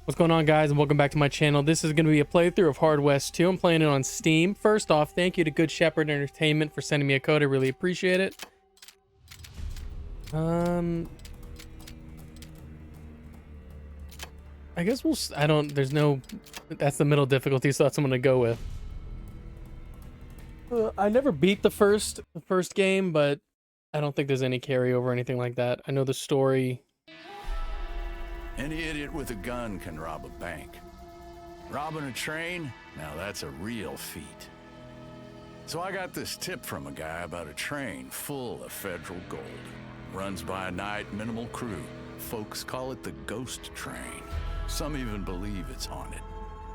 What's going on, guys, and welcome back to my channel. This is going to be a playthrough of Hard West 2. I'm playing it on Steam. First off, thank you to Good Shepherd Entertainment for sending me a code. I really appreciate it. I guess we'll... there's no... That's the middle difficulty, so that's what I'm going to go with. I never beat the first game, but I don't think there's any carryover or anything like that. I know the story... Any idiot with a gun can rob a bank. Robbing a train? Now that's a real feat. So I got this tip from a guy about a train full of federal gold. Runs by night, minimal crew. Folks call it the ghost train. Some even believe it's haunted.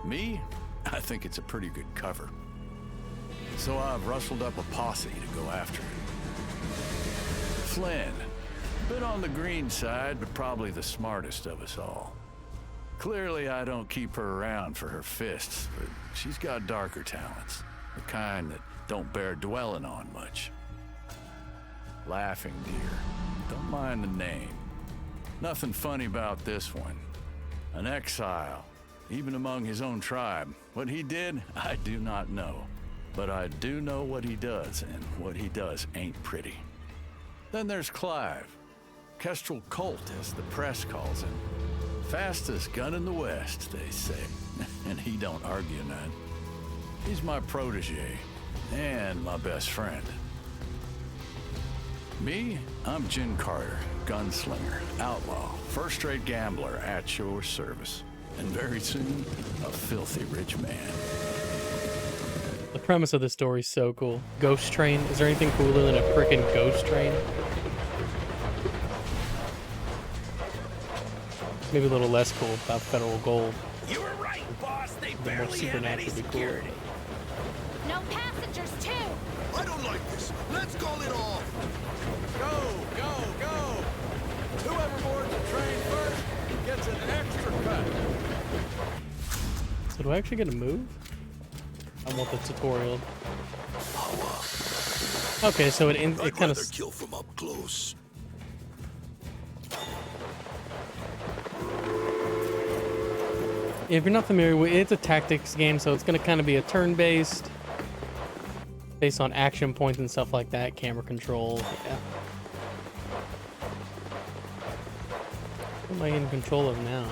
Me? I think it's a pretty good cover. So I've rustled up a posse to go after it. Flynn. Bit on the green side, but probably the smartest of us all. Clearly, I don't keep her around for her fists, but she's got darker talents. The kind that don't bear dwelling on much. Laughing Deer. Don't mind the name. Nothing funny about this one. An exile, even among his own tribe. What he did, I do not know. But I do know what he does, and what he does ain't pretty. Then there's Clive. Kestrel Colt, as the press calls him. Fastest gun in the West, they say. And he don't argue none. He's my protege, and my best friend. Me, I'm Jin Carter, gunslinger, outlaw, first-rate gambler at your service. And very soon, a filthy rich man. The premise of the story is so cool. Ghost train. Is there anything cooler than a freaking ghost train? Maybe a little less cool about federal gold. You were right, boss. They More barely have any supernaturally security. cool. No passengers, too. I don't like this. Let's call it off. Go, go, go! Whoever boards the train first gets an extra cut. So do I actually get to move? I want the tutorial. Okay, so it kind of kill from up close. If you're not familiar with it, it's a tactics game, so it's going to kind of be a turn-based, based on action points and stuff like that, camera control. Yeah. What am I in control of now?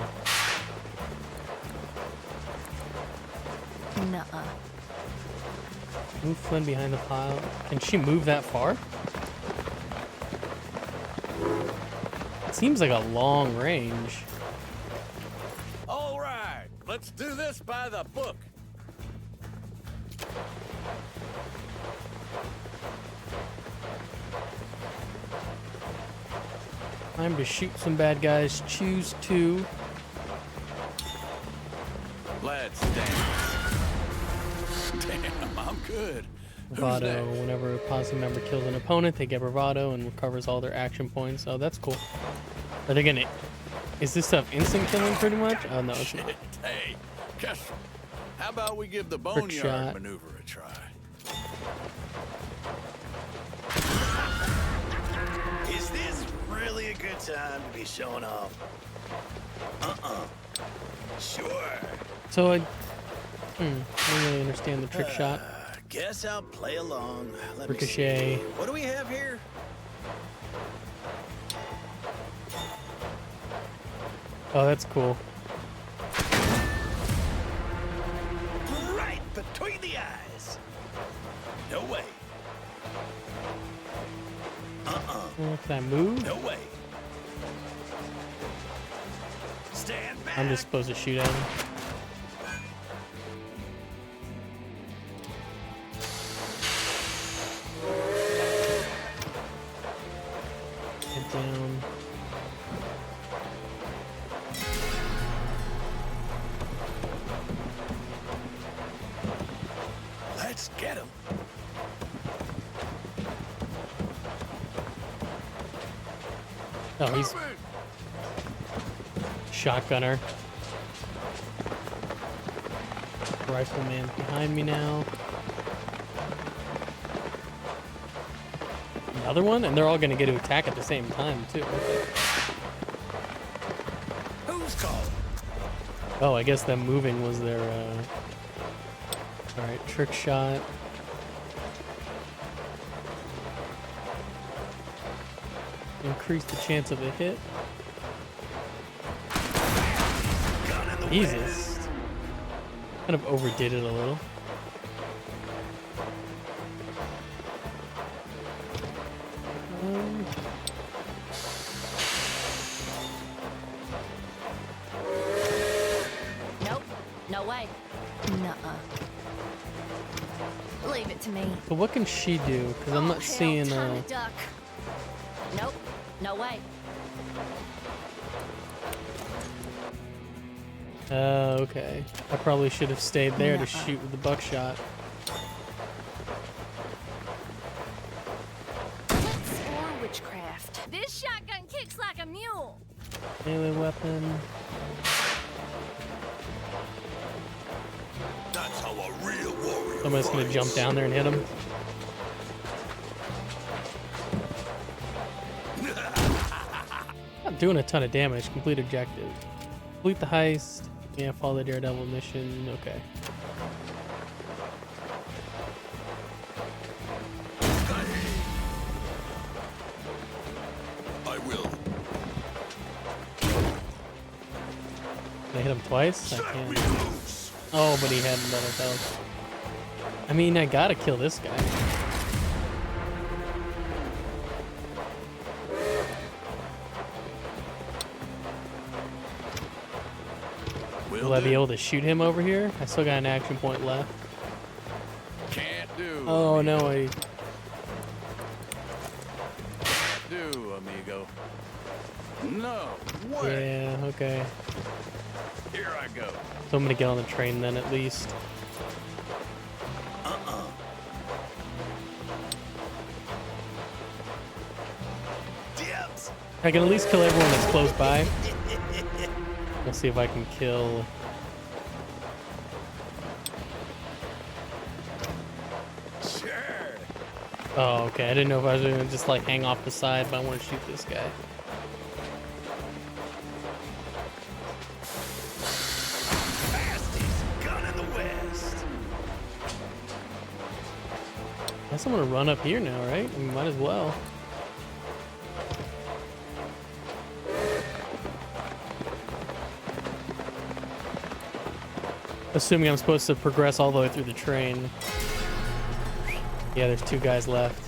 Nuh-uh. Move Flynn behind the pile. Can she move that far? It seems like a long range. Let's do this by the book. Time to shoot some bad guys. Choose two. Let's dance. Damn, I'm good. Bravado. Whenever a posse member kills an opponent, they get bravado and recovers all their action points. Oh, that's cool. Are they gonna... Is this stuff instant killing pretty much? Oh, no, it's not. Hey, Kestrel, how about we give the shot. boneyard maneuver a try? Is this really a good time to be showing off? Sure. So I don't really understand the trick shot. Guess I'll play along. Let Ricochet. Me see. What do we have here? Oh, that's cool. Right between the eyes. No way. Can I move? No way. Stand back. I'm just supposed to shoot at him. Get down. Let's get him. Oh, he's shotgunner. Rifleman behind me now. Another one? And they're all going to get to attack at the same time, too. Who's calling? Oh, I guess them moving was their, alright, trick shot. Increase the chance of a hit. Jesus. Kind of overdid it a little. Nope. No way. Nuh-uh. Leave it to me. But what can she do? Because I'm not seeing, Time to duck. Nope. No way. Okay. I probably should have stayed there to shoot with the buckshot. Or witchcraft. This shotgun kicks like a mule. Melee weapon. That's how a real warrior Somebody's gonna jump down there and hit him. Not doing a ton of damage. Complete objective. Complete the heist. Yeah, follow the Daredevil mission. Okay. I will. Can I hit him twice? I can. Oh, but he had better health. I mean, I gotta kill this guy. Will I be able to shoot him over here? I still got an action point left. Can't do. Oh no, I. Do, amigo. No way. Yeah, okay. Here I go. So I'm gonna get on the train then at least. Dips. I can at least kill everyone that's close by. We'll see if I can kill. Sure. Oh, okay. I didn't know if I was gonna just like hang off the side, but I want to shoot this guy. Fastest gun in the West. I guess I'm gonna run up here now, right? I mean, might as well. Assuming I'm supposed to progress all the way through the train. Yeah, there's 2 guys left.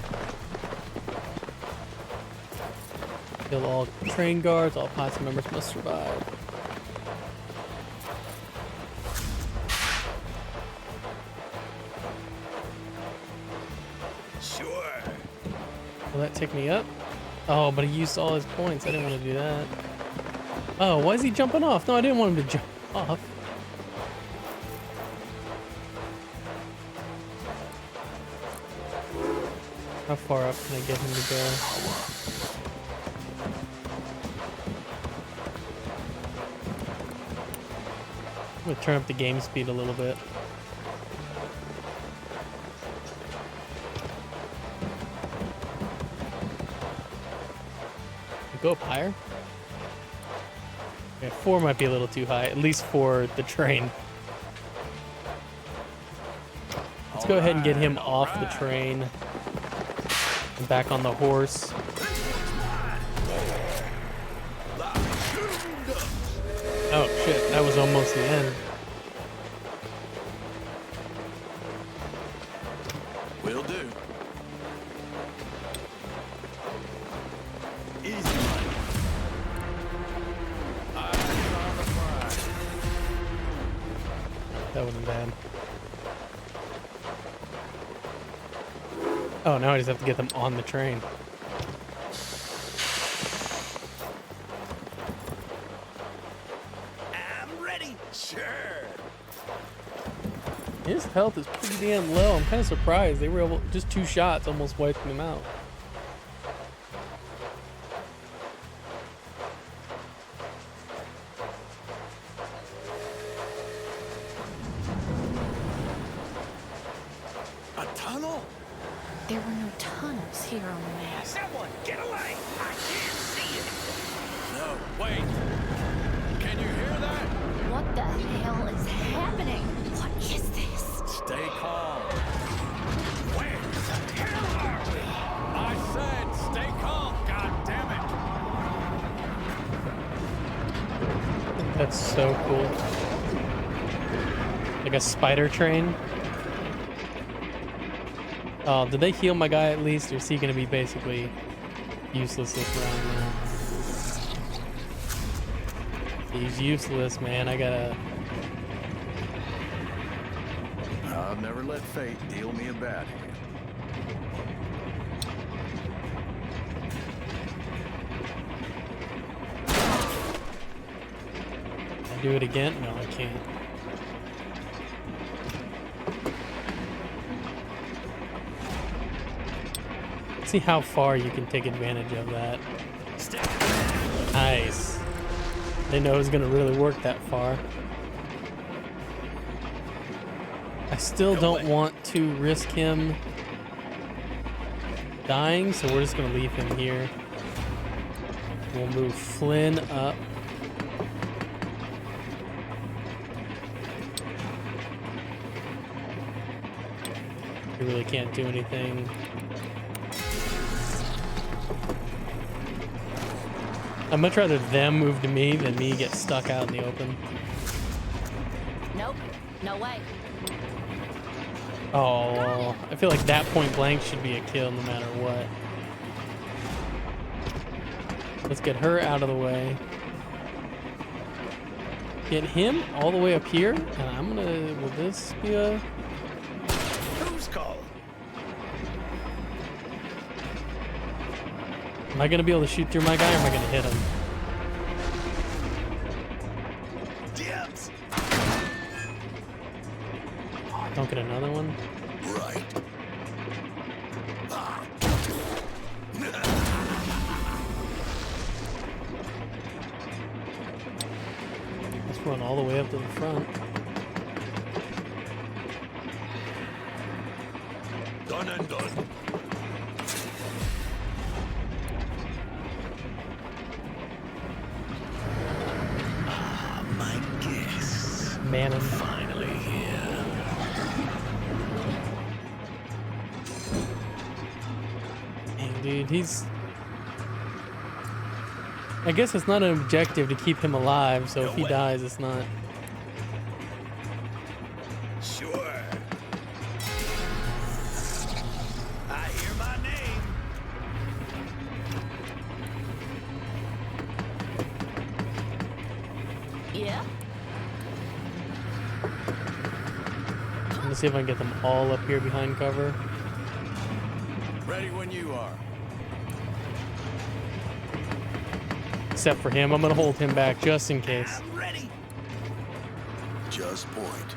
Kill all train guards, all posse members must survive. Sure. Will that take me up? Oh, but he used all his points. I didn't want to do that. Oh, why is he jumping off? No, I didn't want him to jump off. How far up can I get him to go? I'm gonna turn up the game speed a little bit. Go up higher? Okay, 4 might be a little too high, at least for the train. Let's go ahead and get him off the train. And back on the horse. Oh shit, that was almost the end. Will do. Easy money. Eyes on the prize. That wasn't bad. Oh, now I just have to get them on the train. I'm ready. Sure. His health is pretty damn low. I'm kind of surprised. They were able, just 2 shots almost wiped him out. A tunnel? There were no tunnels here on the map. Someone get away! I can't see it. No, wait. Can you hear that? What the hell is happening? What is this? Stay calm. Where the hell are we? I said stay calm, goddammit. That's so cool. Like a spider train. Oh, did they heal my guy at least? Or is he gonna be basically useless this round now? He's useless, man. I gotta... I'll never let fate deal me a bad hand. Can I do it again? No, I can't. Let's see how far you can take advantage of that. Nice. Didn't know it was gonna really work that far. I still don't want to risk him dying, so we're just gonna leave him here. We'll move Flynn up. He really can't do anything. I'd much rather them move to me than me get stuck out in the open. Nope. No way. Oh, I feel like that point blank should be a kill no matter what. Let's get her out of the way. Get him all the way up here. And I'm gonna, will this be a... Who's called? Am I gonna be able to shoot through my guy or am I gonna hit him? Dibs. Oh, don't get another one. Right. Let's run all the way up to the front. Done and done. My guess. Man, I'm Finally here. dang, dude, he's... I guess it's not an objective to keep him alive, so if he dies, it's not... Sure. I hear my name. Yeah? I'm gonna see if I can get them all up here behind cover. Ready when you are. Except for him, I'm gonna hold him back just in case. I'm ready. Just point.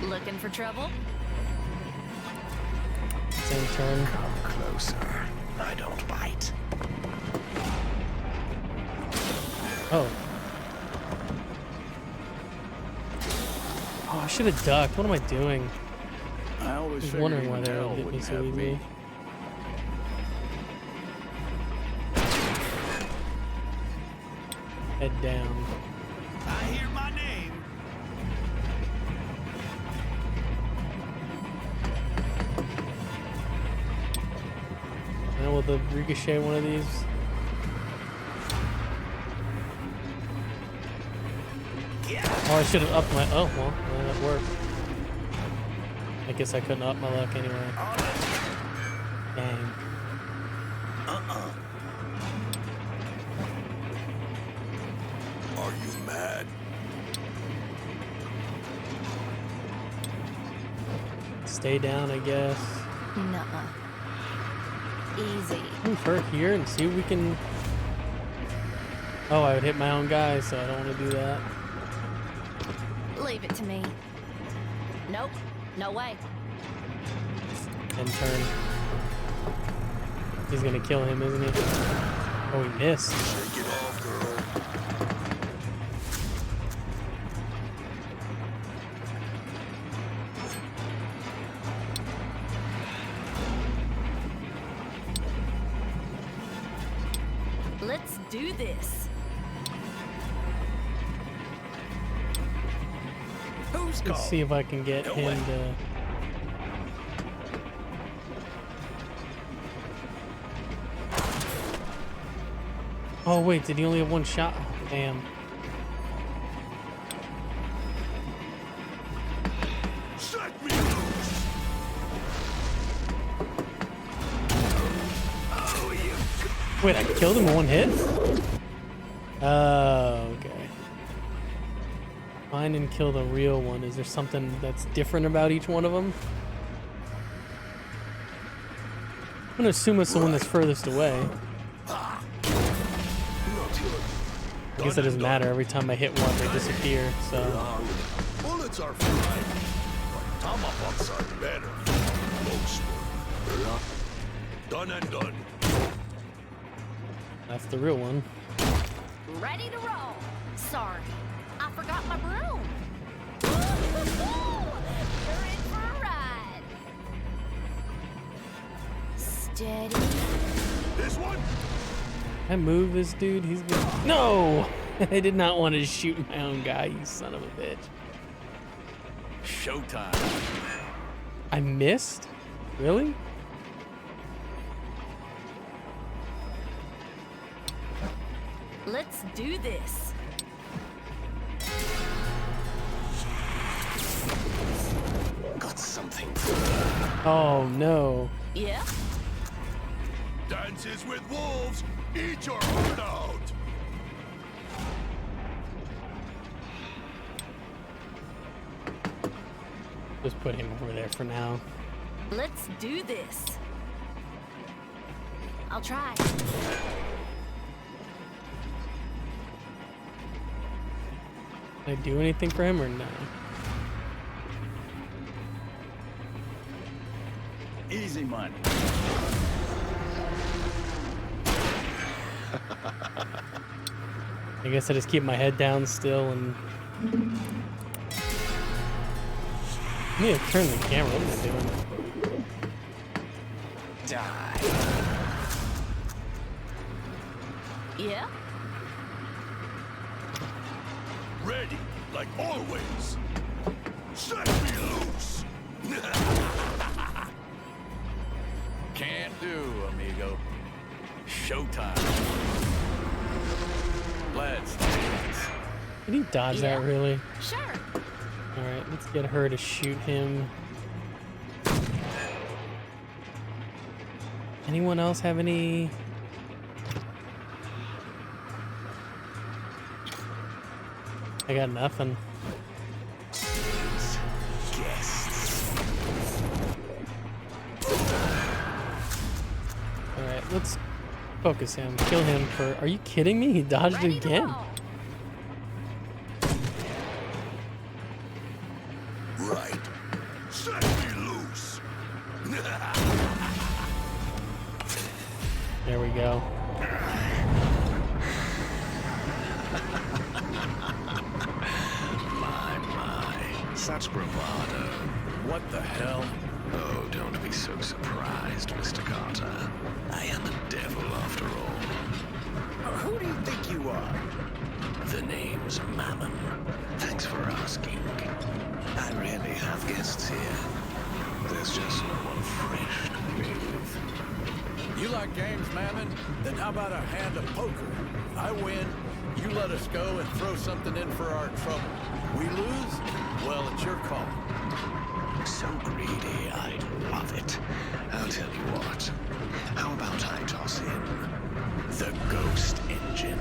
Looking for trouble? Same turn. Come closer. I don't bite. Oh. Oh, I should have ducked. What am I doing? I always I was figured wondering why you they hell would hit me wouldn't so have easy. me. Head down. I hear my name. And will the ricochet one of these? Oh, I should have upped my... Oh, well, that worked. I guess I couldn't up my luck anyway. Dang. Are you mad? Stay down, I guess. Nuh-uh. Easy. Move her here and see if we can... Oh, I would hit my own guy, so I don't want to do that. Leave it to me. Nope. No way. And turn. He's gonna kill him, isn't he? Oh, he missed. Shake it off, girl. Let's do this. Who's Let's see if I can get him to. Oh wait, did he only have one shot? Oh, damn. Set me loose! Oh, you... Wait, I killed him in one hit? Oh, okay. Find and kill the real one. Is there something that's different about each one of them? I'm gonna assume it's the one that's furthest away. I guess it doesn't matter. Every time I hit one, they disappear, so... Bullets are fine, but tomahawks are better. Close one. Done and done. That's the real one. Ready to roll. Sorry, I forgot my broom. You're in for a ride. Steady. This one? Can I move this dude? He's been... No! I did not want to shoot my own guy, you son of a bitch. Showtime. I missed? Really? Let's do this. Got something. Oh, no. Yeah? Dances with wolves. Eat your heart out. Just put him over there for now. Let's do this. I'll try. Can I do anything for him or no? Easy money. I guess I just keep my head down still and... I need to turn the camera. What am I doing? Die. Yeah? Ready, like always. Set me loose. Can't do, amigo. Showtime. Let's dance. Did he dodge that Yeah. really? Sure. Alright, let's get her to shoot him. Anyone else have any... I got nothing. Alright, let's focus him. Kill him for... Are you kidding me? He dodged Ready it to again. roll. Right. Set me loose. There we go. My, such bravado. What the hell? Oh, don't be so surprised, Mr. Carter. I am a devil after all. Who do you think you are? The name's Mammon. Thanks for asking. I rarely have guests here. There's just no one fresh to play with. You like games, Mammon? Then how about a hand of poker? I win, you let us go and throw something in for our trouble. We lose? Well, it's your call. So greedy, I'd love it. I'll tell you what. How about I toss in the ghost engine?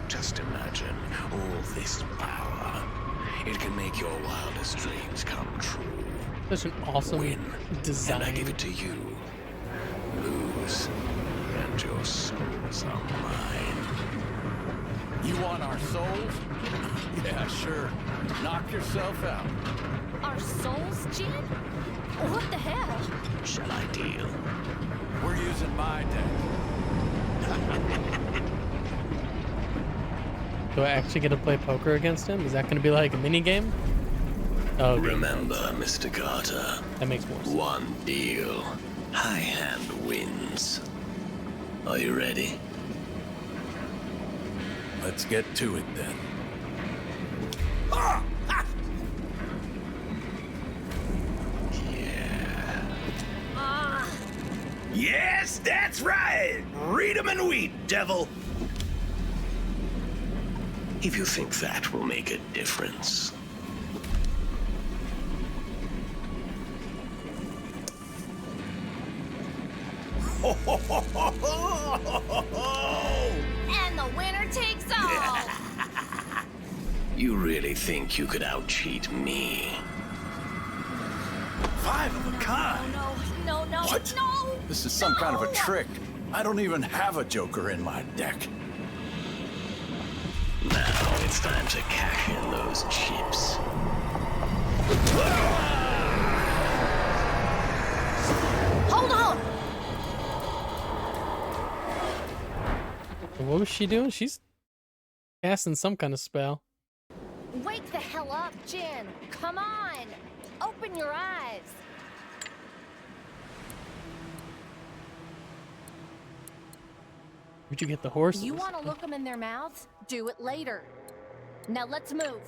Just imagine all this power. It can make your wildest dreams come true. Such an awesome Win, design. and I give it to you. Lose, and your souls are mine. You want our souls? Yeah, sure. Knock yourself out. Our souls, Jin? What the hell? Shall I deal? We're using my deck. Do I actually get to play poker against him? Is that going to be like a mini game? Oh, okay. Remember, Mr. Carter, That makes more sense. one deal. High hand wins. Are you ready? Let's get to it then. Yes, that's right! Read 'em and weep, devil! If you think that will make a difference. And the winner takes all. You really think you could out-cheat me? 5 of a kind. No, What? no. This is some kind of a trick. I don't even have a Joker in my deck. Now it's time to cash in those chips. Hold on. What was she doing? She's casting some kind of spell. Wake the hell up, Jin. Come on. Open your eyes. Where'd you get the horses? You want to look them in their mouths? Do it later. Now let's move.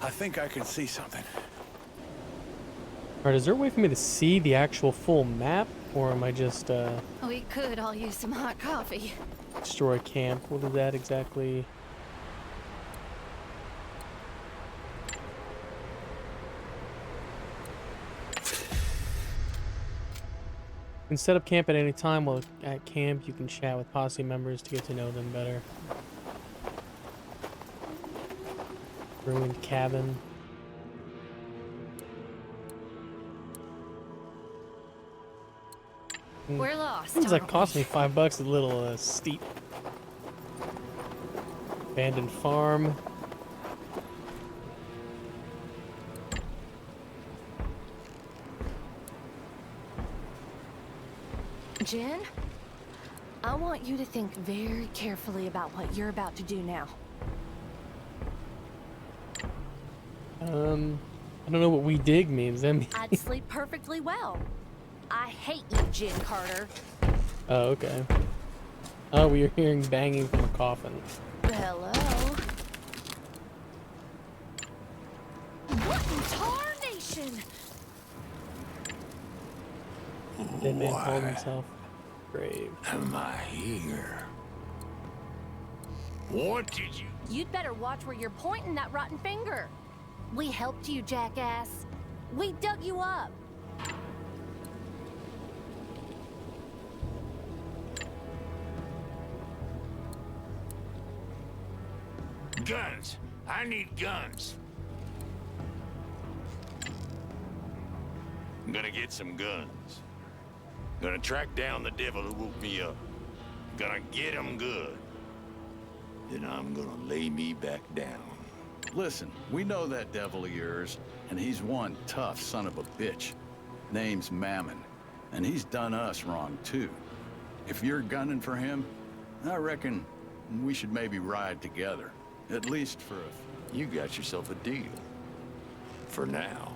I think I can see something. Alright, is there a way for me to see the actual full map? Or am I just, We could all use some hot coffee. destroy camp? What is that exactly? You can set up camp at any time. While at camp, you can chat with posse members to get to know them better. Ruined cabin. We're lost. Seems like aren't cost we? me $5. A little steep. Abandoned farm. Jin, I want you to think very carefully about what you're about to do now. I don't know what we dig means. I mean, I'd sleep perfectly well. I hate you, Jin Carter. oh, okay. Oh, we are hearing banging from a coffin. Hello. What in tarnation? Dead man called himself brave. Am I here? What did you... You'd better watch where you're pointing that rotten finger. We helped you, jackass. We dug you up. Guns. I need guns. I'm gonna get some guns. Gonna track down the devil who woke me up. Gonna get him good. Then I'm gonna lay me back down. Listen, we know that devil of yours, and he's one tough son of a bitch. Name's Mammon, and he's done us wrong too. If you're gunning for him, I reckon we should maybe ride together. At least for a... You got yourself a deal. For now.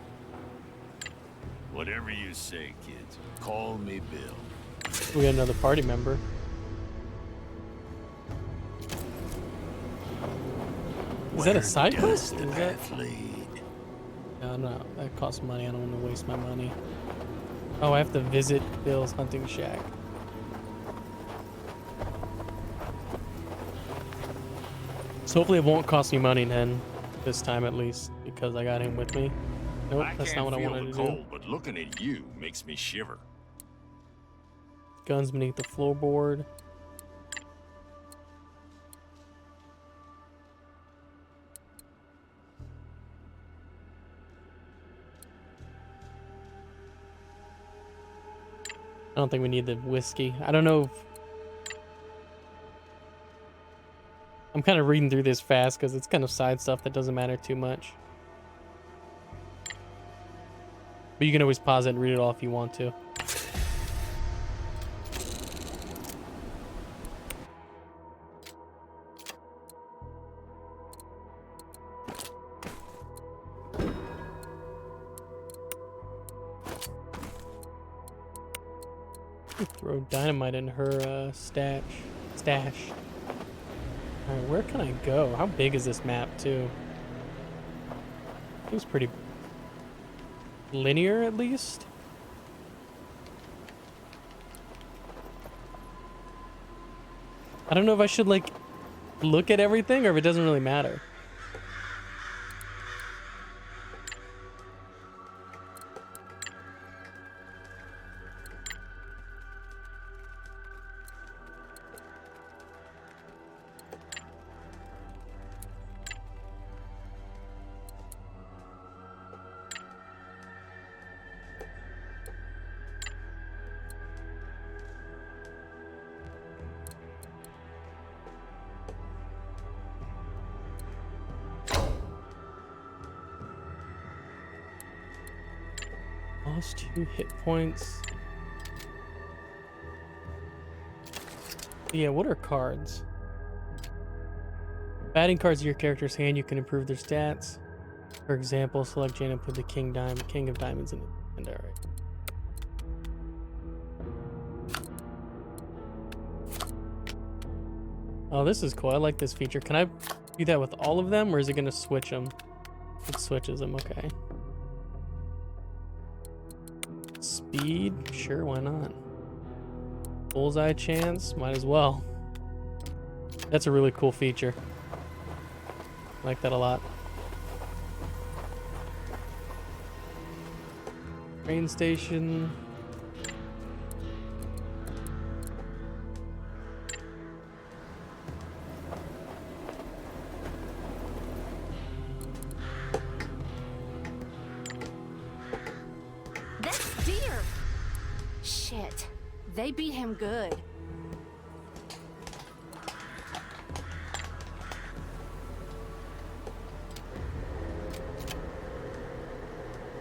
Whatever you say, kids. Call me Bill. We got another party member. Is that a side quest? The Is that... path lead? No, that costs money. I don't want to waste my money. Oh, I have to visit Bill's hunting shack. So hopefully it won't cost me money then, this time at least, because I got him with me. Nope, that's not what I wanted to do. But looking at you makes me shiver. Guns beneath the floorboard. I don't think we need the whiskey. I don't know if... I'm kind of reading through this fast because it's kind of side stuff that doesn't matter too much. But you can always pause it and read it all if you want to. Throw dynamite in her stash. Alright, where can I go? How big is this map, too? Seems pretty linear, at least. I don't know if I should, like, look at everything or if it doesn't really matter. Lost 2 hit points. Yeah, what are cards? Adding cards to your character's hand, you can improve their stats. For example, select Jane and put the King of Diamonds in it. And alright. Oh, this is cool. I like this feature. Can I do that with all of them, or is it gonna switch them? It switches them, okay. Speed? Sure, why not? Bullseye chance? Might as well. That's a really cool feature. I like that a lot. Train station. That's deer. Shit. They beat him good.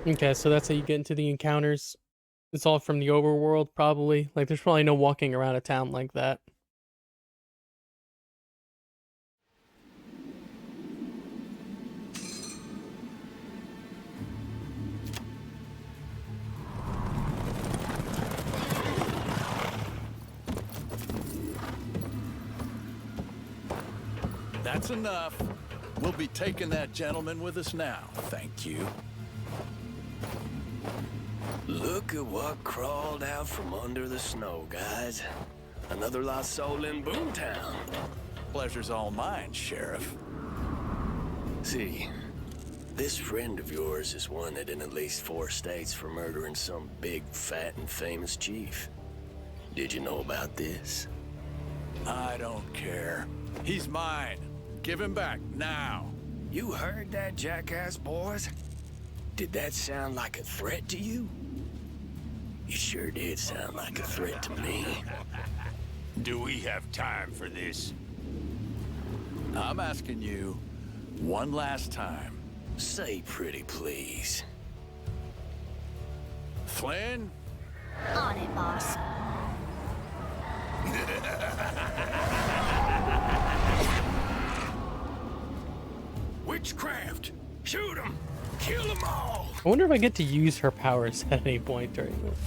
Okay, so that's how you get into the encounters. It's all from the overworld, probably. Like, there's probably no walking around a town like that. That's enough. We'll be taking that gentleman with us now. Thank you. Look at what crawled out from under the snow, guys. Another lost soul in Boomtown. Pleasure's all mine, Sheriff. See, this friend of yours is wanted in at least 4 states for murdering some big, fat, and famous chief. Did you know about this? I don't care. He's mine. Give him back now. You heard that, jackass boys? Did that sound like a threat to you? It sure did sound like a threat to me. Do we have time for this? I'm asking you one last time. Say pretty please. Flynn? On it, boss. Witchcraft! Shoot 'em! Kill them all! I wonder if I get to use her powers at any point during this.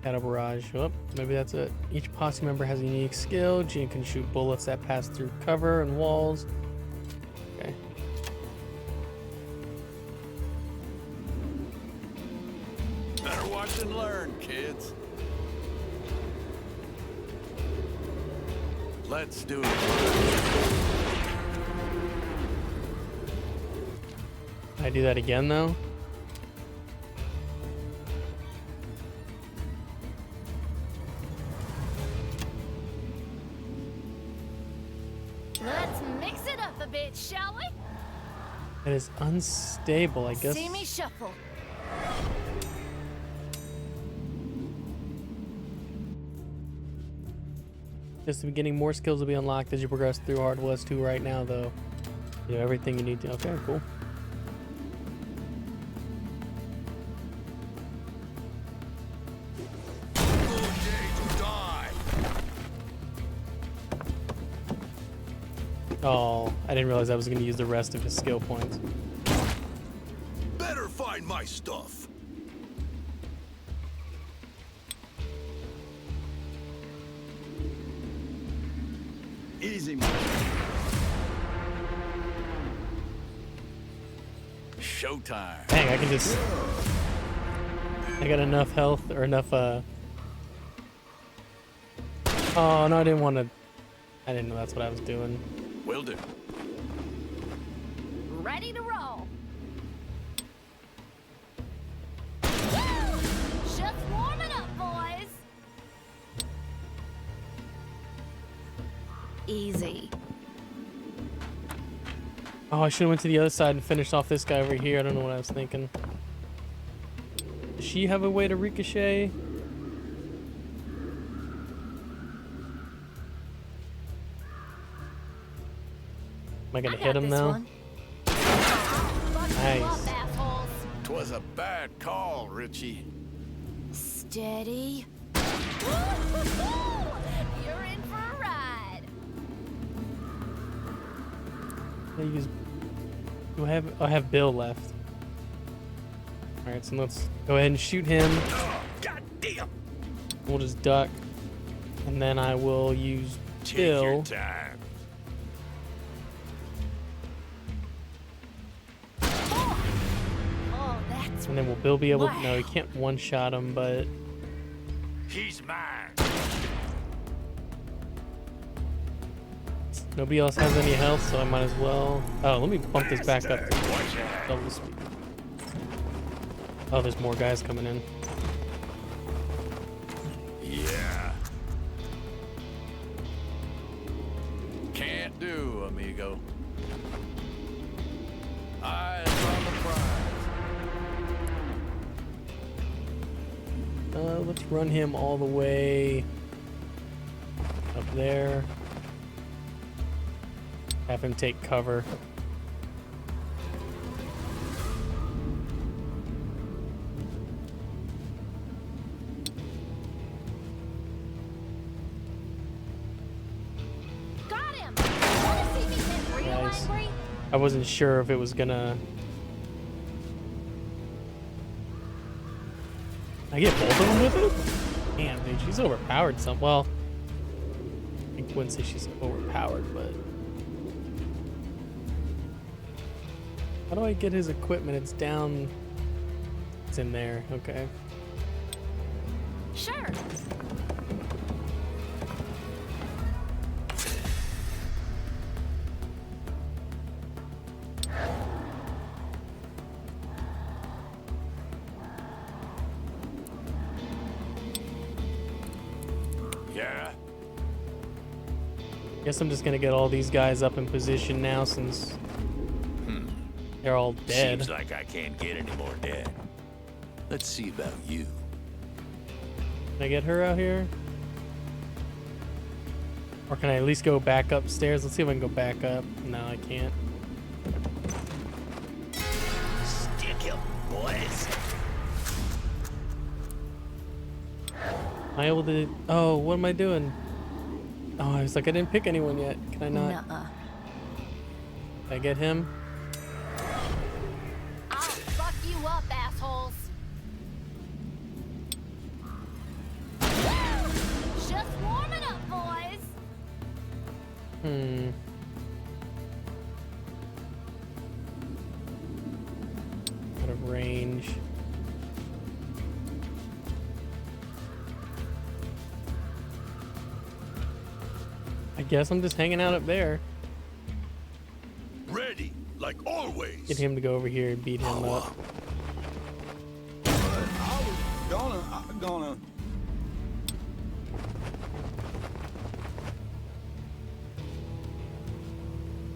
Cattle barrage. Oh, maybe that's it. Each posse member has a unique skill. Gene can shoot bullets that pass through cover and walls. Okay. Better watch and learn, kids. Let's do it. Can I do that again, though? Let's mix it up a bit, shall we? It is unstable, I guess. See me shuffle. Just the beginning, more skills will be unlocked as you progress through Hardwest 2 right now, though. You know, everything you need to. Okay, cool. Oh, I didn't realize I was going to use the rest of his skill points. Better find my stuff. Easy, Showtime. Dang, I can just... I got enough health, or enough, Oh, no, I didn't want to... I didn't know that's what I was doing. Will do. Ready to roll. Woo! Just warming up, boys. Easy. Oh, I should have went to the other side and finished off this guy over here. I don't know what I was thinking. Does she have a way to ricochet? Am I gonna hit him now? Nice. Twas a bad call, Richie. Steady. You're in for a ride. I have Bill left. Alright, so let's go ahead and shoot him. God damn. We'll just duck. And then I will use Take Bill. your time. Oh, that's And then will Bill be able to... Wow. No, he can't one-shot him, but... He's mine. Nobody else has any health, so I might as well... Oh, let me bump this back up to Watch out. double speed. Oh, there's more guys coming in. Yeah. Can't do, amigo. Eyes on the prize. Let's run him all the way up there. Have him take cover. got him. Wanna see me get real Nice. angry? I wasn't sure if it was gonna... I get both of them with it? Damn, dude, she's overpowered some. Well, I wouldn't say she's overpowered, but... How do I get his equipment? It's down... It's in there, okay. Sure. Yeah. Guess I'm just gonna get all these guys up in position now since they're all dead. Seems like I can't get any more dead. Let's see about you. Can I get her out here? Or can I at least go back upstairs? Let's see if I can go back up. No, I can't. Stick him, boys. Am I able to... Oh, what am I doing? Oh, I was like, I didn't pick anyone yet. Can I not? Nuh-uh. Can I get him? I'll fuck you up, assholes. Woo! Just warming up, boys. Out of range. I guess I'm just hanging out up there. Ready, like always. Get him to go over here and beat him up. I'm gonna.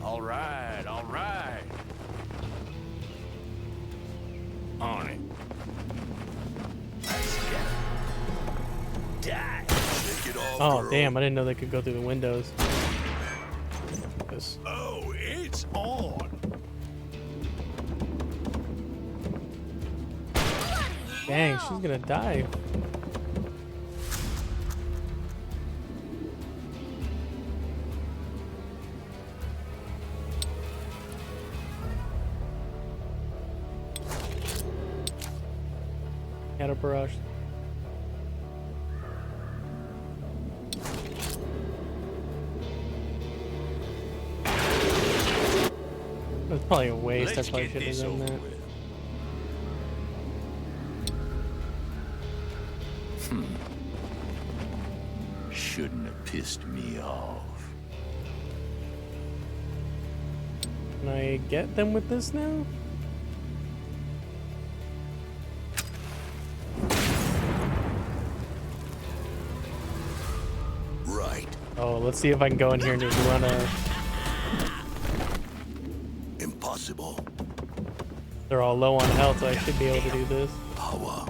All right, all right. On it. Let's get it. Die. Take it off, Oh, girl. damn, I didn't know they could go through the windows. This- Oh, it's on. Dang, she's gonna die. Got a brush. It's probably a waste. Let's I probably get should have this done over that. with. Shouldn't have pissed me off. Can I get them with this now? Right. Oh, let's see if I can go in here and just run a... Impossible. They're all low on health, so I should be able to do this. Power.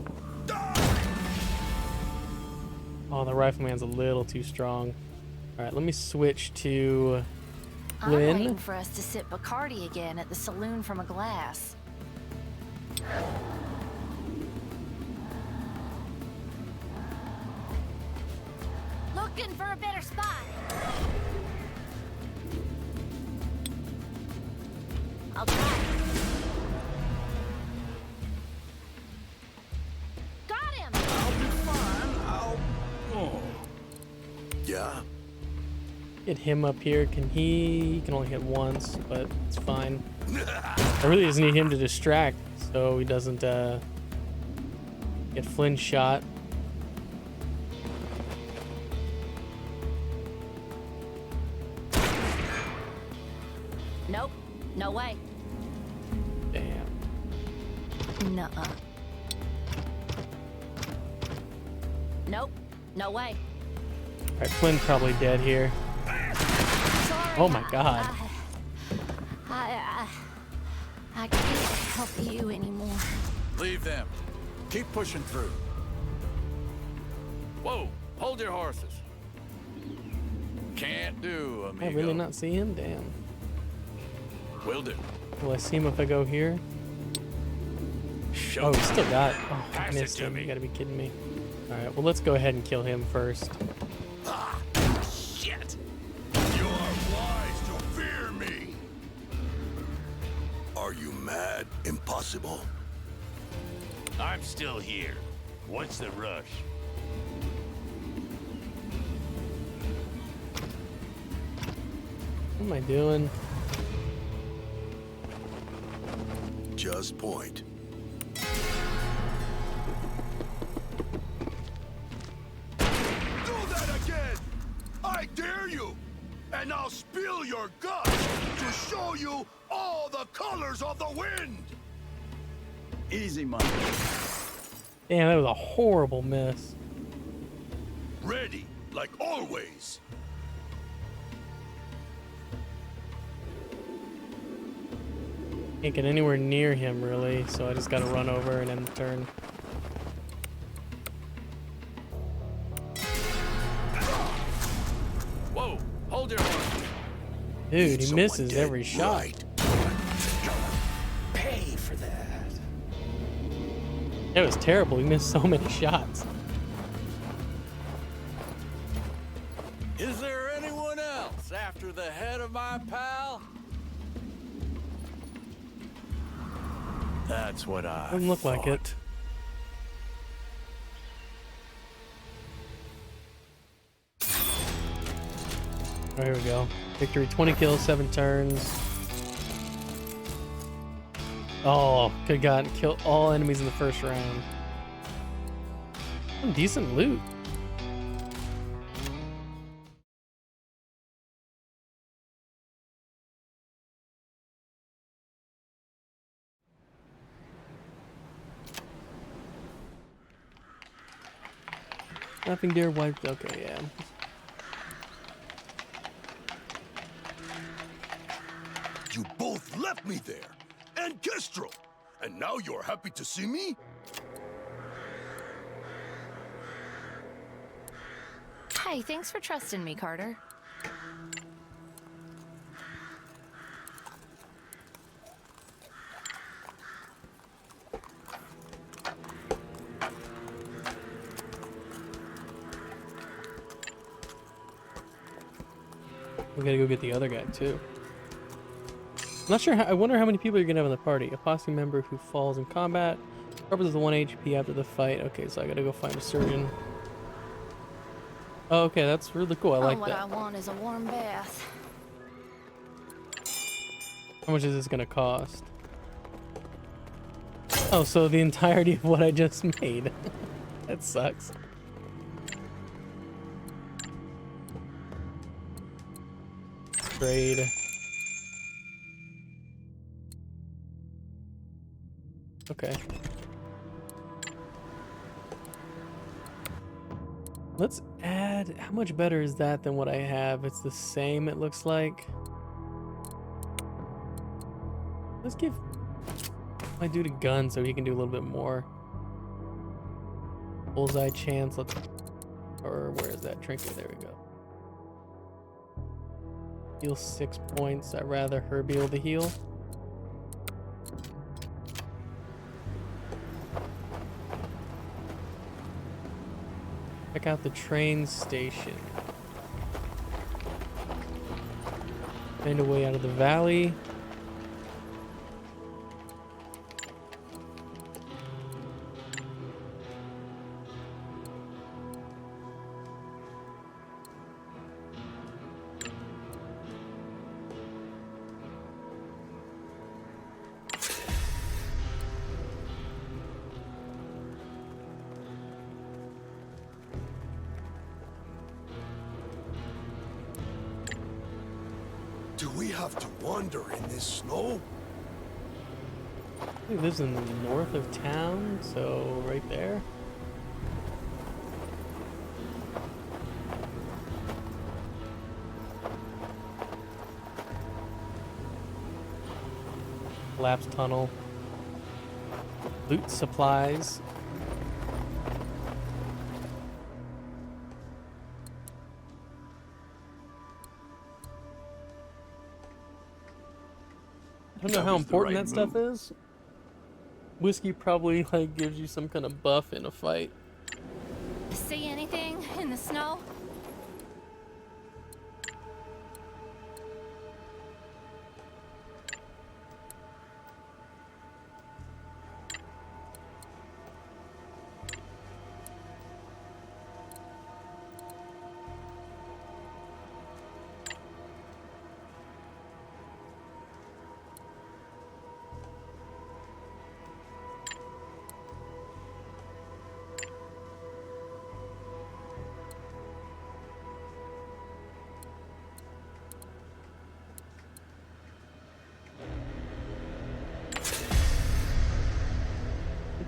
Oh, the rifleman's a little too strong. Alright, let me switch to I'm waiting Lynn. for us to sip Bacardi again at the saloon from a glass. Looking for a better spot. I'll try. Got him! Yeah. Get him up here. He can only hit once, but it's fine. I really just need him to distract so he doesn't get Flynn shot. Nope. No way. Damn. Nuh-uh. Nope. No way. Alright, Flynn's probably dead here. Sorry. Oh my god. I can't help you anymore. Leave them. Keep pushing through. Whoa, hold your horses. Can't do, amigo. I really not see him? Damn. Will do. Will I see him if I go here? Show Oh, me. he still got... Oh, I Pass it missed to him. me. You gotta be kidding me. Alright, well, let's go ahead and kill him first. Ah, shit. You are wise to fear me. Are you mad? Impossible. I'm still here. What's the rush? What am I doing? Just point. Do that again! I dare you! And I'll spill your guts to show you all the colors of the wind! Easy money. Damn, that was a horrible miss. Ready, like always. Can't get anywhere near him, really, so I just gotta run over and end the turn. Whoa, hold your horses. Dude, he Someone misses dead, every shot. right. Pay for that. That was terrible. He missed so many shots. Is there anyone else after the head of my pal? That's what I Doesn't look like it. Oh, here we go. Victory, 20 kills, 7 turns. Oh, good God. Kill all enemies in the first round. Some decent loot. Nothing deer wiped. Okay, yeah. You both left me there, and Kestrel, and now you're happy to see me? Hey, thanks for trusting me, Carter. We gotta go get the other guy too. I'm not sure. I wonder how many people you're gonna have in the party. A posse member who falls in combat, recovers with 1 HP after the fight. Okay, so I gotta go find a surgeon. Oh, okay, that's really cool. I like what that. I want is a warm bath. How much is this gonna cost? Oh, so the entirety of what I just made. That sucks. Trade. Okay. Let's add, how much better is that than what I have? It's the same, it looks like. Let's give my dude a gun so he can do a little bit more. Bullseye chance, let's, or where is that trinket? There we go. Heal 6 points, I'd rather her be able to heal. Check out the train station. Find a way out of the valley. Do we have to wander in this snow? He lives in the north of town, so right there. Collapsed tunnel. Loot supplies. I don't know how important that stuff is. Whiskey probably like gives you some kind of buff in a fight. See anything in the snow?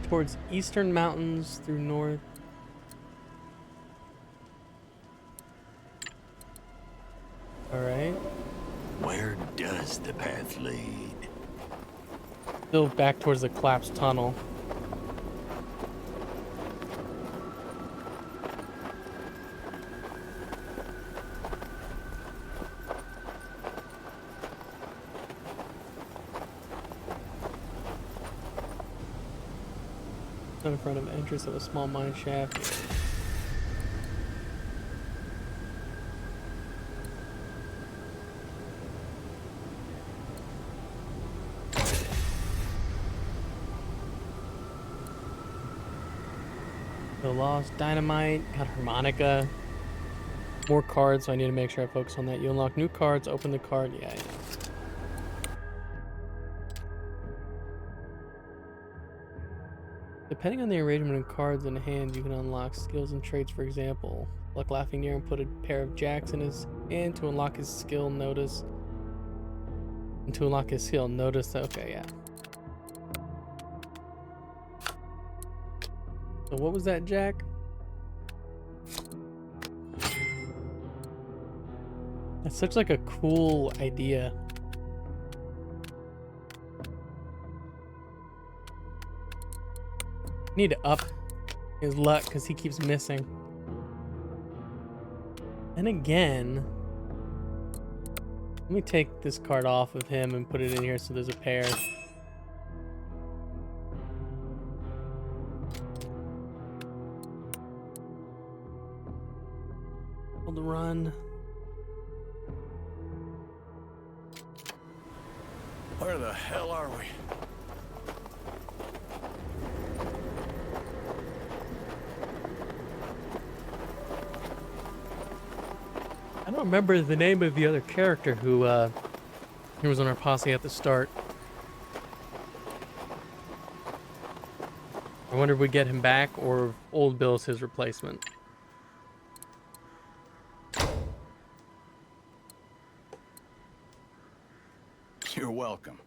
Towards eastern mountains through north. All right. Where does the path lead? Still back towards the collapsed tunnel. In front of entrance of a small mine shaft. The lost dynamite, got harmonica. More cards, so I need to make sure I focus on that. You unlock new cards, open the card. Yeah. Depending on the arrangement of cards in hand, you can unlock skills and traits. For example, like laughing near and put a pair of jacks in his hand to unlock his skill. Notice. And to unlock his skill, notice. Okay, yeah. So what was that, Jack? That's such like a cool idea. Need to up his luck because he keeps missing. And again, let me take this card off of him and put it in here so there's a pair. Hold the run. Where the hell are we? I don't remember the name of the other character who Here was on our posse at the start. I wonder if we get him back or if old Bill's his replacement. You're welcome.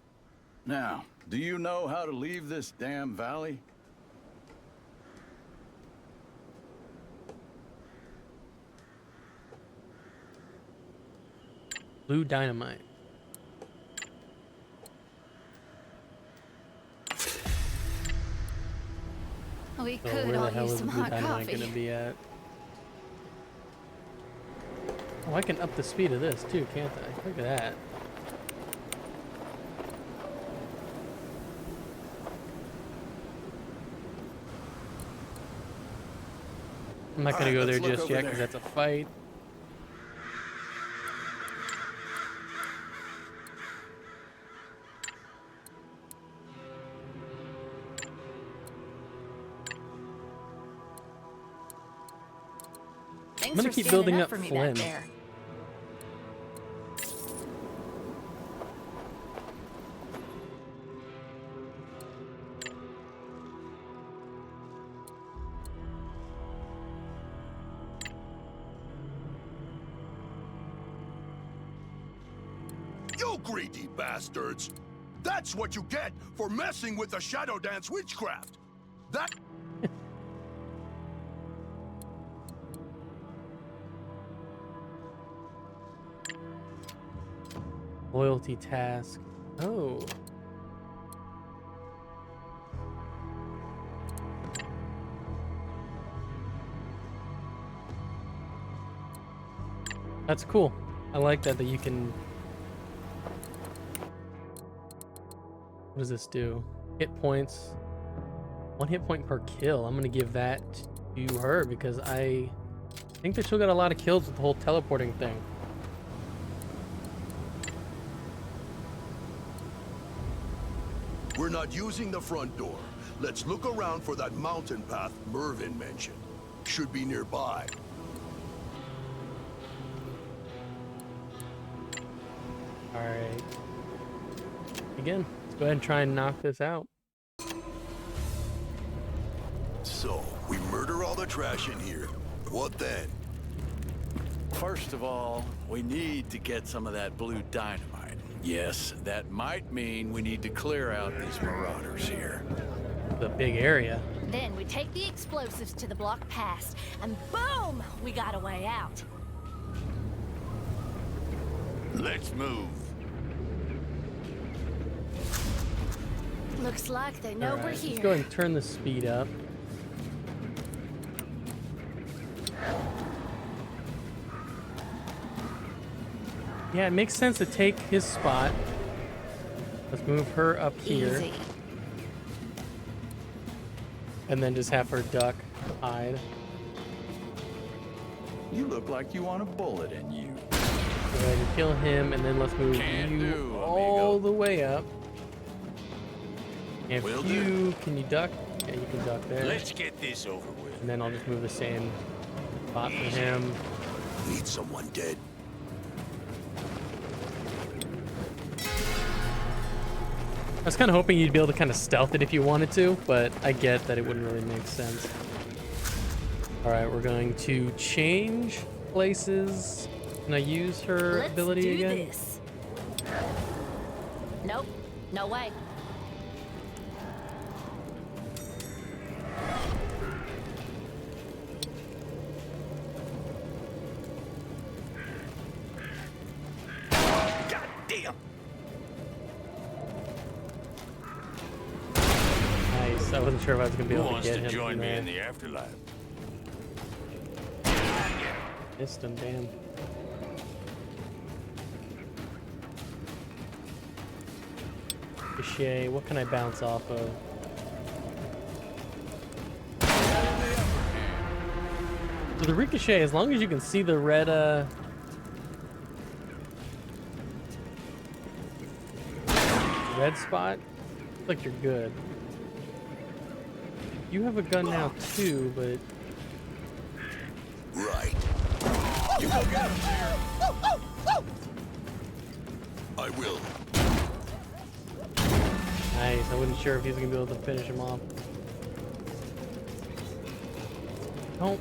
Now, do you know how to leave this damn valley? Blue dynamite. We So could where the all hell use is some the blue hot dynamite coffee. gonna be at? Oh, I can up the speed of this too, can't I? Look at that. I'm not gonna Alright, go let's there look just over yet because there. that's a fight. Thanks gonna for keep standing building up up for me Flynn. back there. You greedy bastards! That's what you get for messing with the Shadow Dance witchcraft! That... Loyalty task. Oh. That's cool. I like that you can... What does this do? Hit points. 1 hit point per kill. I'm gonna give that to her because I think that she'll get a lot of kills with the whole teleporting thing. We're not using the front door. Let's look around for that mountain path Mervin mentioned. Should be nearby. Alright. Again, let's go ahead and try and knock this out. So, we murder all the trash in here. What then? First of all, we need to get some of that blue dynamite. Yes, that might mean we need to clear out these marauders here. The big area. Then we take the explosives to the block past, and boom! We got a way out. Let's move. Looks like they know we're Alright, here. let's go ahead and turn the speed up. Yeah, it makes sense to take his spot. Let's move her up here. Easy. And then just have her duck, hide. You look like you want a bullet in you. Go ahead and kill him, and then let's move Can you do, all amigo. the way up. If Will you do. can you duck? Yeah, you can duck there. Let's get this over with. And then I'll just move the same spot for him. Need someone dead. I was kind of hoping you'd be able to kind of stealth it if you wanted to, but I get that it wouldn't really make sense. All right, we're going to change places. Can I use her Let's ability do again? this. Nope, no way. God damn! Nice. I wasn't sure if I was gonna be able to get him. join me there. in the afterlife? Missed him, damn. Ricochet, what can I bounce off of? So the ricochet, as long as you can see the red, red spot, looks like you're good. You have a gun now too, but Right. You go get him, I will. Nice. I wasn't sure if he was gonna be able to finish him off. Oh.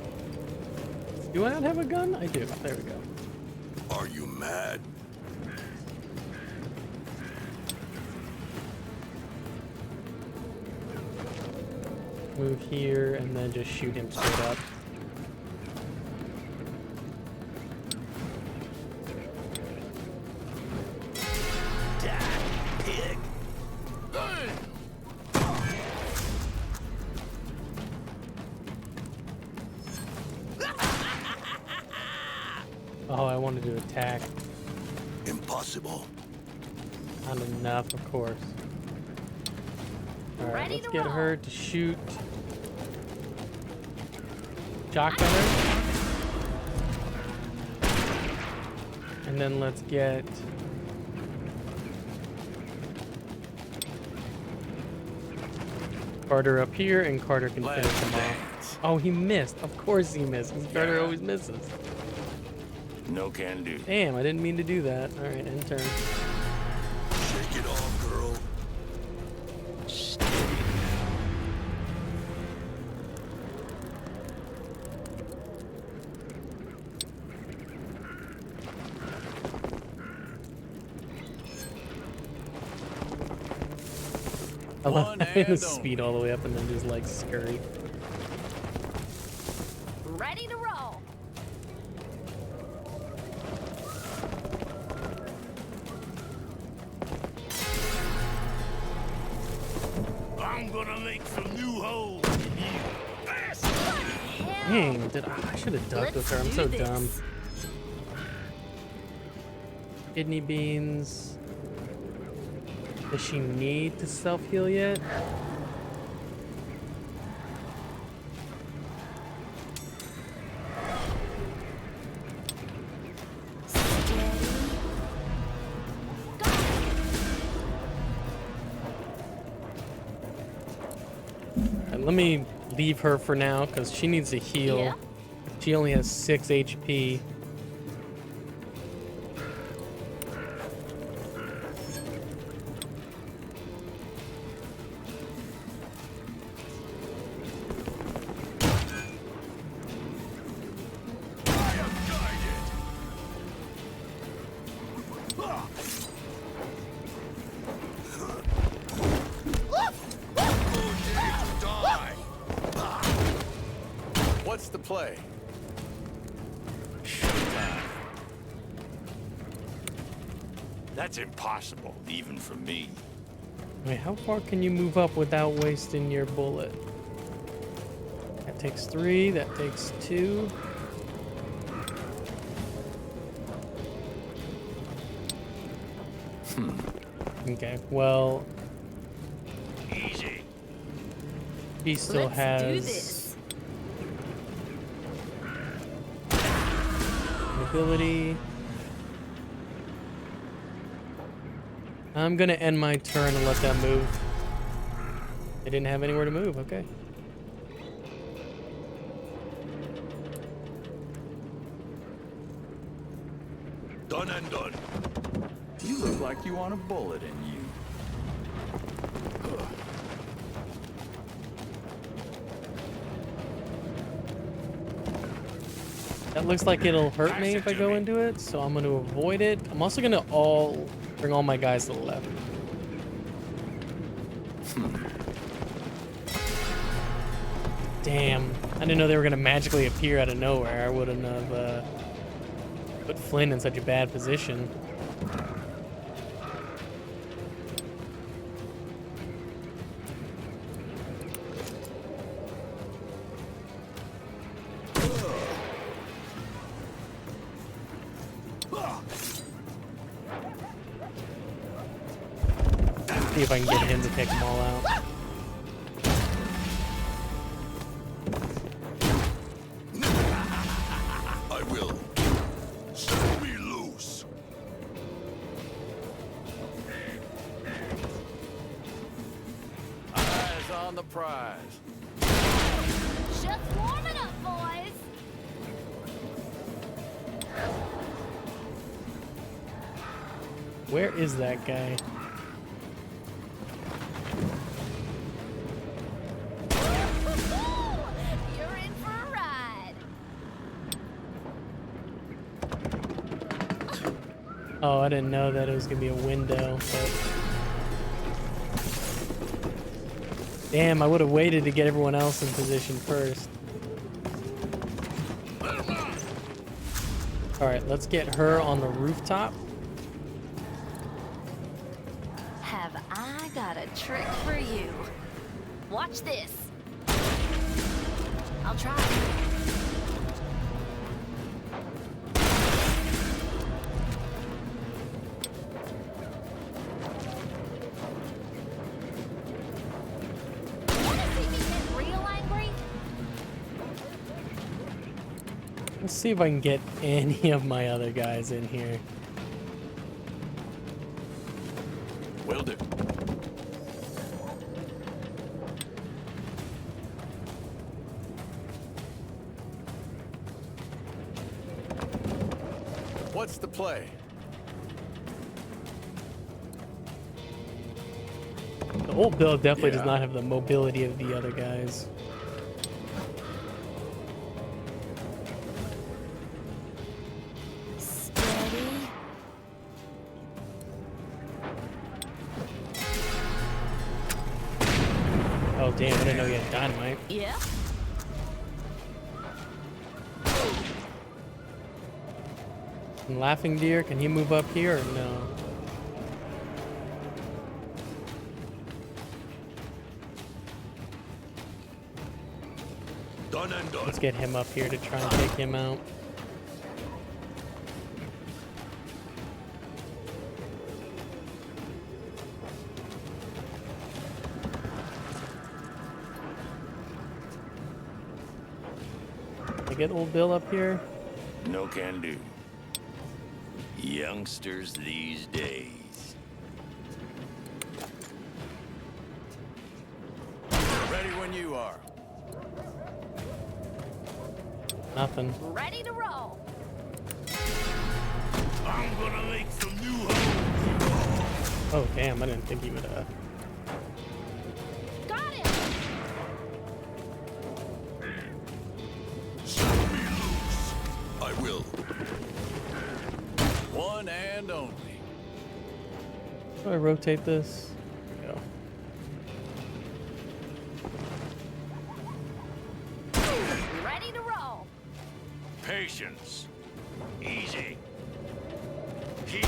Do I not have a gun? I do. There we go. Are you mad? Move here and then just shoot him straight up. Pig. Oh, I wanted to attack. Impossible. Not enough, of course. Alright, Ready let's to get roll. her to shoot. Shotgun her. And then let's get... Carter up here, and Carter can Let's finish him off. dance. Oh, he missed. Of course he missed, because Carter always misses. No can do. Damn, I didn't mean to do that. Alright, end turn. Shake it off, girl. I love One having the and speed all the way up and then just like scurry. Ready to roll. I'm gonna make some new holes in you. Dang, I should have ducked with her. I'm so dumb. Kidney beans. Does she need to self-heal yet? And let me leave her for now because she needs to heal. Yeah. She only has 6 HP. What's the play? That's impossible, even for me. Wait, how far can you move up without wasting your bullet? That takes 3, that takes 2. Okay, well, Easy. he still Let's do has this. mobility. I'm gonna end my turn and let that move. They didn't have anywhere to move, okay. Done and done. You look like you want a bullet in you. That looks like it'll hurt me if I go into it, so I'm gonna avoid it. I'm also gonna bring all my guys to the left. Damn, I didn't know they were gonna magically appear out of nowhere. I wouldn't have put Flynn in such a bad position. See if I can get him to take them all out. I will. Set me loose. Eyes on the prize. Just warming up, boys. Where is that guy? You're in for a ride. Oh, I didn't know that it was gonna be a window. But... Damn, I would have waited to get everyone else in position first. Alright, let's get her on the rooftop. Have I got a trick for you? Watch this. I'll try. Wanna see me get real angry? Let's see if I can get any of my other guys in here. Will do. What's the play? The old build definitely does Yeah. not have the mobility of the other guys. Steady. Oh damn, I didn't know you had dynamite. Yeah. And Laughing Deer, can he move up here or no? Done and done. Let's get him up here to try and take him out. Can I get old Bill up here? No can do. Youngsters these days. Ready when you are. Nothing. Ready to roll. I'm gonna make some new homes. Oh damn, I didn't think he would Got it. I will. One and only. How do I rotate this? There we go. Ready to roll. Patience. Easy. Keep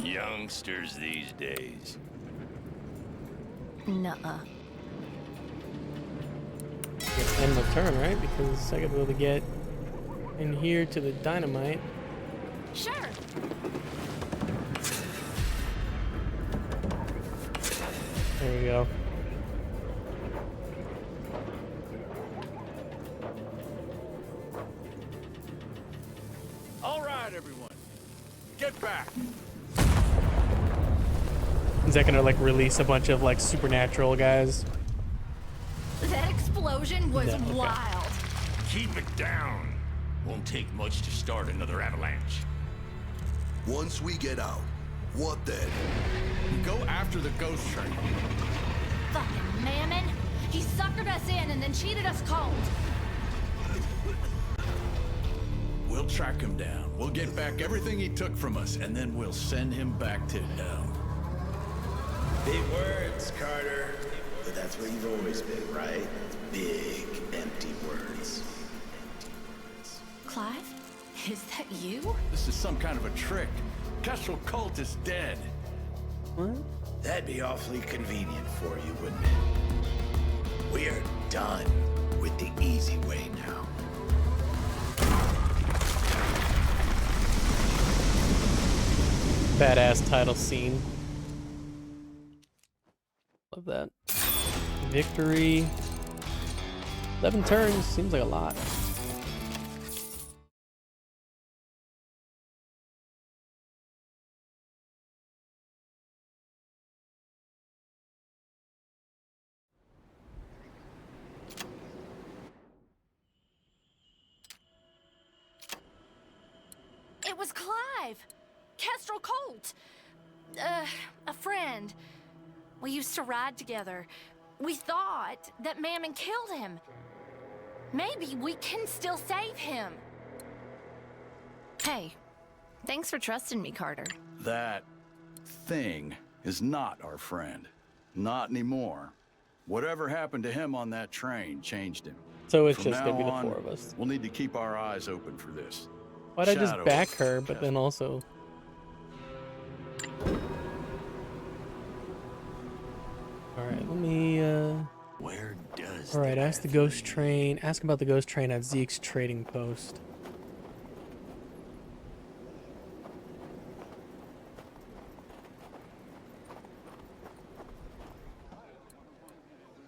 youngsters these days. Nuh-uh. End my turn, right? Because I gotta be able to get in here to the dynamite. Sure. There we go. All right, everyone. Get back. Is that gonna like release a bunch of like supernatural guys? That explosion was Yeah, okay. wild. Keep it down. Won't take much to start another avalanche. Once we get out, what then? Go after the ghost train. Fucking mammon. He suckered us in and then cheated us cold. We'll track him down. We'll get back everything he took from us, and then we'll send him back to hell. Big words, Carter. But that's what you've always been, right? Big, empty words. Clive? Is that you? This is some kind of a trick. Kestrel cult is dead. What? That'd be awfully convenient for you, wouldn't it? We are done with the easy way now. Badass title scene. Love that. Victory. 11 turns seems like a lot. was Clive. Kestrel Colt. A friend. We used to ride together. We thought that Mammon killed him. Maybe we can still save him. Hey, thanks for trusting me, Carter. That thing is not our friend. Not anymore. Whatever happened to him on that train changed him. So it's From just now gonna be the on, 4 of us. We'll need to keep our eyes open for this. Why'd I just Shadow back of her, but Kestrel. then also... Alright, let me, Where does Alright, the ask the ghost train. Ask about the ghost train at Zeke's trading post.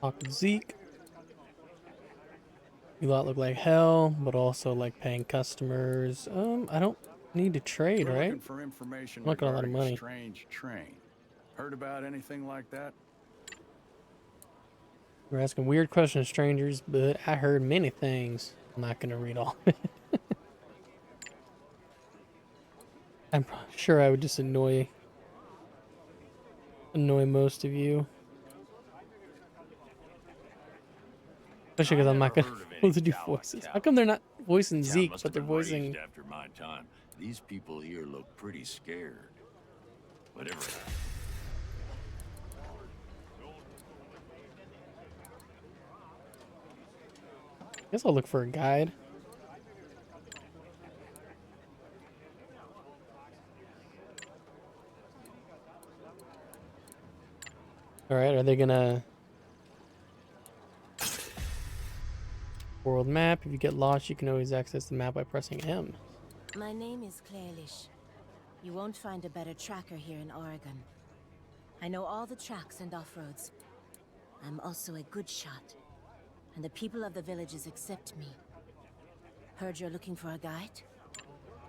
Talk with Zeke. You lot look like hell, but also like paying customers. I don't need to trade, We're right? looking for information I'm not got a lot of regarding money. a strange train. Heard about anything like that? We're asking weird questions, strangers, but I heard many things. I'm not gonna read all of it. I'm sure I would just annoy most of you. Especially because I'm not gonna be able to do voices. How come they're not voicing Zeke, but they're voicing... After my time, these people here look pretty scared. Whatever. Guess I'll look for a guide. Alright, are they gonna... World map. If you get lost, you can always access the map by pressing M. My name is Clairlish. You won't find a better tracker here in Oregon. I know all the tracks and off-roads. I'm also a good shot, and the people of the villages accept me. Heard you're looking for a guide?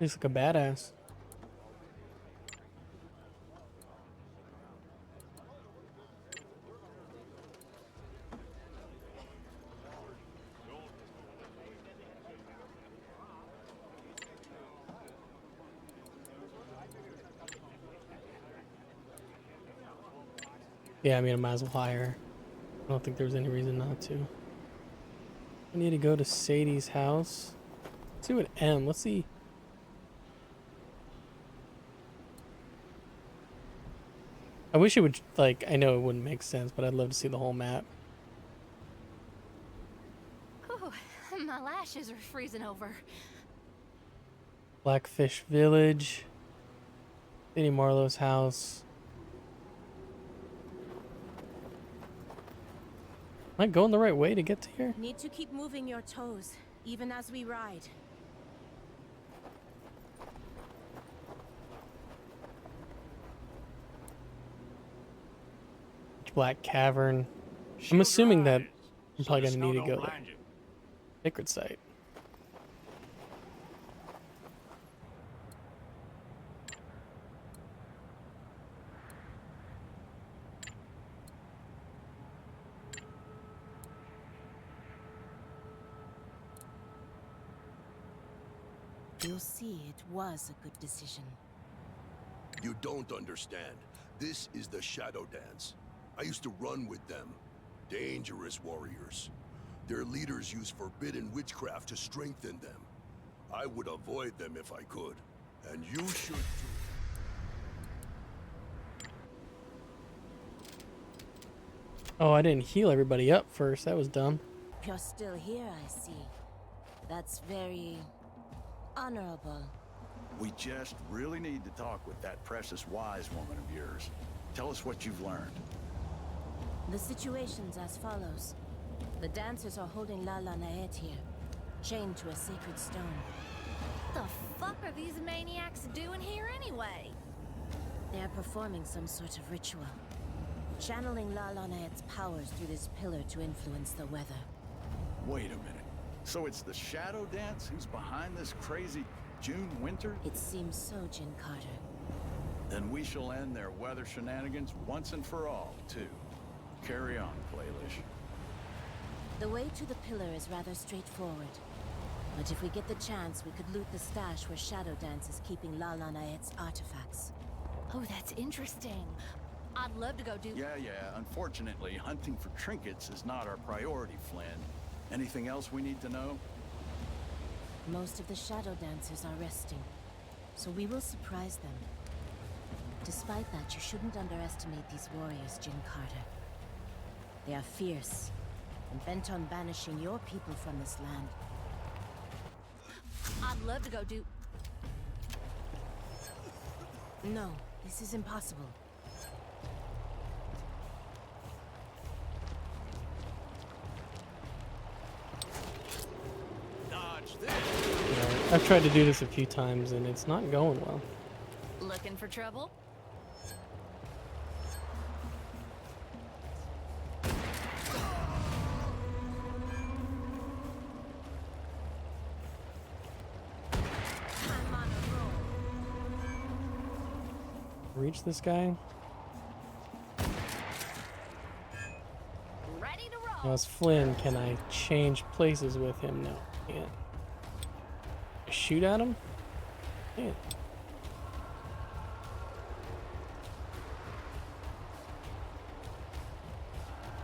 Looks like a badass. Yeah, I mean, I might as well hire. I don't think there's any reason not to. I need to go to Sadie's house. Let's see what M. Let's see. I wish it would, like, I know it wouldn't make sense, but I'd love to see the whole map. Whew, my lashes are freezing over. Blackfish Village. Sadie Marlowe's house. Am I going the right way to get to here? Need to keep moving your toes, even as we ride. Black Cavern. I'm assuming that I'm probably gonna need to go there. Sacred site. You'll see it was a good decision. You don't understand. This is the Shadow Dance. I used to run with them. Dangerous warriors. Their leaders use forbidden witchcraft to strengthen them. I would avoid them if I could. And you should too. Oh, I didn't heal everybody up first. That was dumb. You're still here, I see. That's very honorable. We just really need to talk with that precious wise woman of yours. Tell us what you've learned. The situation's as follows. The dancers are holding La Naet here, chained to a sacred stone. What the fuck are these maniacs doing here anyway? They're performing some sort of ritual, channeling La Naet's powers through this pillar to influence the weather. Wait a minute. So it's the Shadow Dance who's behind this crazy June winter? It seems so, Jin Carter. Then we shall end their weather shenanigans once and for all, too. Carry on, Clairlish. The way to the pillar is rather straightforward. But if we get the chance, we could loot the stash where Shadow Dance is keeping La Lanayette's artifacts. Oh, that's interesting. I'd love to go do... Yeah. Unfortunately, hunting for trinkets is not our priority, Flynn. Anything else we need to know? Most of the Shadow Dancers are resting, so we will surprise them. Despite that, you shouldn't underestimate these warriors, Jin Carter. They are fierce, and bent on banishing your people from this land. I'd love to go do... No, this is impossible. Dodge this! Yeah, I've tried to do this a few times and it's not going well. Looking for trouble? Reach this guy? Ready to roll. Now as Flynn, can I change places with him? No, can't. Shoot at him? Can't.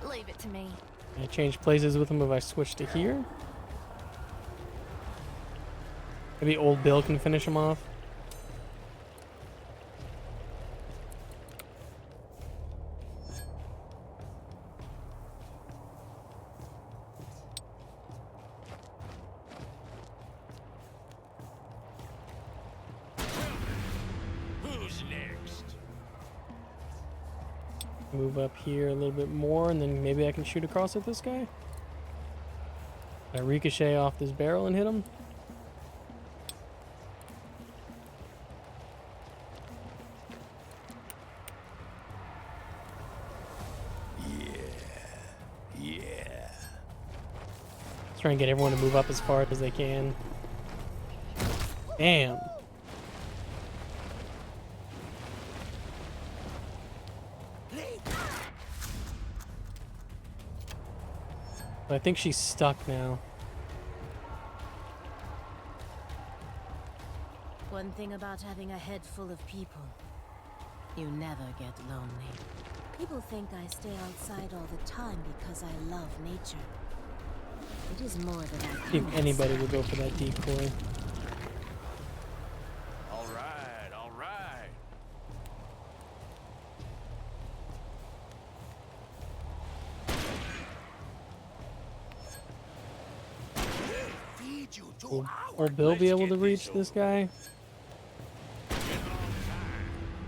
Leave it to me. Can I change places with him if I switch to here? Maybe old Bill can finish him off. Who's next? Move up here a little bit more, and then maybe I can shoot across at this guy. I ricochet off this barrel and hit him. Yeah. Try and get everyone to move up as far as they can. Damn. But I think she's stuck now. One thing about having a head full of people, you never get lonely. People think I stay outside all the time because I love nature. It is more than I I think anybody would go for that decoy. All right, all right. Feed you to Will our Bill be able to reach this guy?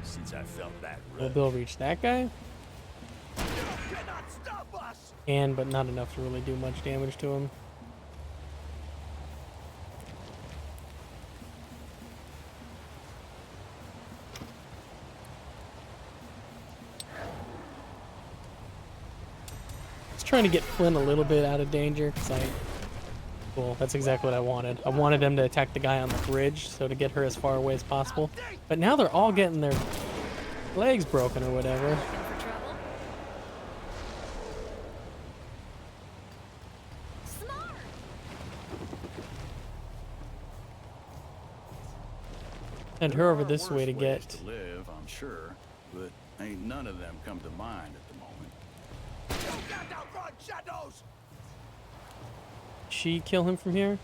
Since I felt that Will rush. Bill reach that guy? cannot stop us. Can, but not enough to really do much damage to him. Just trying to get Flynn a little bit out of danger, because cool, that's exactly what I wanted. I wanted them to attack the guy on the bridge, so to get her as far away as possible. But now they're all getting their legs broken or whatever. Looking for trouble? Smart. Send her over There are this way to worse get... ways to live, I'm sure, but ain't none of them come to mind at the moment. You can't outrun shadows. She kill him from here?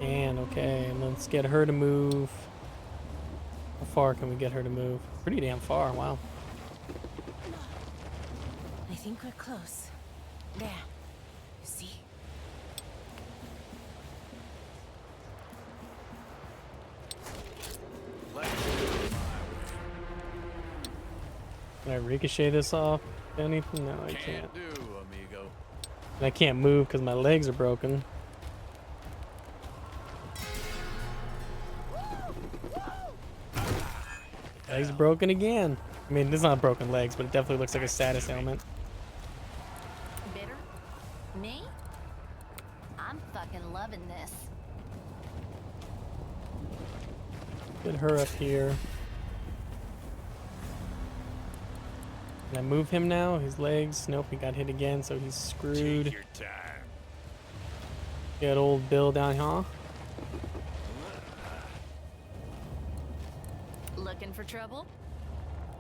And okay, and let's get her to move. How far can we get her to move? Pretty damn far, wow. I think we're close. There. You see? Let's do it my way. Can I ricochet this off? Anything? No, I can't. Can't do, amigo. And I can't move because my legs are broken. Legs broken again. I mean, it's not broken legs, but it definitely looks like a status ailment. Bitter? Me? I'm fucking loving this. Get her up here. Can I move him now? His legs? Nope, he got hit again, so he's screwed. Take your time. Good old Bill down here. Looking for trouble?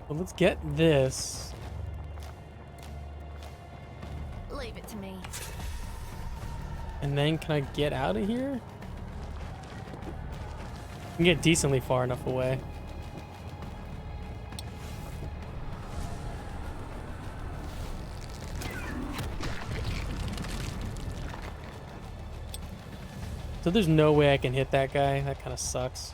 Well, let's get this. Leave it to me. And then can I get out of here? I can get decently far enough away. So there's no way I can hit that guy. That kind of sucks.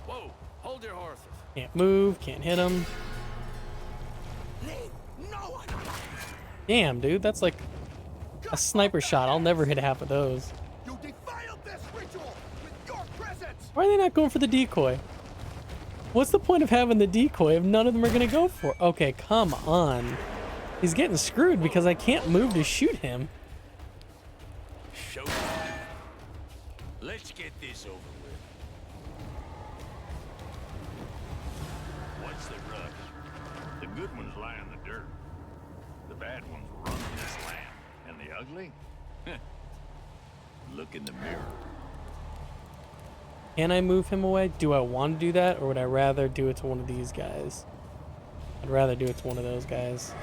Whoa, hold your horses. Can't move, can't hit him. Damn, dude, that's like a sniper shot. I'll never hit half of those. You defiled this ritual with your presence. Why are they not going for the decoy? What's the point of having the decoy if none of them are gonna go for it? Okay, come on. He's getting screwed because I can't move to shoot him. Showtime. Let's get this over with. What's the rush? The good ones lie in the dirt. The bad ones run this land. And the ugly? Look in the mirror. Can I move him away? Do I want to do that, or would I rather do it to one of these guys? I'd rather do it to one of those guys.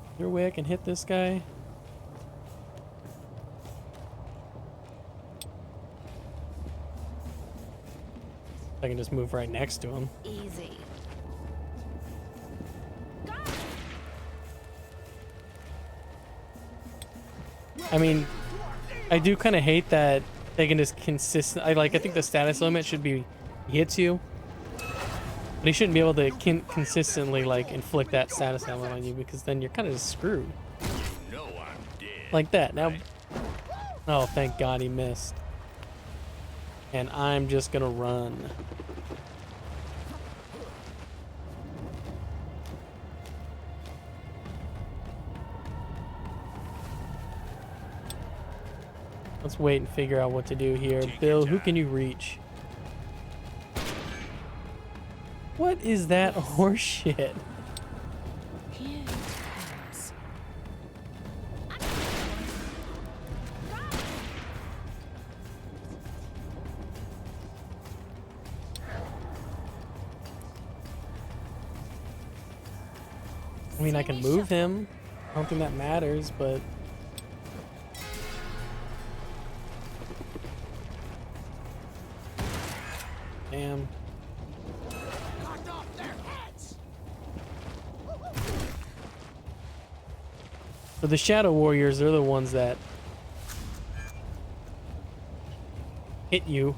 Is there a way I can hit this guy? I can just move right next to him. Easy. I mean, I do kind of hate that they can just I think the status limit should be he hits you, but he shouldn't be able to consistently like inflict that status element on you, because then you're kind of just screwed. You know I'm dead. Like that. Now, oh, thank God he missed. And I'm just gonna run. Let's wait and figure out what to do here. Bill, who can you reach? What is that horse shit? Here it comes. I mean, I can move him. I don't think that matters, but... Damn. So the Shadow Warriors, they're the ones that hit you,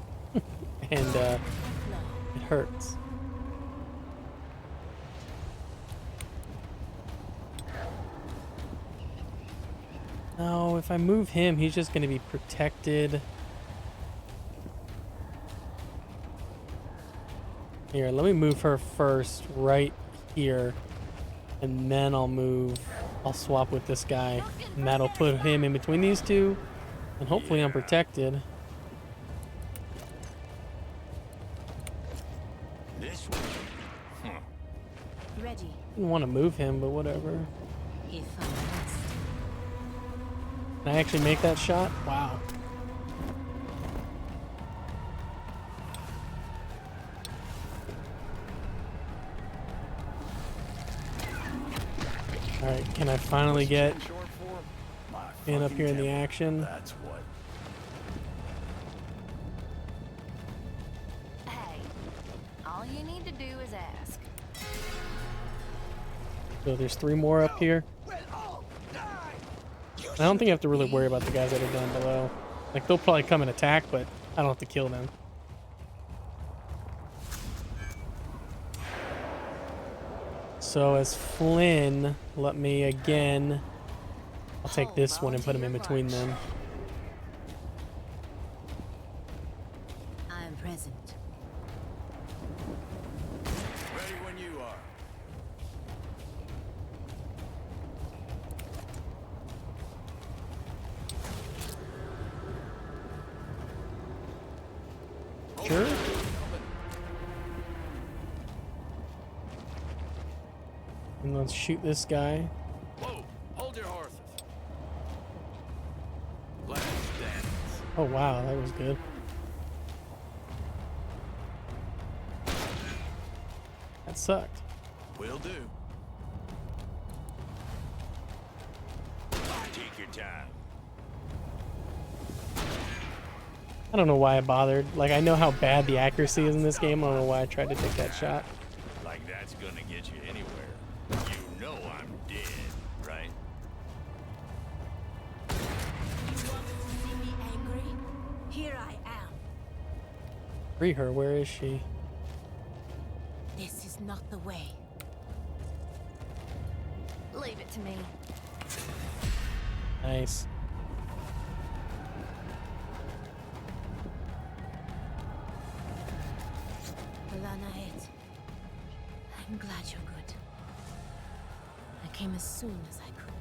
and it hurts. No, if I move him, he's just going to be protected. Here, let me move her first, right here. And then I'll swap with this guy. And that'll put him in between these two. And hopefully I'm protected. This one. Ready. Didn't want to move him, but whatever. If I must. Can I actually make that shot? Wow. Alright, can I finally get in up here in the action? That's what. Hey, all you need to do is ask. So there's 3 more up here. I don't think I have to really worry about the guys that are down below. Like, they'll probably come and attack, but I don't have to kill them. So as Flynn, let me again... I'll take this one and put him in between them. I am present. Ready when you are. jerk. And let's shoot this guy. Whoa! Hold your horses. Last dance. Oh wow, that was good. That sucked. Will do. Take your time. I don't know why I bothered. Like, I know how bad the accuracy is in this game. I don't know why I tried to take that shot. Like that's gonna get you anywhere. You know I'm dead, right? You want to see me angry? Here I am. Free her. Where is she? This is not the way. Leave it to me. Nice. Alanaet, I'm glad you're good. I came as soon as I could.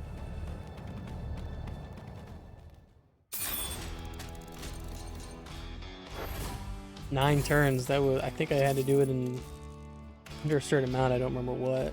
9 turns. That was. I think I had to do it in under a certain amount. I don't remember what.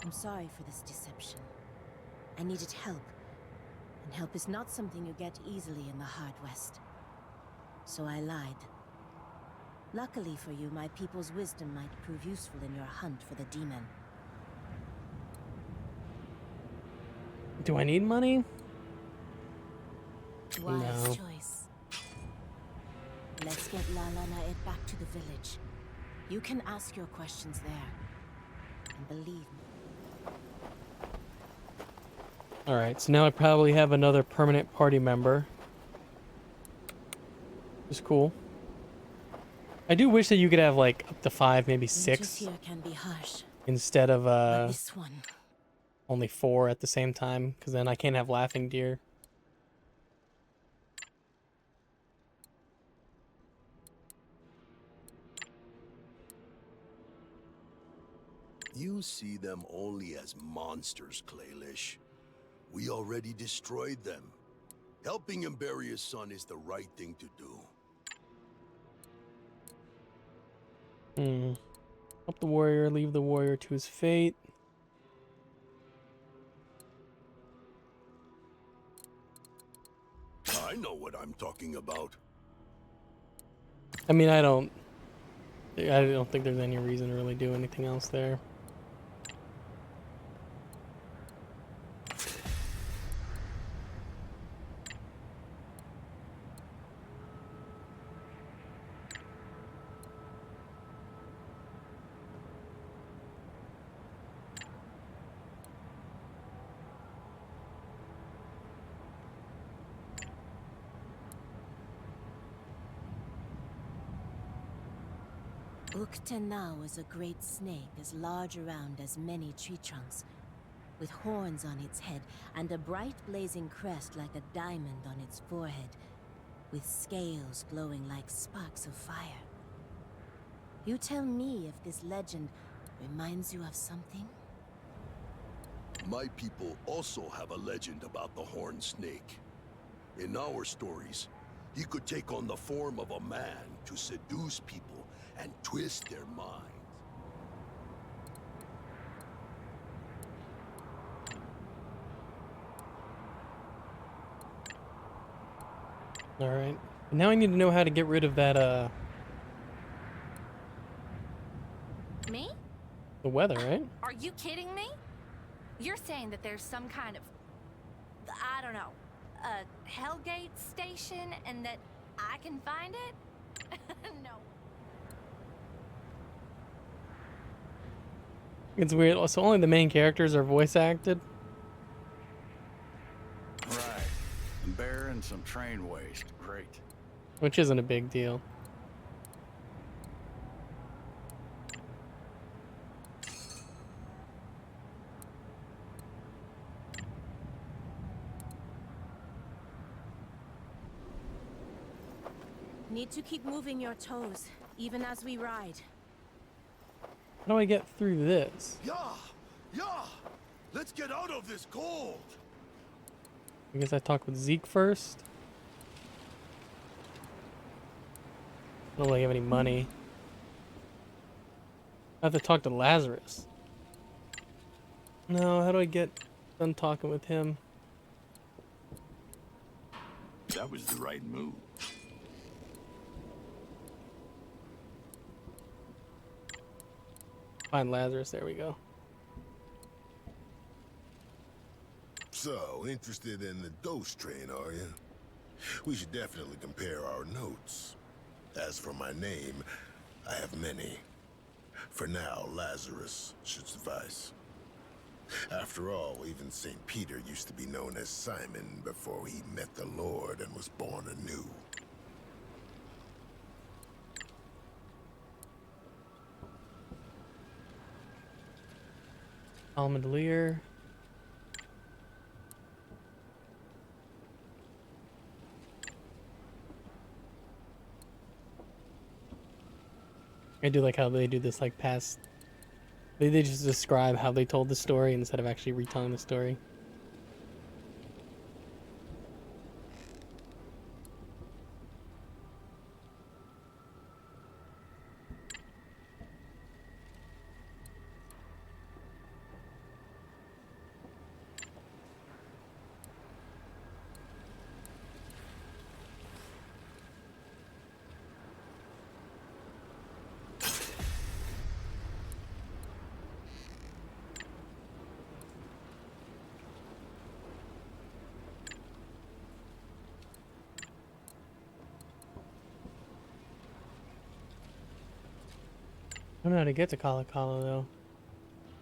I'm sorry for this deception. I needed help. And help is not something you get easily in the Hard West. So I lied. Luckily for you, my people's wisdom might prove useful in your hunt for the demon. Do I need money? Wise No. choice. Let's get Lalanaet back to the village. You can ask your questions there. And believe me. Alright, so now I probably have another permanent party member. Which is cool. I do wish that you could have like up to 5, maybe 6 Winters here can be harsh, instead of but this one. only 4 at the same time, because then I can't have laughing deer. You see them only as monsters, Claylish. We already destroyed them. Helping him bury his son is the right thing to do. Help the warrior, leave the warrior to his fate. I know what I'm talking about. I mean, I don't think there's any reason to really do anything else there. Uktenau is a great snake as large around as many tree trunks, with horns on its head and a bright blazing crest like a diamond on its forehead, with scales glowing like sparks of fire. You tell me if this legend reminds you of something? My people also have a legend about the horned snake. In our stories, he could take on the form of a man to seduce people and twist their minds. Alright. Now I need to know how to get rid of that, Me? the weather, right? Are you kidding me? You're saying that there's some kind of, I don't know, a Hellgate station and that I can find it? No. It's weird. So only the main characters are voice acted. Right. And bearing some train waste. Great. Which isn't a big deal. Need to keep moving your toes, even as we ride. How do I get through this? Yeah, yeah. Let's get out of this cold. I guess I talk with Zeke first. I don't really have any money. I have to talk to Lazarus. No, how do I get done talking with him? That was the right move. Find Lazarus, there we go. So, interested in the ghost train, are you? We should definitely compare our notes. As for my name, I have many. For now, Lazarus should suffice. After all, even St. Peter used to be known as Simon before he met the Lord and was born anew. Almandalier. I do like how they do this, like, past... They just describe how they told the story instead of actually retelling the story. I don't know how to get to Kala Kala, though.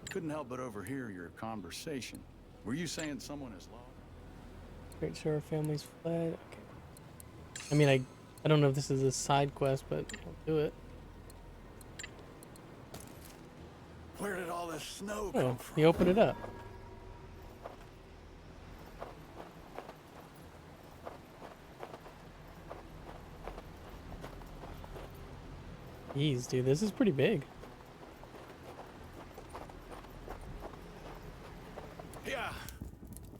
Couldn't help but overhear your conversation. Were you saying someone is lost? Great sure our family's fled. Okay. I mean, I don't know if this is a side quest, but I'll do it. Where did all this snow Oh, come from? he opened it up. Jeez, dude, this is pretty big. Yeah.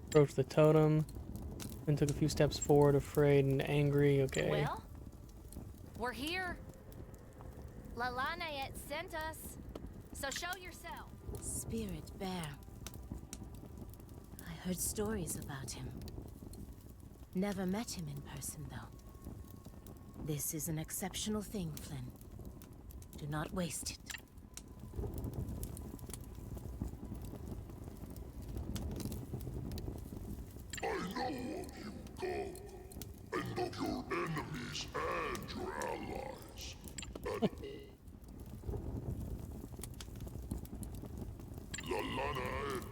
Approached the totem, then took a few steps forward, afraid and angry. Okay. Well, we're here. Lalanaet sent us, so show yourself. Spirit Bear. I heard stories about him. Never met him in person, though. This is an exceptional thing, Flynn. Do not waste it. I know of you, God, and of your enemies and your allies. Lalanaet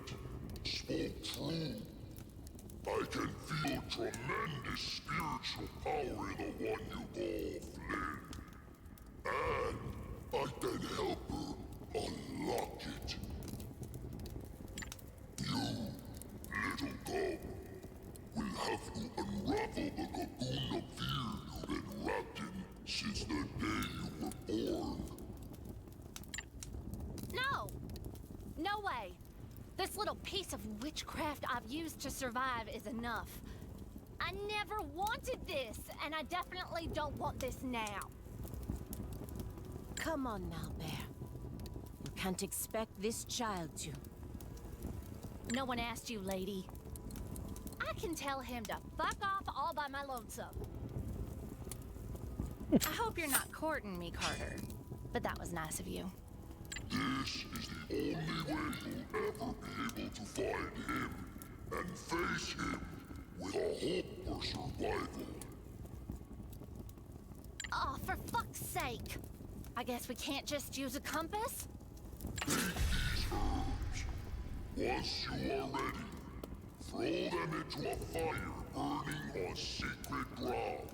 spoke true. I can feel tremendous spiritual power in the one you call Flynn. And I can help her unlock it. You, little cub, will have to unravel the cocoon of fear you've been wrapped in since the day you were born. No! No way! This little piece of witchcraft I've used to survive is enough. I never wanted this, and I definitely don't want this now. Come on now, Bear. You can't expect this child to. No one asked you, lady. I can tell him to fuck off all by my lonesome. I hope you're not courting me, Carter. But that was nice of you. This is the only way you'll ever be able to find him and face him with a hope for survival. Oh, for fuck's sake. I guess we can't just use a compass? Take these herbs Once you are ready, throw them into a fire burning on sacred ground.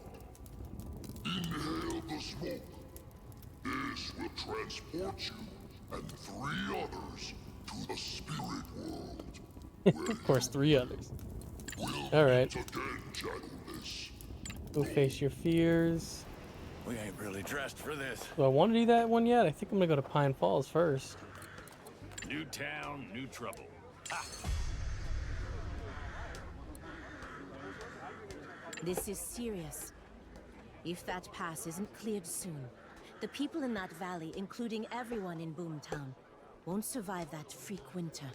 Inhale the smoke. This will transport you and 3 others to the spirit world. Of course, 3 others. We'll All right. meet again, Shadowless. Go face your fears. We ain't really dressed for this. Do I want to do that one yet? I think I'm gonna go to Pine Falls first. New town, new trouble. This is serious. If that pass isn't cleared soon, the people in that valley, including everyone in Boomtown, won't survive that freak winter.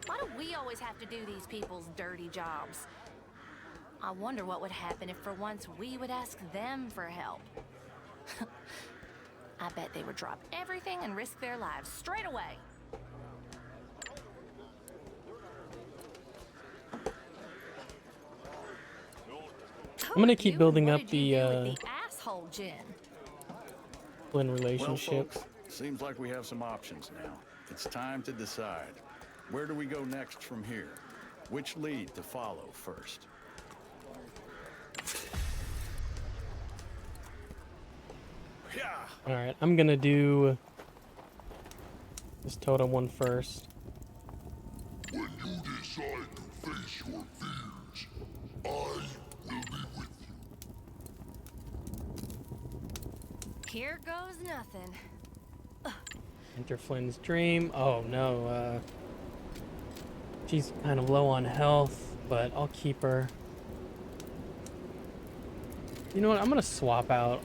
Why do we always have to do these people's dirty jobs? I wonder what would happen if for once we would ask them for help. I bet they would drop everything and risk their lives straight away. I'm gonna keep building up the asshole gin. Flynn Well, relationship. folks, seems like we have some options now. It's time to decide. Where do we go next from here? Which lead to follow first? Yeah. All right, I'm gonna do this totem one first. When you decide to face your fears, I will be with you. Here goes nothing. Enter Flynn's dream. Oh no, she's kind of low on health, but I'll keep her. You know what? I'm gonna swap out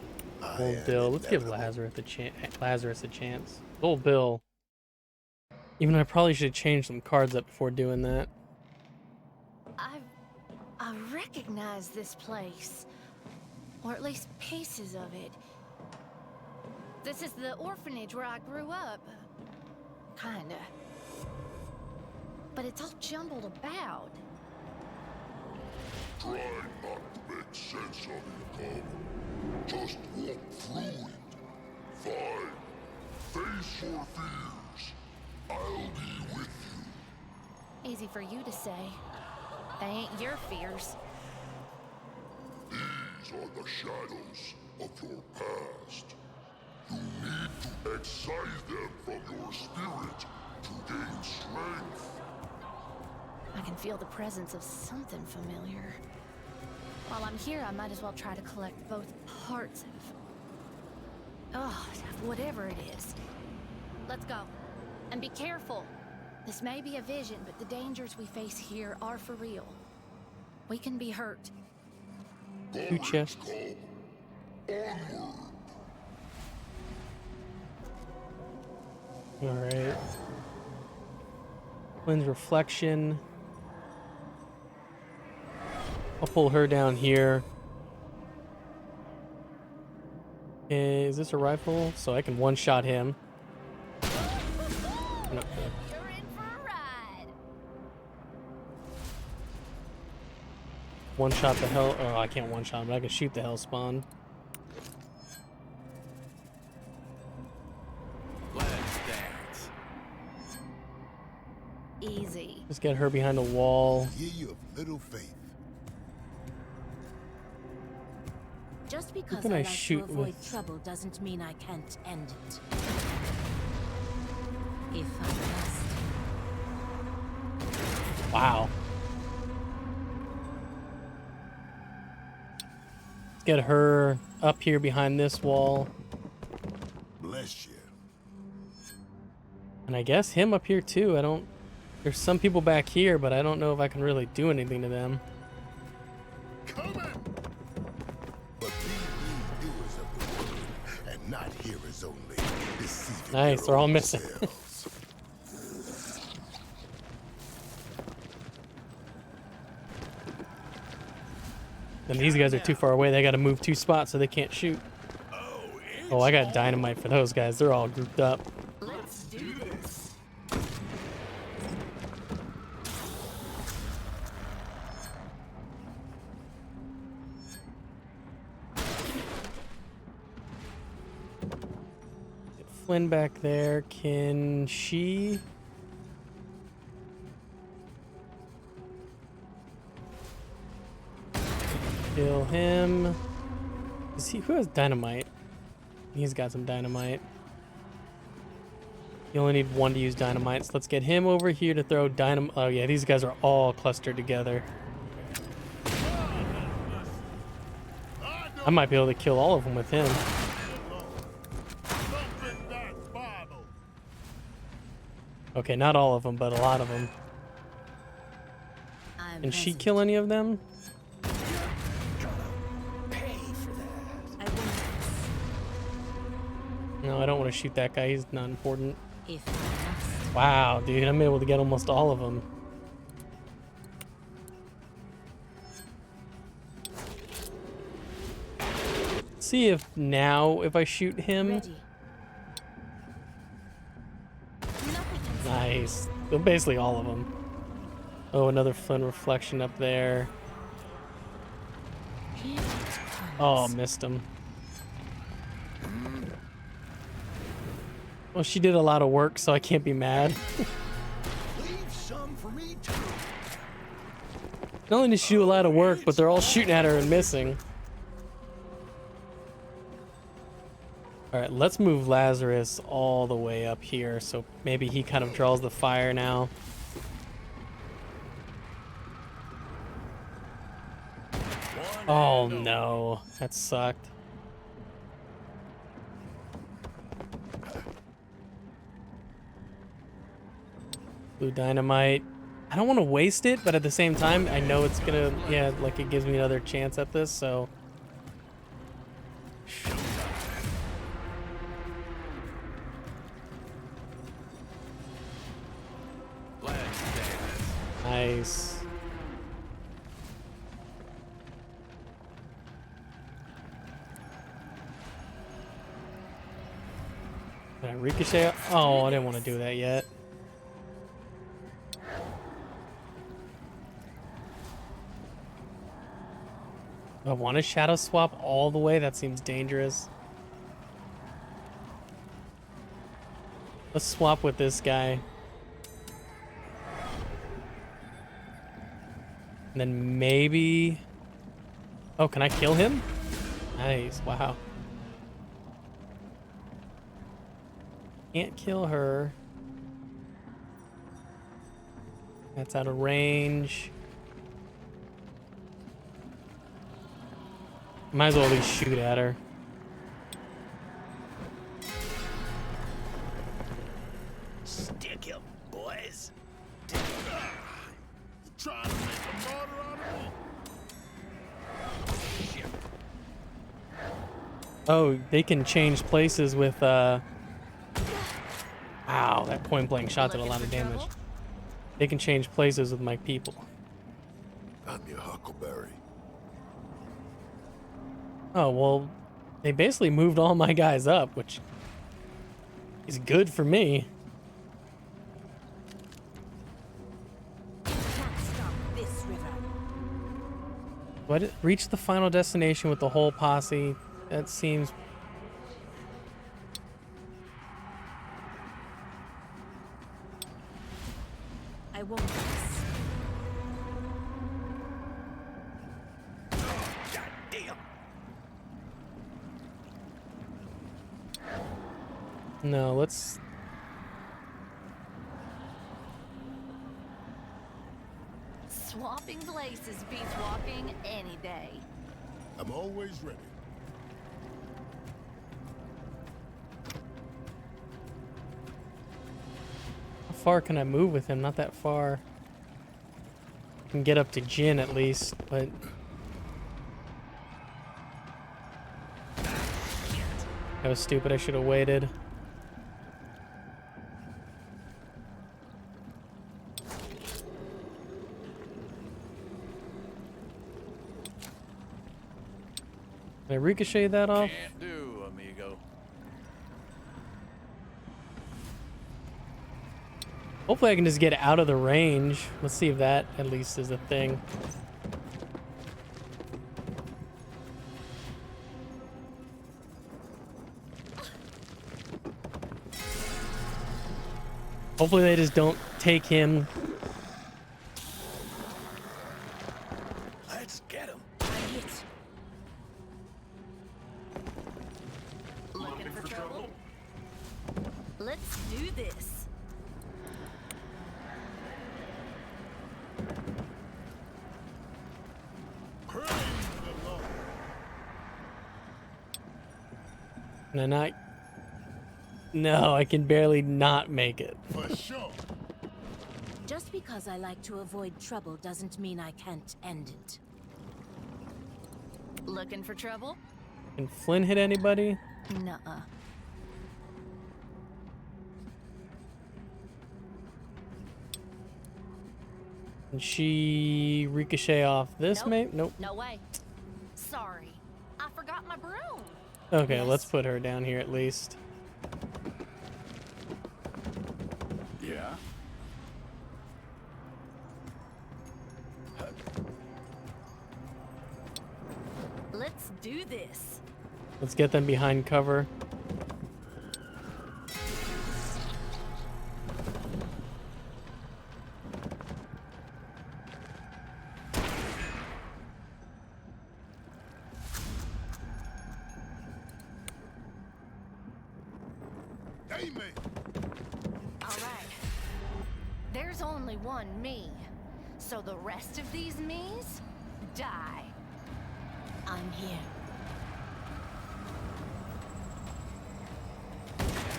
old Bill. Let's give Lazarus a chance. Old Bill. Even though I probably should have changed some cards up before doing that. I recognize this place, or at least pieces of it. This is the orphanage where I grew up. Kinda. But it's all jumbled about. Try not to make sense of it, Cub. Just walk through it. Fine. Face your fears. I'll be with you. Easy for you to say. They ain't your fears. These are the shadows of your past. You need to excise them from your spirit to gain strength. I can feel the presence of something familiar. While I'm here, I might as well try to collect both parts of whatever it is. Let's go. And be careful. This may be a vision, but the dangers we face here are for real. We can be hurt. 2 chests. Onward. All right. Flynn's reflection. I'll pull her down here. Okay, is this a rifle? So I can one-shot him. No. You're in for a ride. One-shot the hell. Oh, I can't one-shot him, but I can shoot the hell spawn. Let's dance. Easy. Just get her behind a wall. Ye of little faith. Just because can I I like shoot to avoid with? trouble doesn't mean I can't end it. If I must. Wow. Let's get her up here behind this wall. Bless you. And I guess him up here too. There's some people back here, but I don't know if I can really do anything to them. Coming! But be ye doers of the word, and not hide here is only deceiving Nice, your they're all own missing. selves. And these guys are too far away. They got to move 2 spots so they can't shoot. Oh, I got dynamite for those guys. They're all grouped up. Let's do this. Get Flynn back there. Can she? Kill him. Is he? Who has dynamite? He's got some dynamite. You only need 1 to use dynamite, so let's get him over here to throw dynamite. Oh yeah, these guys are all clustered together. I might be able to kill all of them with him. Okay, not all of them, but a lot of them. Can she kill any of them? No, I don't want to shoot that guy. He's not important. Wow, dude, I'm able to get almost all of them. See if now, if I shoot him. Nice. So basically all of them. Oh, another Flynn reflection up there. Oh, missed him. Well, she did a lot of work, so I can't be mad. Leave some for me too. Not only did she do a lot of work, but they're all shooting at her and missing. Alright, let's move Lazarus all the way up here, so maybe he kind of draws the fire now. Oh no, that sucked. Blue dynamite. I don't want to waste it, but at the same time, I know it's gonna, yeah, like it gives me another chance at this, so. Nice. Did I ricochet? Oh, I didn't want to do that yet. I want to shadow swap all the way? That seems dangerous. Let's swap with this guy. And then maybe... Oh, can I kill him? Nice, wow. Can't kill her. That's out of range. Might as well at least shoot at her. Stick him, boys. Trying to make a martyr out of me? Oh, they can change places with, Wow, that point blank shot did a lot of damage. They can change places with my people. I'm your huckleberry. Oh, well, they basically moved all my guys up, which is good for me. What? Reach the final destination with the whole posse? That seems... I won't miss. God damn. No, let's... Swapping places beats walking any day. I'm always ready. How far can I move with him? Not that far. I can get up to Jin at least, but... That was stupid. I should have waited. Can I ricochet that off? Can't do, amigo. Hopefully I can just get out of the range. Let's see if that at least is a thing. Hopefully they just don't take him. Let's get him. Looking for trouble? Let's do this. Can I not? No, I can barely not make it. For sure. Just because I like to avoid trouble doesn't mean I can't end it. Looking for trouble? Can Flynn hit anybody? Nuh-uh. Can she ricochet off this, Nope. mate? Nope. No way. Sorry. I forgot my broom. Okay, Yes. let's put her down here at least. Yeah? Let's do this. Let's get them behind cover. Amen. All right. There's only one me. So the rest of these me's die. I'm here.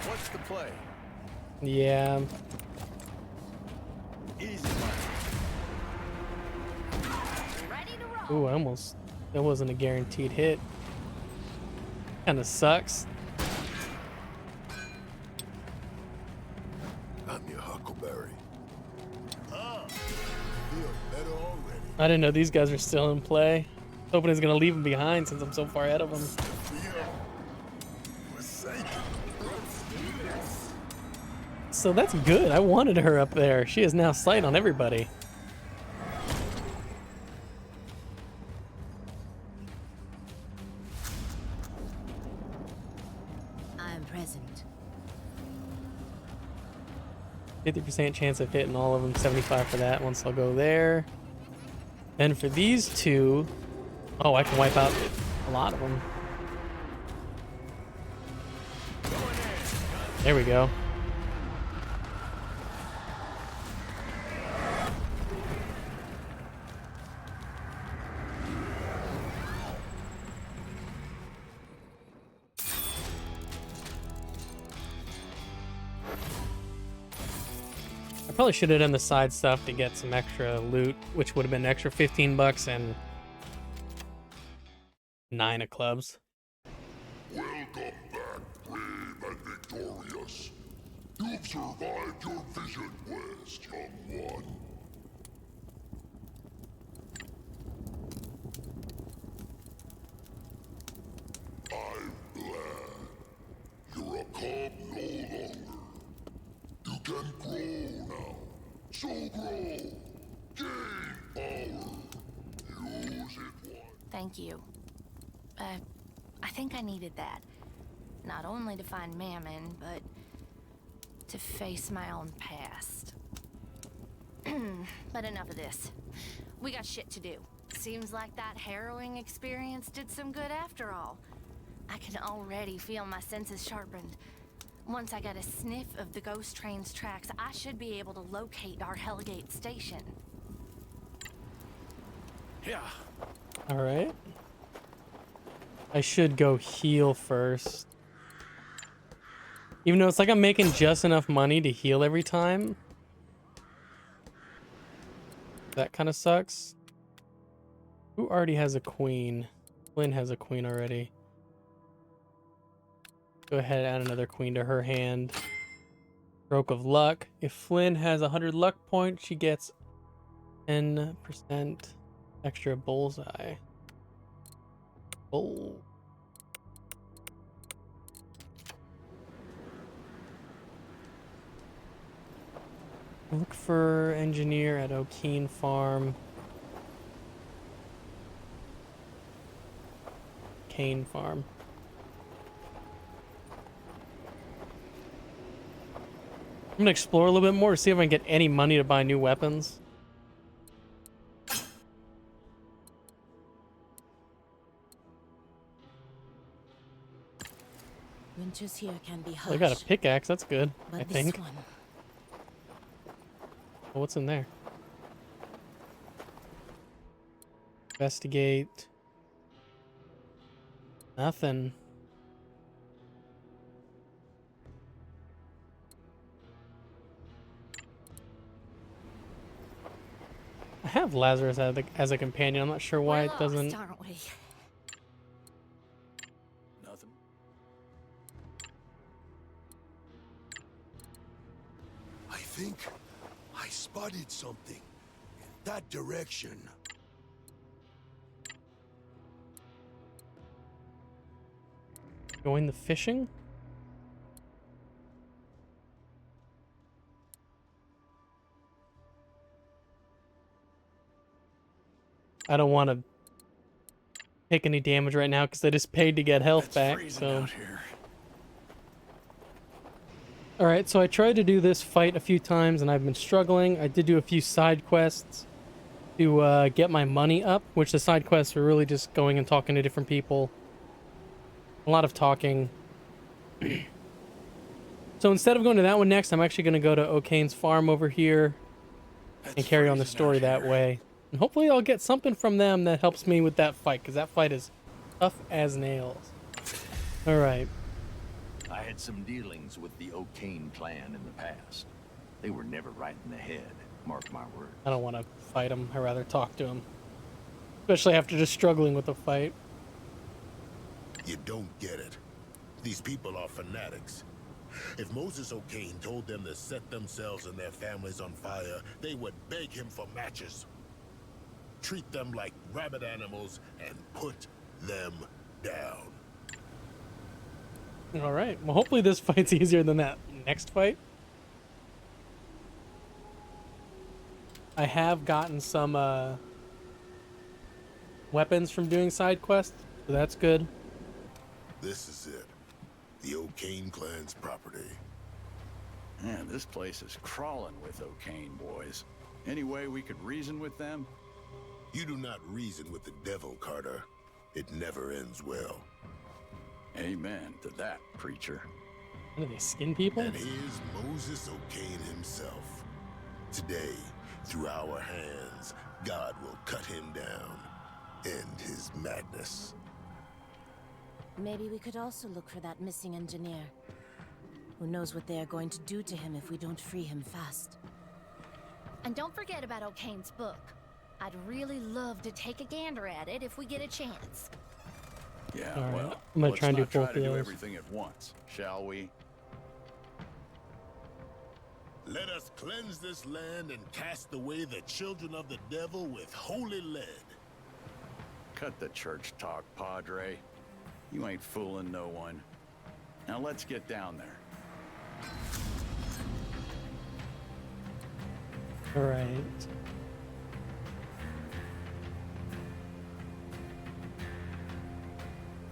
What's the play? Yeah. Easy money. Ready to roll. Ooh, I almost. That wasn't a guaranteed hit. Kind of sucks. I'm your Huckleberry. Feel better already. I didn't know these guys were still in play. Hoping he's gonna leave them behind since I'm so far ahead of him. Forsaken. So that's good. I wanted her up there. She has now sight on everybody. I'm present. 50% chance of hitting all of them. 75 for that. Once I'll go there. Then for these two, oh, I can wipe out a lot of them. There we go. I probably should have done the side stuff to get some extra loot, which would have been an extra 15 bucks and 9 of clubs. Welcome back, brave and victorious. You've survived your vision quest, young one. I'm glad. You're a cub no longer. You can grow now. So grow. Gain power. Use it one. Thank you. I think I needed that. Not only to find Mammon, but to face my own past. But enough of this. We got shit to do. Seems like that harrowing experience did some good after all. I can already feel my senses sharpened. Once I get a sniff of the ghost train's tracks, I should be able to locate our Hellgate station. Yeah. All right. I should go heal first. Even though it's like I'm making just enough money to heal every time. That kind of sucks. Who already has a queen? Flynn has a queen already. Go ahead and add another queen to her hand. Stroke of luck. If Flynn has 100 luck points, she gets 10% extra bullseye. Oh. Look for engineer at O'Keen Farm. Kane Farm. I'm gonna explore a little bit more to see if I can get any money to buy new weapons. Winters here can be harsh. I got a pickaxe, that's good, but I this think. one, Oh, what's in there? Investigate. Nothing. I have Lazarus as a companion. I'm not sure why We're it doesn't. lost, aren't we? Nothing. I think I spotted something in that direction. Going the fishing? I don't want to take any damage right now because I just paid to get health It's back. freezing So, out here. all right. So I tried to do this fight a few times and I've been struggling. I did do a few side quests to get my money up, which the side quests were really just going and talking to different people. A lot of talking. So instead of going to that one next, I'm actually going to go to O'Kane's farm over here and It's carry on the freezing story out that here. way. And hopefully I'll get something from them that helps me with that fight, because that fight is tough as nails. All right. I had some dealings with the O'Kane clan in the past. They were never right in the head, mark my word. I don't want to fight him. I'd rather talk to him. Especially after just struggling with the fight. You don't get it. These people are fanatics. If Moses O'Kane told them to set themselves and their families on fire, they would beg him for matches. Treat them like rabid animals and put them down. All right. Well, hopefully this fight's easier than that next fight. I have gotten some weapons from doing side quests, so that's good. This is it. The O'Kane clan's property. Man, this place is crawling with O'Kane boys. Any way we could reason with them? You do not reason with the devil, Carter. It never ends well. Amen to that, preacher. What, do they skin people? And here's Moses O'Kane himself. Today, through our hands, God will cut him down. End his madness. maybe we could also look for that missing engineer. Who knows what they are going to do to him if we don't free him fast. And don't forget about O'Kane's book. I'd really love to take a gander at it if we get a chance. Yeah, All right. well, I'm gonna let's try and do not try both to of do those. everything at once, shall we? Let us cleanse this land and cast away the children of the devil with holy lead. Cut the church talk, Padre. You ain't fooling no one. Now let's get down there. All right.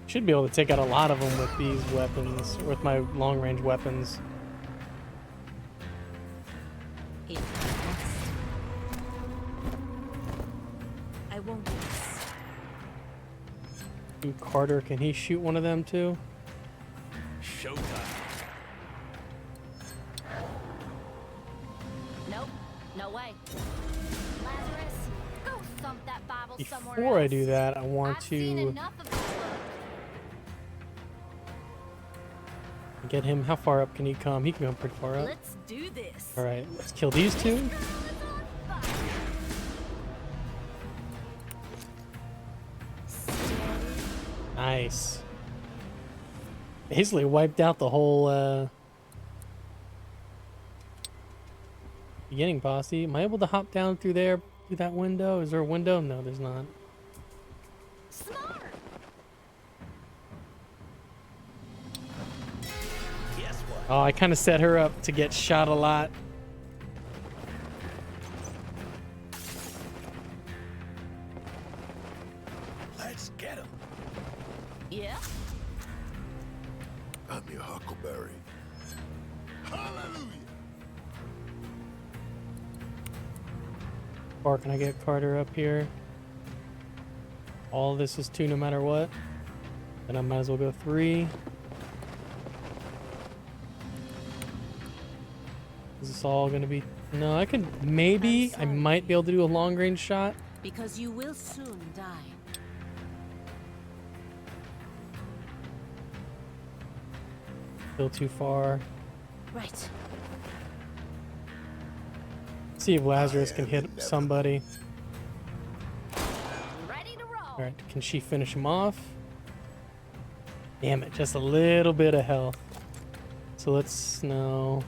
Should be able to take out a lot of them with these weapons, with my long-range weapons. If I must. I won't miss. Ooh, Carter, can he shoot one of them too? Showtime. Nope, no way. Lazarus, go thump that Bible somewhere Before I else. do that, I want I've seen to enough of this book. get him. How far up can he come? He can come pretty far up. Let's do this. All right, let's kill these two. Girl is on fire. Nice. Basically wiped out the whole beginning posse. Am I able to hop down through there, through that window? Is there a window? No, there's not. Smart. Guess what? Oh, I kind of set her up to get shot a lot. Let's get him. Yeah. I'm your Huckleberry. Hallelujah! Or can I get Carter up here? All this is 2 no matter what. Then I might as well go 3. Is this all gonna be... No, I could maybe... I might be able to do a long range shot. Because you will soon die. Still too far. Right. See if Lazarus can hit somebody. Ready to roll. Alright, can she finish him off? Damn it, just a little bit of health. So let's... No.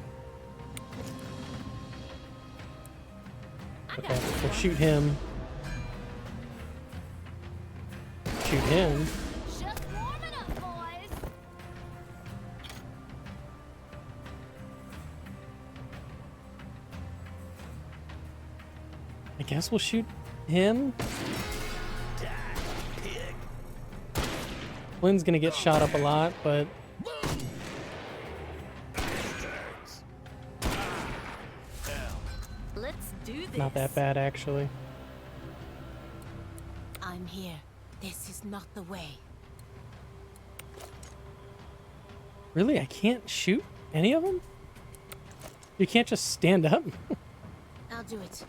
Okay, we'll shoot him. Shoot him. Just warming up, boys. I guess we'll shoot him. Flynn's gonna get shot up a lot, but Let's do this. not that bad actually. I'm here. This is not the way. Really? I can't shoot any of them? You can't just stand up? I'll do it.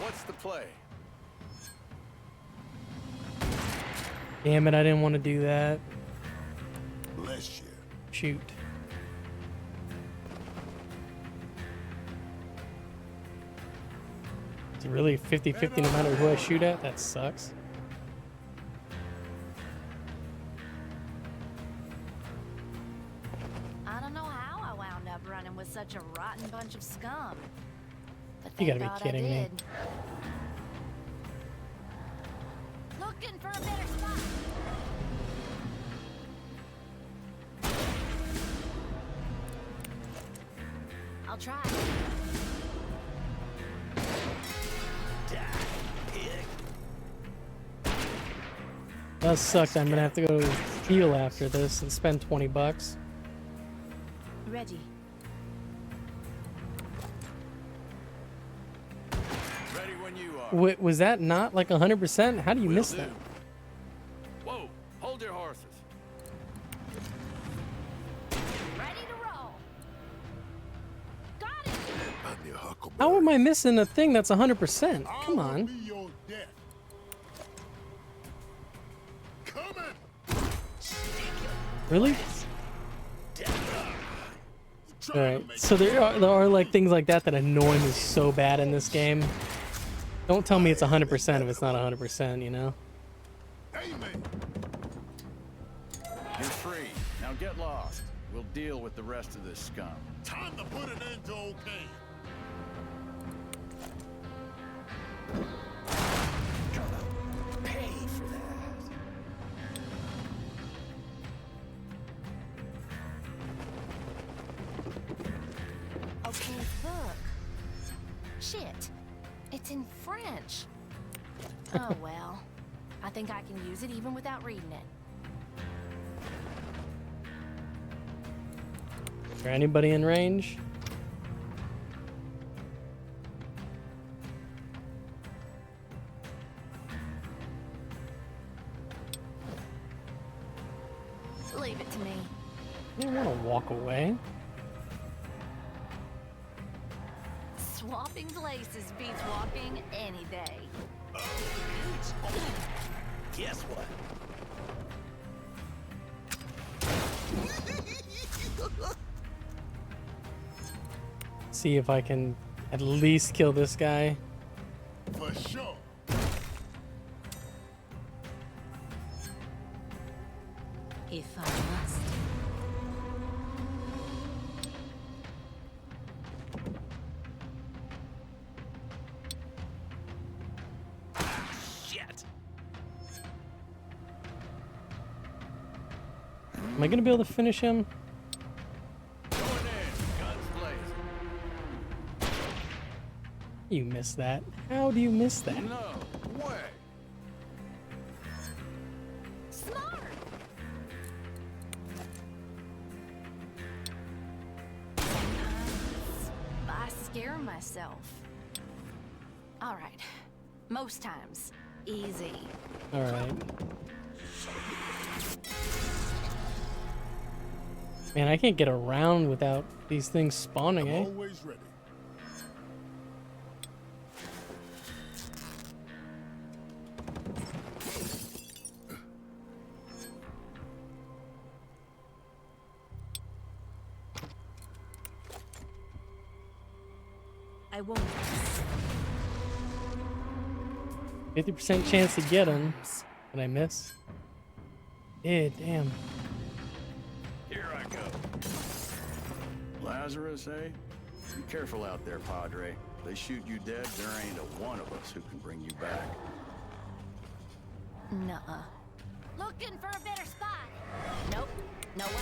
What's the play? Damn it, I didn't want to do that. Bless you. Shoot. It's really 50-50 no matter who I shoot at? That sucks. I don't know how I wound up running with such a rotten bunch of scum. But You gotta thank be God kidding I me. did. Looking for a better spot. I'll try. That sucks. I'm gonna have to go heal after this and spend 20 bucks. Ready. Ready when you are. Wait, was that not like 100%? How do you Will miss do. that? Whoa, hold your horses. Ready to roll. Got it. I'm your Huckleberry. How am I missing a thing that's 100%? Come I'll on. be your death. Coming. Really? Alright, so there are like things like that that annoy me so bad in this game. Don't tell me it's 100% if it's not 100%, you know? Amen. You're free. Now get lost. We'll deal with the rest of this scum. Time to put an end to okay. Pay for that. Okay, look. Shit. It's in French. Oh well. I think I can use it even without reading it. Is there anybody in range? Leave it to me. I don't want to walk away. Swapping places beats walking any day. Guess what? See if I can at least kill this guy. For sure. Am I gonna be able to finish him? Going in, guns blazing. You missed that. How do you miss that? No way. Smart! I scare myself. All right. Most times. Easy. All right. Man, I can't get around without these things spawning, eh? Always ready. I won't. 50% chance to get him. Did I miss? Yeah, damn. Here I go. Lazarus, eh? Be careful out there, Padre. They shoot you dead, there ain't a one of us who can bring you back. Nuh-uh. Looking for a better spot. Nope. No way.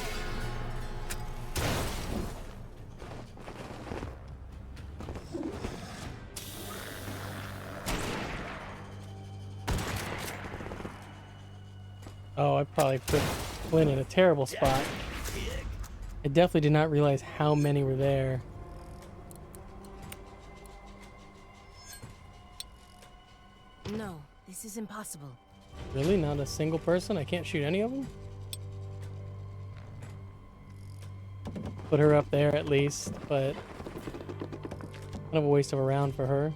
Oh, I probably put Flynn in a terrible spot. I definitely did not realize how many were there. No, this is impossible. Really? Not a single person? I can't shoot any of them? Put her up there at least, but kind of a waste of a round for her.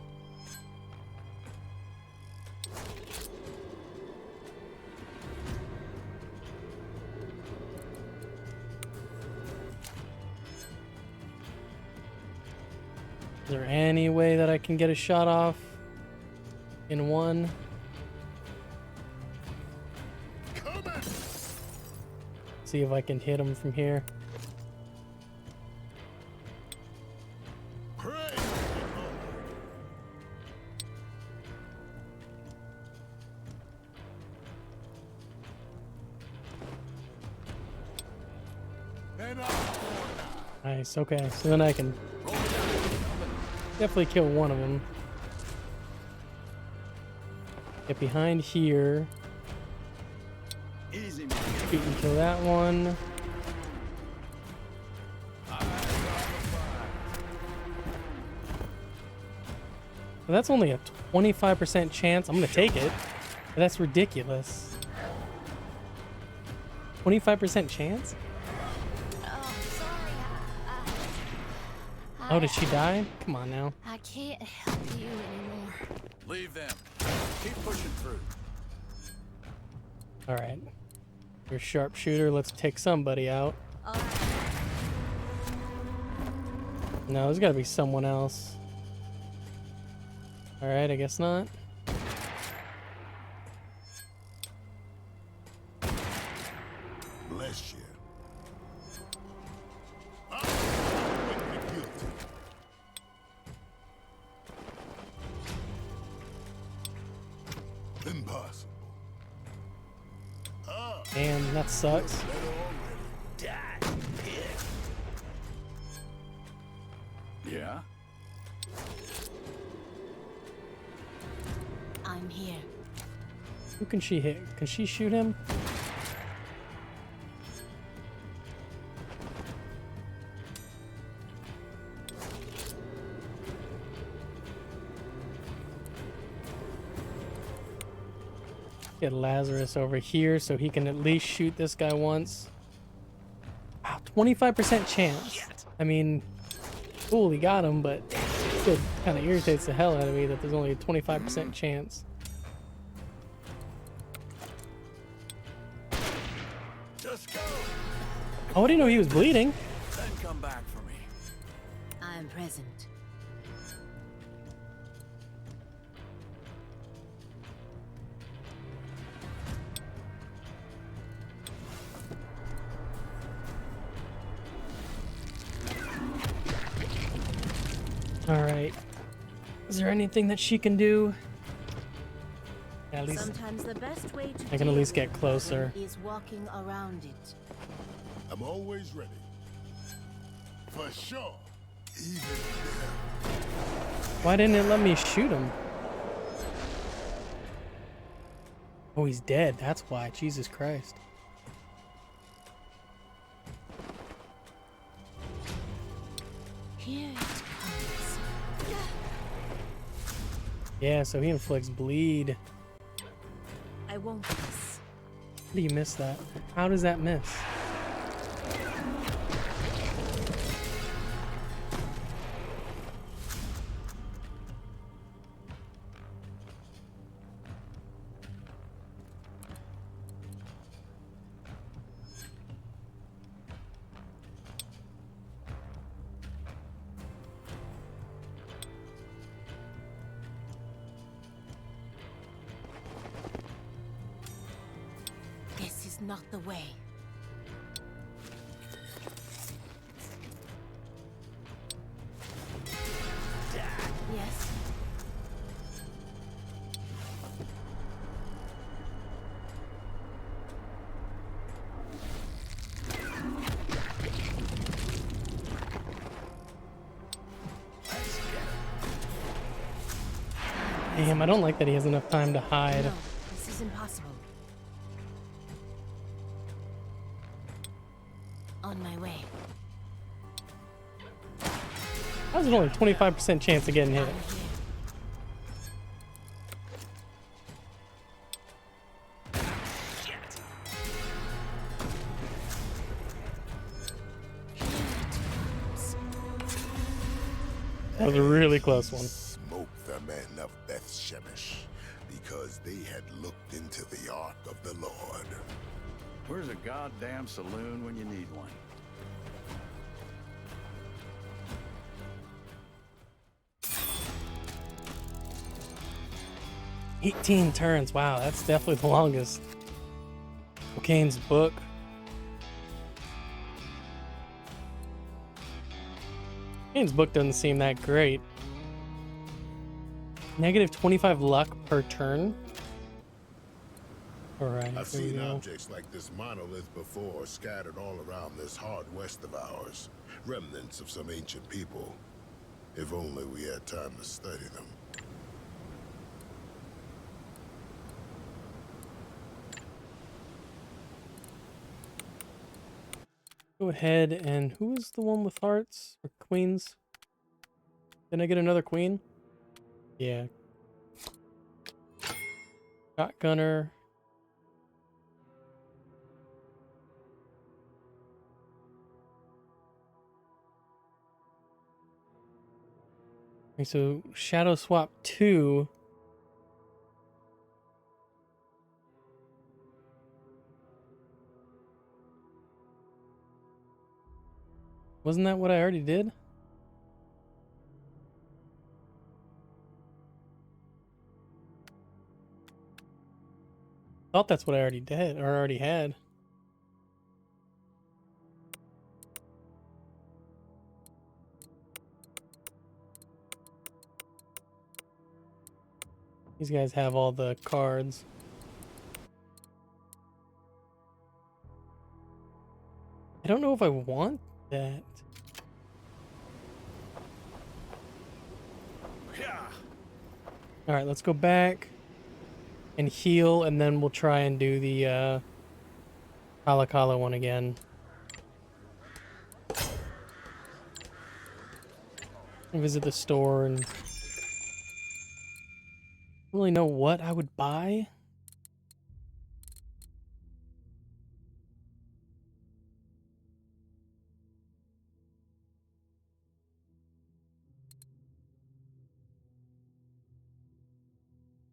Is there any way that I can get a shot off in one? See if I can hit him from here. Nice, okay. So then I can definitely kill one of them. Get behind here. Easy, Shoot and kill that one. Well, that's only a 25% chance. I'm gonna take it. But that's ridiculous. 25% chance? Oh, sorry. Oh, did she die? Come on now. I can't help you anymore. Leave them. Keep pushing through. All right. You're a sharpshooter. Let's take somebody out. All right. No, there's gotta be someone else. All right, I guess not. Bless you. Impossible. Damn, that sucks. Yeah? I'm here. Who can she hit? Can she shoot him? Get Lazarus over here so he can at least shoot this guy once. Wow, 25% chance. I mean, cool, he got him, but it still kind of irritates the hell out of me that there's only a 25% chance. Just go. Oh, I didn't know he was bleeding. Then come back for me. I am present. Alright. Is there anything that she can do? At least Sometimes the best way to I can at least get closer. is walking around it. I'm always ready. For sure. Even Why didn't it let me shoot him? Oh, he's dead. That's why. Jesus Christ. Here it comes. Yeah, so he inflicts bleed. I won't miss. How do you miss that? How does that miss? This is not the way. Yes. Damn, I don't like that he has enough time to hide. No, this is impossible. On my way. How's it only 25% chance of getting hit? I'm here. That was a really close one. smoke the men of Beth Shemesh, because they had looked into the ark of the Lord. Where's a goddamn saloon when you need one? "18 turns. Wow, that's definitely the longest. Cocaine's book. Cocaine's book doesn't seem that great. Negative 25 luck per turn. Alright, I've here we seen go. objects like this monolith before, scattered all around this hard west of ours. Remnants of some ancient people. If only we had time to study them. Go ahead and who is the one with hearts or queens? Did I get another queen? Yeah. Shotgunner. Okay, so Shadow Swap 2. Wasn't that what I already did? Thought that's what I already did or already had. These guys have all the cards. I don't know if I want that. All right, let's go back and heal, and then we'll try and do the Kalakala one again. Visit the store and really know what I would buy.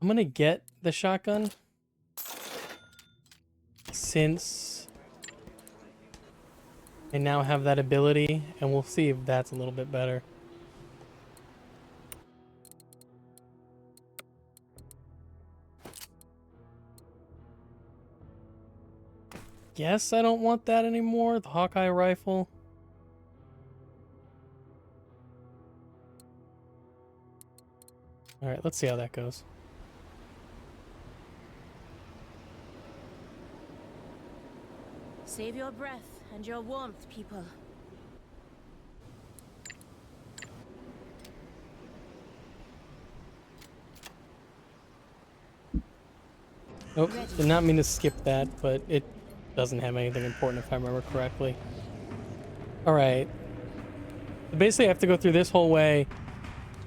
I'm gonna get the shotgun since I now have that ability, and we'll see if that's a little bit better. Guess I don't want that anymore, the Hawkeye rifle. Alright, let's see how that goes. Save your breath. and your warmth, people. Nope, did not mean to skip that, but it doesn't have anything important if I remember correctly. Alright. Basically, I have to go through this whole way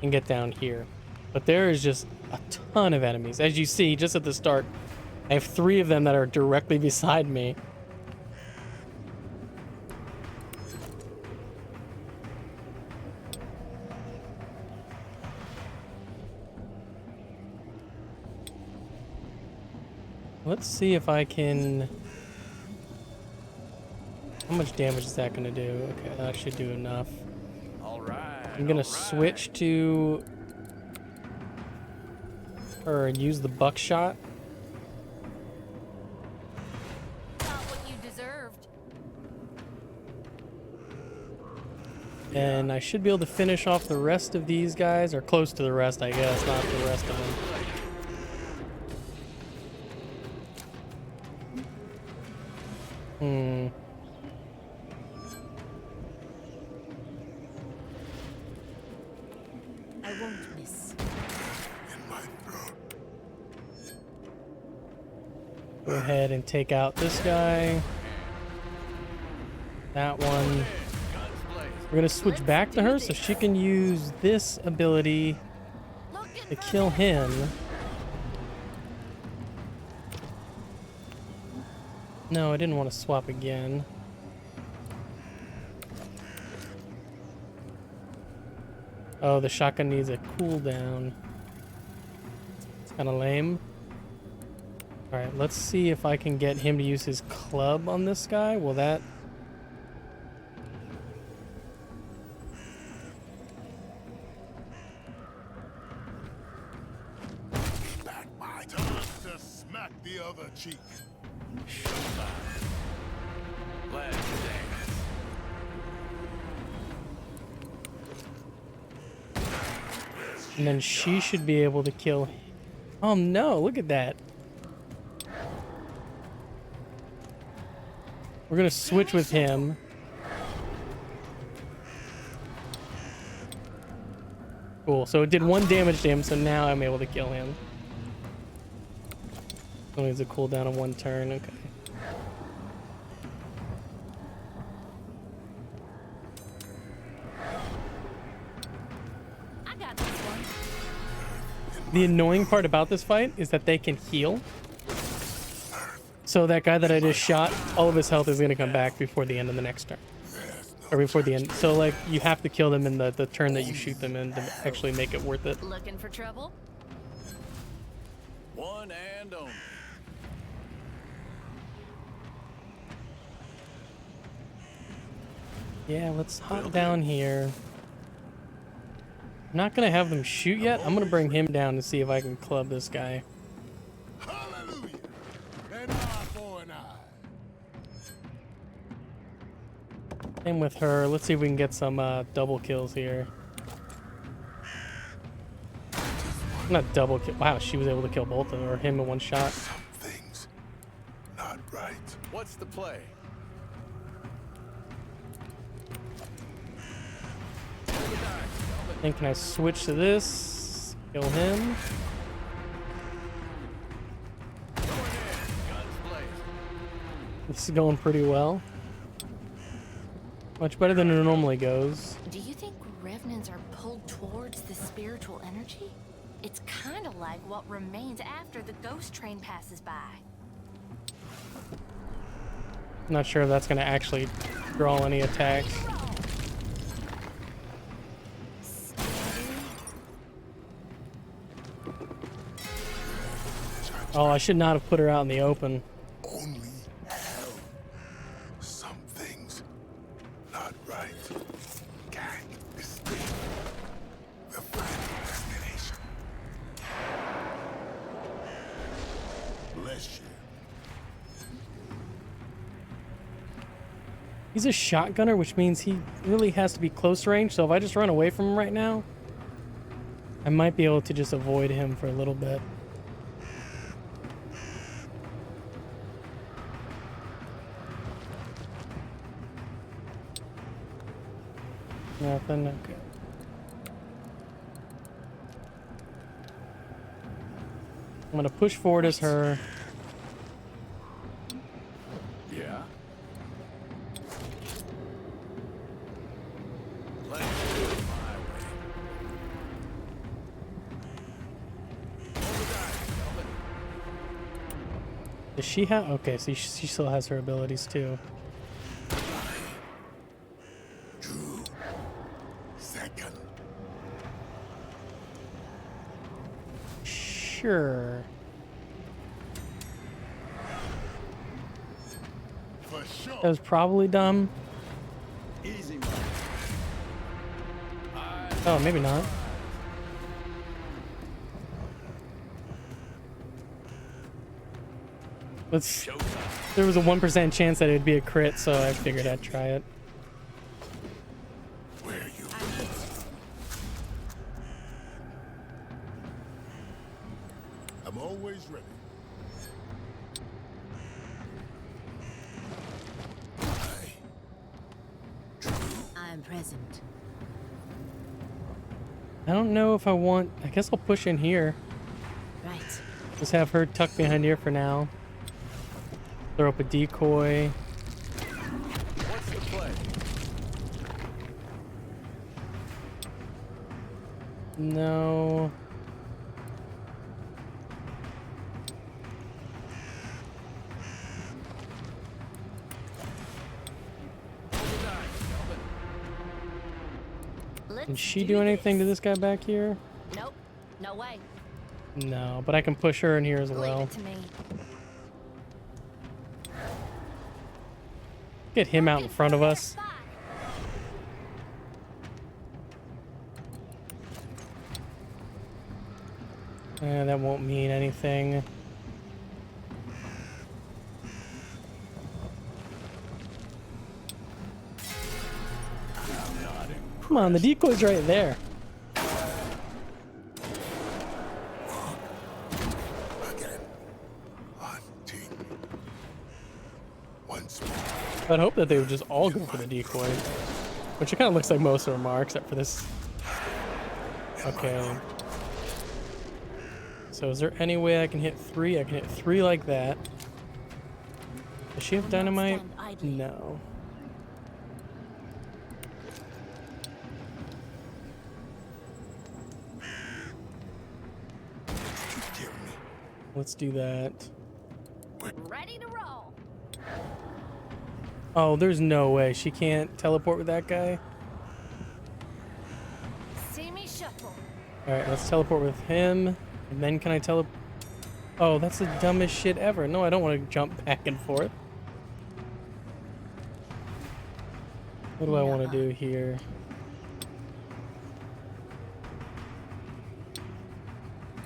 and get down here. But there is just a ton of enemies. As you see, just at the start, I have 3 of them that are directly beside me. Let's see if I can... How much damage is that going to do? Okay, that should do enough. I'm going to switch to... Or use the buckshot. Not what you deserved. And I should be able to finish off the rest of these guys, or close to the rest, I guess, not the rest of them. I won't miss. Go ahead and take out this guy. That one. We're gonna switch back to her so she can use this ability to kill him. No, I didn't want to swap again. Oh, the shotgun needs a cooldown. It's kind of lame. Alright, let's see if I can get him to use his club on this guy. Will that... Back my time to smack the other cheek. Let's dance. And then she should be able to kill him. Oh no, look at that. We're gonna switch with him. Cool, so it did 1 damage to him, so now I'm able to kill him. Only needs a cooldown of 1 turn, okay. I got this one. The annoying part about this fight is that they can heal. So that guy that I just shot, all of his health is going to come back before the end of the next turn. Or before the end. So, like, you have to kill them in the turn that you shoot them in to actually make it worth it. Looking for trouble? One and only. Yeah, let's hop down here. I'm not going to have them shoot yet. I'm going to bring him down to see if I can club this guy. Hallelujah! An eye for an eye. Same with her. Let's see if we can get some double kills here. Not double kill. Wow, she was able to kill both of them, or him in 1 shot. Things not right. What's the play? And can I switch to this? Kill him. This is going pretty well. Much better than it normally goes. Do you think revenants are pulled towards the spiritual energy? It's kind of like what remains after the ghost train passes by. Not sure if that's going to actually draw any attacks. Oh, I should not have put her out in the open. Only hell. Some things not right. Can't escape the final destination. Bless you. He's a shotgunner, which means he really has to be close range. So if I just run away from him right now, I might be able to just avoid him for a little bit. Nothing. Okay. I'm gonna push forward as her. Yeah? Let's do it my way. Hold the dice, Calvin. Does she have? Okay, so she still has her abilities too. Drew. Second. Sure. For sure. That was probably dumb. Easy, Mark. Oh, maybe not. Let's. There was a 1% chance that it would be a crit, so I figured I'd try it. Where are you? I'm always ready. I am present. I don't know if I want. I guess I'll push in here. Right. Just have her tucked behind here for now. Throw up a decoy. What's the play? No. Can she do anything to this guy back here? Nope. No way. No, but I can push her in here as Leave well. it to me. Get him out in front of us. That won't mean anything. Come on, the decoy's right there. Again. Hunting. Once more. I'd hope that they would just all go for the decoy. Which it kind of looks like most of them are, except for this. Okay. So is there any way I can hit 3? I can hit 3 like that. Does she have dynamite? No. Let's do that. Ready to roll. Oh, there's no way. She can't teleport with that guy. See me shuffle. Alright, let's teleport with him. And then can I teleport? Oh, that's the dumbest shit ever. No, I don't want to jump back and forth. What do I want to do here?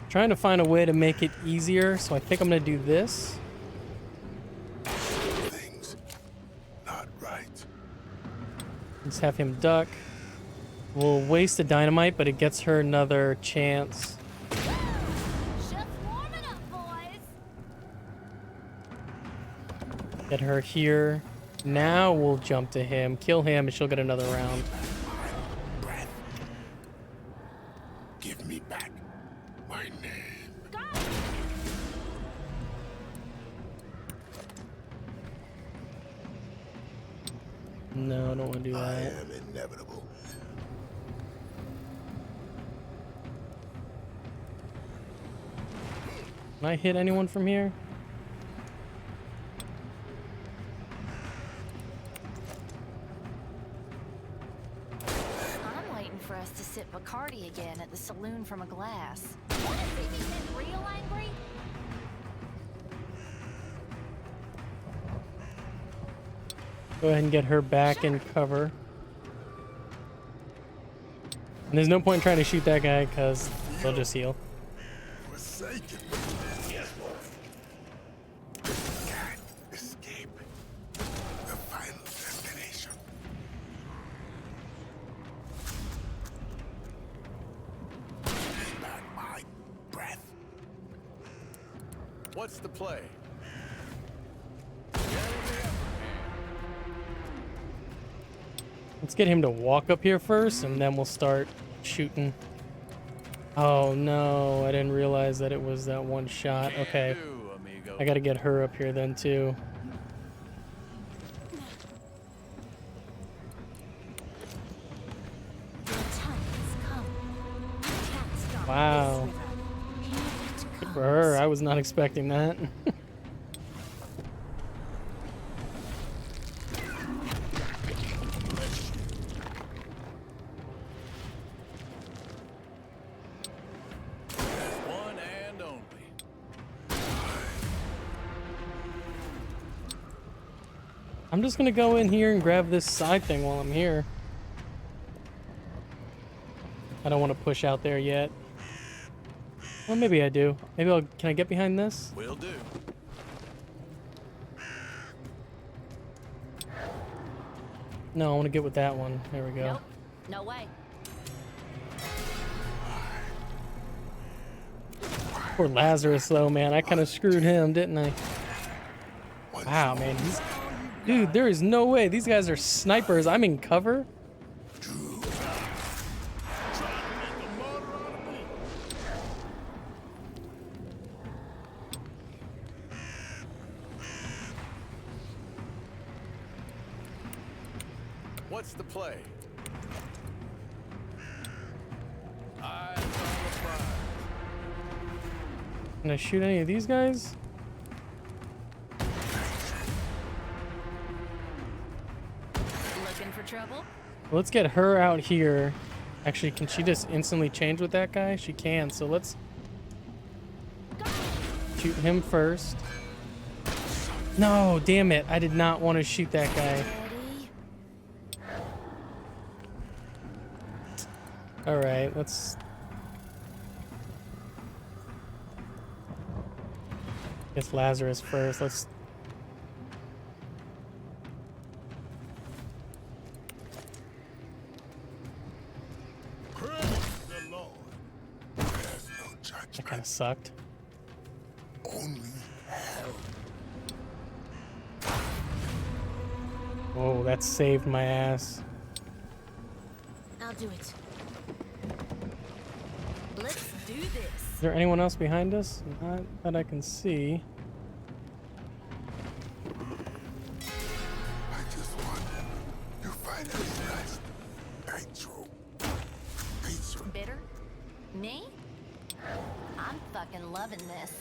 Trying to find a way to make it easier, so I think I'm going to do this. Things not right. Let's have him duck. We'll waste the dynamite, but it gets her another chance. Just warming up, boys. Get her here. Now we'll jump to him, kill him, and she'll get another round. Breath. Give me back my name. No, I don't want to do I that. am inevitable. Can I hit anyone from here? I'm waiting for us to sip Bacardi again at the saloon from a glass. Wanna see me get real angry? Go ahead and get her back in cover. And there's no point in trying to shoot that guy because they'll just heal. Forsaken. Yes, Wolf. Can't escape the final destination. Take back my breath. What's the play? Let's get him to walk up here first, and then we'll start shooting. Oh no, I didn't realize that it was that one shot. Okay. I gotta get her up here then too. Wow. Good for her. I was not expecting that. One and only. I'm just gonna go in here and grab this side thing while I'm here. I don't want to push out there yet. Well, maybe I do. Maybe I'll... Can I get behind this? Will do. No, I want to get with that one. There we go. Nope. No way. Poor Lazarus, though, man. I kind of screwed him, didn't I? Wow, man. Dude, there is no way. These guys are snipers. I'm in cover. What's the play? Eyes on the prize. Can I shoot any of these guys? Looking for trouble? Let's get her out here. Actually, can she just instantly change with that guy? She can, so let's shoot him first. No, damn it. I did not want to shoot that guy. All right, let's... Guess Lazarus first. Let's... That kind of sucked. Only hell. Oh, that saved my ass. I'll do it. Let's do this. Is there anyone else behind us? Not that I can see. I just want to finally rest. Nitro. Nitro. Bitter? Me? I'm fucking loving this.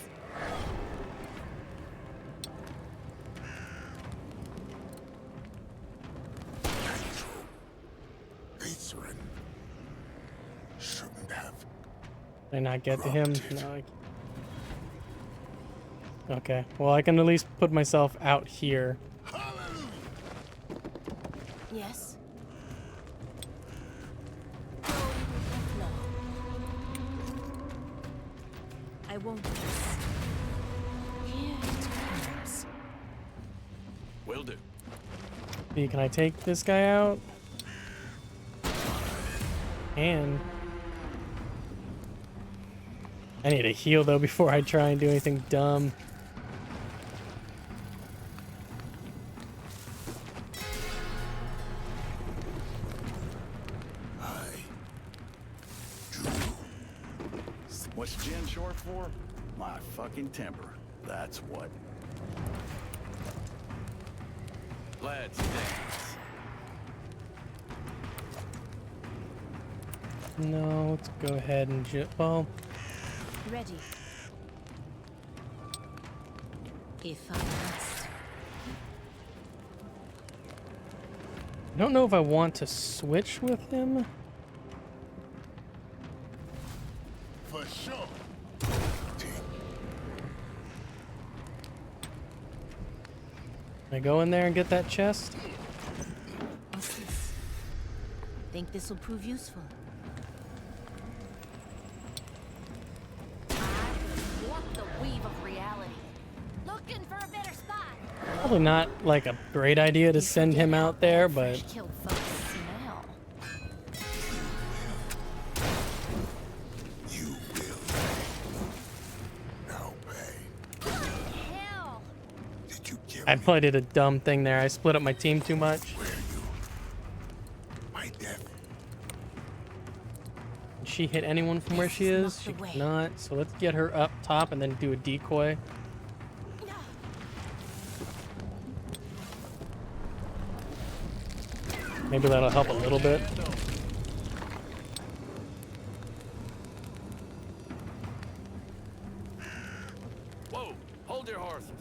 Nitro. Shouldn't have. Did I not get to him? No. Okay. Well, I can at least put myself out here. Yes. I won't miss. Here it comes. Will do. B, can I take this guy out? And I need to heal though before I try and do anything dumb. What's Jen short for? My fucking temper. That's what. Let's dance. No, let's go ahead and well, Ready. If I must. I don't know if I want to switch with him. For sure. Can I go in there and get that chest? What's this? Think this will prove useful? I warp the weave of reality. Looking for a better spot. Probably not like a great idea to send him out there, but Killed folks smell. You will now pay. Hell. Did you give I probably did a dumb thing there. I split up my team too much. where you death. Can she hit anyone from where she is? She cannot. So let's get her up top and then do a decoy. Maybe that'll help a little bit. Whoa, hold your horses.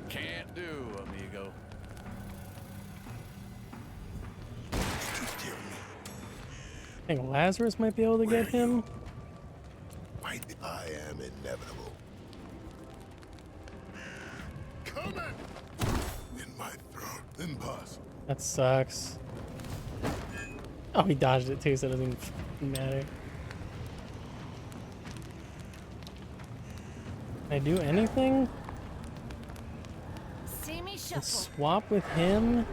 Can't do, amigo. I think Lazarus might be able to get him. I am inevitable. Coming! In my throat. Impossible. That sucks. Oh, he dodged it too, so it doesn't even fucking matter. Can I do anything? See me shuffle. Let's swap with him.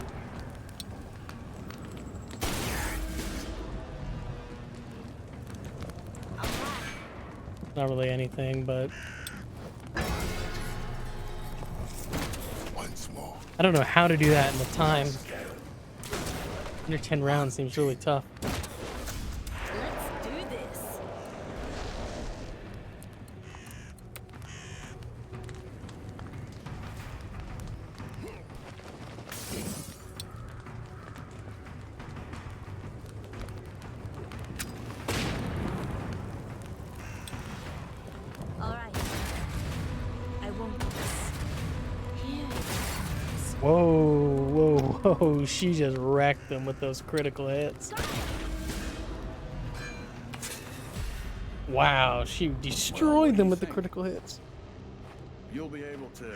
Not really anything, but Once more. I don't know how to do that in the time. Under 10 rounds seems really tough. Let's do this. All right. I won't miss. Here. Whoa, whoa, whoa. She just wrecked them with those critical hits. Wow, she destroyed them with the critical hits. You'll be able to,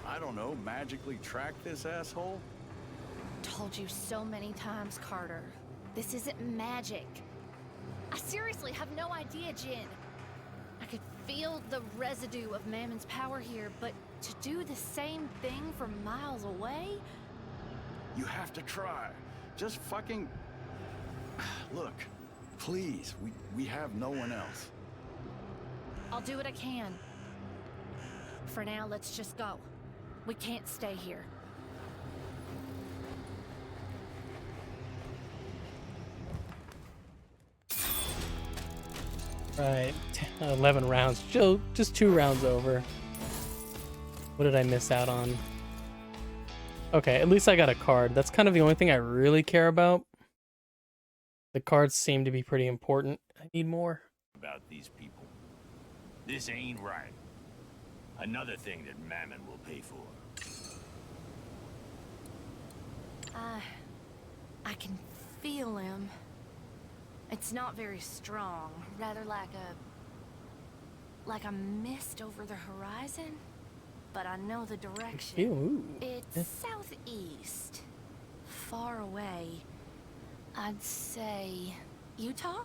I don't know, magically track this asshole? Told you so many times, Carter. This isn't magic. I seriously have no idea, Jin. I could feel the residue of Mammon's power here, but to do the same thing from miles away? You have to try. Just fucking... Look, please, we have no one else. I'll do what I can. For now, let's just go. We can't stay here. Right, 11 rounds. Just 2 rounds over. What did I miss out on? Okay, at least I got a card. That's kind of the only thing I really care about. The cards seem to be pretty important. I need more. About these people. This ain't right. Another thing that Mammon will pay for. I can feel him. It's not very strong, rather like a mist over the horizon. But I know the direction. Ooh. It's southeast. Far away. I'd say Utah?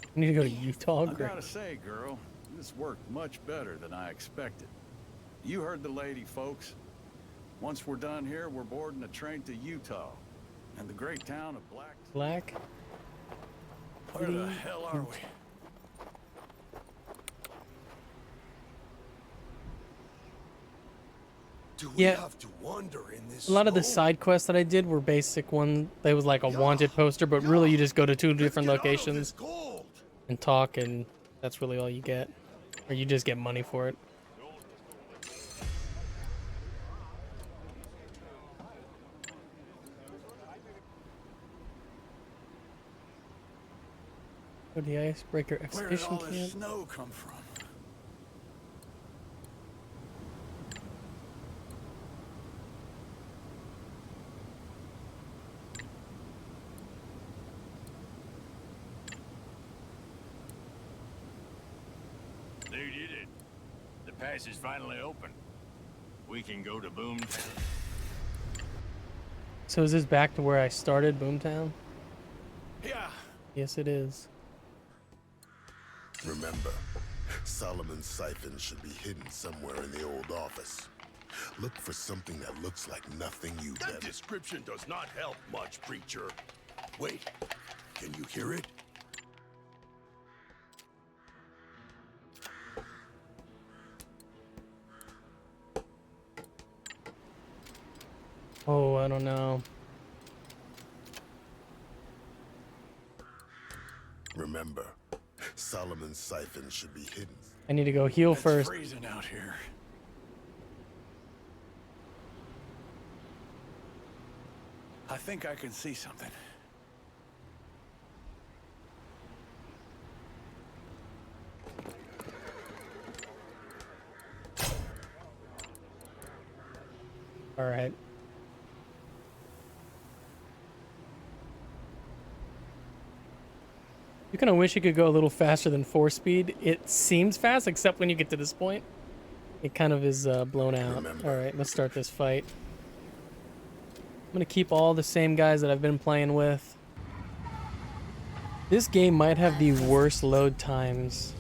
I need to go to Utah. I Great. gotta say, girl, this worked much better than I expected. You heard the lady, folks. Once we're done here, we're boarding a train to Utah. And the great town of Black. Where the hell are we? Do we Yeah. have to wander in this A lot of the snow? side quests that I did were basic one. They was like a wanted poster, but really you just go to 2 different Let's get out of locations this cold. and talk, and that's really all you get. Or you just get money for it. Go to the icebreaker Where did expedition all this camp. snow come from? They did it. The pass is finally open. We can go to Boomtown. So is this back to where I started, Boomtown? Yeah. Yes, it is. Remember, Solomon's siphon should be hidden somewhere in the old office. Look for something that looks like nothing you've That ever... description does not help much, preacher. Wait, can you hear it? Oh, I don't know. Remember, Solomon's siphon should be hidden. I need to go heal It's first. freezing out here. I think I can see something. All right. You kind of wish you could go a little faster than 4 speed. It seems fast, except when you get to this point. It kind of is blown out. All right, let's start this fight. I'm going to keep all the same guys that I've been playing with. This game might have the worst load times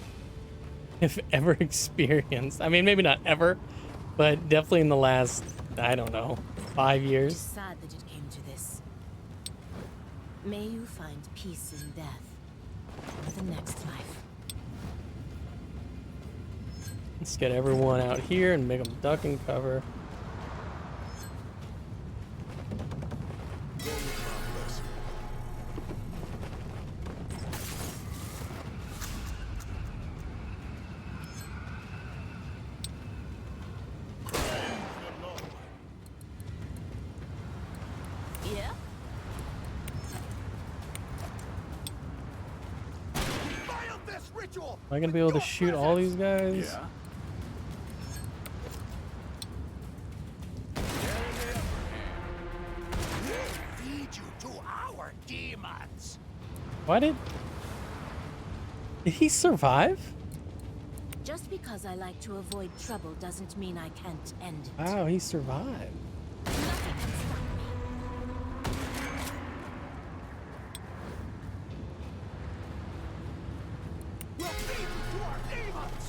I've ever experienced. I mean, maybe not ever, but definitely in the last, I don't know, 5 years. It's sad that it came to this. May you find peace in death. For the next life. Let's get everyone out here and make them duck and cover. Yeah? Am I gonna be able to shoot all these guys? Yeah. Feed you to our demons. Why did he survive? Just because I like to avoid trouble doesn't mean I can't end it. Wow, he survived. Nothing can stop me. We'll feed you to our demons.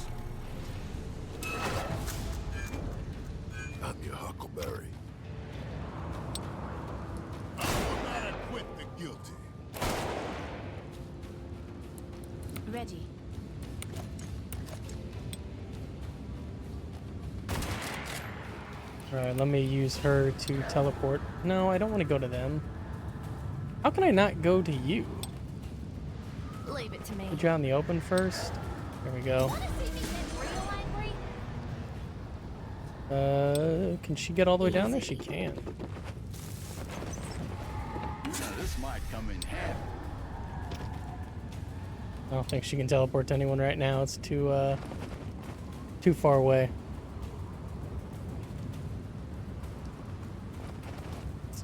I'm your Huckleberry. I will not acquit the guilty. Ready. Alright, let me use her to teleport. No, I don't want to go to them. How can I not go to you? Leave it to me. Put you out in the open first. There we go. Wanna see me get real angry? Can she get all the way down there? She can. Now, this might come in handy. I don't think she can teleport to anyone right now. It's too far away.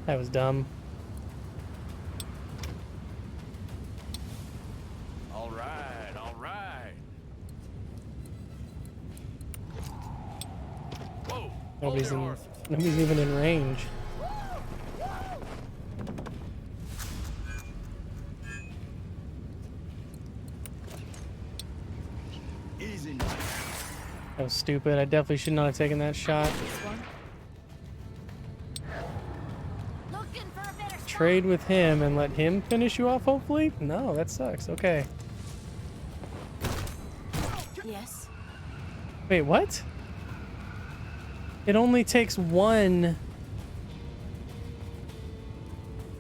That was dumb. All right, all right. Whoa! Nobody's even in range. Easy. That was stupid. I definitely should not have taken that shot. Looking for a better Trade with him and let him finish you off, hopefully? No, that sucks. Okay. Yes. Wait, what? It only takes one.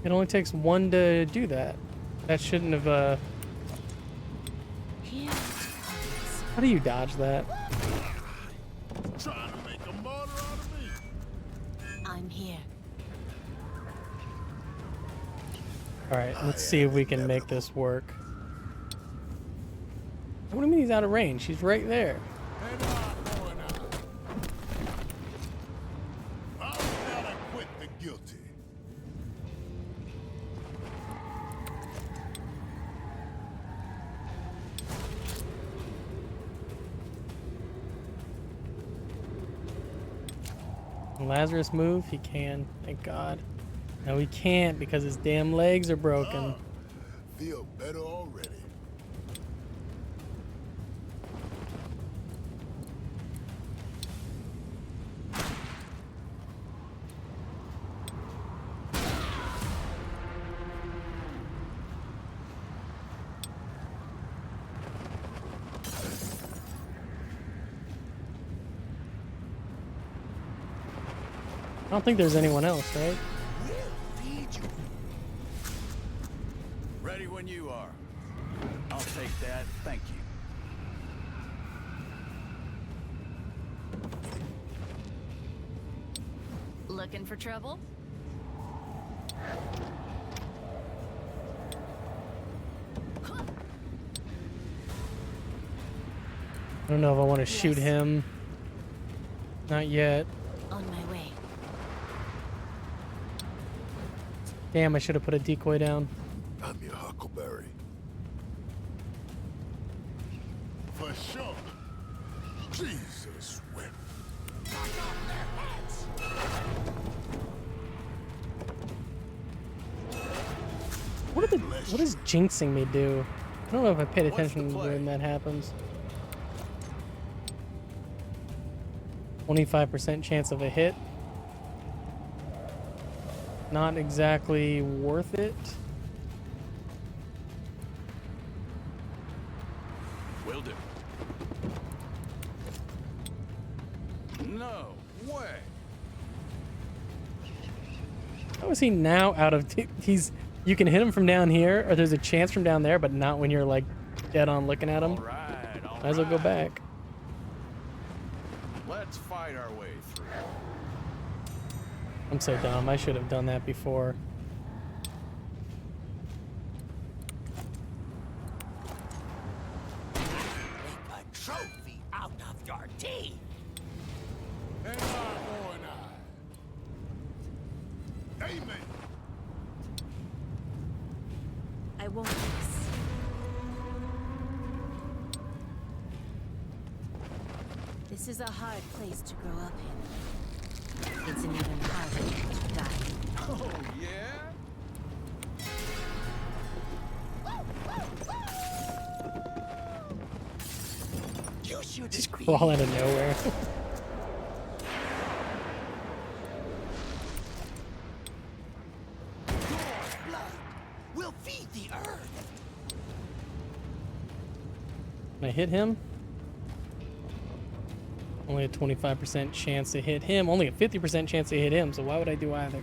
It only takes one to do that. That shouldn't have, Here it comes. How do you dodge that? Trying to make a martyr out of me. I'm here. Alright, let's see if we can make this work. What do you mean he's out of range? He's right there. And I'm going out. I will not acquit the guilty. Can Lazarus move? He can. Thank God. No, he can't because his damn legs are broken. Feel better already. I don't think there's anyone else, right? We'll feed you. Ready when you are. I'll take that, thank you. Looking for trouble? I don't know if I want to shoot him. Not yet. On my way. Damn, I should have put a decoy down. I'm your Huckleberry. For sure. Jesus whip. What does jinxing me do? I don't know if I paid attention when that happens. 25% chance of a hit. Not exactly worth it. Will do. No way. How is he now out of... He's... You can hit him from down here, or there's a chance from down there, but not when you're, like, dead on looking at him. All right. Might as well go back. Let's fight our way through. I'm so dumb. I should have done that before. Make a trophy out of your teeth. And my boy and I. Amen. I won't miss. This is a hard place to grow up in. It's an even harder place to die. Oh, yeah? You should Just crawl out of nowhere. blood will feed the earth. Can I hit him? Only a 25% chance to hit him. Only a 50% chance to hit him, so why would I do either?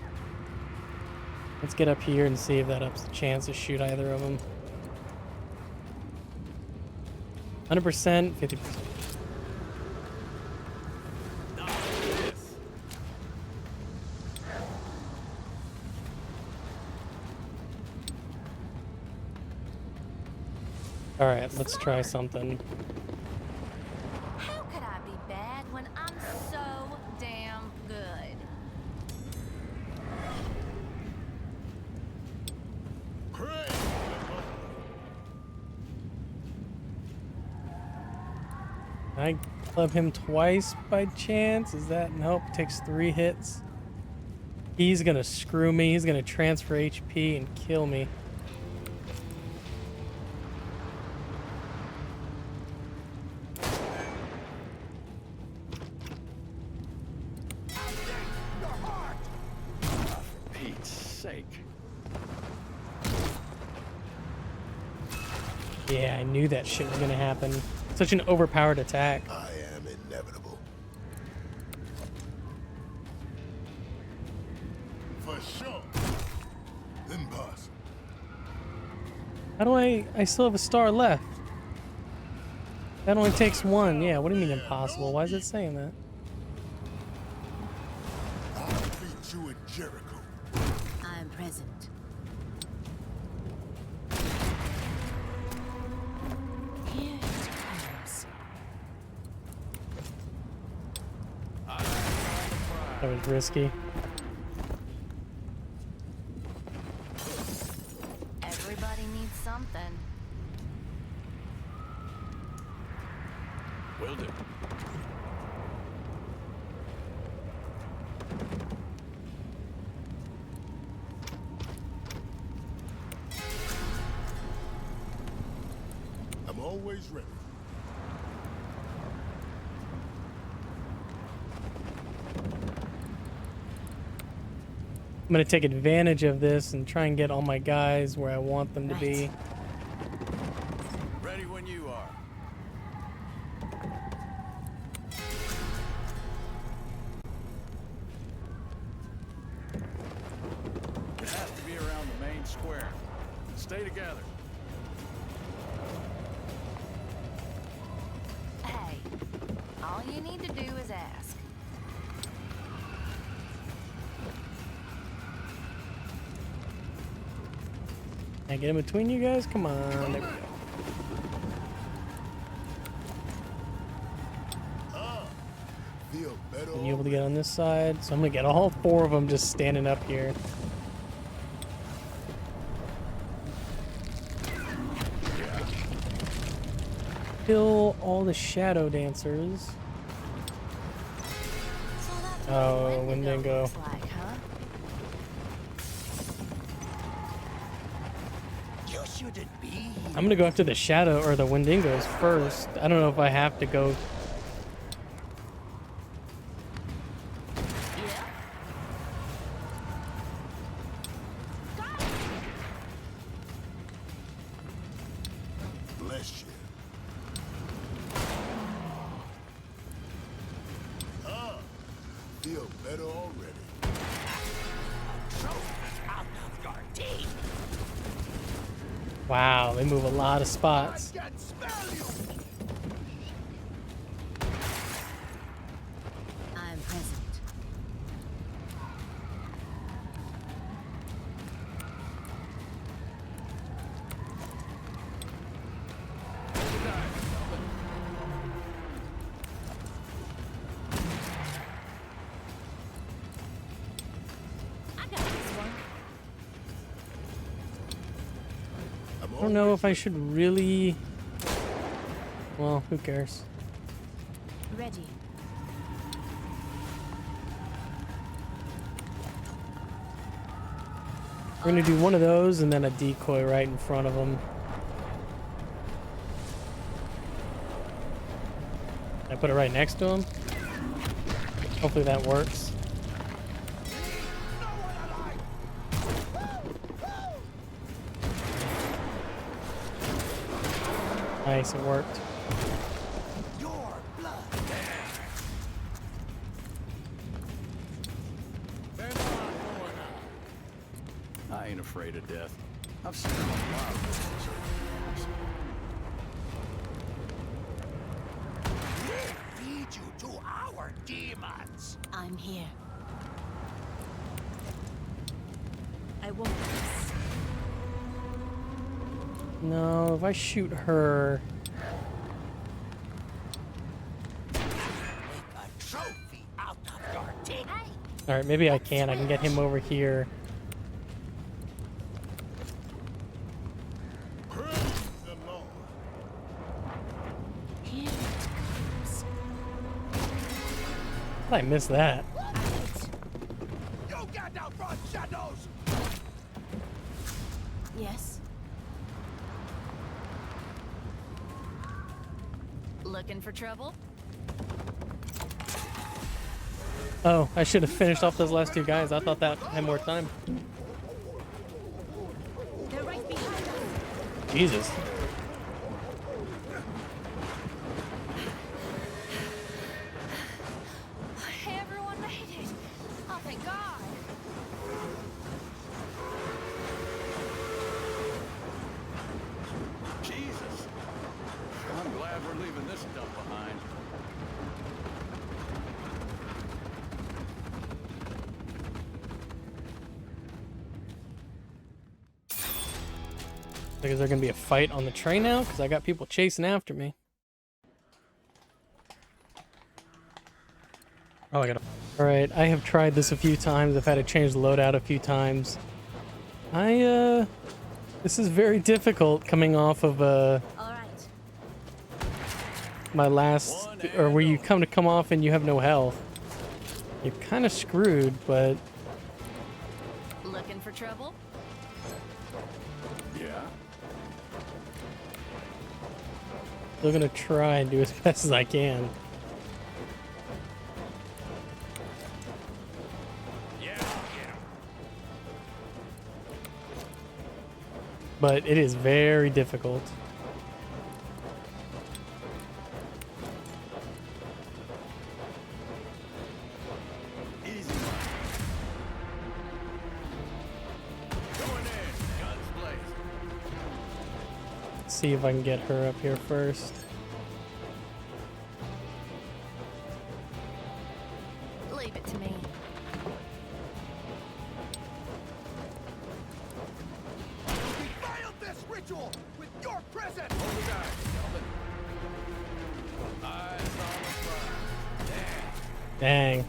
Let's get up here and see if that ups the chance to shoot either of them. 100%, 50%. Alright, let's try something. How could I be bad when I'm so damn good? Can I club him twice by chance? Is that... Nope, takes 3 hits. He's gonna screw me. He's gonna transfer HP and kill me. Pete's sake. Yeah, I knew that shit was gonna happen. Such an overpowered attack. I am inevitable. For sure. Impossible. How do I still have a star left? That only takes 1. Yeah, what do you mean impossible? Why is it saying that? I'll beat you in Jericho. I am present. Here it comes. That was risky. Everybody needs something. Will do. I'm always ready. I'm gonna take advantage of this and try and get all my guys where I want them to be. Ready when you are. It has to be around the main square. Stay together. you need to do is ask. Can I get in between you guys? Come on. There we go. Feel better. Are you able to get on this side? So I'm gonna get all 4 of them just standing up here. Kill all the shadow dancers. So that's what Oh, a Wendigo. looks like, huh? You shouldn't be here. I'm gonna go after the shadow or the Wendigos first. I don't know if I have to go. Bless you. Feel better already. Out of your teeth. Wow, they move a lot of spots. I can smell you. I'm present. I got this one. I don't know if I should really. Well, who cares? Ready. We're gonna do one of those and then a decoy right in front of them. I put it right next to him. Hopefully that works. Nice, it worked. Your blood. I ain't afraid of death. I've seen a lot of this. Lead you to our demons. I'm here. I won't miss. No, if I shoot her. Make a trophy out of your teeth. Alright, maybe I can. I can get him over here. Praise the Lord. Here it comes. How did I miss that? You get out from shadows. Yes. Looking for trouble? Oh, I should have finished off those last 2 guys. I thought that had more time. They're right behind us. Jesus. Everyone made it. Oh, thank God. Jesus. I'm glad we're leaving this dump behind. Like, is there gonna be a fight on the train now? Because I got people chasing after me. Oh, I gotta. Alright, I have tried this a few times. I've had to change the loadout a few times. This is very difficult coming off of, All right. my last, or where you come off and you have no health. You're kind of screwed, but Looking for trouble? Yeah. still gonna try and do as best as I can. But it is very difficult. Easy. Going in. Guns blazing. Let's see if I can get her up here first. with your presence! Hold the guard, gentlemen. Eyes on the front. Dang.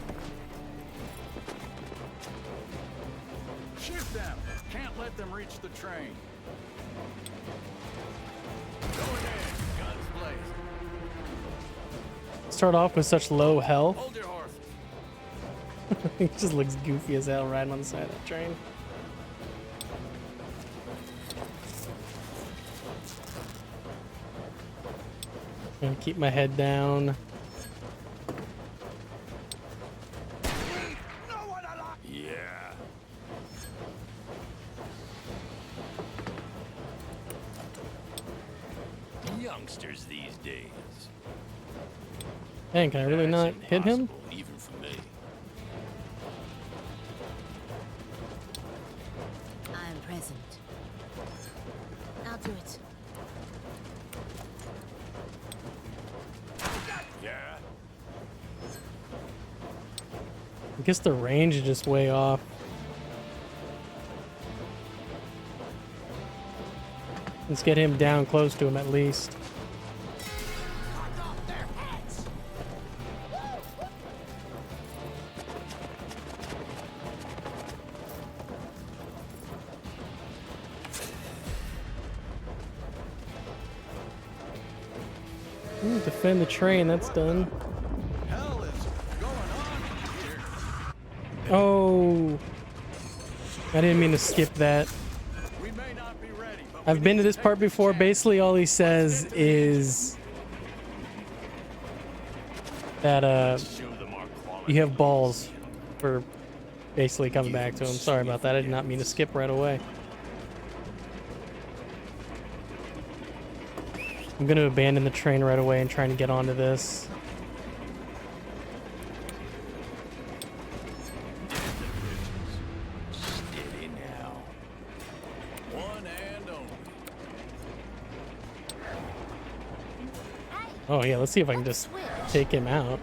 Shoot them! Can't let them reach the train. Going in, guns blazing. Start off with such low health. Hold your horses. He just looks goofy as hell riding on the side of the train. Gonna keep my head down. Yeah. Youngsters these days. Dang, can I really not hit him? Impossible, even for me. I'm present. I'll do it. Yeah. I guess the range is just way off. Let's get him down close to him at least. Ooh, defend the train, that's done. Hell is going on here. Oh, I didn't mean to skip that. We may not be ready, but I've been to this part before. Basically, all he says is that you have balls for basically coming back to him. Sorry about that. I did not mean to skip right away. I'm gonna abandon the train right away and trying to get onto this. Steady now. one and only. Oh yeah, let's see if I can just take him out.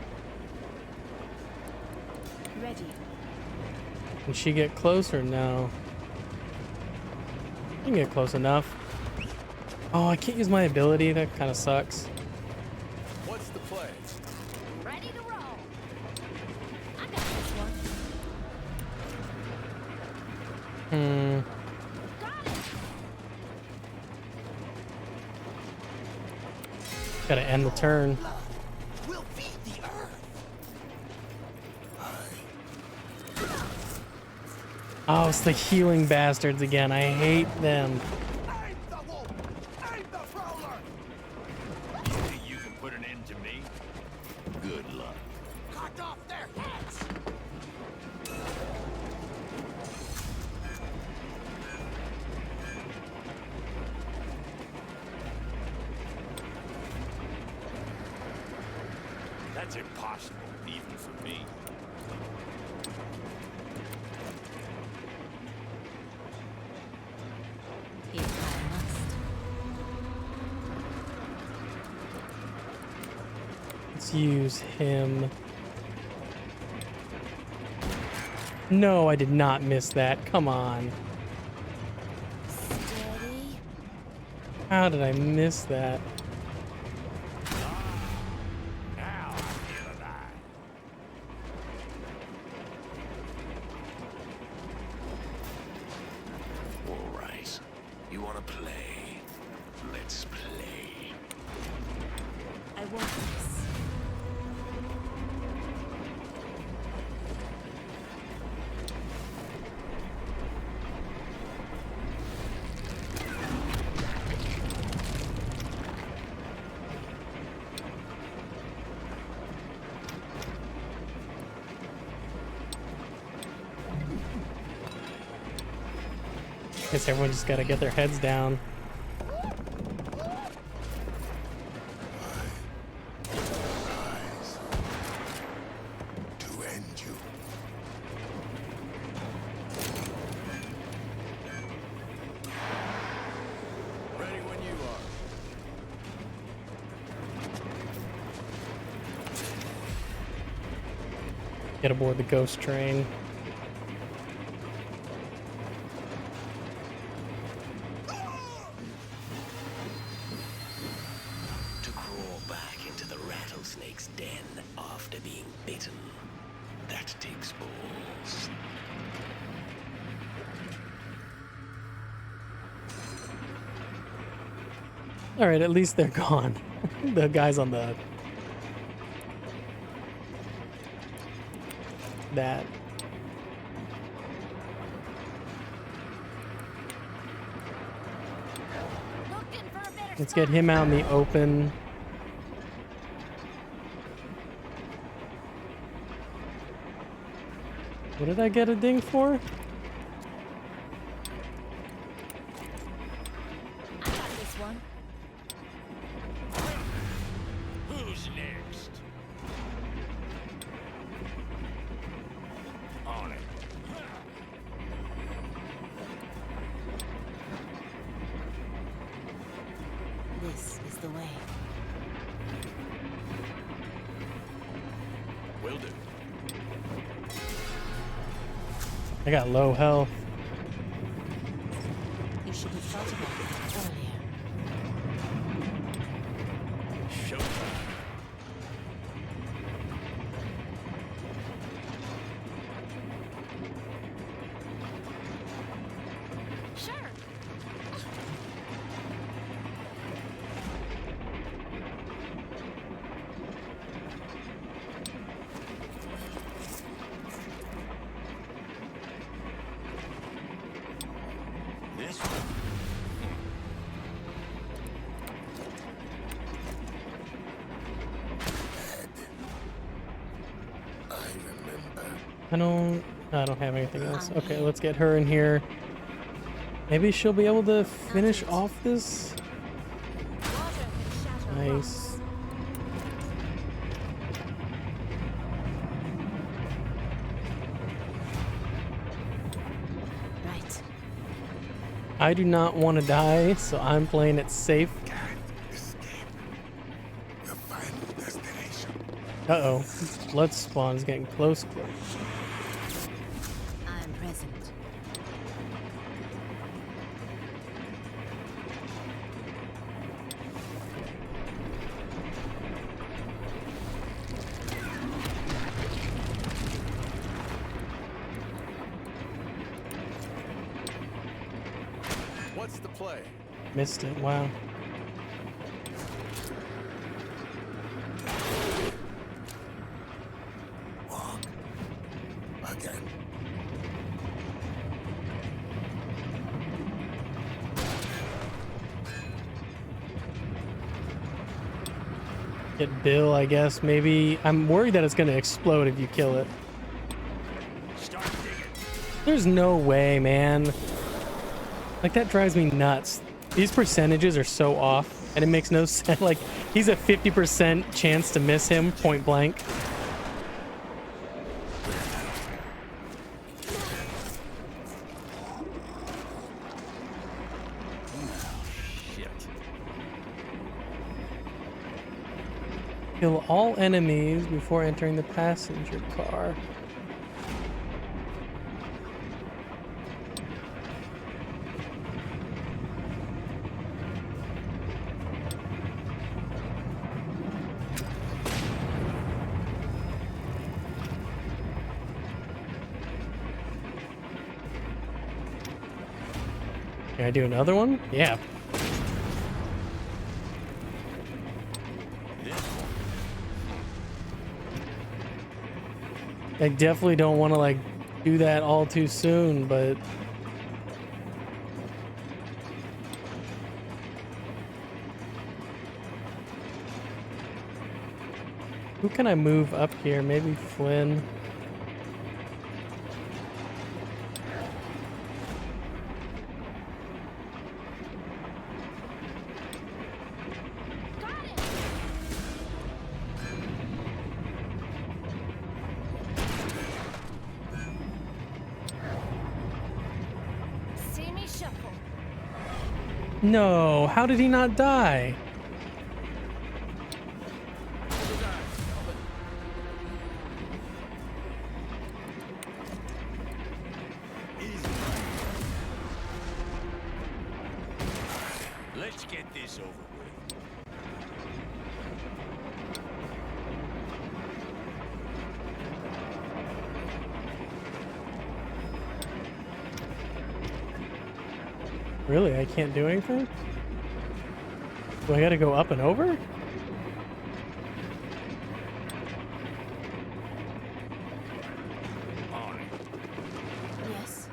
Ready. Can she get closer? No. You can get close enough. Oh, I can't use my ability. That kind of sucks. What's the play? Ready to roll. I got this one. Got it. Gotta end the turn. We'll feed the earth! Oh, it's the healing bastards again. I hate them. I'm the wolf! I'm the prowler! You think you can put an end to me? Good luck. Cut off their heads! That's impossible, even for me. If I must. Let's use him. No, I did not miss that. Come on. Steady. How did I miss that? Now I feel alive. All right. You want to play? Let's play. I want this. Guess everyone just gotta get their heads down. To end you. Ready when you are. Get aboard the ghost train. rattlesnake's den after being bitten. That takes balls. All right, at least they're gone. The guys on that. Let's get him out in the open. What did I get a ding for? I got this one. Who's next? On it. This is the way. Will do. I got low health. You should have thought about that earlier. Showtime. Sure. This one. I remember. I don't have anything else. Okay, let's get her in here. Maybe she'll be able to finish off this. Nice. Right. I do not want to die, so I'm playing it safe. Escape. Your final destination. Uh-oh. Blood spawn's getting close. I'm present. What's the play? Missed it. Wow. Walk. Again. Get Bill, I guess. Maybe. I'm worried that it's going to explode if you kill it. Start digging. There's no way, man. Like, that drives me nuts. These percentages are so off, and it makes no sense. Like, he's a 50% chance to miss him point blank. Shit. Kill all enemies before entering the passenger car. Can I do another one? Yeah. I definitely don't want to like do that all too soon, but who can I move up here? Maybe Flynn. See me shuffle. No, how did he not die? Let's get this over with. Really? I can't do anything? Do I gotta go up and over? Yes.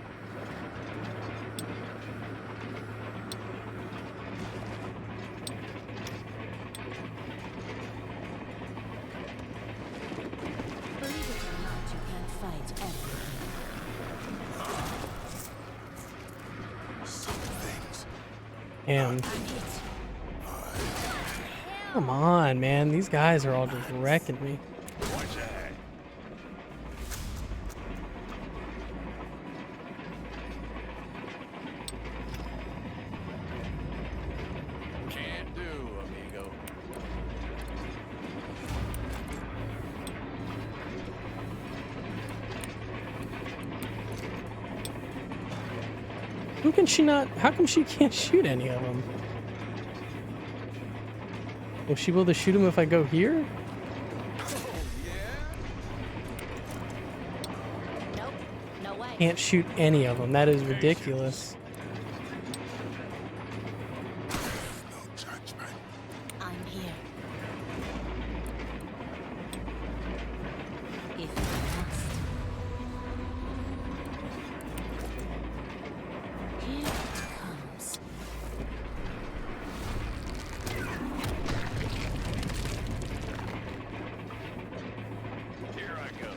Believe it or not, you can't fight everything. And come on, man. These guys are all just wrecking me. Can't do, amigo. Who can she not? How come she can't shoot any of them? Will she be able to shoot him if I go here? Nope, no way. Can't shoot any of them. That is ridiculous. I'm here. If I must. Here it comes. Here I go.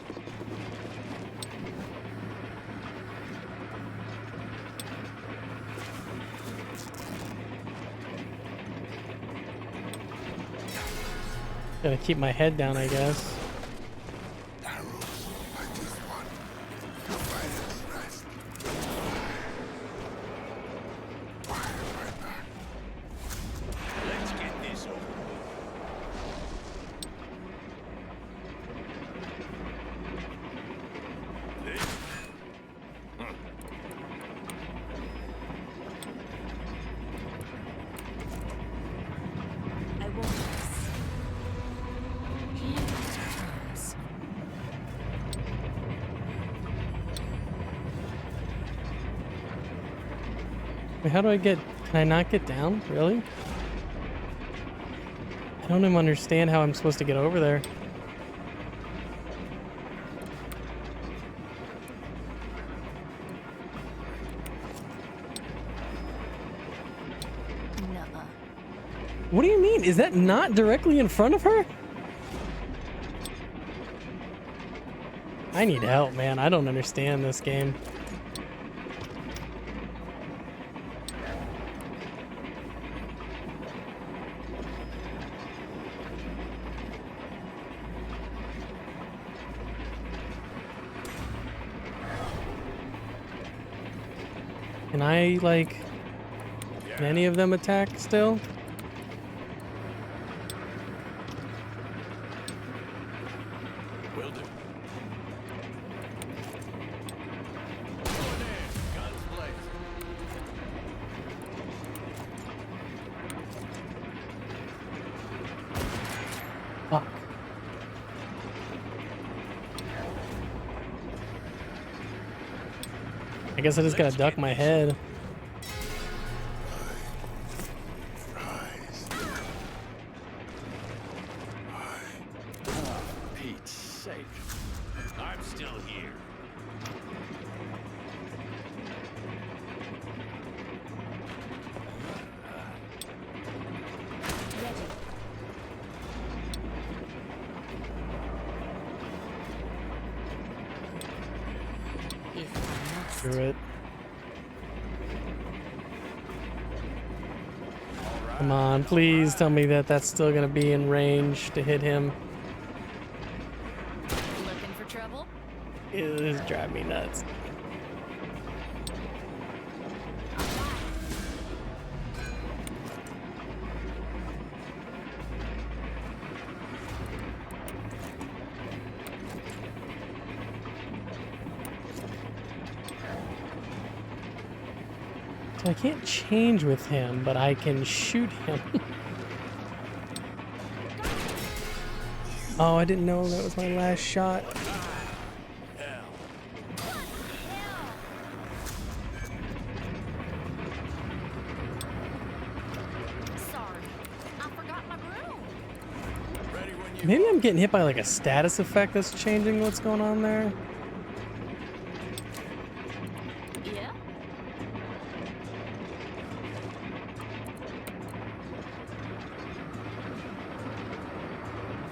Gotta keep my head down, I guess. Let's get this over. I won't miss. Here it comes. Wait, how do I get... Can I not get down? Really? I don't even understand how I'm supposed to get over there. Nuh-uh. What do you mean? Is that not directly in front of her? I need help, man. I don't understand this game. Can I, like... Can any of them attack still? Will do. Going in. Guns blazing. Fuck. I guess I just gotta duck my head. Pete's sake. I'm still here. Ready. If I must. Screw it. Come on, please tell me that that's still gonna be in range to hit him. Looking for trouble? It is driving me nuts. So I can't change with him, but I can shoot him. Oh, I didn't know that was my last shot. Maybe I'm getting hit by like a status effect that's changing what's going on there. Yeah?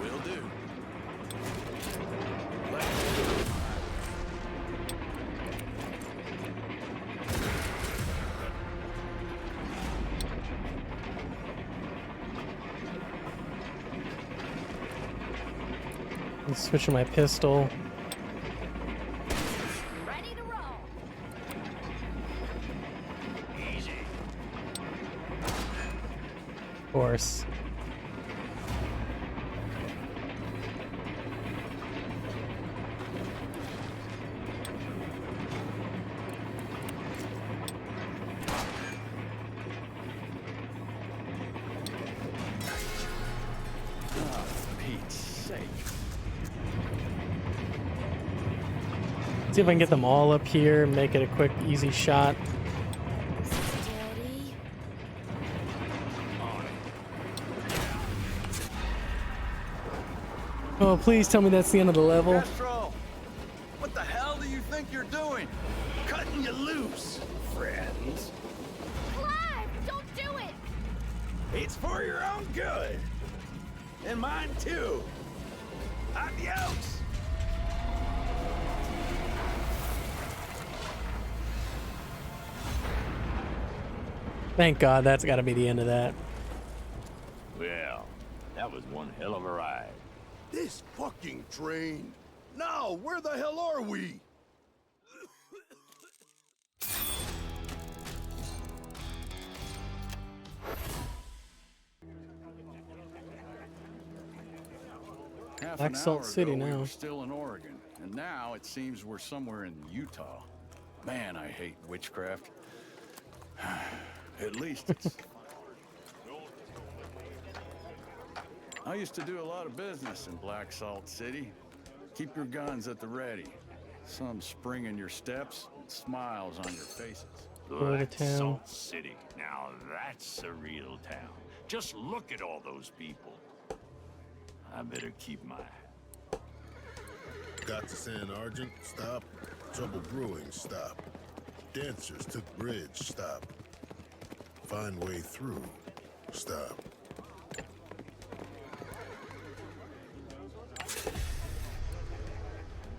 Will do. I'm switching my pistol. Ready to roll. Easy. Of course. Oh, for Pete's sake. See if I can get them all up here, make it a quick, easy shot. Steady. Oh, please tell me that's the end of the level. Castro, what the hell do you think you're doing? Cutting you loose, friends. Clive, don't do it! It's for your own good. And mine too. Adios. Thank God, that's got to be the end of that. Well, that was one hell of a ride. This fucking train. Now, where the hell are we? Half Black an Salt hour City ago, we now. were still in Oregon, and now it seems we're somewhere in Utah. Man, I hate witchcraft. At least it's... I used to do a lot of business in Black Salt City. Keep your guns at the ready. Some spring in your steps and smiles on your faces. Black town. Salt City. Now that's a real town. Just look at all those people. I better keep my... Got to San Argent, stop. Trouble Brewing, stop. Dancers took bridge, stop. Find way through, stop.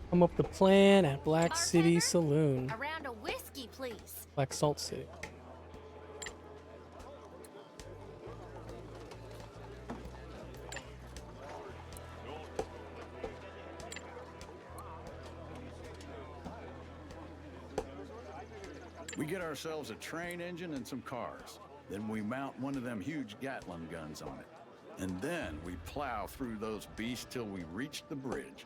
Come up the plan at Black City Bartender, Saloon. A round of whiskey, please. Black Salt City. We get ourselves a train engine and some cars. Then we mount one of them huge Gatling guns on it. And then we plow through those beasts till we reach the bridge.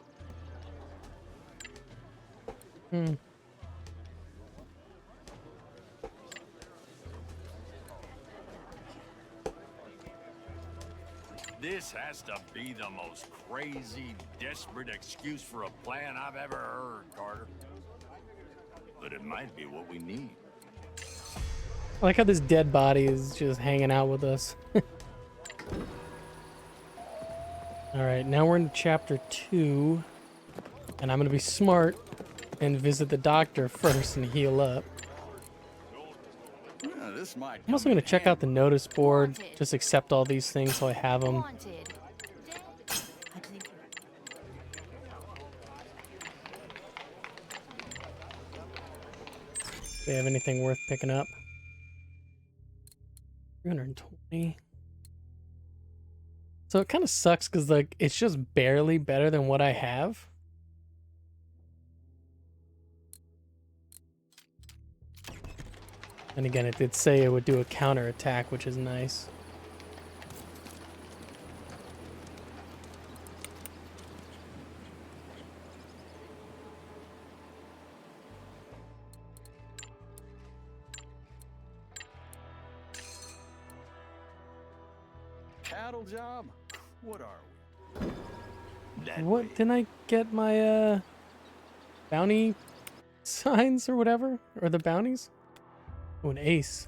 This has to be the most crazy, desperate excuse for a plan I've ever heard, Carter. But it might be what we need. I like how this dead body is just hanging out with us. Alright, now we're in chapter 2. And I'm gonna be smart and visit the doctor first and heal up. Yeah, this might I'm also come gonna in check out the handy. notice board. Just accept all these things so I have them. Wanted. I think Do they have anything worth picking up? 320. So it kind of sucks because like it's just barely better than what I have. And again, it did say it would do a counter attack, which is nice. Cattle job? What are we? That What way. didn't I get my bounty signs or whatever? Or the bounties? Oh, an ace.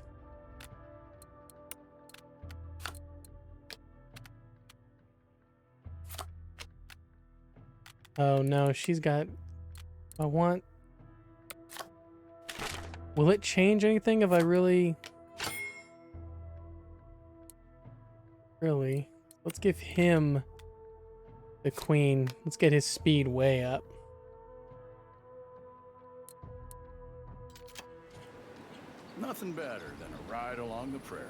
Oh no, she's got... I want... Will it change anything if I really... Really? Let's give him the queen. Let's get his speed way up. Nothing better than a ride along the prairie.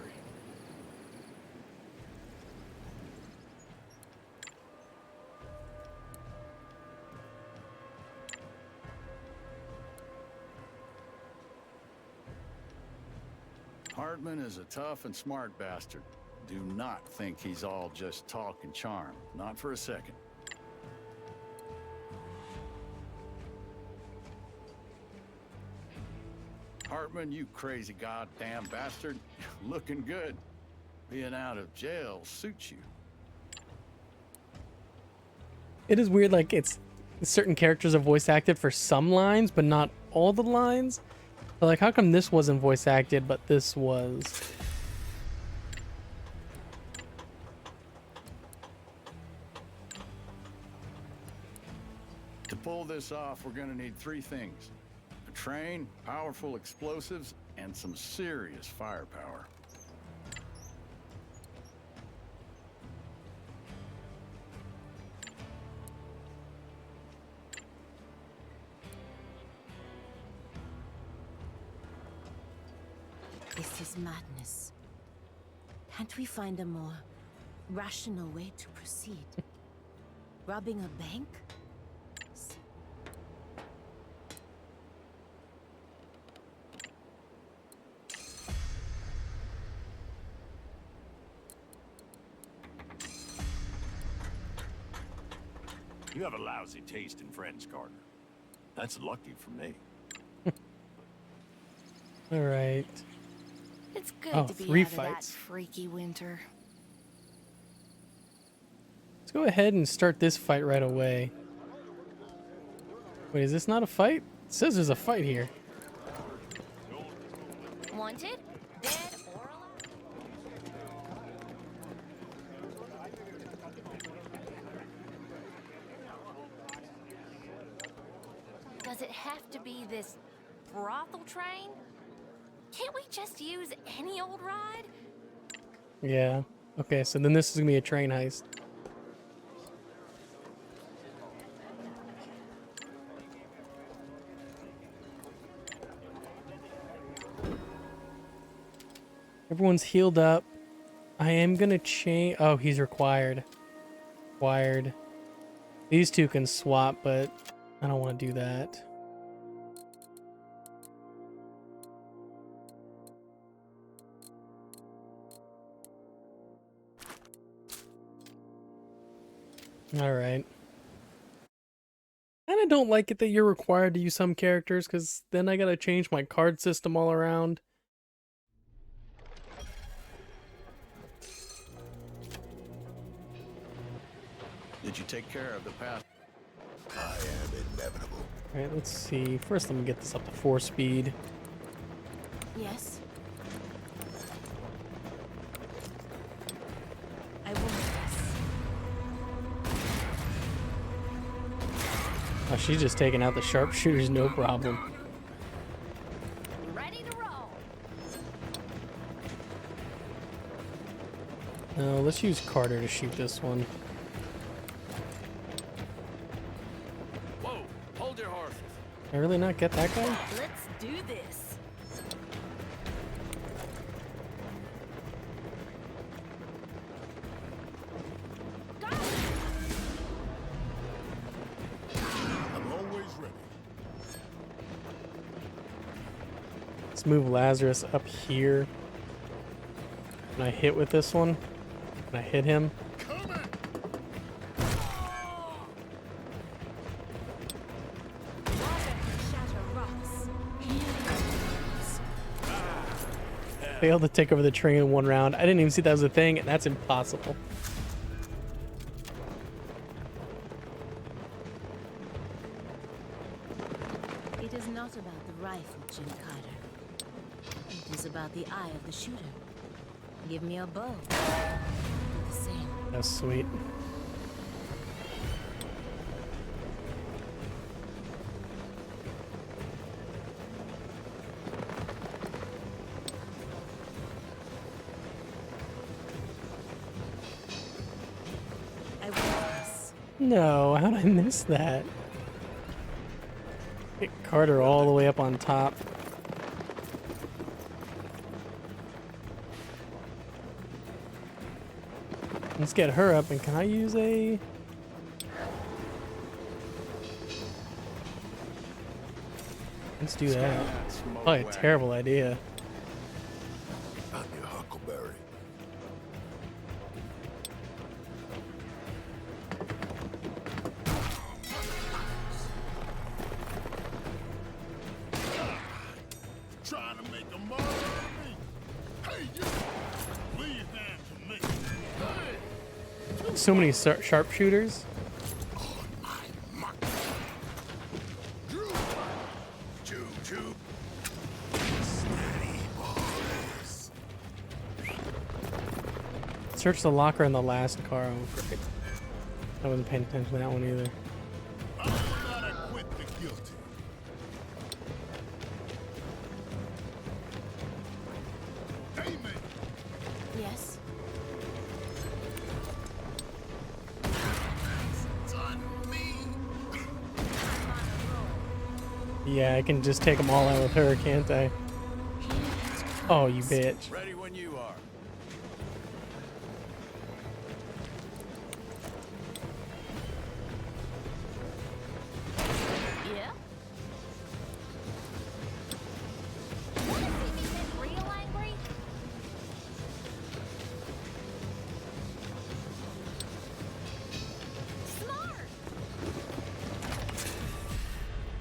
Hartman is a tough and smart bastard. Do not think he's all just talk and charm. Not for a second. Hartman, you crazy goddamn bastard. Looking good. Being out of jail suits you. It is weird, like, it's... Certain characters are voice acted for some lines, but not all the lines. But, like, how come this wasn't voice acted, but this was? To pull this off, we're gonna need 3 things. A train, powerful explosives, and some serious firepower. This is madness. Can't we find a more rational way to proceed? Robbing a bank? You have a lousy taste in friends, Carter. That's lucky for me. All right. It's good Oh, to be 3 out of that fights. freaky winter. Let's go ahead and start this fight right away. Wait, is this not a fight? It says there's a fight here. Wanted? Dead or alive? Does it have to be this brothel train? Can't we just use any old ride? Yeah. Okay, so then this is gonna be a train heist. Everyone's healed up. I am gonna change. Oh, he's required. Required. These two can swap, but I don't want to do that. All right. And I don't like it that you're required to use some characters, because then I gotta change my card system all around. Did you take care of the path? I am inevitable. All right, let's see. First, let me get this up to 4 speed. Yes? I want this. Oh, she's just taking out the sharpshooters, no problem. Ready to roll. No, let's use Carter to shoot this one. Whoa! Hold your horses. Can I really not get that guy? Let's do this. Go! I'm always ready. Let's move Lazarus up here. Can I hit with this one? Can I hit him? Failed to take over the train in 1 round. I didn't even see that was a thing, and that's impossible. It is not about the rifle, Jim Carter. It is about the eye of the shooter. Give me a bow. Do the same. That's sweet. No, how'd I miss that? Get Carter all the way up on top. Let's get her up, and can I use a... Let's do that. Probably a terrible idea. I'm your Huckleberry. Trying to make a mark of me. Hey, you! Leave that to me. Hey! So many sharpshooters. Search the locker in the last car. Oh, great. I wasn't paying attention to that one either. I will not acquit the guilty. Amen. Yes? Yeah, I can just take them all out with her, can't I? Oh, you bitch. Ready when you are. Yeah? Want to see me get real angry? Smart!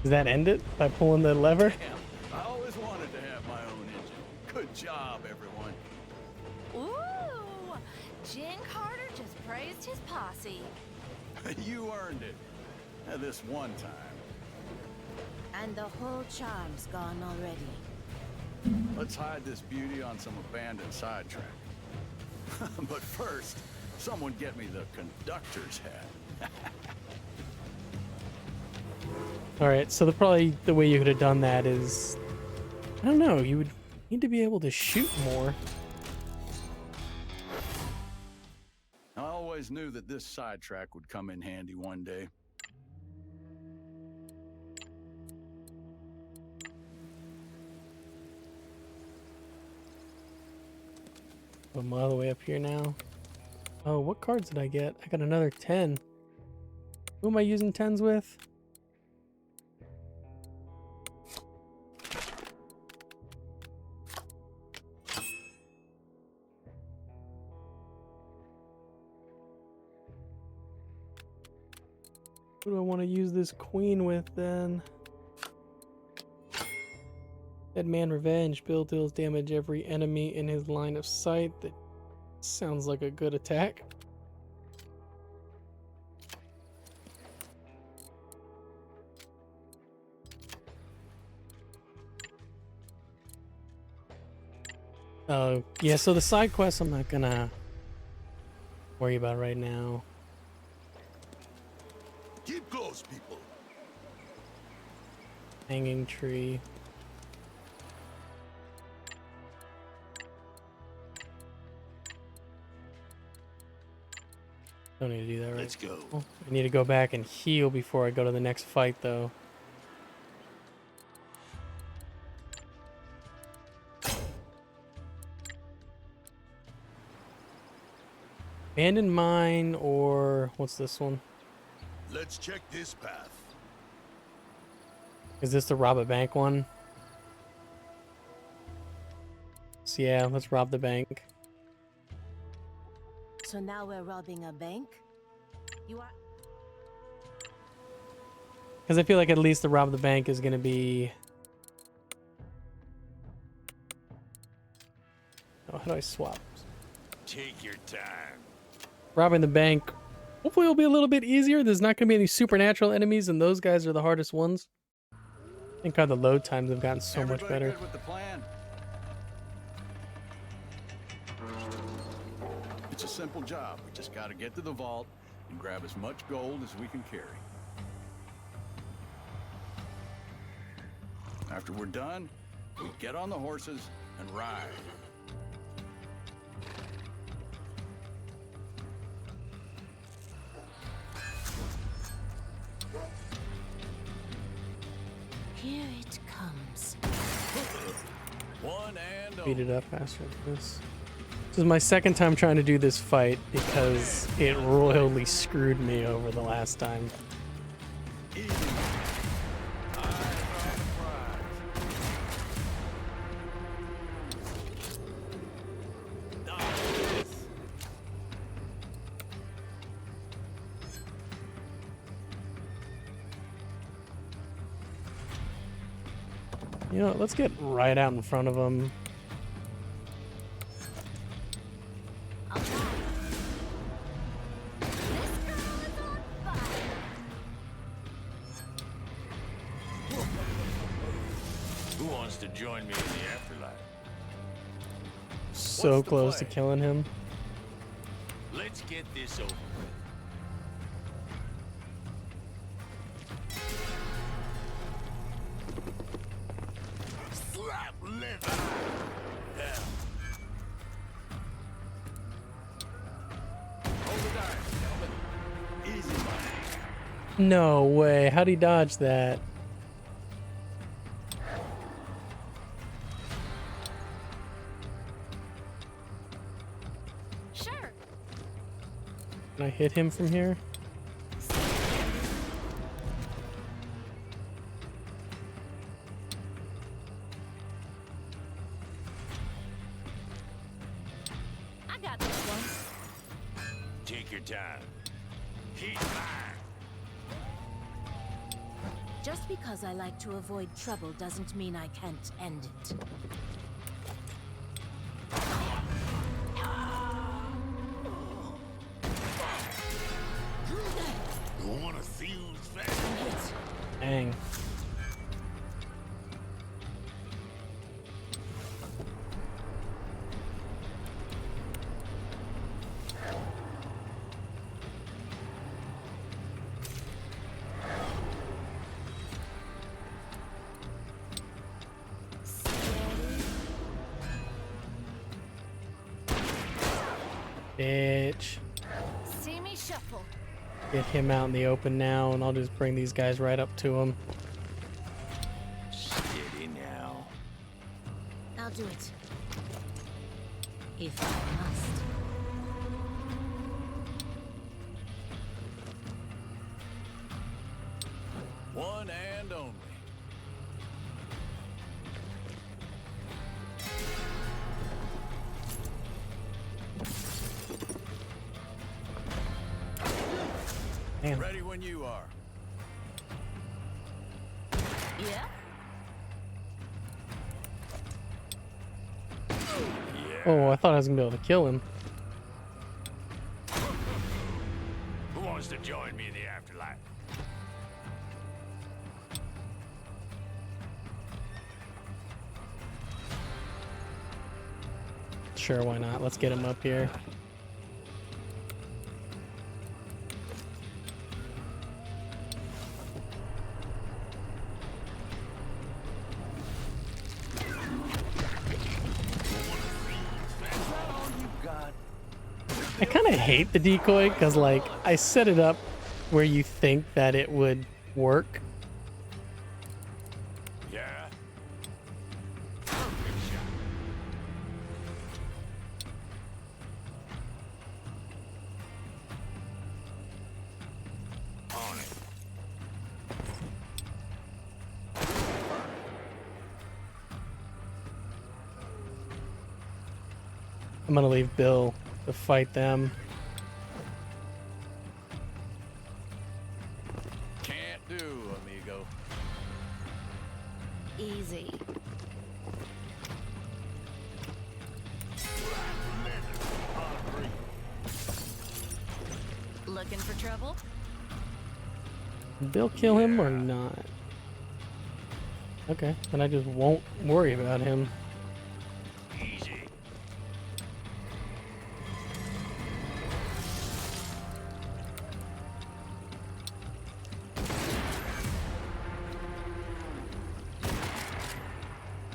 Does that end it by pulling the lever? Yeah, I always wanted to have my own engine. Good job, everyone. Ooh! Jen Carter just praised his posse. You earned it. This one time. And the whole charm's gone already. Let's hide this beauty on some abandoned sidetrack. But first, someone get me the conductor's hat. Alright, so probably the way you could have done that is... I don't know, you would need to be able to shoot more. I always knew that this sidetrack would come in handy one day. I'm all the way up here now. Oh, what cards did I get? I got another 10. Who am I using 10s with? Who do I want to use this queen with then? Dead Man Revenge. Bill deals damage every enemy in his line of sight. That sounds like a good attack. Oh, yeah, so the side quests I'm not gonna worry about right now. Keep close, people. Hanging tree. Don't need to do that right. Let's go. now. I need to go back and heal before I go to the next fight, though. Abandoned mine, or what's this one? Let's check this path. Is this the rob a bank one? So yeah, let's rob the bank. So now we're robbing a bank? You are... Because I feel like at least the rob the bank is going to be... Oh, how do I swap? Take your time. Robbing the bank, hopefully it'll be a little bit easier. There's not going to be any supernatural enemies, and those guys are the hardest ones. Thank God the load times have gotten so much Everybody better. good with the plan? It's a simple job. We just got to get to the vault and grab as much gold as we can carry. After we're done, we get on the horses and ride. Here it comes. One and Beat it up faster than this. This is my second time trying to do this fight because it royally screwed me over the last time. You know what, let's get right out in front of them. Who wants to join me in the afterlife? So close to killing him. Let's get this over with. Slap liver. Yeah. Hold the dice, gentlemen. Easy money. No way. How'd he dodge that? Sure. Can I hit him from here? I got this one. Take your time. He's mine. Just because I like to avoid trouble doesn't mean I can't end it. You wanna see who's fast? Dang. Bitch. See me shuffle. Get him out in the open now, and I'll just bring these guys right up to him. Steady now. I'll do it. If I must. one and only. Damn. Ready when you are. Yeah. Oh, I thought I was gonna be able to kill him. Who wants to join me in the afterlife? Sure, why not? Let's get him up here. I kind of hate the decoy because, like, I set it up where you think that it would work. Yeah. Perfect shot. On it. I'm gonna leave Bill to fight them. Can't do, amigo. Easy. Looking for trouble? Did Bill kill him or not? Okay, then I just won't worry about him. Easy.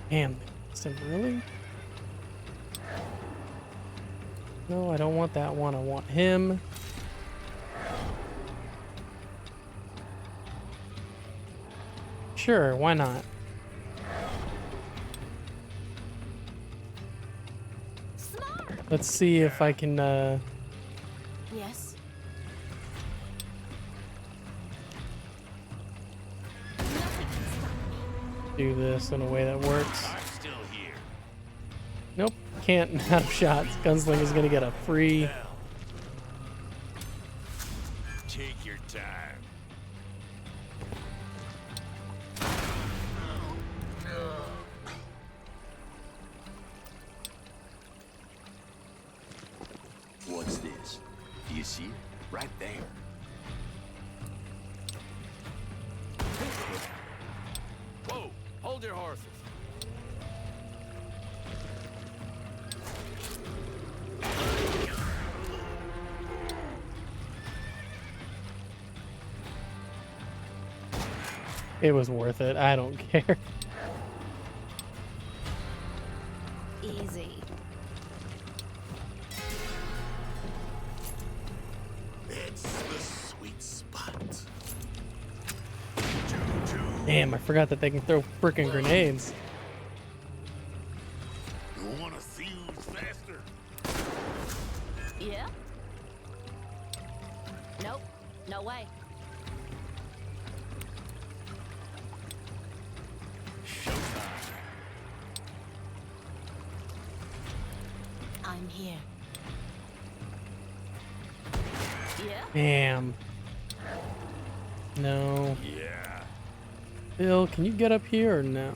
Damn, really? No, I don't want that one. I want him. Sure, why not? Smart. Let's see if I can Yes? do this in a way that works. I'm still here. Nope, can't. Out of shots. Gunsling is gonna get a free. Take your time. What's this? Do you see it? Right there. Whoa! Hold your horses. It was worth it. I don't care. Easy. It's the sweet spot. Damn, I forgot that they can throw frickin' grenades. You wanna see who's faster? Yeah? Nope. No way. I'm here. Yeah? Damn. No. Yeah. Bill, can you get up here or no?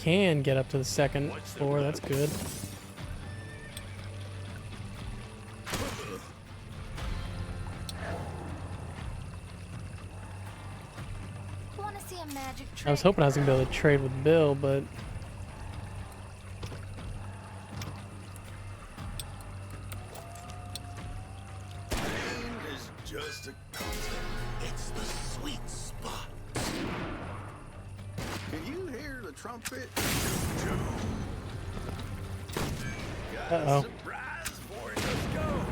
Can get up to the second floor, that's good. Want to see a magic trick? I was hoping I was gonna be able to trade with Bill, but Is just a concept. It's the sweet spot. Can you hear the trumpet? uh-oh. Surprise for it. Let's go.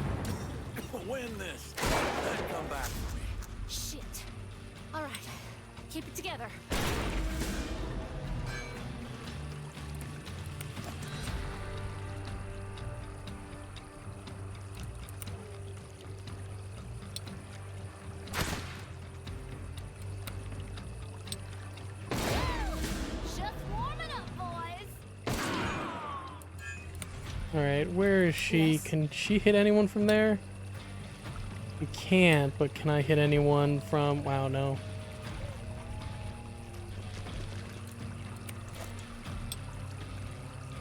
Win this. Then come back for me. Shit. All right. Keep it together. Just warming up, boys. Alright, where is she? Yes. Can she hit anyone from there? We can't, but can I hit anyone from... Wow, no.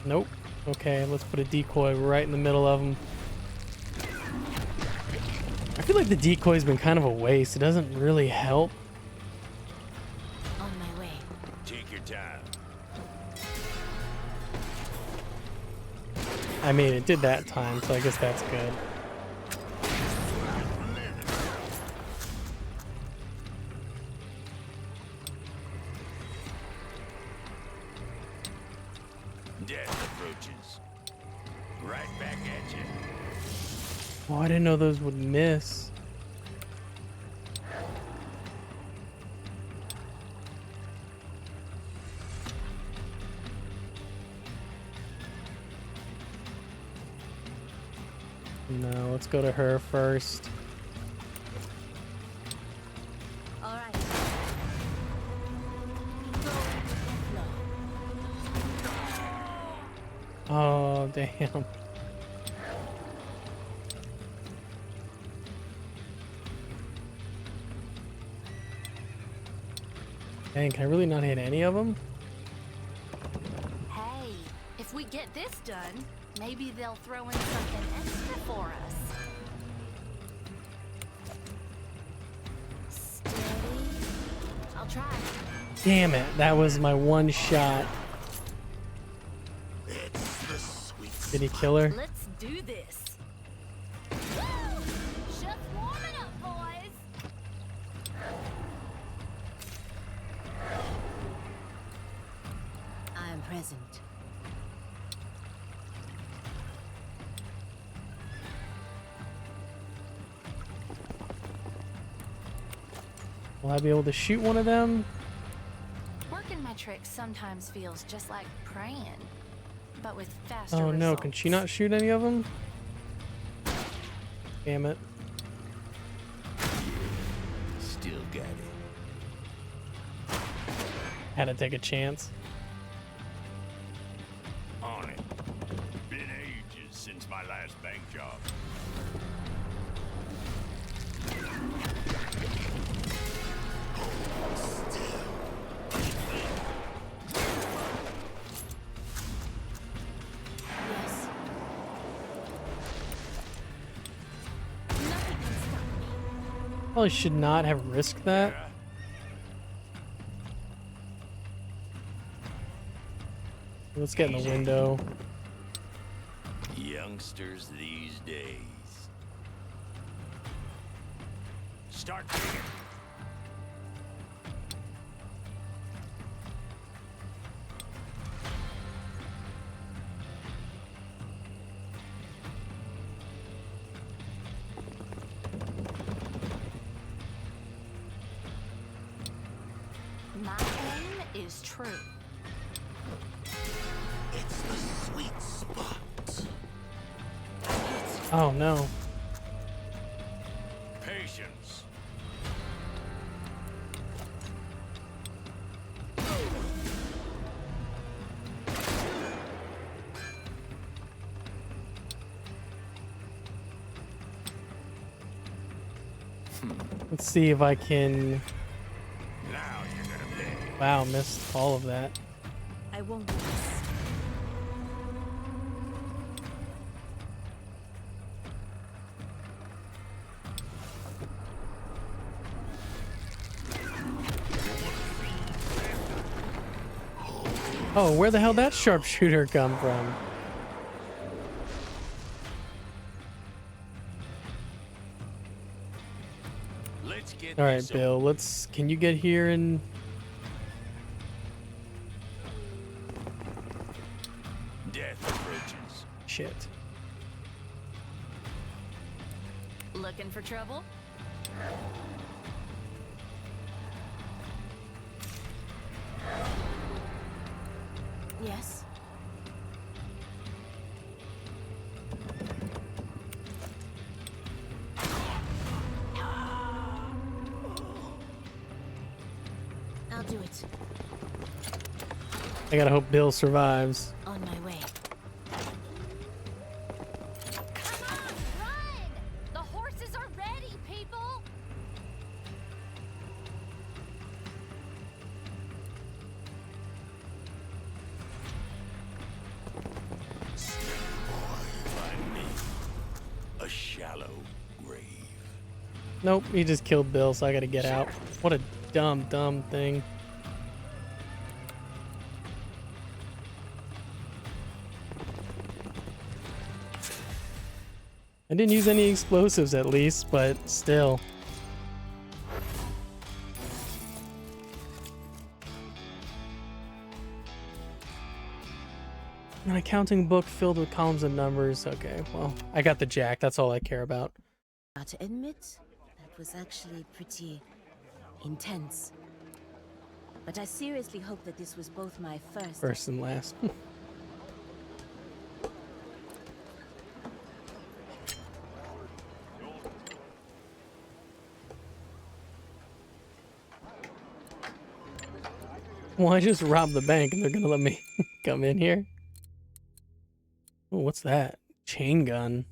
Nope. Okay, let's put a decoy right in the middle of them. I feel like the decoy's been kind of a waste. It doesn't really help. On my way. Take your time. I mean, it did that time, so I guess that's good. Death approaches. Right back at you. Oh, I didn't know those would miss. No, let's go to her first. All right. Go with the flow. Oh, damn. Dang, can I really not hit any of them? Hey, if we get this done, maybe they'll throw in something extra for us. Steady. I'll try. Damn it, that was my one shot. It's the sweet Did he kill her? Let's do this. Woo! Just warming up, boys. I am present. Will I be able to shoot one of them? Working my tricks sometimes feels just like praying, but with faster Oh no, results. can she not shoot any of them? Damn it. Still got it. Had to take a chance. On it. Been ages since my last bank job. Yes. Nothing can stop me. Probably should not have risked that. Let's get in the window. Youngsters these days. Start digging. My aim is true. It's the sweet spot. Oh no. Patience. Let's see if I can. Now you're gonna pay. Wow, missed all of that. I won't miss. Oh, where the hell that sharpshooter come from? Let's get All right, this Bill. Let's. Can you get here and? Death approaches. Shit. Looking for trouble? Yes. I'll do it. I gotta hope Bill survives. On my way. Come on, run! The horses are ready, people! Find me a shallow grave. Nope, he just killed Bill, so I gotta get out. What a dumb thing. I didn't use any explosives at least, but still. An accounting book filled with columns and numbers. Okay, well, I got the jack. That's all I care about. To admit, that was actually pretty intense. But I seriously hope that this was both my first. First and last. Well, I just robbed the bank and they're gonna let me come in here. Oh, what's that? Chain gun.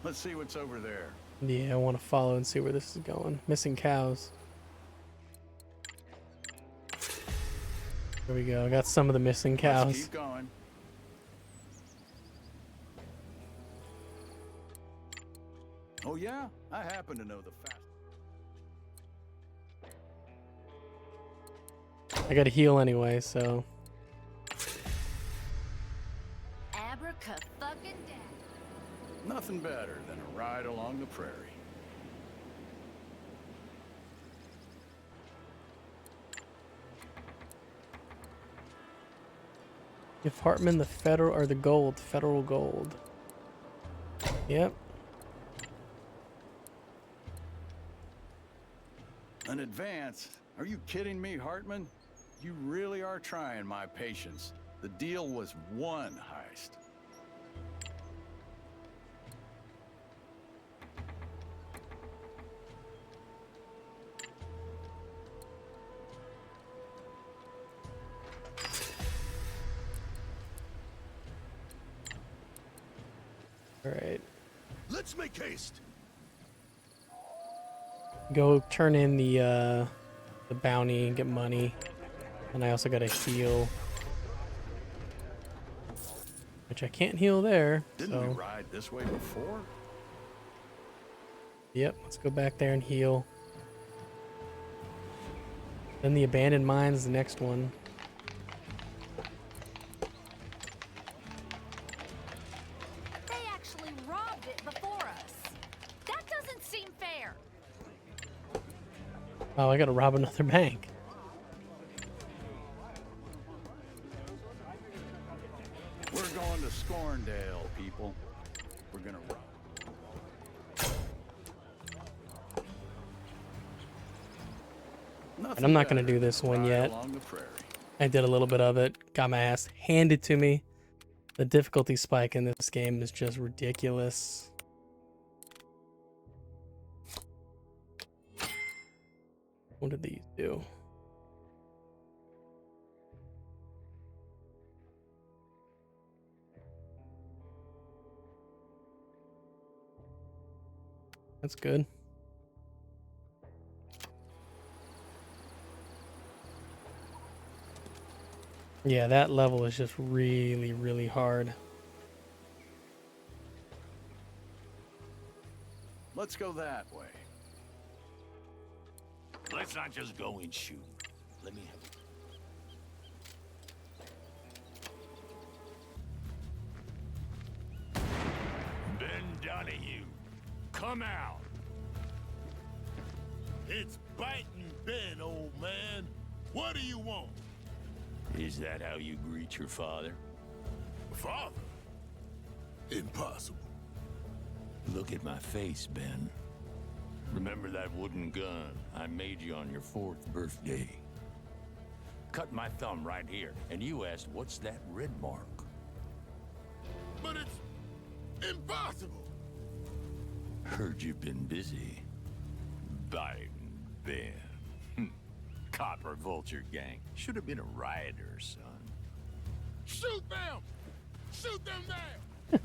Let's see what's over there. Yeah, I want to follow and see where this is going. Missing cows. There we go. I got some of the missing Let's cows. keep going. Oh yeah, I happen to know the fast. I got to heal anyway, so. Abraca-fucking-da. Nothing better than a ride along the prairie. Give Hartman the federal or the gold, federal gold. Yep. An advance? Are you kidding me, Hartman? You really are trying my patience. The deal was one heist. All right. Let's make haste. Go turn in the bounty and get money. And I also got to heal. Which I can't heal there. Didn't we ride this way before? Yep, let's go back there and heal. Then the abandoned mine is the next one. They actually robbed it before us. That doesn't seem fair. Oh, I gotta rob another bank. We're going to Scorndale, people. We're gonna rob. And I'm not gonna do this one yet. I did a little bit of it. Got my ass handed to me. The difficulty spike in this game is just ridiculous. What did these do? That's good. Yeah, that level is just really, really hard. Let's go that way. Let's not just go and shoot. Let me have it. Ben Donahue, come out. It's biting Ben, old man. What do you want? Is that how you greet your father? Father? Impossible. Look at my face, Ben. Remember that wooden gun I made you on your 4th birthday? Cut my thumb right here, and you asked, what's that red mark? But it's impossible. Heard you've been busy. Biting Ben. Copper vulture gang. Should have been a rioter, son. Shoot them! Shoot them now!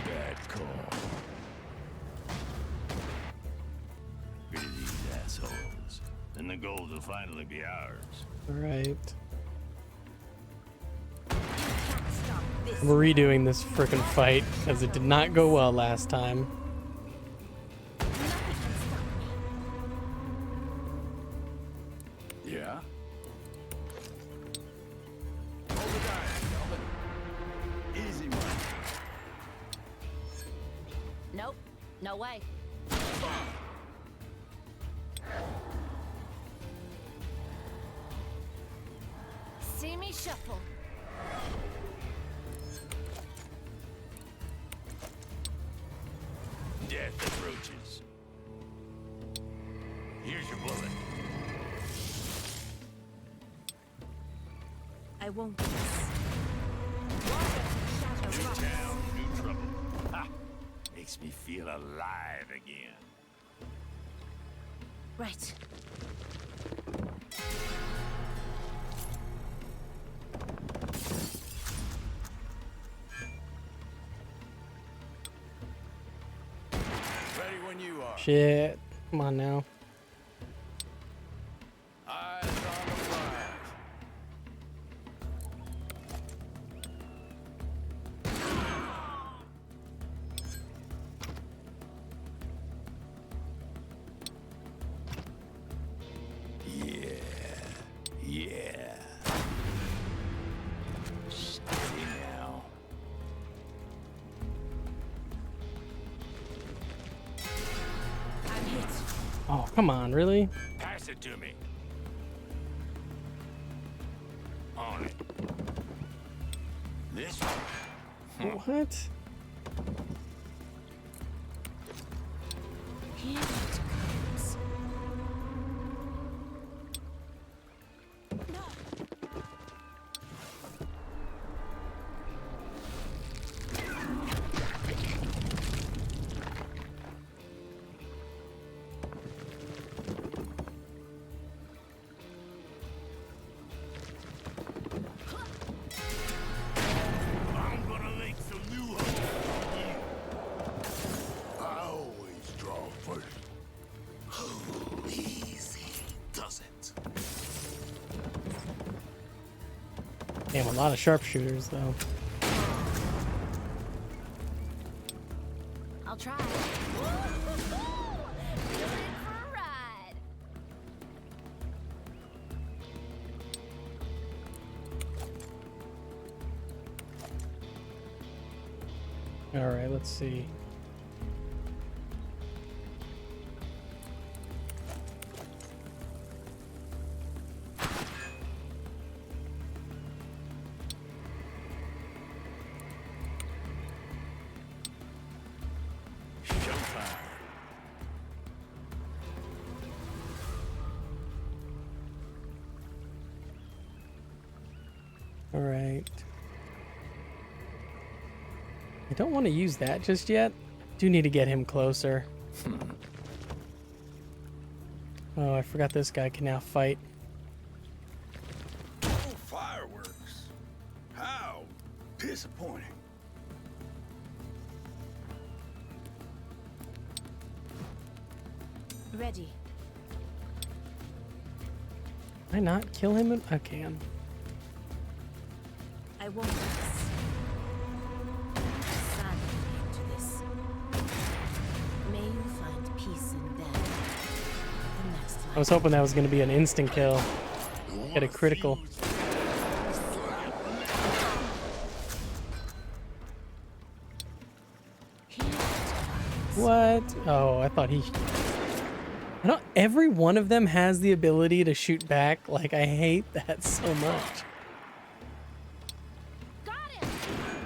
Bad call. Rid of these assholes, and the gold will finally be ours. All right. I'm redoing this frickin' fight because it did not go well last time. Yeah? Hold the dice, Calvin. Easy money. Nope, no way. See me shuffle. Death approaches. Here's your bullet. I won't miss. New town, new trouble. Ha! Makes me feel alive again. Right. Ready when you are. Shit. Come on now. Eyes on the prize. Yeah. Steady now. Oh, come on, really? Pass it to me. This What? Here it comes. I'm gonna make some new hope for you. I always draw first. Oh, easy does it. Damn, a lot of sharpshooters though. I'll try. Woo-hoo-hoo! You're in for a ride. All right, let's see. Showtime. All right. I don't want to use that just yet. Do need to get him closer. Oh, I forgot this guy can now fight. Oh, fireworks. How disappointing. Ready. Can I not kill him? I can. I won't miss. Sadly into this. May you find peace in death. The next I was hoping that was going to be an instant kill. Get a critical. What? Oh, I thought he... I don't... Every one of them has the ability to shoot back. Like, I hate that so much.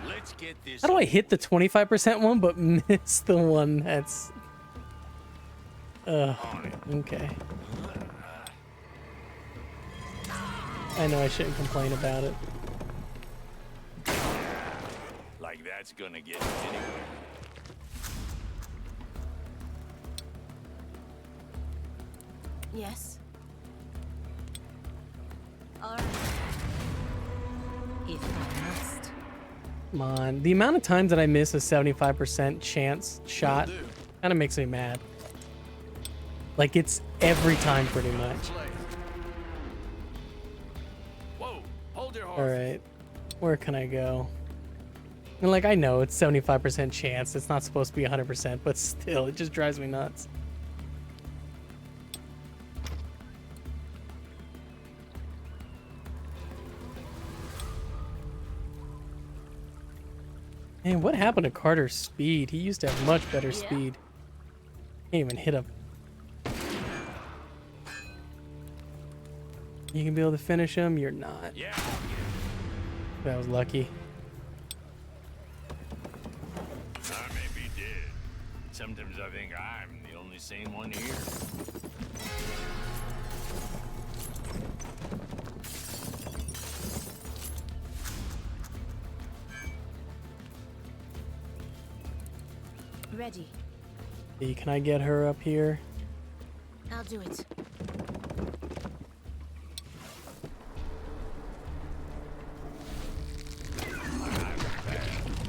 Let's get this. How do I hit the 25% one but miss the one that's... okay. I know I shouldn't complain about it. Like that's gonna get you anywhere. Yes. All right. If I must. Come on. The amount of times that I miss a 75% chance shot kind of makes me mad. Like, it's every time pretty much. Whoa, hold your horse. Alright. Where can I go? And like, I know it's 75% chance. It's not supposed to be 100%, but still, it just drives me nuts. Man, what happened to Carter's speed? He used to have much better speed. Can't even hit him. You can be able to finish him? You're not. Yeah. That was lucky. I may be dead. Sometimes I think I'm the only sane one here. Ready. Hey, can I get her up here? I'll do it.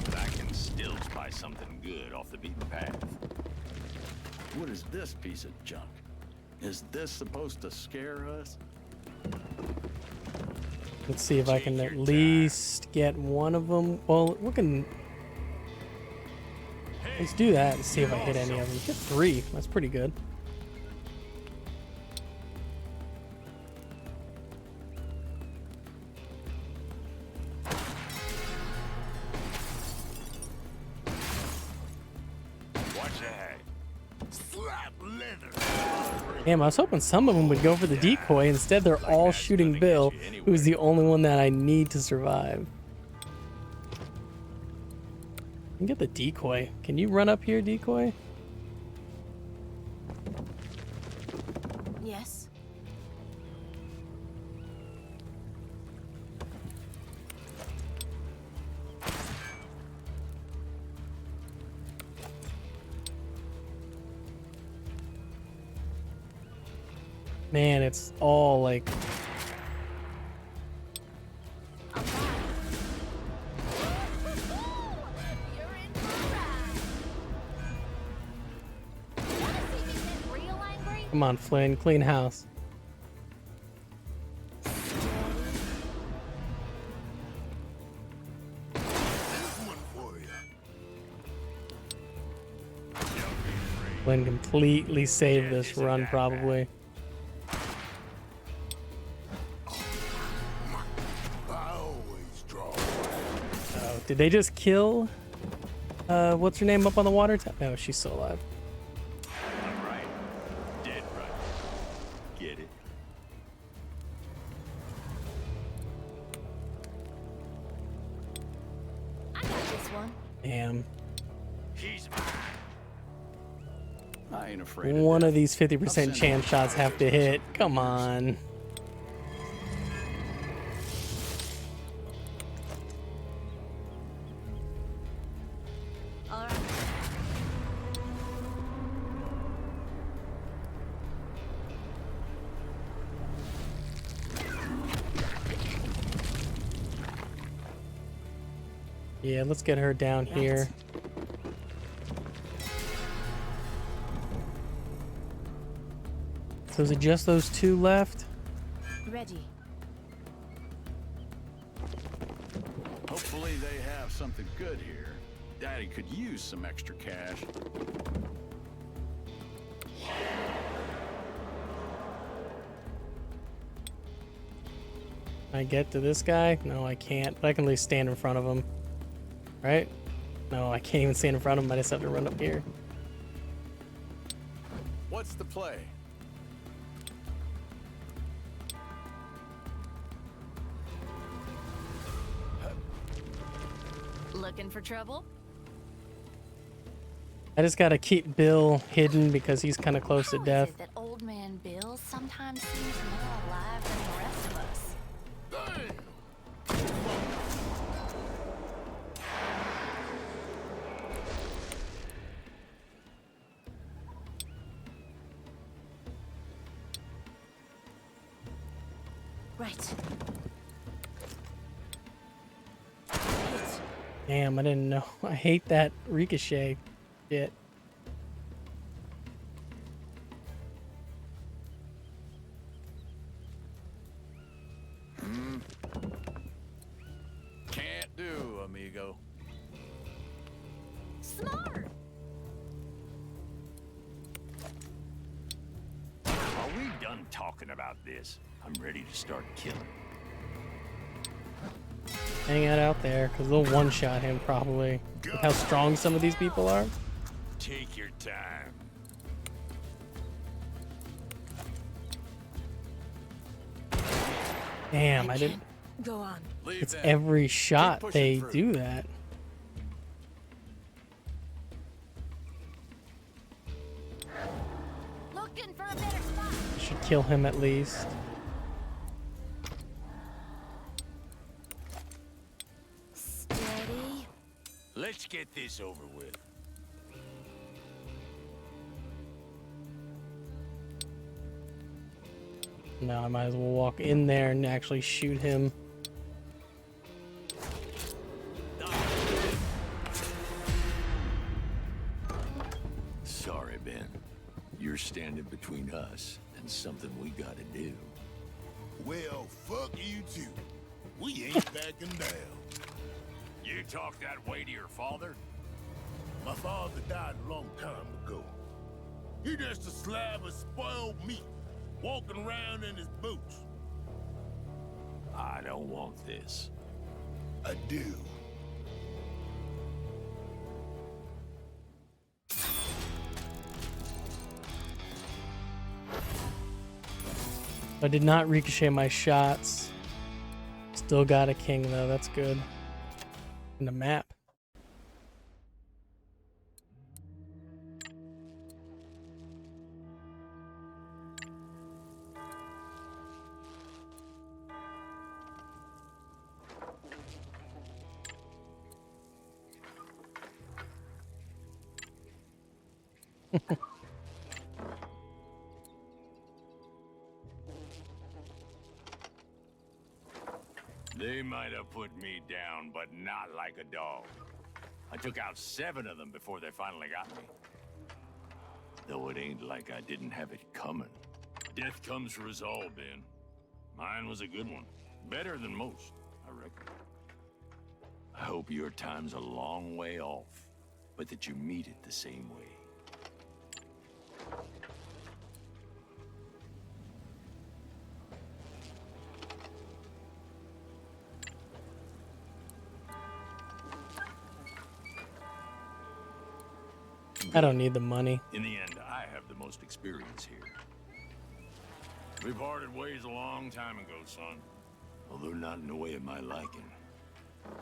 But I can still spy something good off the beaten path. What is this piece of junk? Is this supposed to scare us? Let's see if I can at least get one of them. Well, we can... Let's do that and see if I hit any of them. Get 3. That's pretty good. Watch that. Slap leather. Damn, I was hoping some of them would go for the decoy. Instead, they're all shooting Bill, who's the only one that I need to survive. can get the decoy. Can you run up here, decoy? Yes. Man, it's all like You're in for a ride. Wanna see me get real angry? come on, Flynn, clean house. Flynn completely saved this run, probably. I always draw. Oh, did they just kill? What's her name up on the water? No, she's still alive. I'm right. Dead right. Get it? I got this one. Damn. He's mine. I ain't afraid One death. of these I'll 50% send chance you shots have to photos hit. of Come yours. on. All right. Yeah, let's get her down here. So is it just those two left? Ready. Hopefully they have something good here. Daddy could use some extra cash. Can I get to this guy? No, I can't. But I can at least stand in front of him. Right? No, I can't even stand in front of him. I just have to run up here. What's the play? Looking for trouble? I just gotta keep Bill hidden because he's kind of close to How is death. it that old man Bill sometimes seems more alive than the rest of us? Right. Damn, I didn't know. I hate that ricochet shit. Can't do, amigo. Smart! Are we done talking about this? I'm ready to start killing. Hang it out there, because they'll one-shot him probably. Look how strong some of these people are. Take your time. Damn, I didn't. Go on. Leave It's them. every shot pushing they through. do that. Looking for a better spot. Should kill him at least. Steady. Let's get this over with. No, I might as well walk in there and actually shoot him. Sorry, Ben. You're standing between us and something we gotta do. Well, fuck you too. We ain't backing down. You talk that way to your father? My father died a long time ago. He just a slab of spoiled meat, walking around in his boots. I don't want this. I do. I did not ricochet my shots. Still got a king though, that's good. In the map. They might have put me down, but not like a dog. I took out 7 of them before they finally got me. Though it ain't like I didn't have it coming. Death comes for us all, Ben. Mine was a good one. Better than most, I reckon. I hope your time's a long way off, but that you meet it the same way. I don't need the money. In the end, I have the most experience here. We parted ways a long time ago, son. Although not in the way of my liking.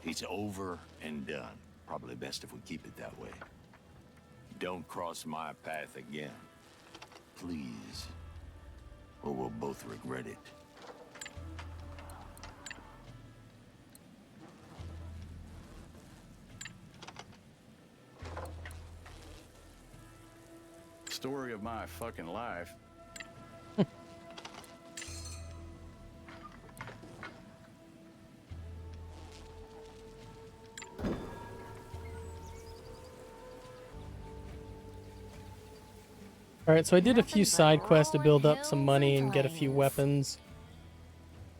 It's over and done. Probably best if we keep it that way. Don't cross my path again. Please. Or we'll both regret it. Story of my fucking life. Alright, so I did a few side quests to build up some money and get a few weapons.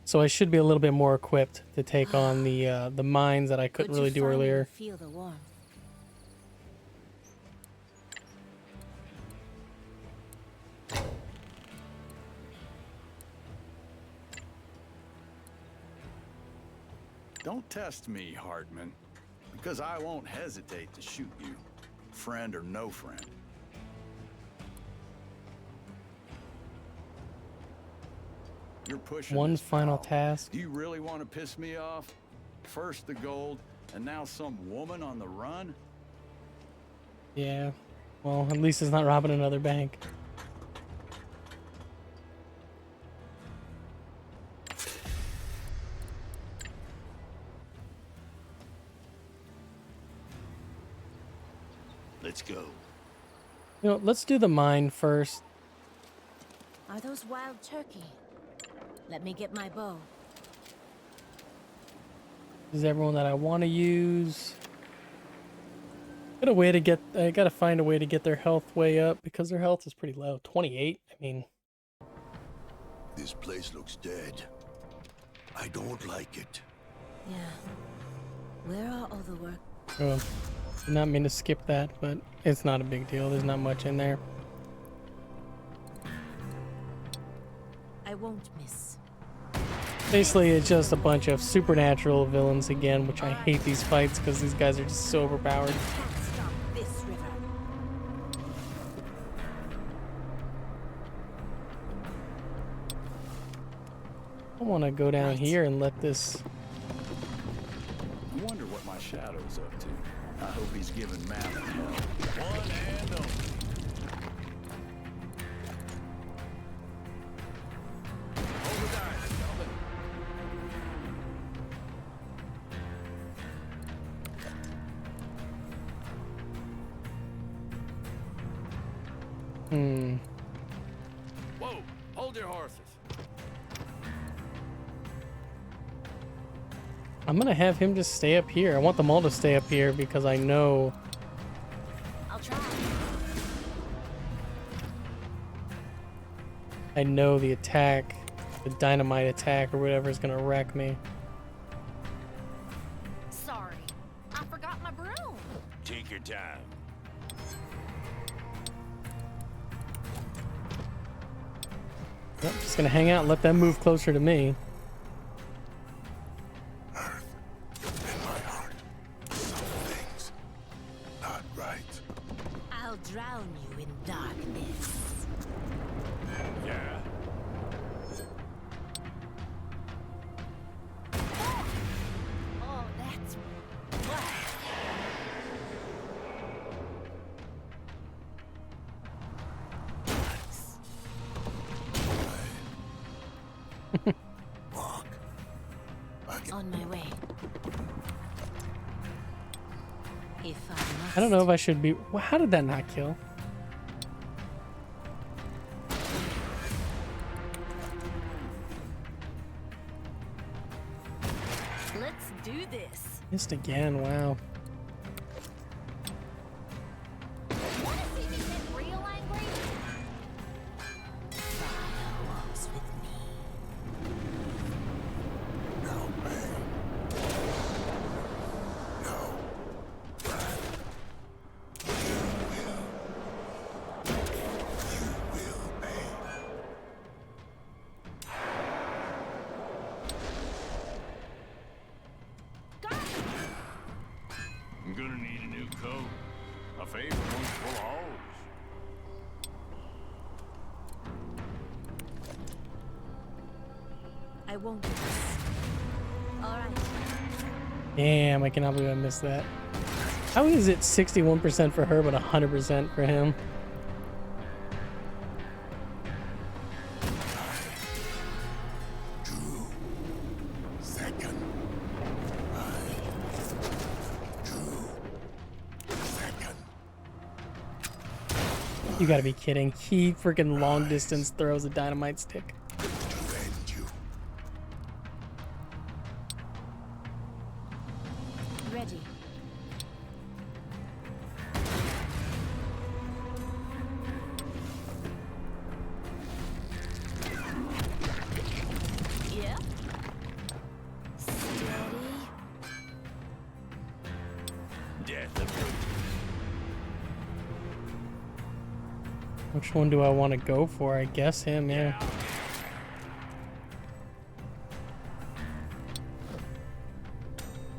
So I should be a little bit more equipped to take on the mines that I couldn't really do earlier. Feel the warmth. Don't test me, Hartman, because I won't hesitate to shoot you, friend or no friend. You're pushing One this, final pal. task. Do you really want to piss me off? First the gold, and now some woman on the run? Yeah. Well, at least it's not robbing another bank. Let's go. You know, let's do the mine first. Are those wild turkey? Let me get my bow. This is everyone that I want to use. I gotta find a way to get their health way up because their health is pretty low. 28. I mean, This place looks dead. I don't like it. Yeah. Where are all the work? oh, did not mean to skip that, but it's not a big deal. There's not much in there. I won't miss. Basically, it's just a bunch of supernatural villains again, which I hate these fights because these guys are just so overpowered. Can't stop this river. I want to go down here and let this. I wonder what my shadow's up to. I hope he's giving Matt hell. One and only. Hold the dice, gentlemen. Whoa, hold your horses. I'm gonna have him just stay up here. I want them all to stay up here because I know. I'll try. I know the attack, the dynamite attack or whatever is gonna wreck me. Sorry, I forgot my broom. Take your time. Yep, just gonna hang out and let them move closer to me. Earth, in my heart, some things not right. I'll drown you in darkness. Yeah. Oh, that's what? Walk. On my way. If I must. I don't know if I should be. Well, how did that not kill? Missed again, wow. Wanna see me get real angry? I'm gonna need a new coat. My favorite one's full of holes. I won't miss. All right. Damn, I cannot believe I missed that. How is it 61% for her but 100% for him? You gotta be kidding. He freaking long distance throws a dynamite stick. Ready. Yeah. Steady. Death approaches. Which one do I want to go for? I guess him, yeah.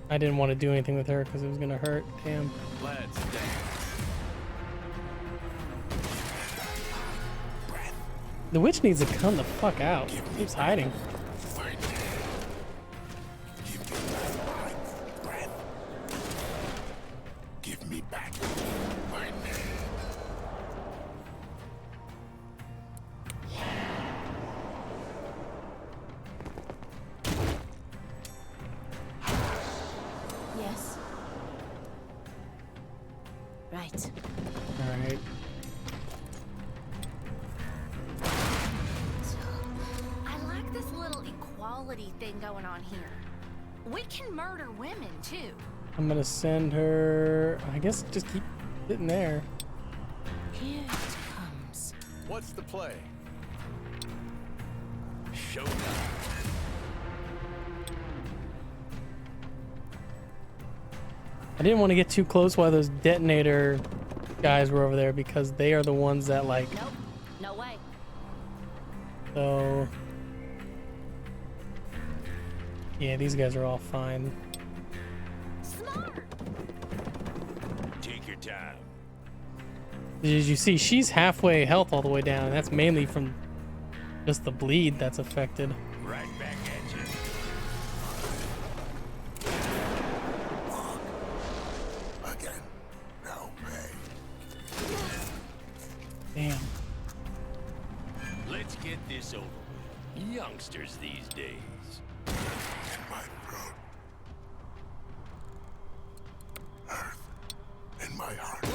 I didn't want to do anything with her because it was gonna hurt. Damn. Let's dance. The witch needs to come the fuck out. Keeps hiding. Give me back my name. Yes. Right. All right. I like this little equality thing going on here. We can murder women too. I'm gonna send her. I guess just keep sitting there. Here it comes. What's the play? Showdown. I didn't want to get too close while those detonator guys were over there because they are the ones that like. Nope. No way. So. Yeah, these guys are all fine. Smart. Take your time. As you see, she's halfway health all the way down, and that's mainly from just the bleed that's affected. Right back at you. Again. No pay. Damn. Let's get this over with. Youngsters these days. In my throat. Earth. In my heart.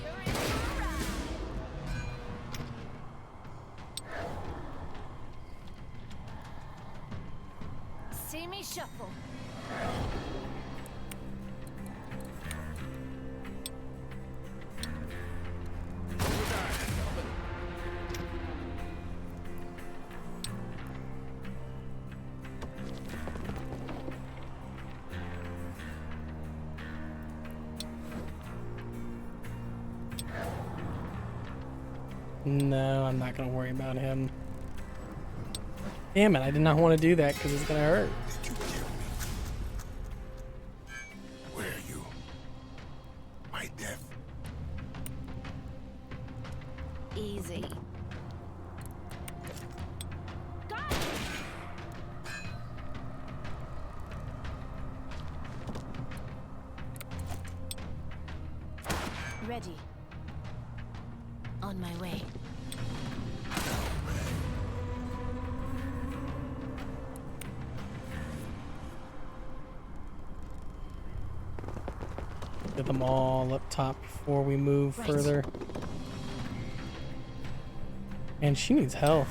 You're in for a ride. See me shuffle. No, I'm not gonna worry about him. Damn it, I did not want to do that because it's gonna hurt. Did you kill me? Where are you? My death. Easy. Got it. Ready. On my way. Get them all up top before we move Right. further. And she needs health.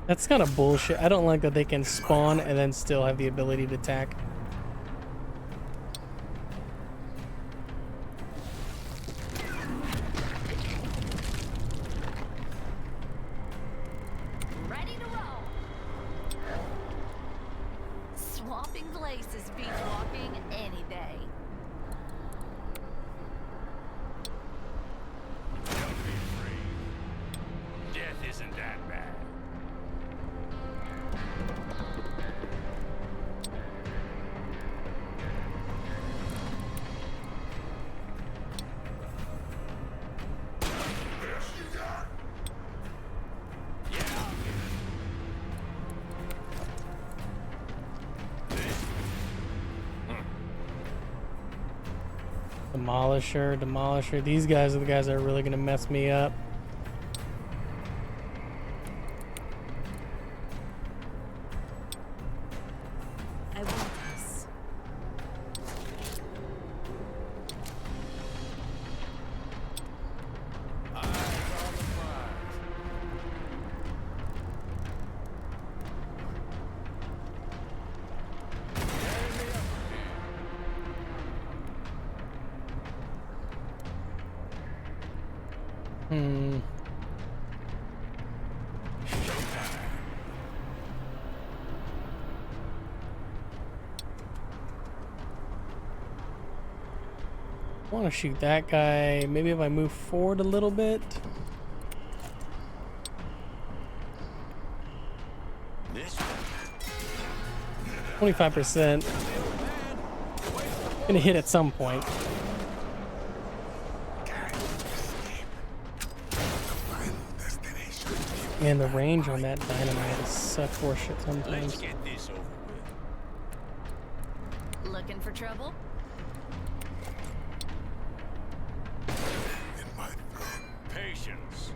That's kind of bullshit. I don't like that they can spawn and then still have the ability to attack. Ready to roll. Swapping places beats walking any day. Don't be afraid. Death isn't that bad. Demolisher, Demolisher. These guys are the guys that are really gonna mess me up. I want this. Hmm. I want to shoot that guy. Maybe if I move forward a little bit. This 25%. Gonna hit at some point. And the range on that dynamite is such horseshit sometimes. Let's get this over with. Looking for trouble? Patience.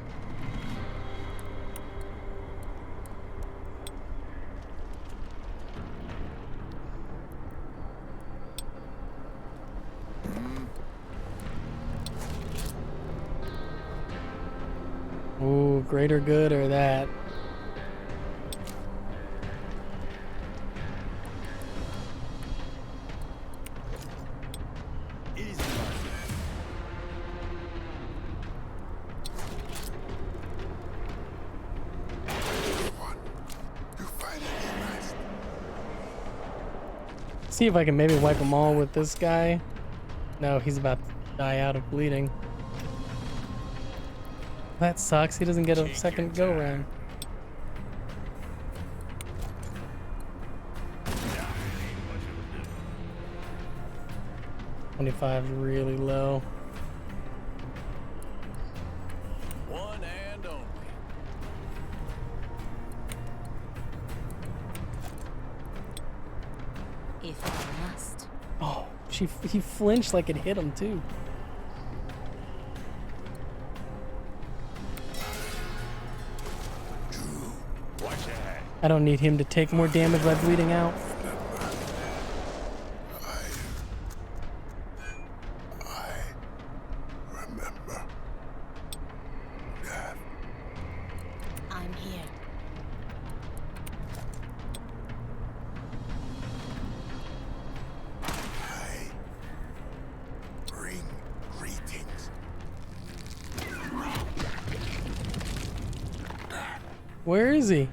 Ooh, greater good or that. See if I can maybe wipe them all with this guy. No, he's about to die out of bleeding. That sucks. He doesn't get a second go round. $25 is really low. One and only. If I must. Oh, he flinched like it hit him too. I don't need him to take more damage by bleeding out. I remember that. I'm here. I bring greetings. Where is he?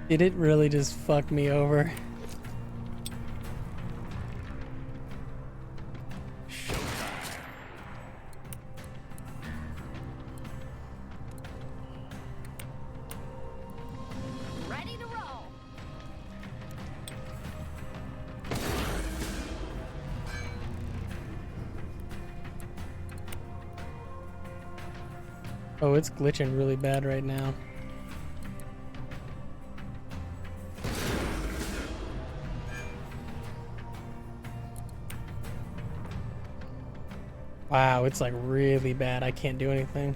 Did it really just fuck me over? Ready to roll. Oh, it's glitching really bad right now. Wow, it's like really bad. I can't do anything.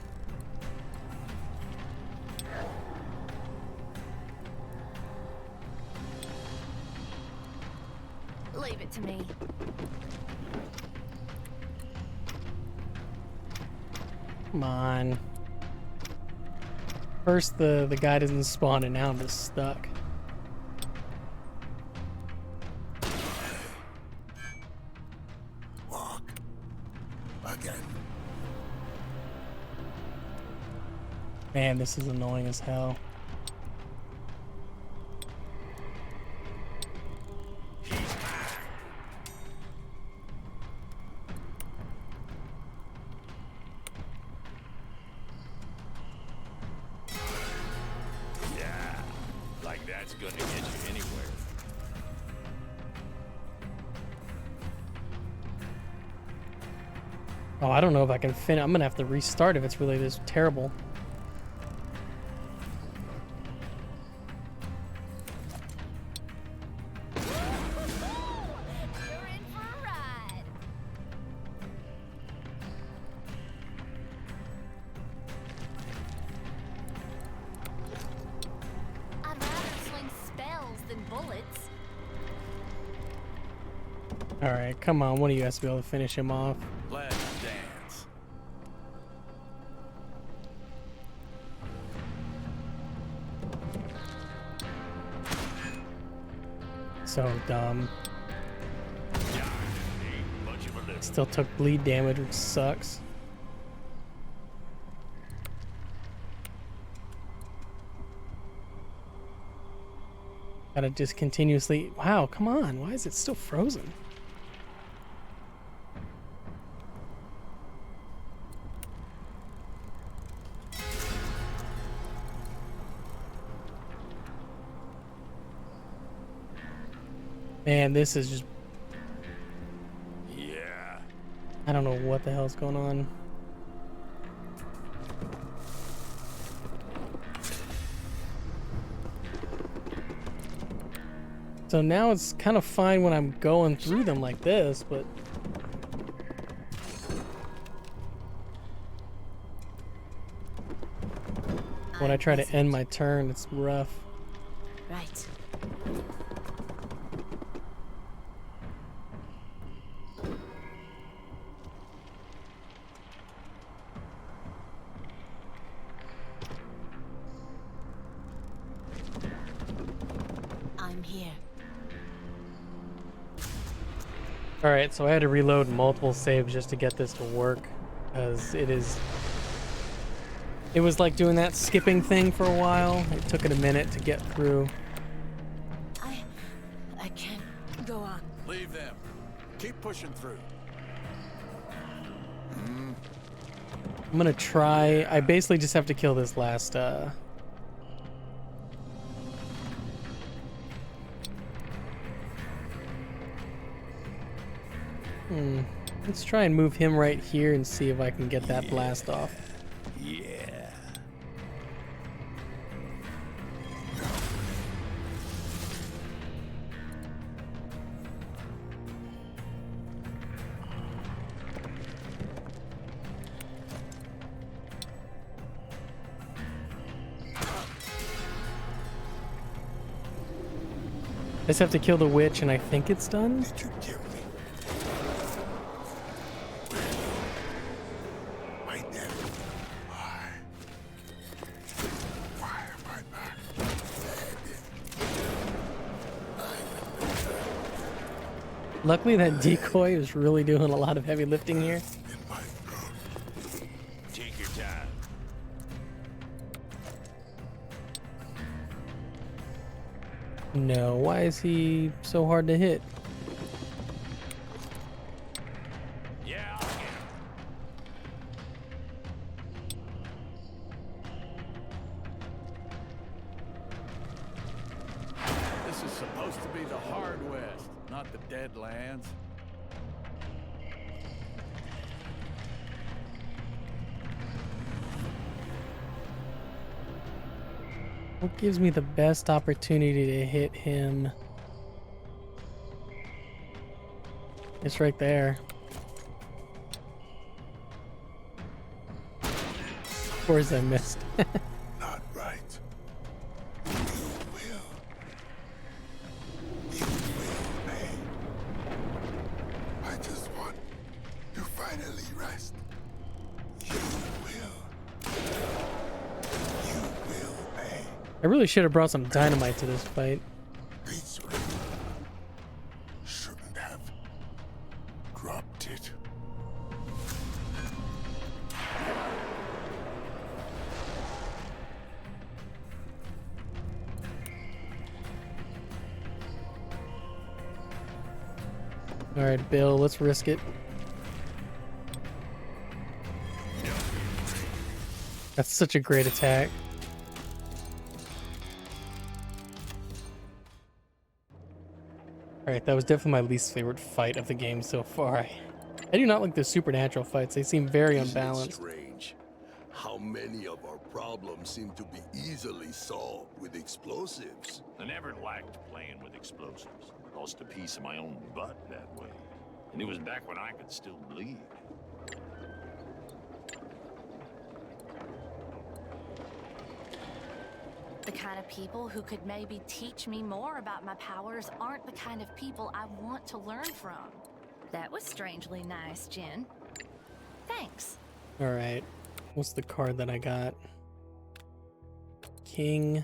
Leave it to me. Come on. First the guy doesn't spawn and now I'm just stuck. Walk. Again. Man, this is annoying as hell. That's gonna get you anywhere. Oh, I don't know if I can finish. I'm gonna have to restart if it's really this terrible. You're in for a ride. I'd rather swing spells than bullets. All right, come on. One of you has to be able to finish him off. Let's dance. So dumb. Yeah, much of a lift. Still took bleed damage, which sucks. Gotta just continuously. Wow, come on. Why is it still frozen? Man, this is just. Yeah. I don't know what the hell's going on. So now it's kind of fine when I'm going through them like this, but when I try to end my turn, it's rough. Right. I'm here. Alright, so I had to reload multiple saves just to get this to work, because it was like doing that skipping thing for a while. It took it a minute to get through. I can't go on. Leave them. Keep pushing through. I'm gonna try. I basically just have to kill this last let's try and move him right here and see if I can get that blast off. Yeah. I just have to kill the witch and I think it's done. You kill me. Right there. Why am I back? Luckily that decoy is really doing a lot of heavy lifting here. In my throat. Take your time. No, why is he so hard to hit? Yeah, I'll get him. This is supposed to be the hard west, not the Deadlands. What gives me the best opportunity to hit him? It's right there. Of course I missed. Not right. You will. You will pay. I just want to finally rest. You will. I really should have brought some dynamite to this fight. These shouldn't have dropped it. All right, Bill, let's risk it. That's such a great attack. Alright, that was definitely my least favorite fight of the game so far. I do not like the supernatural fights. They seem very Isn't it unbalanced. strange how many of our problems seem to be easily solved with explosives? I never liked playing with explosives. Lost a piece of my own butt that way. And it was back when I could still bleed. The kind of people who could maybe teach me more about my powers aren't the kind of people I want to learn from. That was strangely nice, Jen. Thanks. Alright, what's the card that I got? King.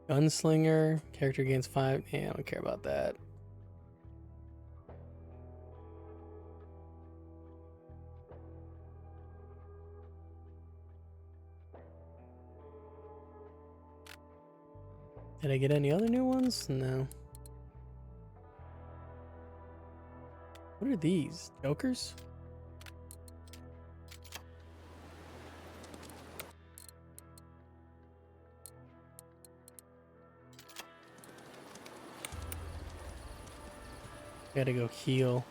Gunslinger. Character gains 5. Yeah, I don't care about that. Did I get any other new ones? No. What are these? Jokers? Gotta go heal.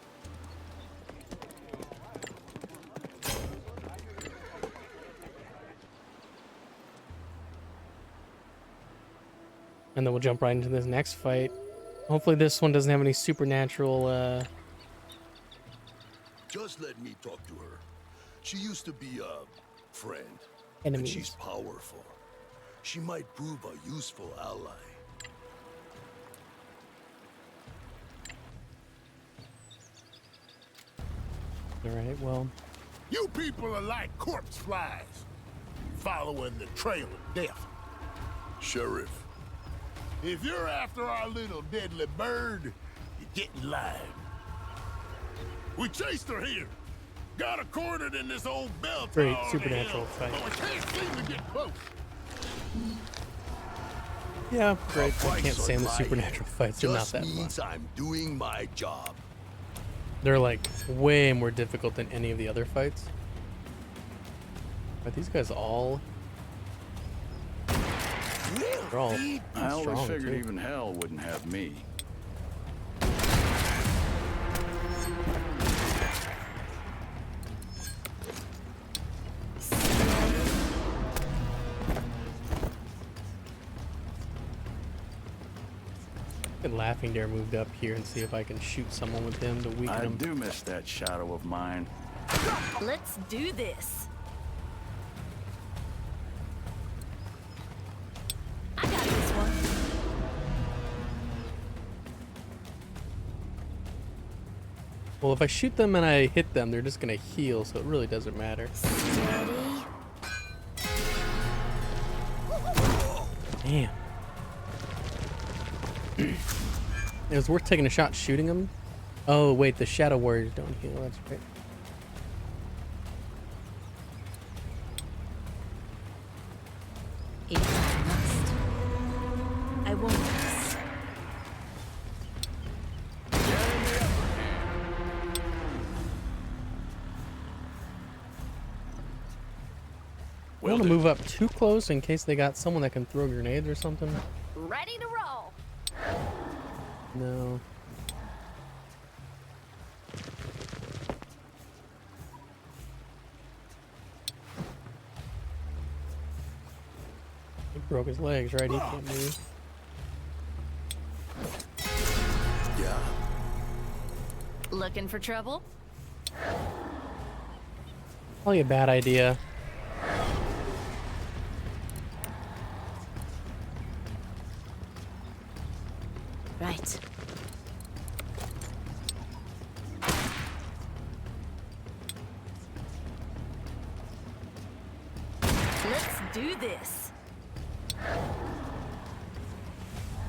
And then we'll jump right into this next fight. Hopefully this one doesn't have any supernatural, Just let me talk to her. She used to be a friend. enemies. And she's powerful. She might prove a useful ally. Alright, well. You people are like corpse flies, following the trail of death. Sheriff, If you're after our little deadly bird, you get in line. We chased her here. Got her cornered in this old bell tower Great on the supernatural hill, fight. but we can't seem to get close. Yeah, great. I can't fights are stand the lying. supernatural fights. They're not Just that fun. means I'm doing my job. They're like way more difficult than any of the other fights. Are these guys all? They're all I always strong, figured too. even hell wouldn't have me. Get Laughing Dare moved up here and see if I can shoot someone with him to weaken I him. do miss that shadow of mine. Let's do this. I got this one. Well, if I shoot them and I hit them, they're just gonna heal, so it really doesn't matter. Steady. Damn. It was worth taking a shot shooting them. Oh wait, the Shadow Warriors don't heal. That's right. If I must, I won't miss. I don't want to move up too close in case they got someone that can throw grenades or something. Ready to roll. No. He broke his legs, right? He can't move. Yeah. Looking for trouble? Probably a bad idea. Right. do this.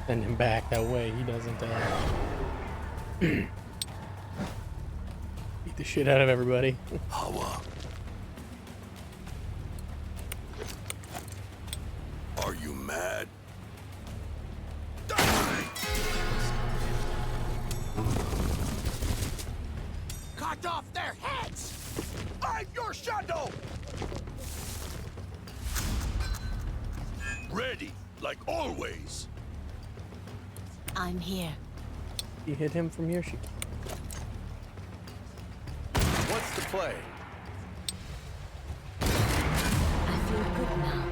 Send him back that way. He doesn't beat the shit out of everybody. Hawa. Are you mad? Cut off their heads! I'm your shadow! Ready, like always. I'm here. You hit him from here, she. What's the play? I feel good now.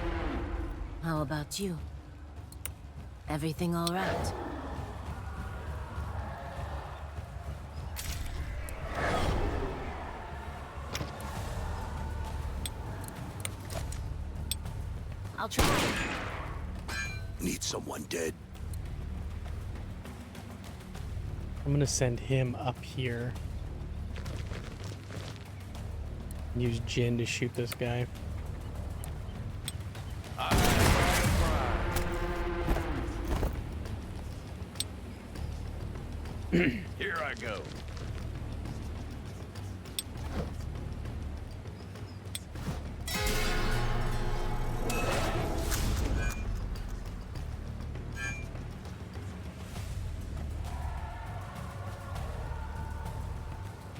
How about you? Everything all right? I'll try. Need someone dead? I'm gonna send him up here. Use Jin to shoot this guy. Here I go.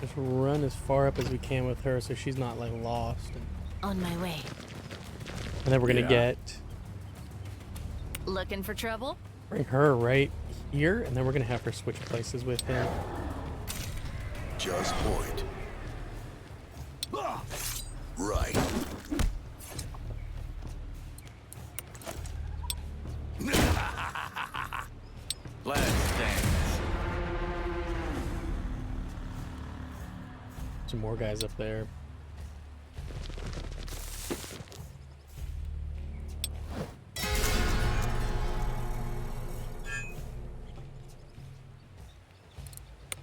Just run as far up as we can with her so she's not like lost. On my way. And then we're gonna get Looking for trouble? bring her right here, and then we're gonna have her switch places with him. Just point. Right. Let's dance. Some more guys up there.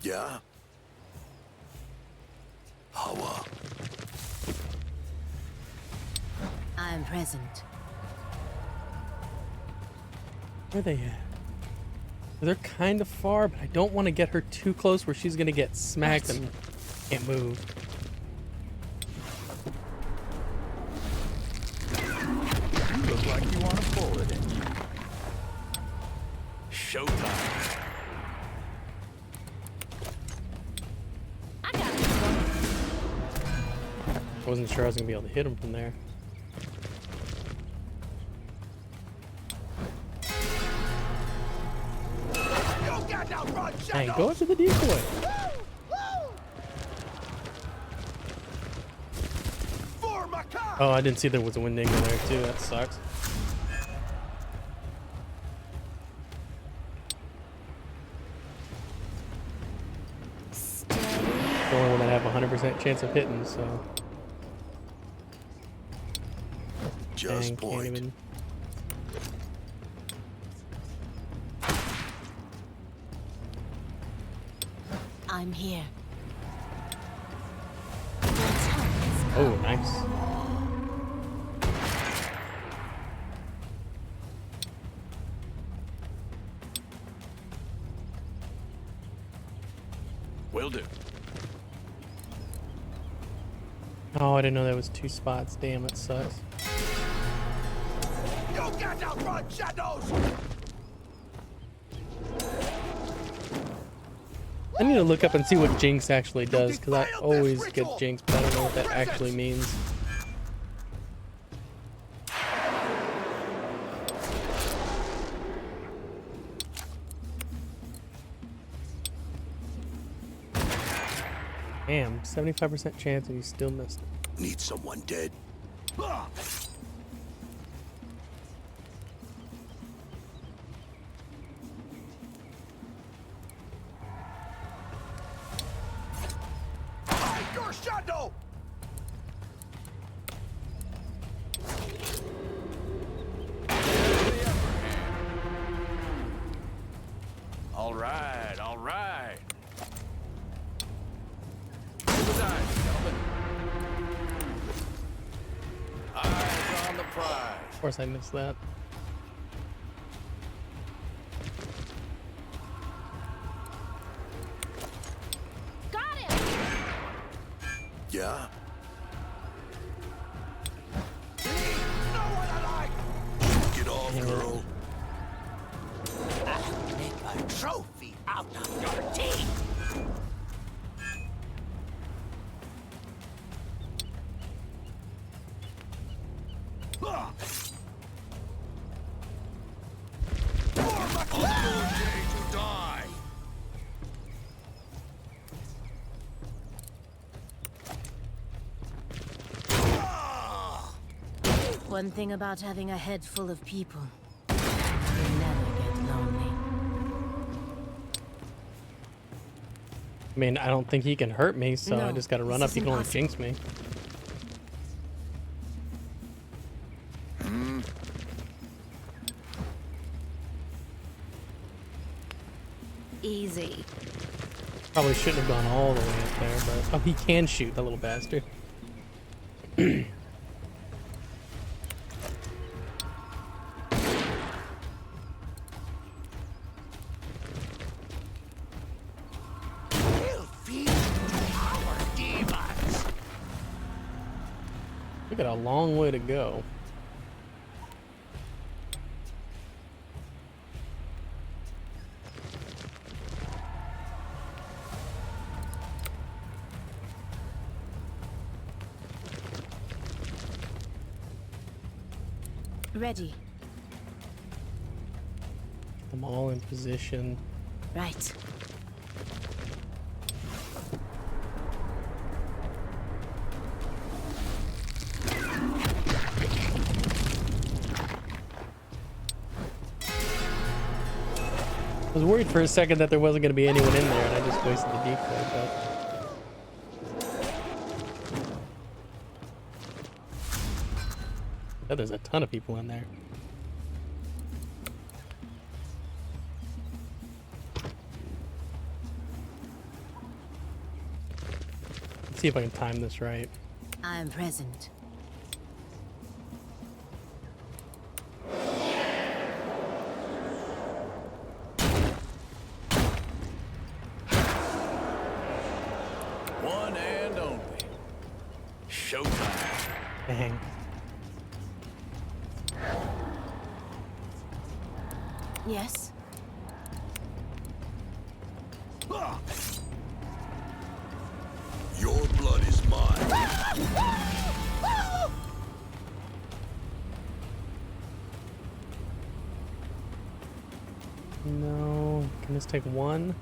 Yeah? Hawa. I'm present. Where are they at? They're kind of far, but I don't want to get her too close where she's gonna get smacked and can't move. You look like you want to pull it in. Showtime. I got this one. I wasn't sure I was gonna be able to hit him from there. Dang, go after the decoy. Oh, I didn't see there was a Wendigo there too. That sucks. Steady. The only one that I have a 100% chance of hitting, so. Just Dang, can't point. even. I'm here. Let's help this Oh, nice. Will do. Oh, I didn't know that was 2 spots. Damn, that sucks. You can't outrun shadows! I need to look up and see what Jinx actually does, because I always get Jinx, but I don't know what that actually means. Damn, 75% chance and you still missed it. Need someone dead? Your shadow! All right, all right. To the dive, gentlemen. Eyes on the surprise. Of course I missed that. Got him! Yeah? Get off, girl. Make a trophy out of your teeth. One thing about having a head full of people, you never get lonely. I mean, I don't think he can hurt me, so I No, just gotta run this up. He is can only impossible. jinx me. Easy. Probably shouldn't have gone all the way up there, but oh, he can shoot, that little bastard. We'll feed our demons. We got a long way to go. Ready. I'm all in position. Right. I was worried for a second that there wasn't going to be anyone in there, and I just wasted the decoy, but... Oh, there's a ton of people in there. Let's see if I can time this right. I am present. One and only. Showtime. Dang. Yes. Your blood is mine. No. Can this take one?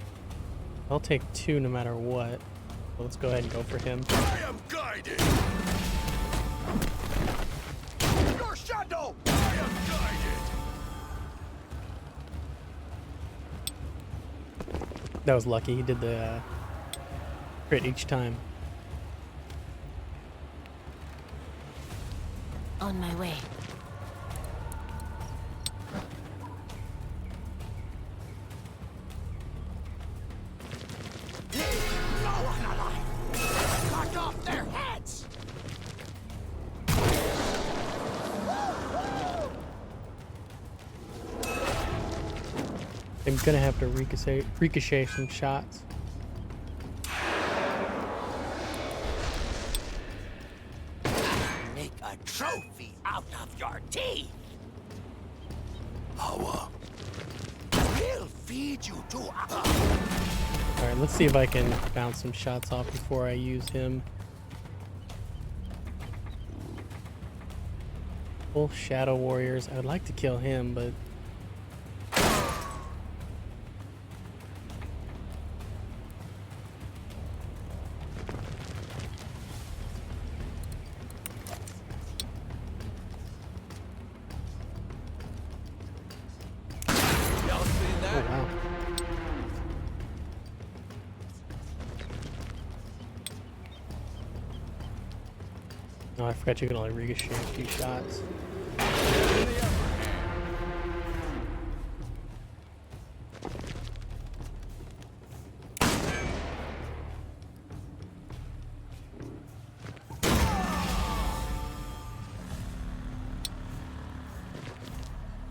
I'll take two no matter what. So let's go ahead and go for him. I am guided. Your shadow. I am guided. That was lucky. He did the crit each time. On my way. Leave no one alive. Cut off their heads. I'm gonna have to ricochet some shots. Make a trophy out of your teeth. Hawa. We'll feed you to Alright, let's see if I can bounce some shots off before I use him. Both Shadow Warriors. I would like to kill him, but... Y'all seen that? Oh, wow. No, I forgot you can only ricochet a few shots.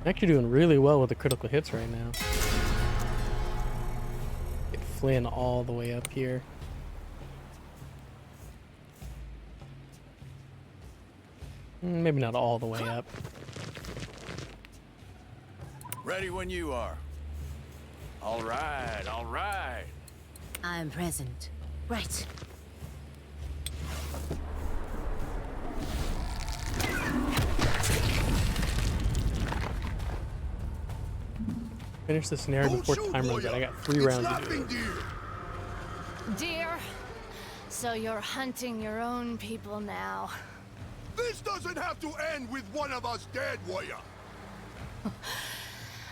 Actually doing really well with the critical hits right now. Get Flynn all the way up here. Maybe not all the way up. Ready when you are. All right, all right. I'm present. Right. Finish the snare before time runs out. I got 3 rounds to do it. Dear, so you're hunting your own people now. This doesn't have to end with one of us dead, warrior.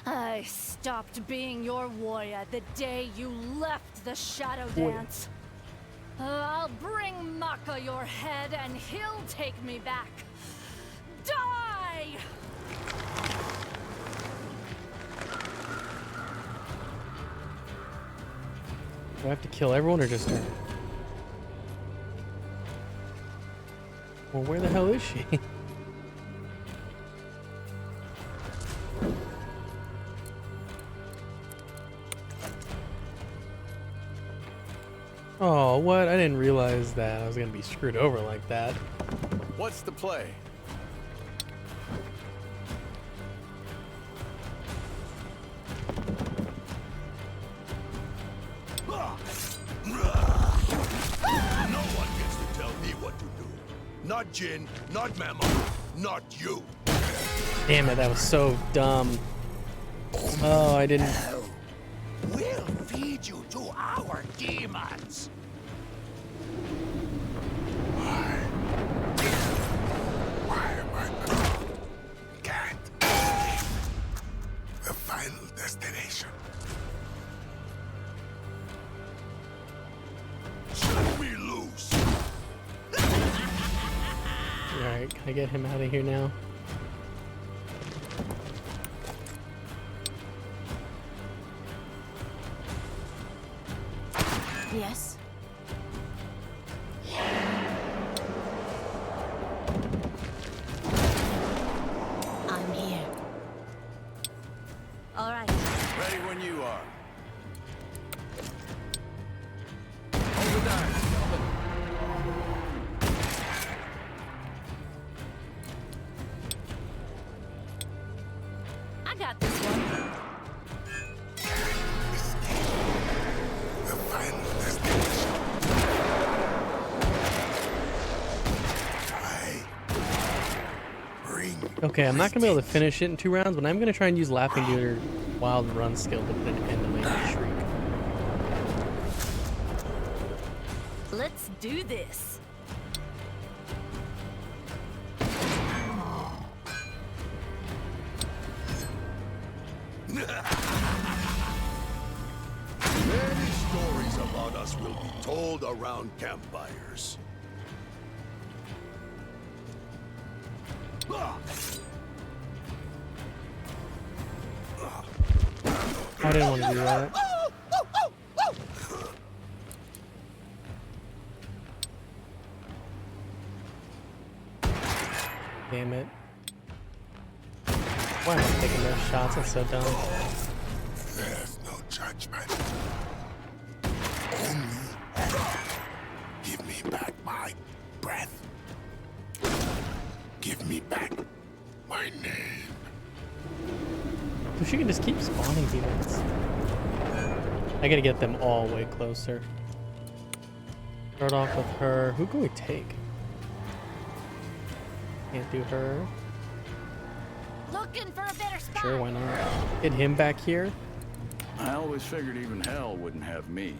I stopped being your warrior the day you left the Shadow Dance. I'll bring Maka your head and he'll take me back. Die! Do I have to kill everyone or just her? Well, where the hell is she? Oh, what? I didn't realize that I was gonna be screwed over like that. What's the play? No one gets to tell me what to do. Not Jin, not Mama, not you. Damn it, that was so dumb. Oh, I didn't. We'll feed you to our demons. Why am I gone? Can't escape the final destination. Shut me loose. Alright, can I get him out of here now? Yes? I'm here. All right. Ready when you are. Hold the dice, gentlemen. I got this one. The final destination. Okay, I'm not gonna be able to finish it in 2 rounds, but I'm gonna try and use Laughing Deer Wild Run skill to put an end to Lady Shriek. Let's do this. Many stories about us will be told around campfires. I didn't want to do that. Damn it. Why am I taking those shots? That's so dumb. There's no judgment. Only give me back my breath. Give me back my name. So she can just keep spawning demons. I gotta get them all way closer. Start off with her. Who can we take? Can't do her. Looking for a better spot. Sure, why not? Get him back here. I always figured even hell wouldn't have me.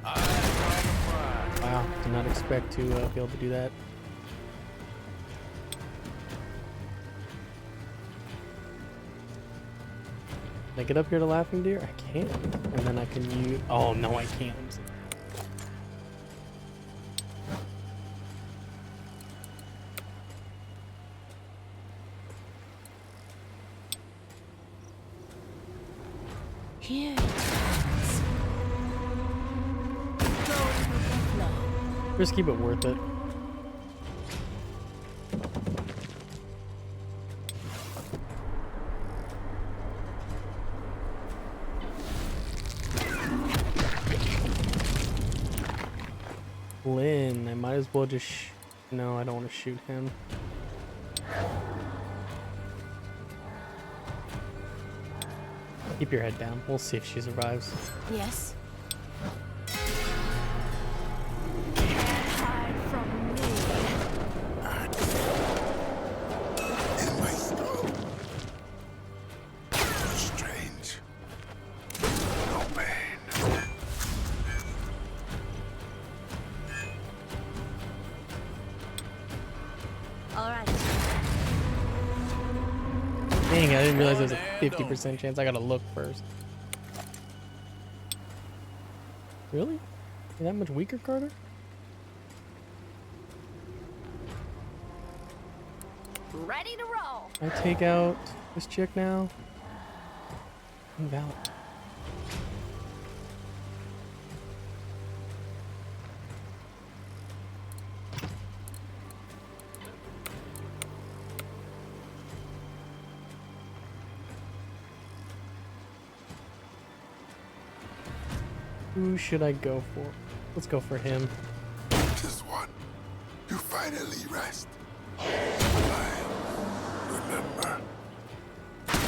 Wow, did not expect to be able to do that. Can I get up here to Laughing Deer? I can. And then I can use... Oh, no, I can't. Here it comes. Go with the flow. Just keep it worth it. Flynn. I might as well just... No, I don't want to shoot him. Keep your head down. We'll see if she survives. Yes? Hide from me. In my skull. Strange. No pain. All right. Dang, I didn't realize there was a 50% chance. I gotta look first. Really? You're that much weaker, Carter? Ready to roll. I take out this chick now. Invalid. Who should I go for? Let's go for him. This one. You finally rest. I remember.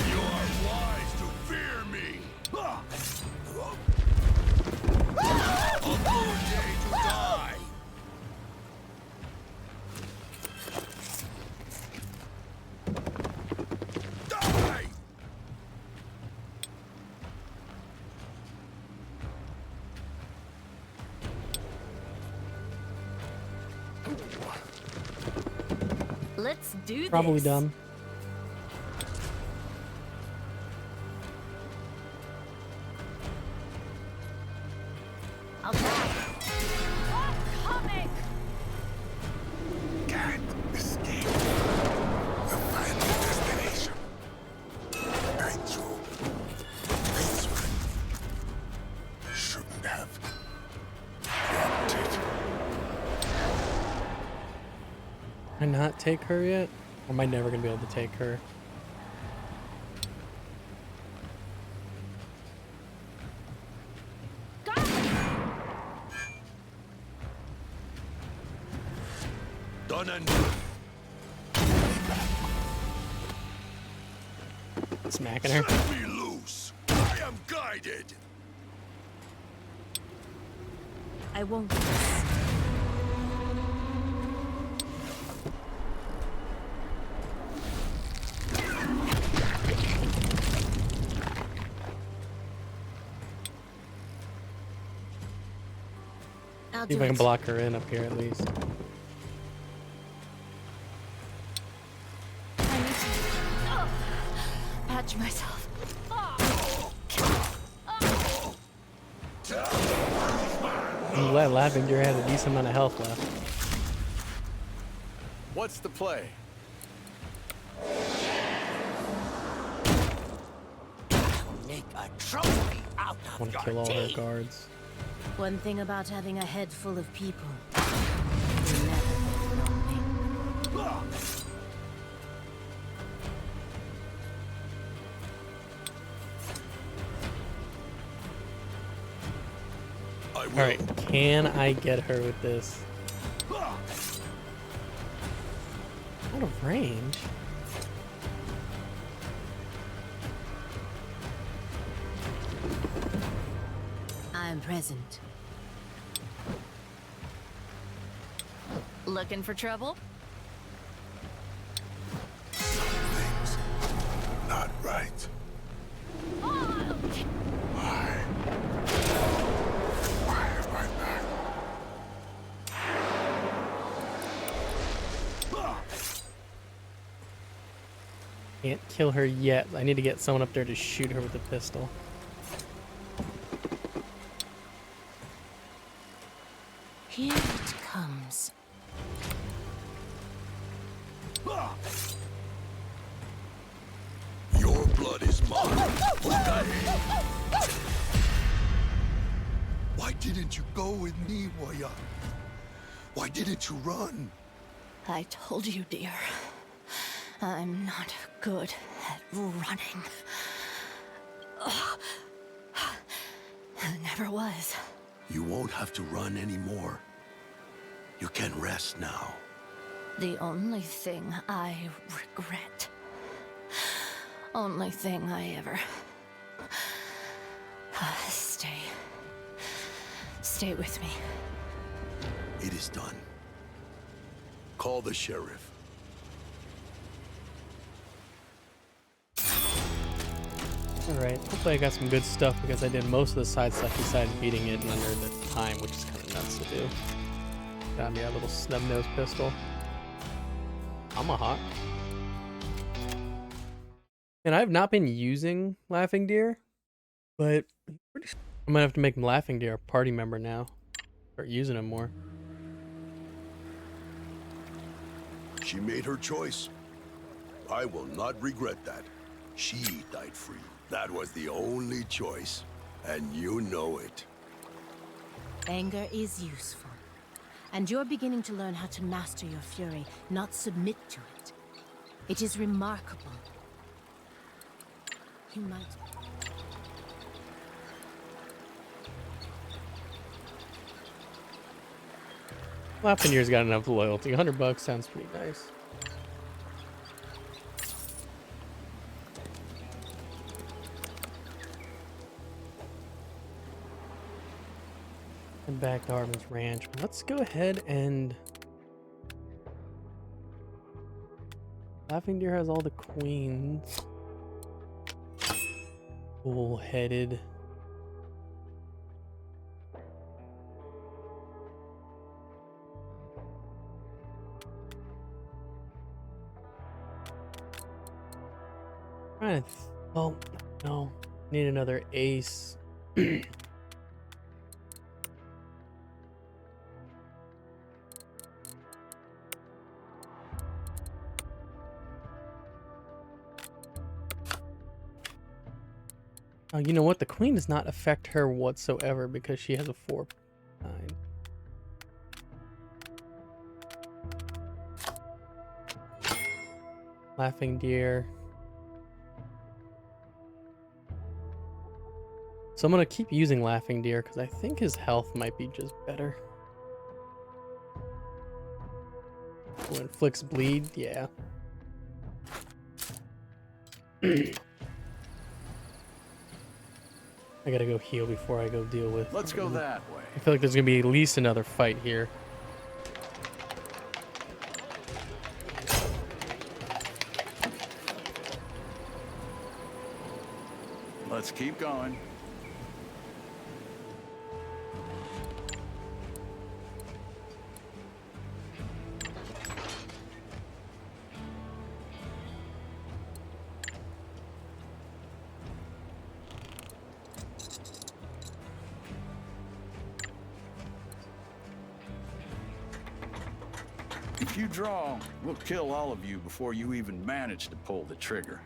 You are wise to fear me. A good day to die. Die! Let's do this. Probably dumb. I'll try. I'm coming. Can't escape. The final destination. Nitro. This one. Shouldn't have. Wanted. Can I not take her yet? Or am I never gonna be able to take her? Done and done. Smacking her. Set me loose. I am guided. I won't miss. I'll See if do I can it. block her in up here at least. I need to patch myself. I'm glad Lavender had a decent amount of health left. What's the play? Make a trophy out I want to kill all her guards. One thing about having a head full of people. You never get lonely. I will. Alright, can I get her with this? Out of range? I am present. Looking for trouble? Things not right. Why? Why am I back? Can't kill her yet. I need to get someone up there to shoot her with a pistol. Here it comes. Your blood is mine. Why didn't you go with me, Waya? Why didn't you run? I told you, dear. I'm not good at running. Ugh. I never was. You won't have to run anymore. You can rest now. The only thing I regret. Only thing I ever... Stay with me. It is done. Call the sheriff. Alright, hopefully I got some good stuff because I did most of the side stuff besides beating it under the time, which is kind of nuts to do. Got me a little snub-nose pistol. Tomahawk. And I've not been using Laughing Deer, but I'm gonna have to make Laughing Deer a party member now. Start using him more. She made her choice. I will not regret that. She died free. That was the only choice, and you know it. Anger is useful, and you're beginning to learn how to master your fury, not submit to it. It is remarkable. You might... Laughing Deer's got enough loyalty. $100 sounds pretty nice. And back to Arvin's Ranch. Let's go ahead and... Laughing Deer has all the queens. Bull-headed. Oh, no. Need another ace. Oh, you know what? The queen does not affect her whatsoever because she has a 4/9. Laughing Deer. So I'm going to keep using Laughing Deer because I think his health might be just better. Oh, inflicts bleed? Yeah. I gotta go heal before I go deal with... Let's go that way. I feel like there's gonna be at least another fight here. Let's keep going. If you draw, we'll kill all of you before you even manage to pull the trigger.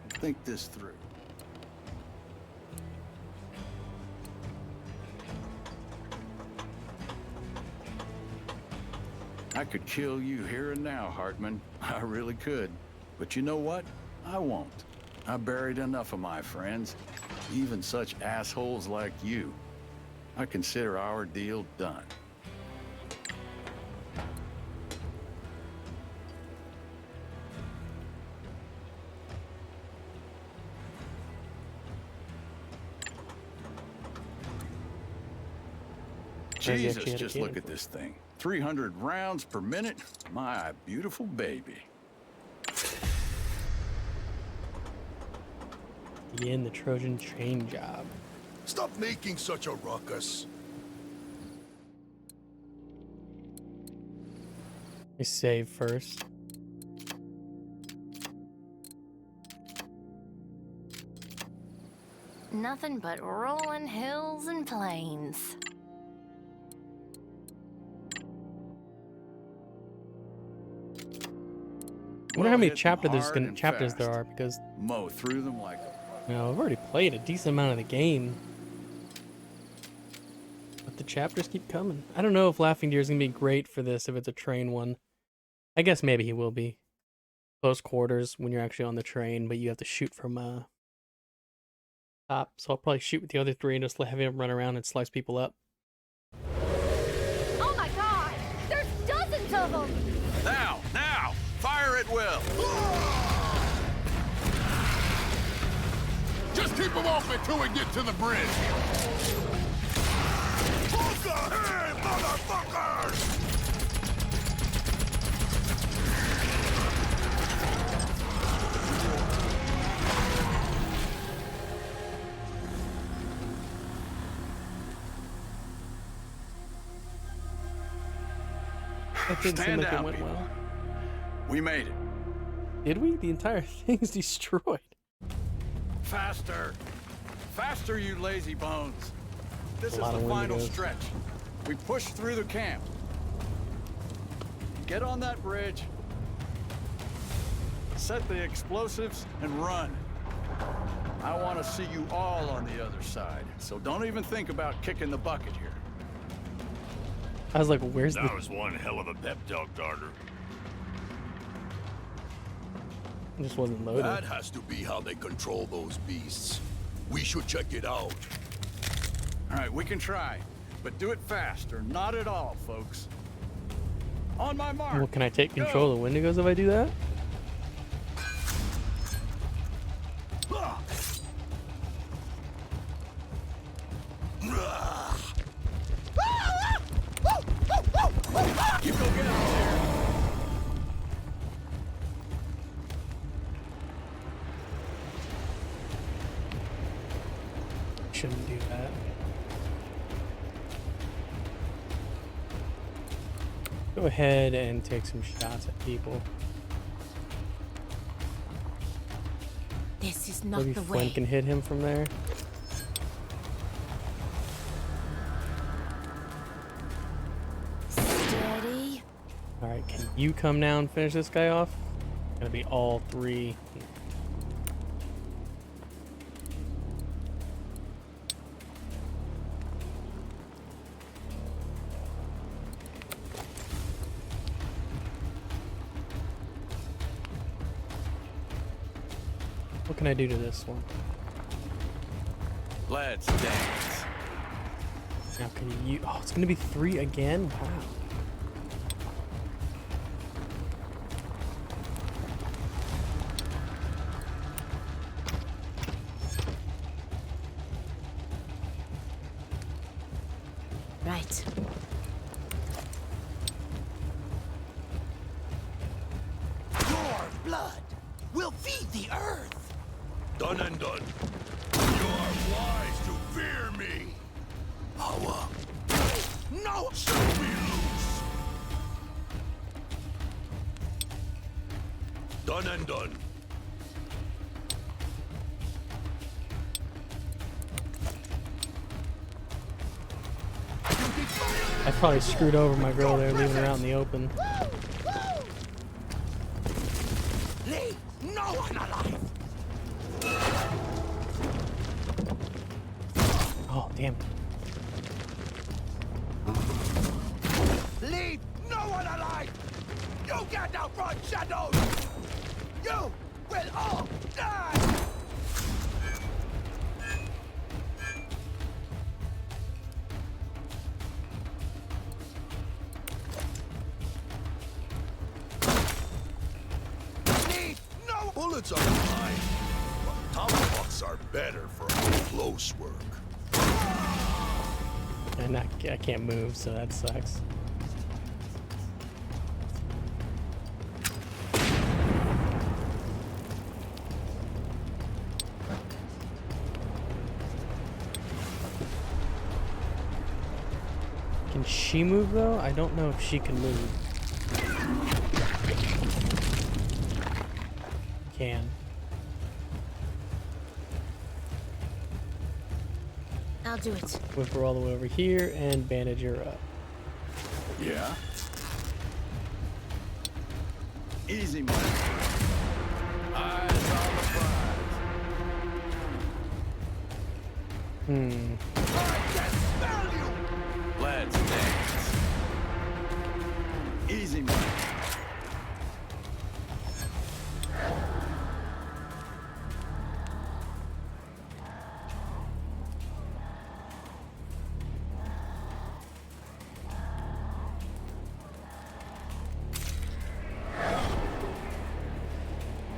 Think this through. I could kill you here and now, Hartman. I really could. But you know what? I won't. I buried enough of my friends, even such assholes like you. I consider our deal done. Jesus, just look at this thing. 300 rounds per minute. My beautiful baby. Begin the Trojan train job. Stop making such a ruckus. I save first. Nothing but rolling hills and plains. I wonder how many chapters there are because mow through them like you know, I've already played a decent amount of the game. But the chapters keep coming. I don't know if Laughing Deer is gonna be great for this if it's a train one. I guess maybe he will be. Close quarters when you're actually on the train, but you have to shoot from top. So I'll probably shoot with the other three and just have him run around and slice people up. Oh my God! There's them off until we get to the bridge. Hold the hand, motherfuckers! That didn't seem Stand like it down, went people. well. We made it. Did we? The entire thing's destroyed. Faster! Faster, you lazy bones! This is A lot the of final Wendigos. stretch. We push through the camp. Get on that bridge. Set the explosives and run. I want to see you all on the other side, so don't even think about kicking the bucket here. I was like, where's the... That was one hell of a pep talk, Carter. It just wasn't loaded. That has to be how they control those beasts. We should check it out. All right, we can try, but do it fast or not at all, folks. On my mark. Well, can I take control of the Wendigos if I do that? You go get out there. Shouldn't do that. Go ahead and take some shots at people. This is not Maybe the Flynn way. can hit him from there. Steady. Alright, can you come now and finish this guy off? Gonna be all three. What can I do to this one? Let's dance. Now can you... Oh, it's gonna be three again? Wow. Right. Your blood will feed the earth. Done and done. You are wise to fear me. Power. No! Set me loose. Done and done. I probably screwed over my girl there, leaving her out in the open. Leave no one alive. Oh, damn. Leave no one alive. You get out from shadows. You will all die. Leave no. Bullets are fine. But tomahawks are better for close work. And I can't move, so that sucks. Can she move though? I don't know if she can move. Can. I'll do it. Whip her all the way over here and bandage her up. Yeah? Easy, man. Eyes on the prize. I can smell you. Let's dance. Easy, man.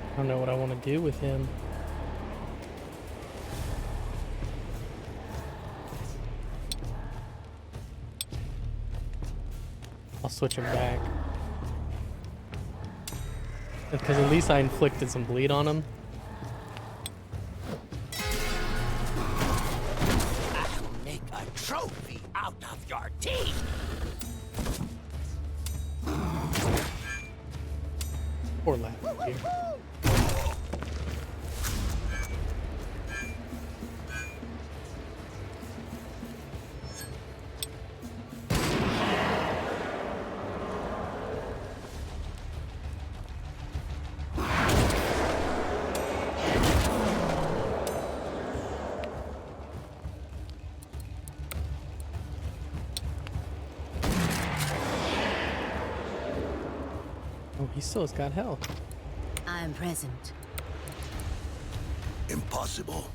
I don't know what I want to do with him. I'll switch him back. Because at least I inflicted some bleed on him. I'll make a trophy out of your teeth. Poor lad here. Oh, he still has got health. I am present. Impossible.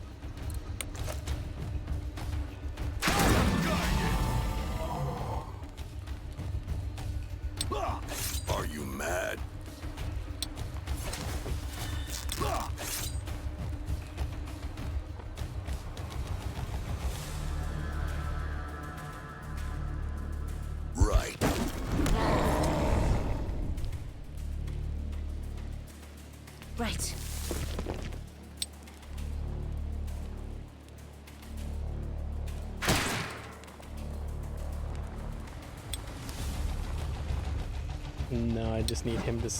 Are you mad? Right. Right. No, I just need him to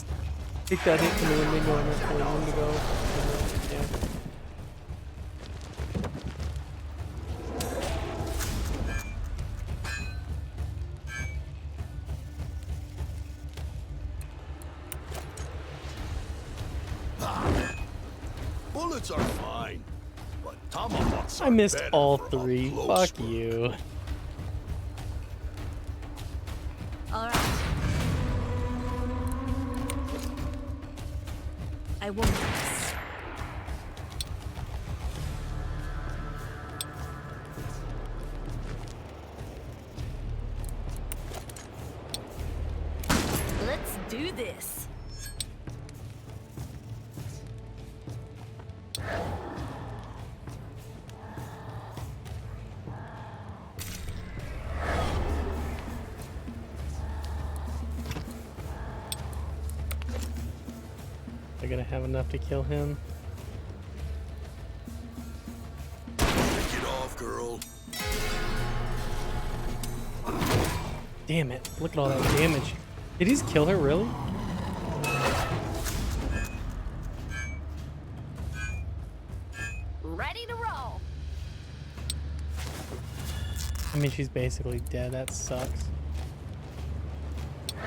take that hit from the Wendigo and that's where the Wendigo. Yeah. Bullets are fine, but tomahawks are I missed better all for a three. close Fuck look. you. All right. I won't miss. Let's do this. They're gonna have enough to kill him. Take it off, girl. Damn it. Look at all that damage. Did he just kill her, really? Ready to roll. I mean, she's basically dead. That sucks. I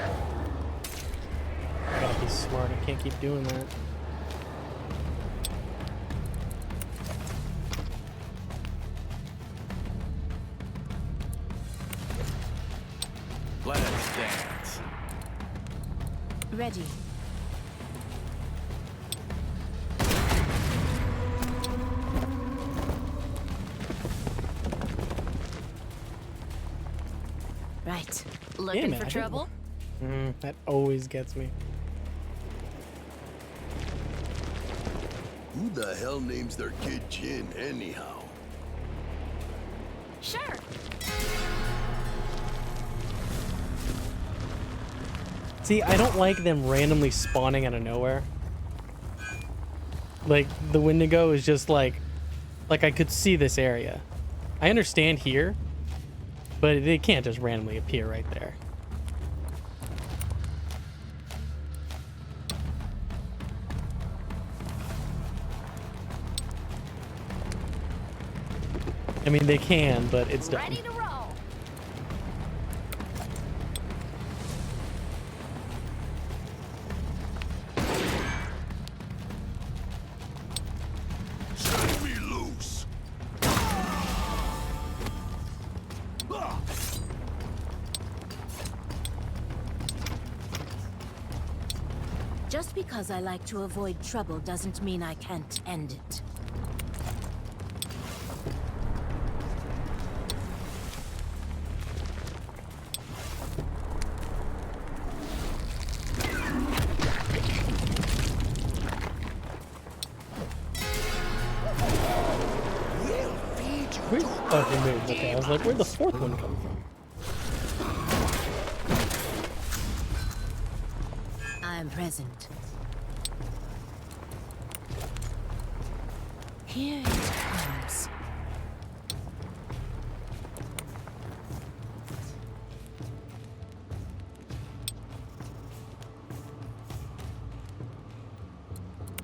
gotta be smart. I can't keep doing that. Let's dance. Ready. Right. Looking Damn it, for I didn't- trouble? That always gets me. Who the hell names their kid Jin anyhow? Sure. See, I don't like them randomly spawning out of nowhere. Like, the Wendigo is just like I could see this area. I understand here, but they can't just randomly appear right there. I mean, they can, but it's dumb. Ready to roll. Set me loose. Just because I like to avoid trouble doesn't mean I can't end it. Where's okay, I was like, where'd the fourth one come from? I am present. Here it comes.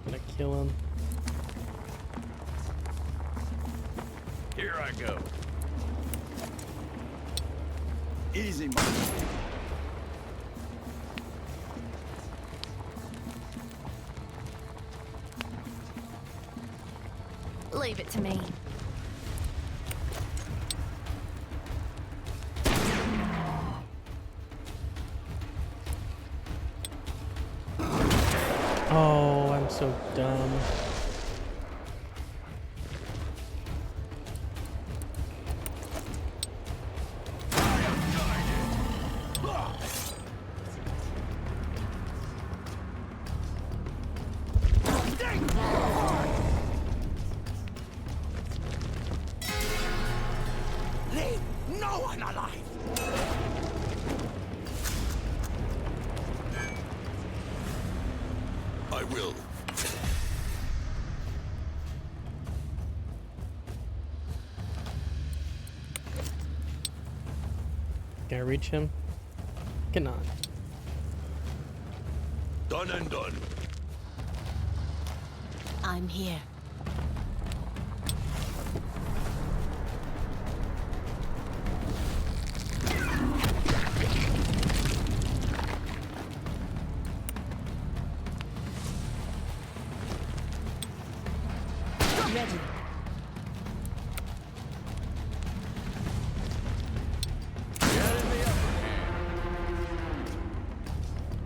Gonna kill him. Here I go. Easy, Mark. Leave it to me. Oh, I'm so dumb. Leave no one alive! I will. Can I reach him? Cannot. Done and done. I'm here. Ready.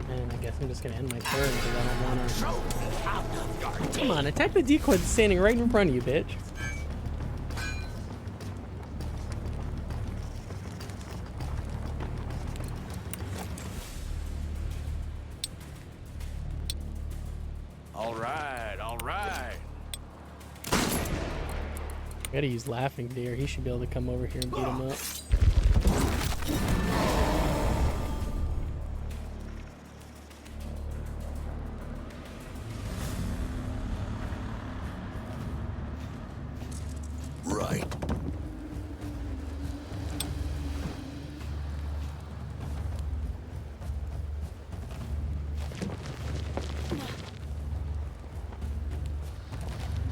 And I guess I'm just gonna end my turn because I don't wanna. Come on, attack the decoy that's standing right in front of you, bitch. All right, all right. I gotta use Laughing Deer. He should be able to come over here and beat him up. Right.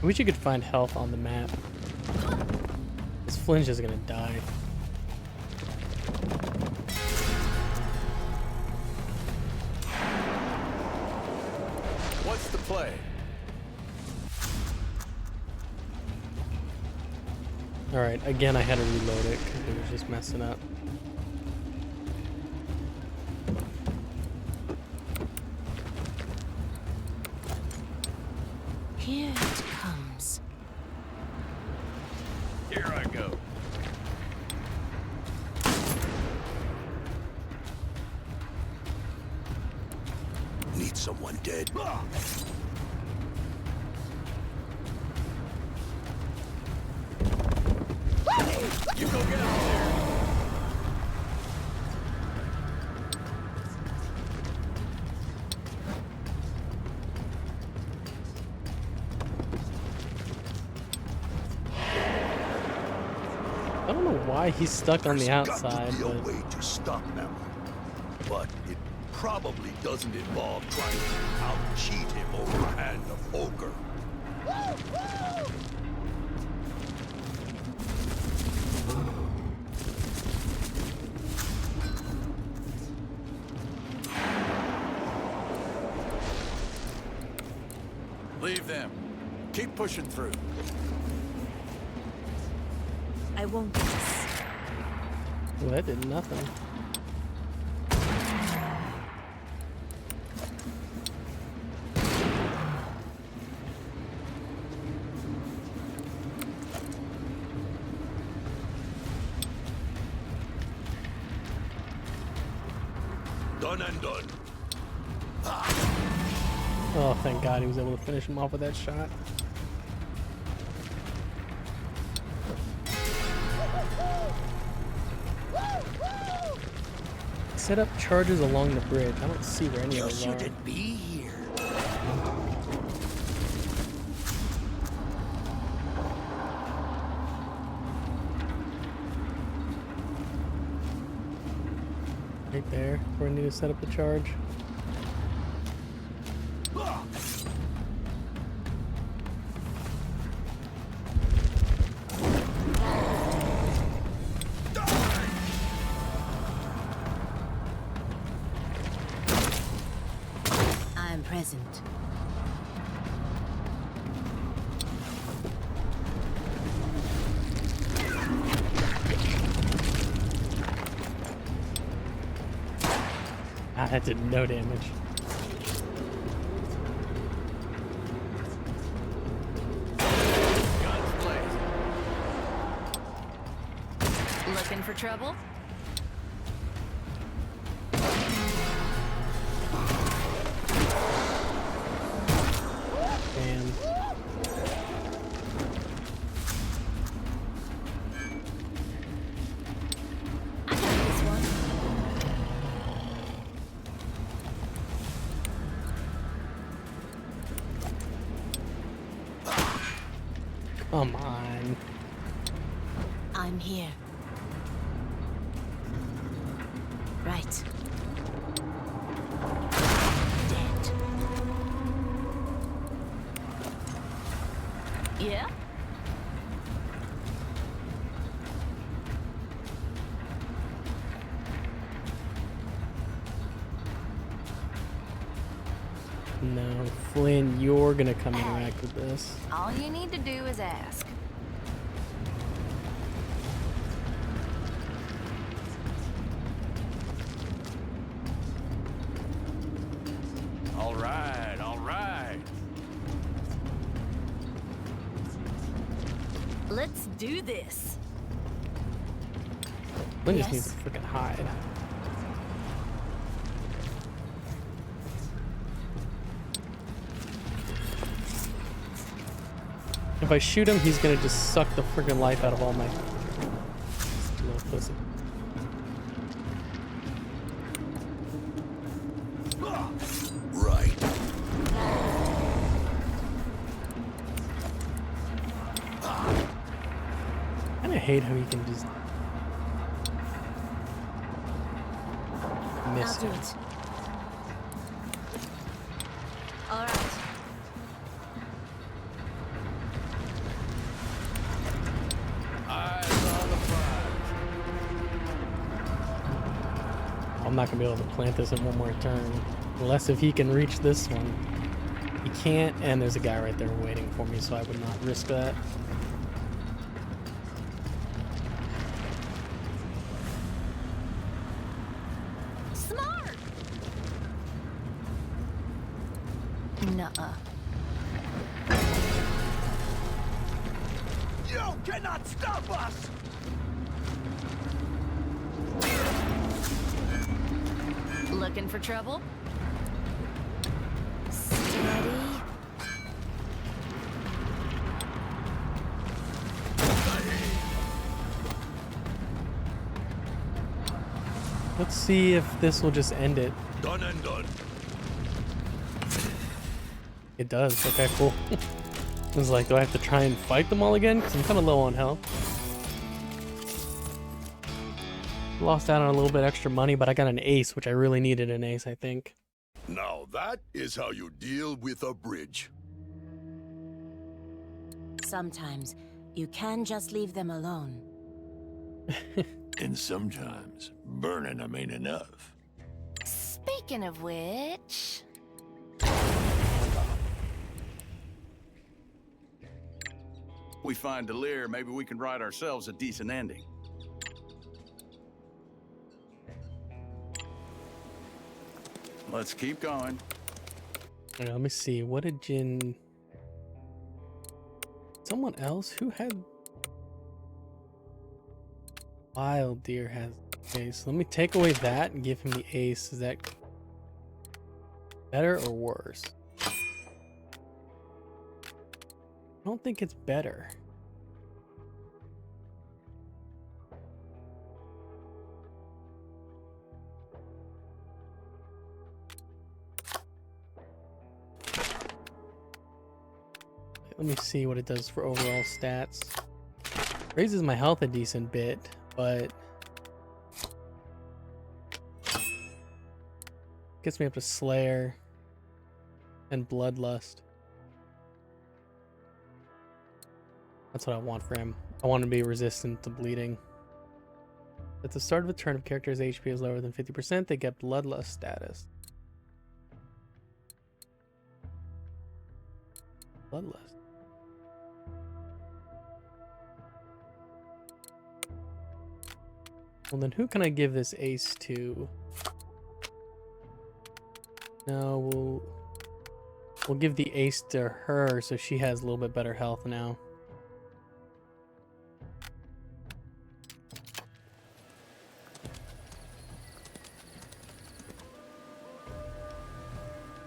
I wish you could find health on the map. This Flinch is gonna die. What's the play? Alright, again I had to reload it because it was just messing up. Here it comes. Here I go. Need someone dead. You go get him there. I don't know why he's stuck on the There's outside, got to be a but way to stop them. But it probably doesn't involve trying to out-cheat him over a hand of poker. Leave them. Keep pushing through. I won't miss. well, that did nothing. Done and done. Oh, thank God he was able to finish him off with that shot. set up charges along the bridge. I don't see where any You of those are. shouldn't be here. Right there, where I need to set up the charge. I'm present. Ah, that did no damage. Guns blazing. Looking for trouble? And I got this one. come on. I'm here. Right. Dead. Yeah? No, Flynn, you're gonna come interact with this. All you need to do is ask. All right, all right. Let's do this. Flynn just Yes. needs to freaking hide. If I shoot him, he's gonna just suck the freaking life out of all my little pussy. Right. I kinda hate how he can just miss I'll do him. it. All right. Eyes on the prize. I'm not gonna be able to plant this in one more turn. Unless if he can reach this one. He can't, and there's a guy right there waiting for me, so I would not risk that. Smart! Nuh-uh. You cannot stop us! Looking for trouble? Steady. Let's see if this will just end it. Done and done. It does. Okay, cool. I was like, do I have to try and fight them all again? Because I'm kind of low on health. Lost out on a little bit extra money, but I got an ace, which I really needed an ace, I think. Now that is how you deal with a bridge. Sometimes you can just leave them alone. And sometimes burning them ain't enough. Speaking of which... We find Delir, maybe we can write ourselves a decent ending. Let's keep going. All right, let me see. What did Jin... Someone else who had... Wild Deer has ace. Let me take away that and give him the ace. Is that better or worse? I don't think it's better. Let me see what it does for overall stats. Raises my health a decent bit, but gets me up to Slayer and Bloodlust. That's what I want for him. I want him to be resistant to bleeding. At the start of a turn, if character's HP is lower than 50%, they get Bloodlust status. Bloodlust. Well, then who can I give this ace to? No, we'll give the ace to her so she has a little bit better health now.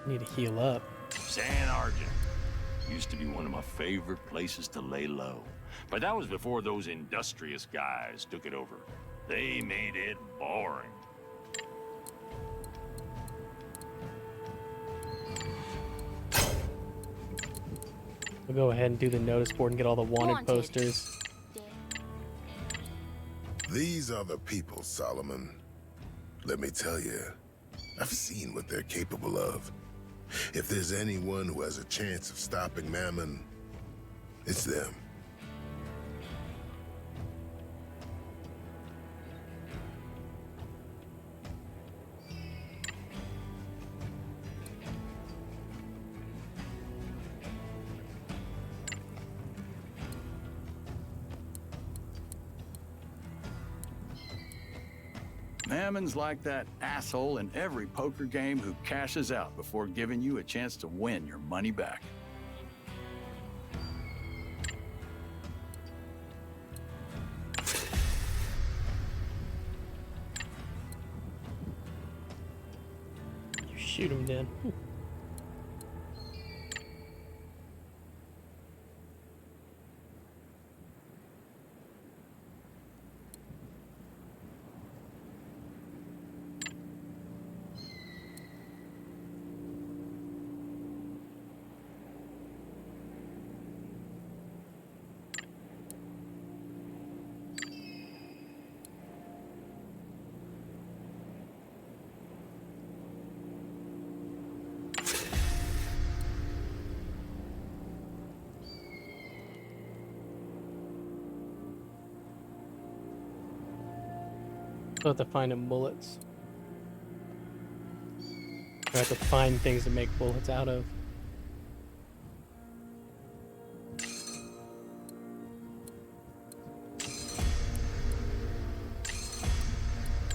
Need to heal up. San Argent used to be one of my favorite places to lay low. But that was before those industrious guys took it over. They made it boring. We'll go ahead and do the notice board and get all the wanted posters. These are the people, Solomon. Let me tell you, I've seen what they're capable of. If there's anyone who has a chance of stopping Mammon, it's them. Mammon's like that asshole in every poker game who cashes out before giving you a chance to win your money back. You shoot him dead. I have to find him bullets. I have to find things to make bullets out of.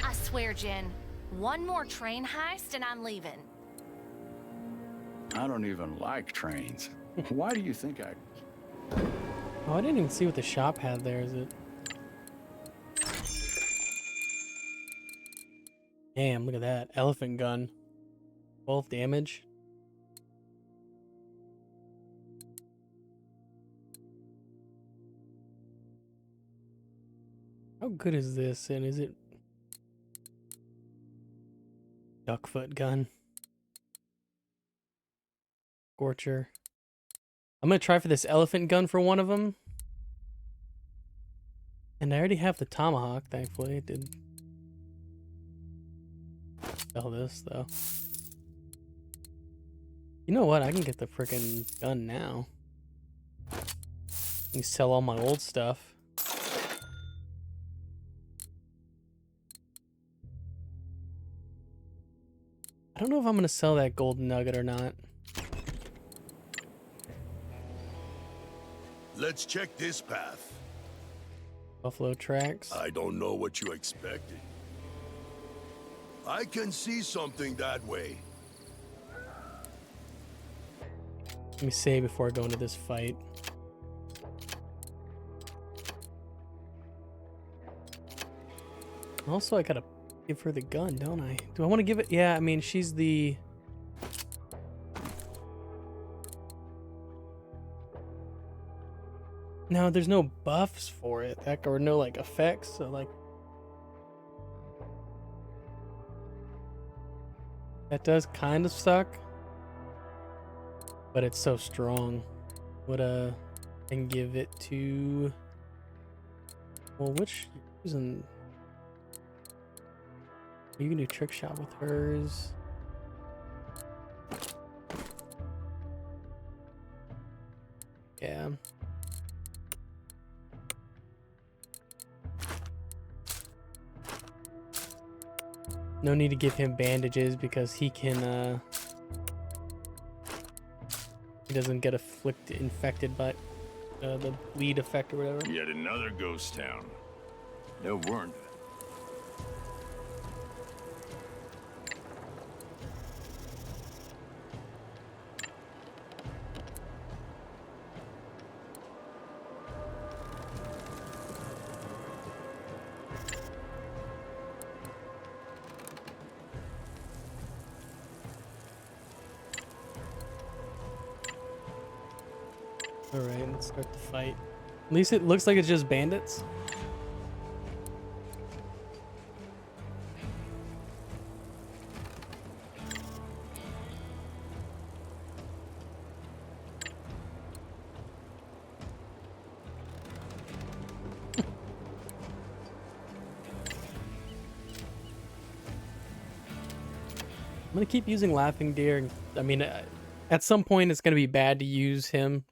I swear, Jen, one more train heist and I'm leaving. I don't even like trains. Why do you think I... Oh, I didn't even see what the shop had there. Is it? Damn, look at that. Elephant gun. 12 damage. How good is this? And is it... Duckfoot gun. Scorcher. I'm gonna try for this elephant gun for one of them. And I already have the tomahawk, thankfully. It did sell this, though. You know what? I can get the frickin' gun now. I can sell all my old stuff. I don't know if I'm gonna sell that gold nugget or not. Let's check this path. Buffalo tracks. I don't know what you expected. I can see something that way. Let me save before I go into this fight. Also, I gotta give her the gun, don't I? Do I want to give it? Yeah, I mean, she's the... No, there's no buffs for it, or no, like, effects, so, like... That does kind of suck. But it's so strong. Would and give it to, well, who's in, you can do trick shot with hers. Yeah. No need to give him bandages because he can, he doesn't get infected by the bleed effect or whatever. Yet another ghost town. No weren't. Alright, let's start the fight. At least it looks like it's just bandits. I'm gonna keep using Laughing Deer. I mean, at some point it's gonna be bad to use him.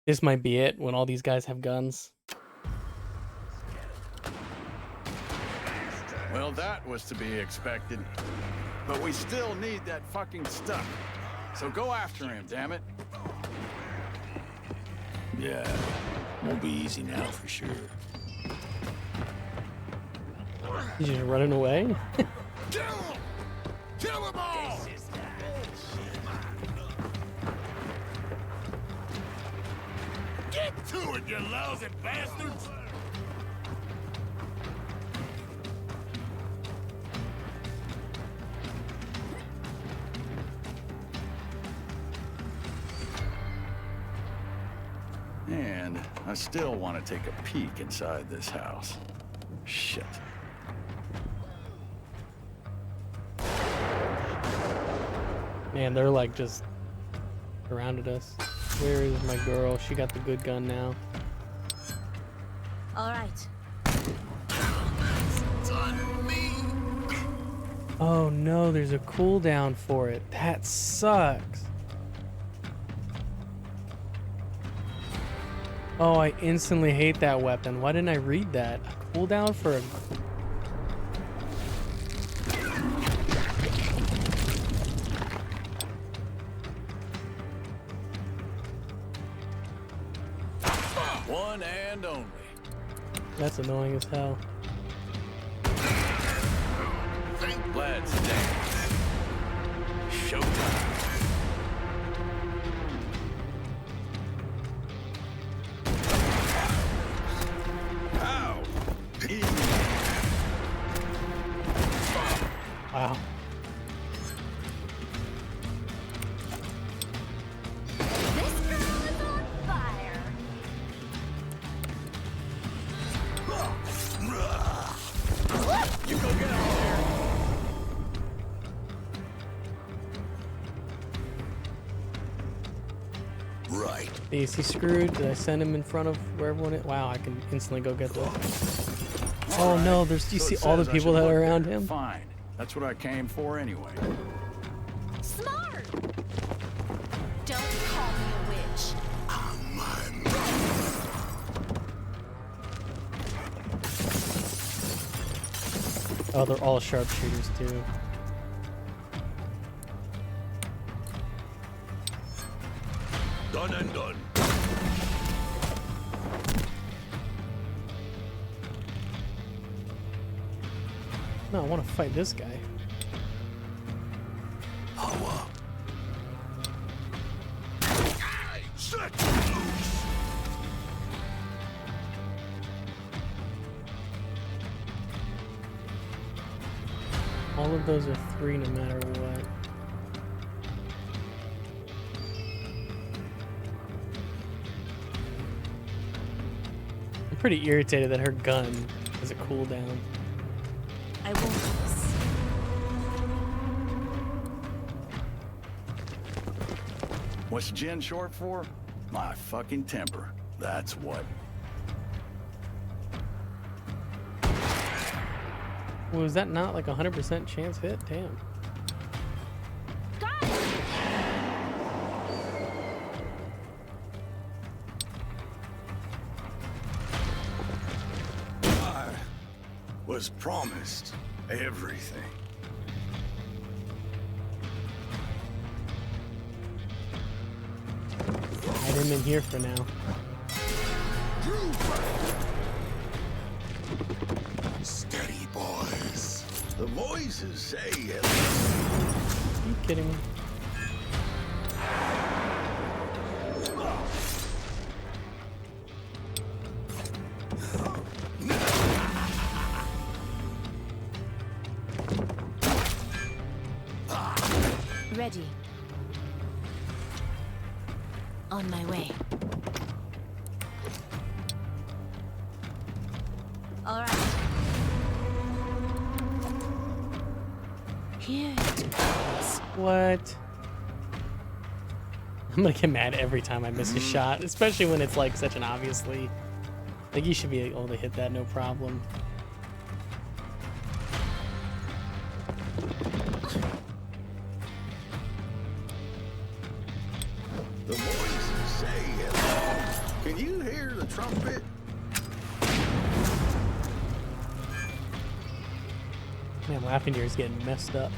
This might be it when all these guys have guns. Well, that was to be expected. But we still need that fucking stuff. So go after him, damn it. Yeah, won't be easy now for sure. He's just running away. Kill him! Kill them all! Get to it, you lousy bastards! And I still want to take a peek inside this house. Shit. Man, they're like just surrounded us. Where is my girl? She got the good gun now. All right. Oh no, there's a cooldown for it. That sucks. Oh, I instantly hate that weapon. Why didn't I read that? A cooldown for a... One and only. That's annoying as hell. Let's dance. Showtime. Ow. Wow. This girl is on fire. You go get him there. Right. Is he screwed? Did I send him in front of where everyone is? Wow, I can instantly go get that. Oh right. no, there's, you So see it all the says I people should that are look around there. him? Fine. That's what I came for anyway. Smart. Don't call me a witch. Oh, they're all sharpshooters too. Done and done. No, I want to fight this guy. Power. Set loose. All of those are 3 no matter what. I'm pretty irritated that her gun has a cooldown. I won't miss. What's Jen short for? My fucking temper. That's what. Well, is that not like a 100% chance hit? Damn. I was promised everything. Hide him in here for now. Steady, boys. The voices say it. Are you kidding me? Ready. On my way. All right. Here it goes. What? I'm gonna get mad every time I miss a shot, especially when it's like such an obviously. Like you should be able to hit that no problem. The voices say it. Can you hear the trumpet? Man, Laughing Deer is getting messed up.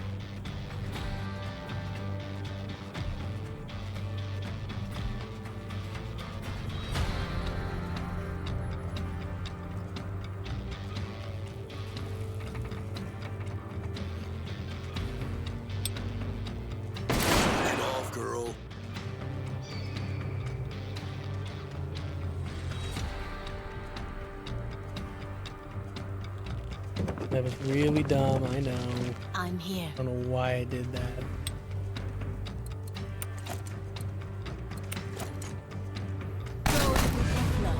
Get off, girl. That was really dumb, I know. I'm here. I don't know why I did that. Go with the flow.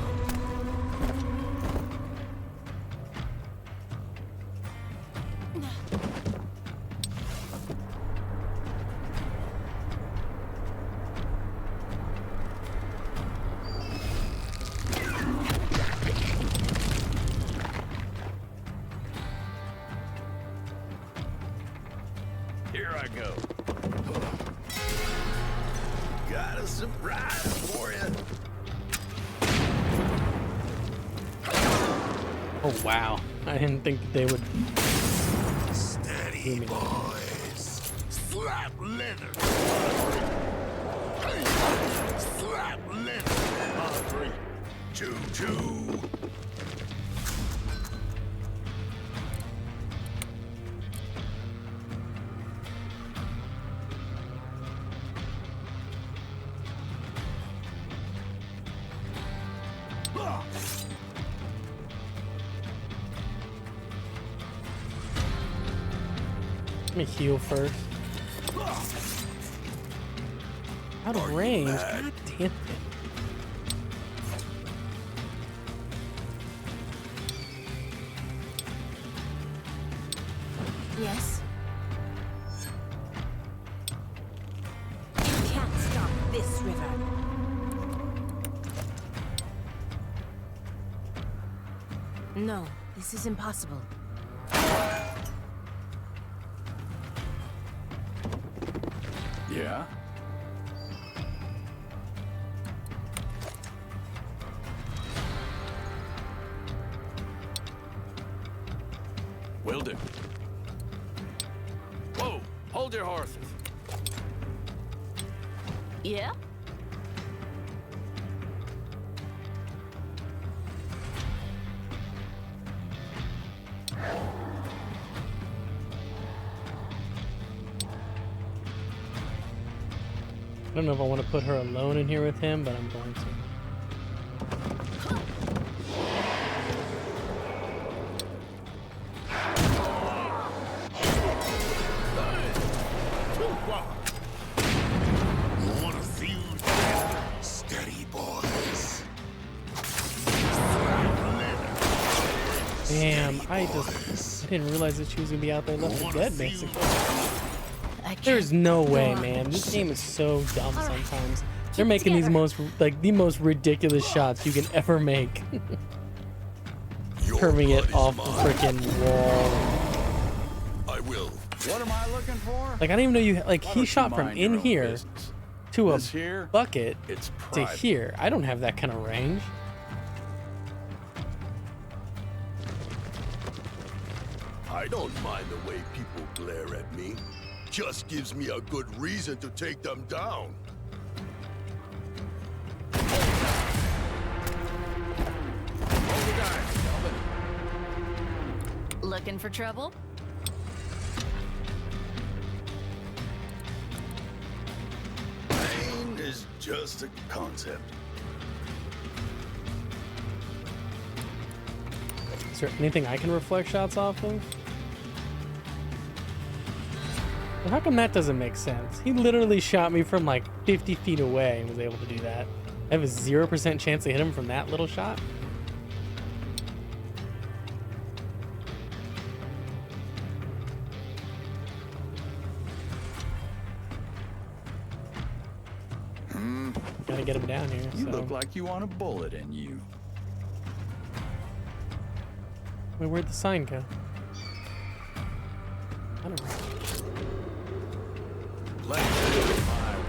Here I go. Got a surprise for you. Oh wow. I didn't think that they would. Steady, boys. Slap leather. Slap leather. 3, 2, 2. Let me heal first. Out of range. God damn it. Yes. You can't stop this river. No, this is impossible. Yeah? Will do. Whoa! Hold your horses. Yeah? I don't know if I want to put her alone in here with him, but I'm going to. You want to feel steady, boys. Damn, I didn't realize that she was gonna be out there left for dead, basically. There's no way, man. This game is so dumb sometimes. They're making these the most ridiculous shots you can ever make. Curving it off the freaking wall. I will. What am I looking for? Like, I didn't even know you, like, Why he don't shot you from mind your in own here business? to a This here, bucket it's to private. here. I don't have that kind of range. I don't mind the way people glare at me. Just gives me a good reason to take them down. Looking for trouble? Pain is just a concept. Is there anything I can reflect shots off of? Well, how come that doesn't make sense? He literally shot me from like 50 feet away and was able to do that. I have a 0% chance to hit him from that little shot. Gotta get him down here. You so. look like you want a bullet in you. Wait, where'd the sign go? I don't know. Let's do it my way.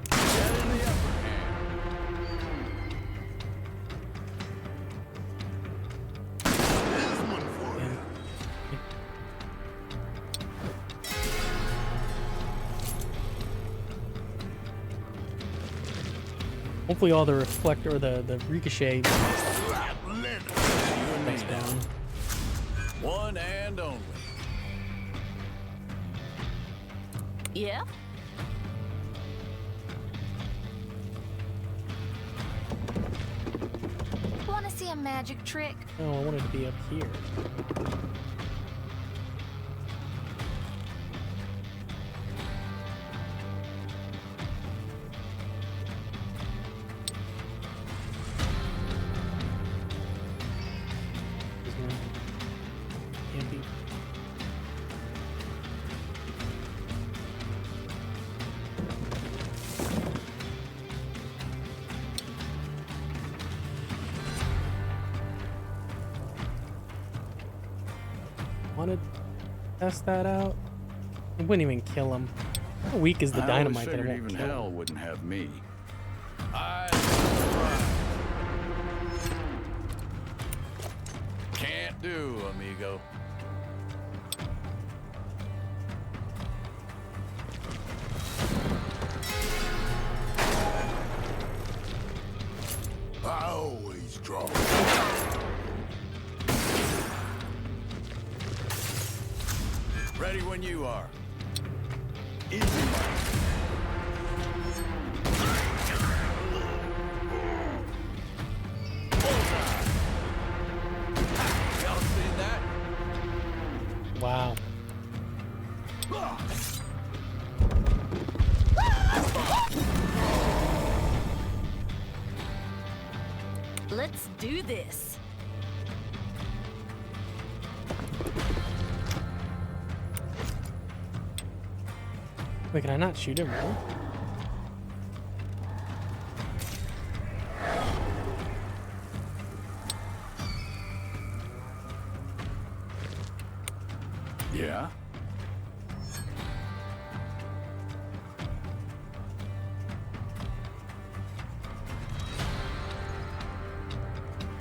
Get in the upper hand. Here's one for you. Hopefully all the reflector or the ricochet You and me goes now. down. One and only. Yeah? Want to see a magic trick? Oh, I wanted to be up here. Can't be. Want to test that out? It wouldn't even kill him. How weak is the I dynamite always that it figured won't even kill hell him? wouldn't have me. Can't do, amigo. I always draw. Ready when you are. Easy money. Bullseye. Y'all seen that? Wow. Let's do this. Wait, can I not shoot him, really? Yeah.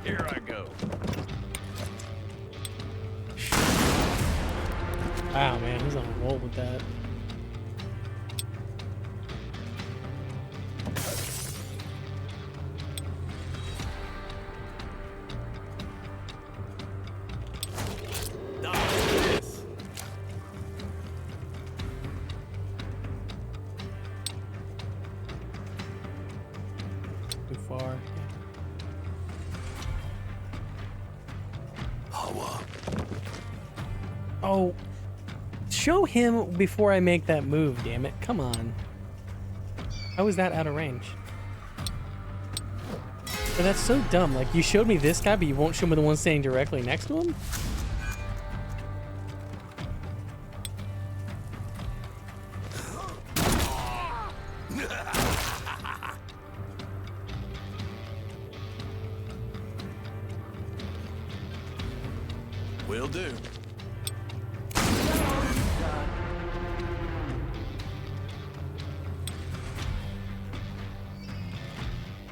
Here I go. Wow, man, he's on a roll with that. Too far. Oh, show him before I make that move, damn it. Come on. How is that out of range? But that's so dumb. Like, you showed me this guy, but you won't show me the one standing directly next to him? Will do.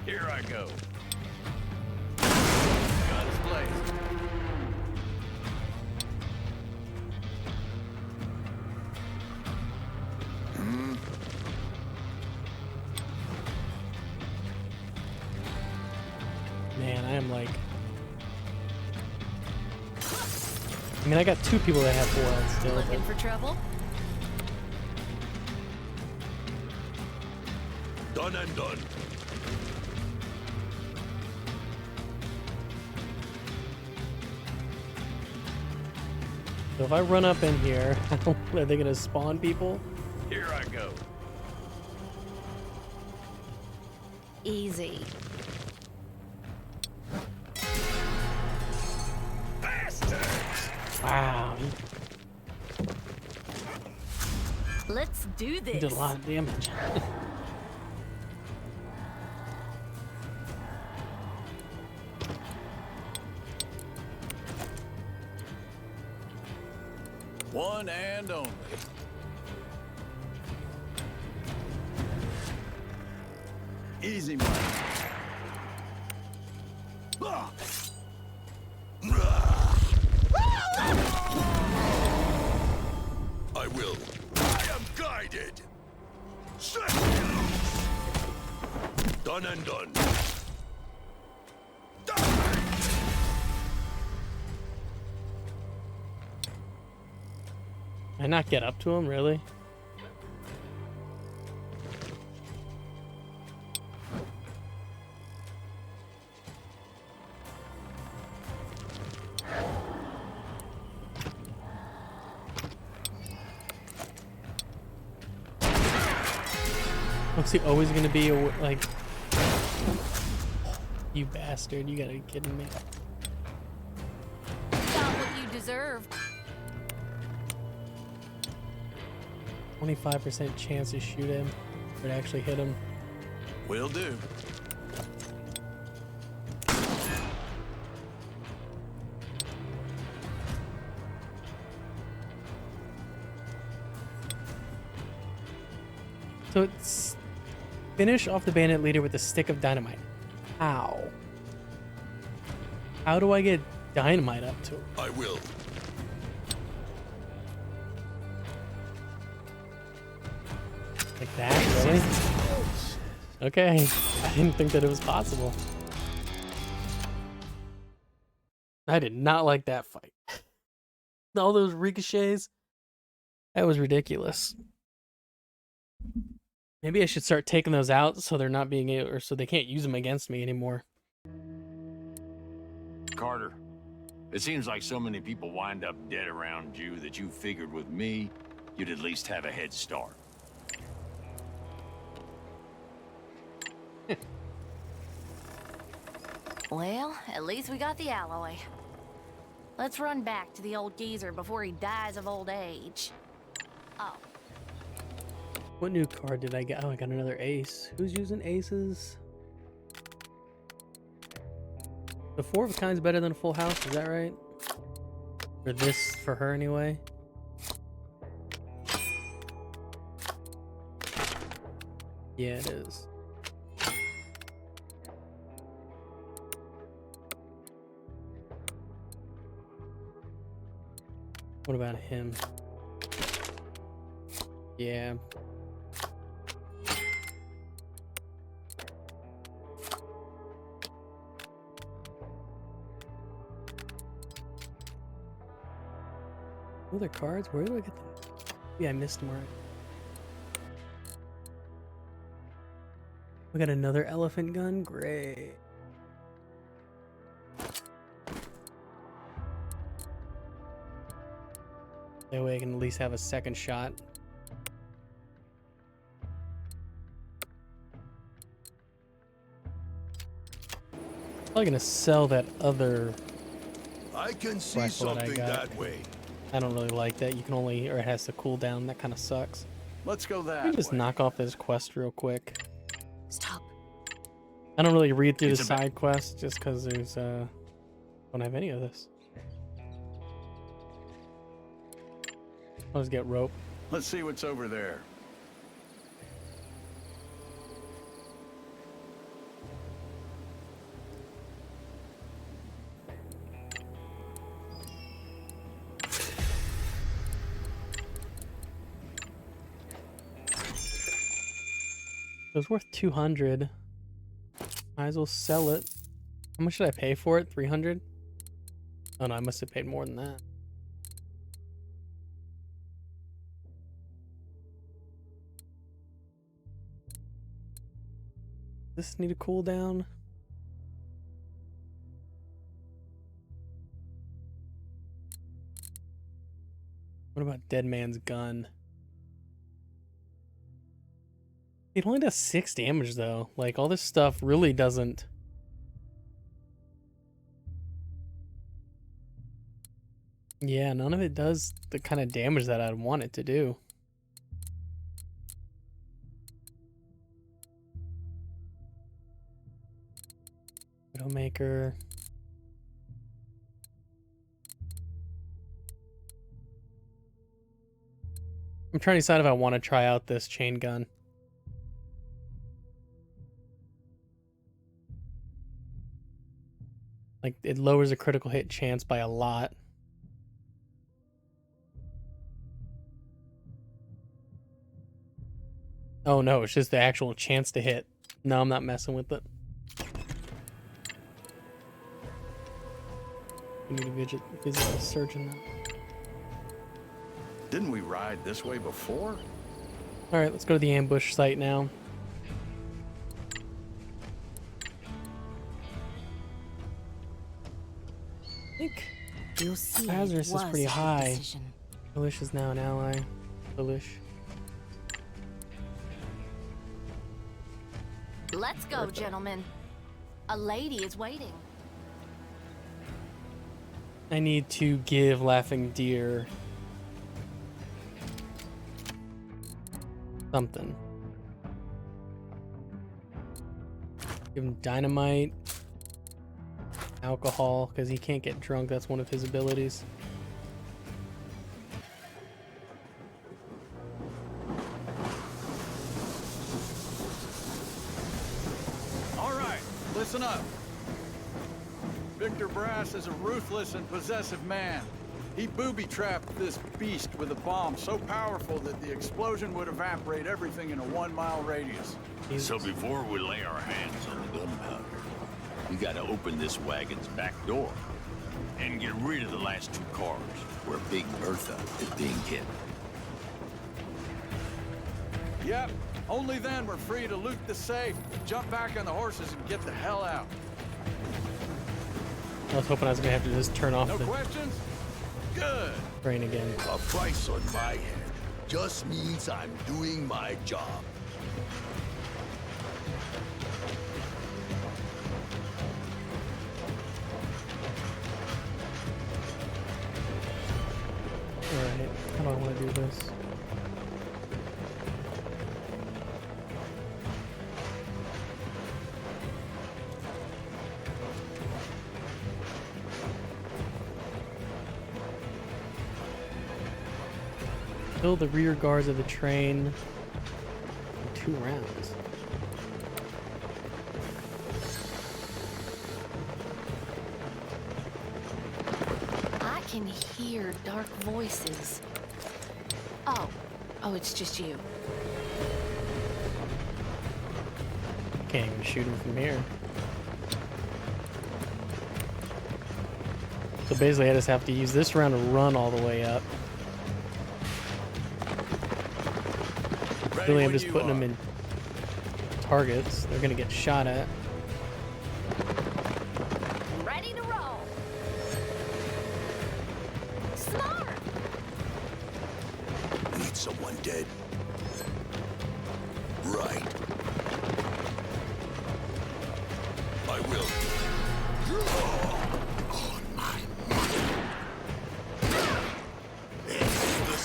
Here I go. Guns blazing. Man, I am like... I mean, I got 2 people that have 4 health still. Looking But... for trouble? Done and done. So if I run up in here, are they gonna spawn people? Here I go. Easy. Wow, Let's do he this. did a lot of damage. One and only. Easy money. I will. I am guided. Set me loose. Done and done. Can I not get up to him, really? What's he always gonna be like? You bastard! You gotta be kidding me. Got what you deserve. 25% chance to shoot him, or to actually hit him. Will do. So it's finish off the bandit leader with a stick of dynamite. How? How do I get dynamite up to him? I will. Like that, really? Okay, I didn't think that it was possible. I did not like that fight. All those ricochets, that was ridiculous. Maybe I should start taking those out so they're not being able, or so they can't use them against me anymore. Carter, it seems like so many people wind up dead around you that you figured with me, you'd at least have a head start. Well, at least we got the alloy. Let's run back to the old geezer before he dies of old age. Oh. What new card did I get? Oh, I got another ace. Who's using aces? The 4 of a kind's better than a full house, is that right? Or this for her anyway. Yeah, it is. What about him? Yeah. Other cards? Where do I get them? Yeah, I missed them already. We got another elephant gun? Great. That way I can at least have a second shot. Probably gonna sell that other I can see rifle that I something got. that way. I don't really like that. You can only, or it has to cool down. That kind of sucks. Let's go Let that me just way. knock off this quest real quick. Stop. I don't really read through It's the side quests just because there's don't have any of this. I'll just get rope. Let's see what's over there. It was worth 200. Might as well sell it. How much did I pay for it? 300? Oh no, I must have paid more than that. Does this need a cooldown? What about Dead Man's Gun? It only does 6 damage though. Like, all this stuff really doesn't... Yeah, none of it does the kind of damage that I'd want it to do. Widowmaker. I'm trying to decide if I want to try out this chain gun. Like, it lowers a critical hit chance by a lot. Oh no, it's just the actual chance to hit. No, I'm not messing with it. We need to visit the surgeon now. Didn't we ride this way before? Alright, let's go to the ambush site now. I think You'll see. Lazarus is it was pretty a good high. decision. Delish is now an ally. Delish. Let's go, gentlemen. A lady is waiting. I need to give Laughing Deer something. Give him dynamite, alcohol, because he can't get drunk. That's one of his abilities. All right, listen up. Victor Brass is a ruthless and possessive man. He booby-trapped this beast with a bomb so powerful that the explosion would evaporate everything in a 1-mile radius. So before we lay our hands on the gunpowder, we gotta open this wagon's back door and get rid of the last 2 cars where Big Bertha is being kept. Yep, only then we're free to loot the safe, jump back on the horses, and get the hell out. I was hoping I was gonna have to just turn off No the questions? Good. brain again. A price on my head just means I'm doing my job. Alright, how do I want to do this? Kill the rear guards of the train in 2 rounds. I can hear dark voices. Oh, it's just you. Can't even shoot him from here. So basically I just have to use this round to run all the way up. Really, I'm just putting them in targets. They're gonna get shot at. Ready to roll. Smart. Need someone dead? Right. I will.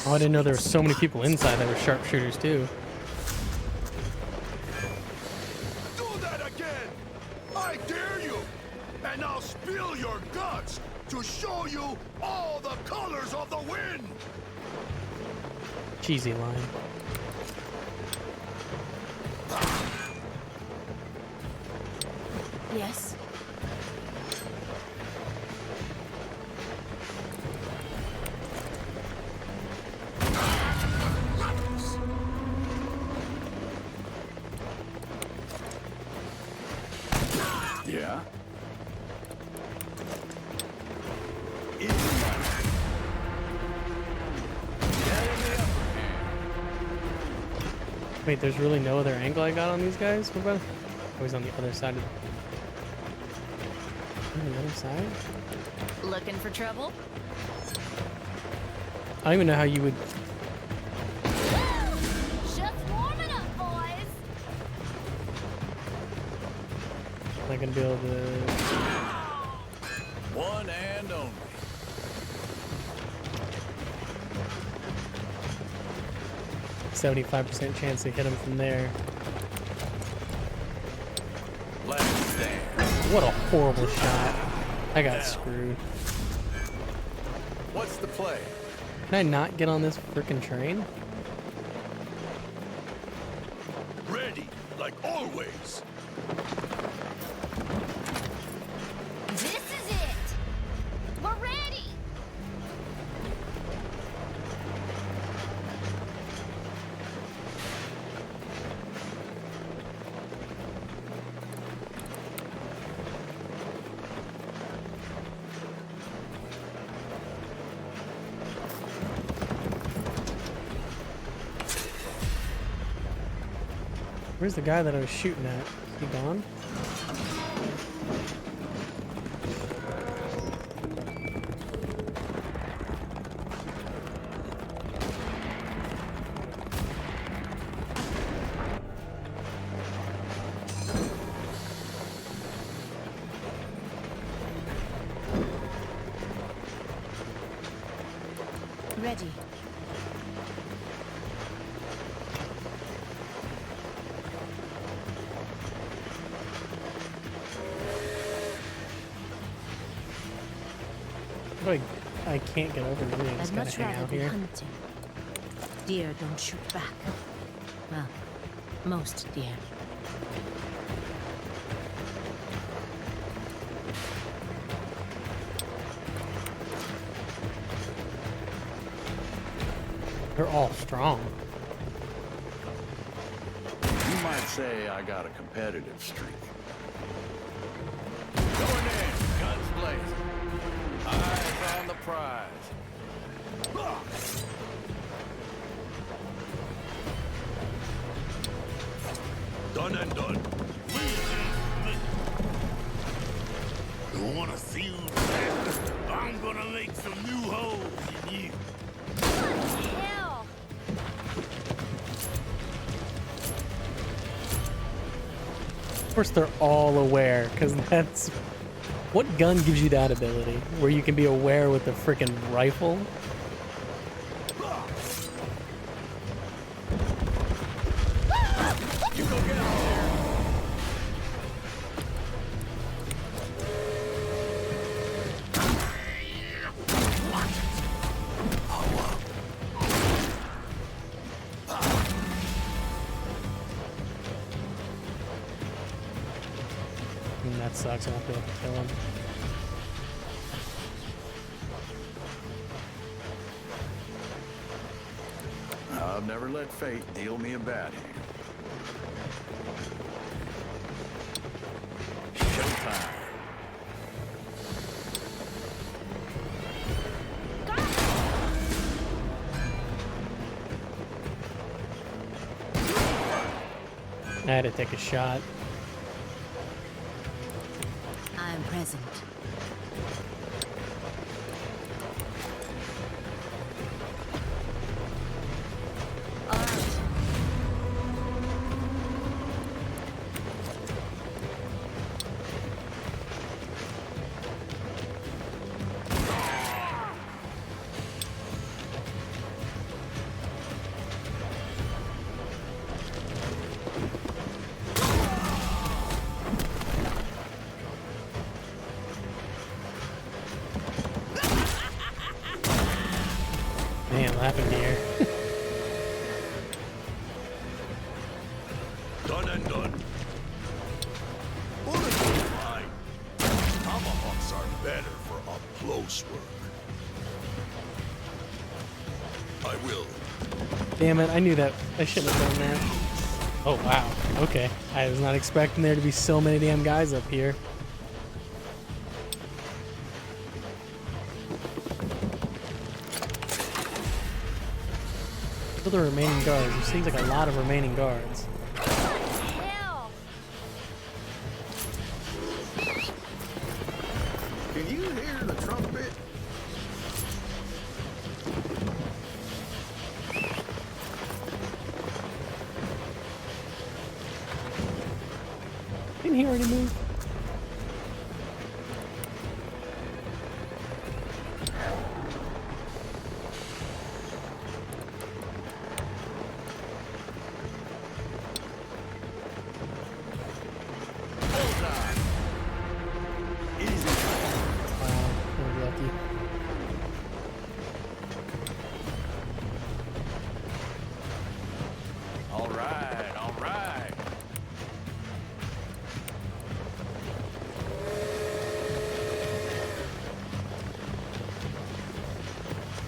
Oh, I didn't know there were so many people inside that were sharpshooters too. Do that again! I dare you! And I'll spill your guts to show you all the colors of the wind! Cheesy line. Yes? Yeah? Wait, there's really no other angle I got on these guys? What about? Oh, he's on the other side of on the other side? Looking for trouble? I don't even know how you would. Just warming up, boys. I'm not gonna be able to. One and only. .75% chance to hit him from there. Last stand. What a horrible shot. I got screwed. What's the play? Can I not get on this frickin' train? Ready, like always! This is it. We're ready. Where's the guy that I was shooting at? Is he gone? Ready. I can't get over really. I I'd just gotta much hang rather out be here. hunting. Deer don't shoot back. Well, most deer. They're all strong. You might say I got a competitive streak. Going in, guns blazing. Eyes on the prize. Done and done. You wanna see who's fast? I'm gonna make some new holes in you. Hell. Of course, they're all aware, because that's... What gun gives you that ability? Where you can be aware with the frickin' rifle? You go get out there. That sucks. I won't be able to kill him. I've never let fate deal me a bad hand. Showtime. I had to take a shot. I'm present. All right. Man, laughing deer. Done and done. Bullets are fine. Tomahawks are better for up close work. I will. Damn it, I knew that. I shouldn't have done that. Oh, wow. Okay. I was not expecting there to be so many damn guys up here. Look at the remaining guards. There seems like a lot of remaining guards. Hell! Can you hear the trumpet? Didn't he already move? Wow, we're lucky. All right, all right.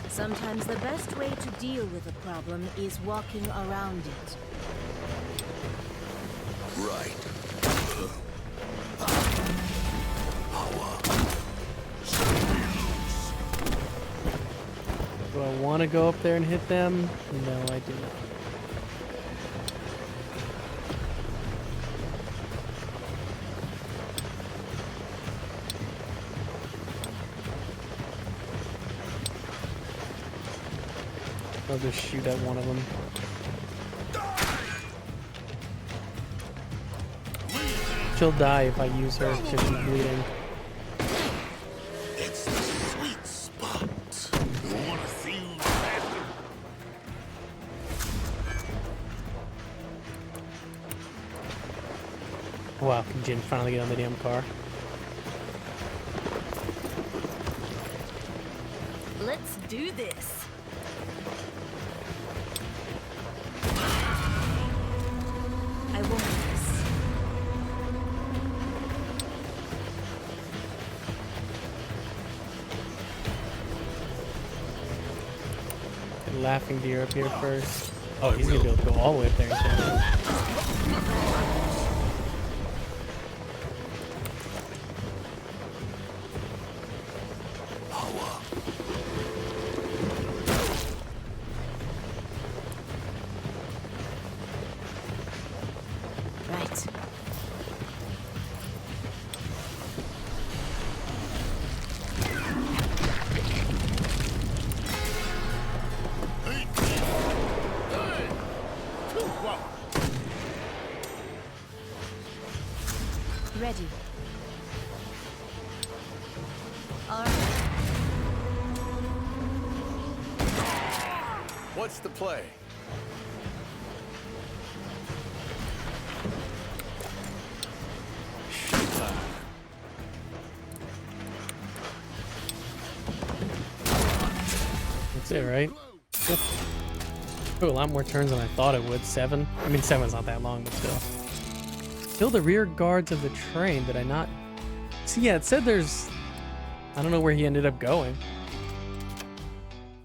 Sometimes the best way to deal with a problem is walking around it. Right. Do I want to go up there and hit them? No, I do not. I'll just shoot at one of them. She'll die if I use her because she's bleeding. It's the sweet spot. You wanna feel that? Wow, can Jin finally get on the damn car? Let's do this. I won't miss. Laughing deer up here first. Oh, he's gonna be able to go all the way up there. Right. Ready. All right. What's the play? That's it, right? Took a lot more turns than I thought it would. 7? I mean, 7's not that long, but still. Kill the rear guards of the train. Did I not? See, yeah, it said there's... I don't know where he ended up going.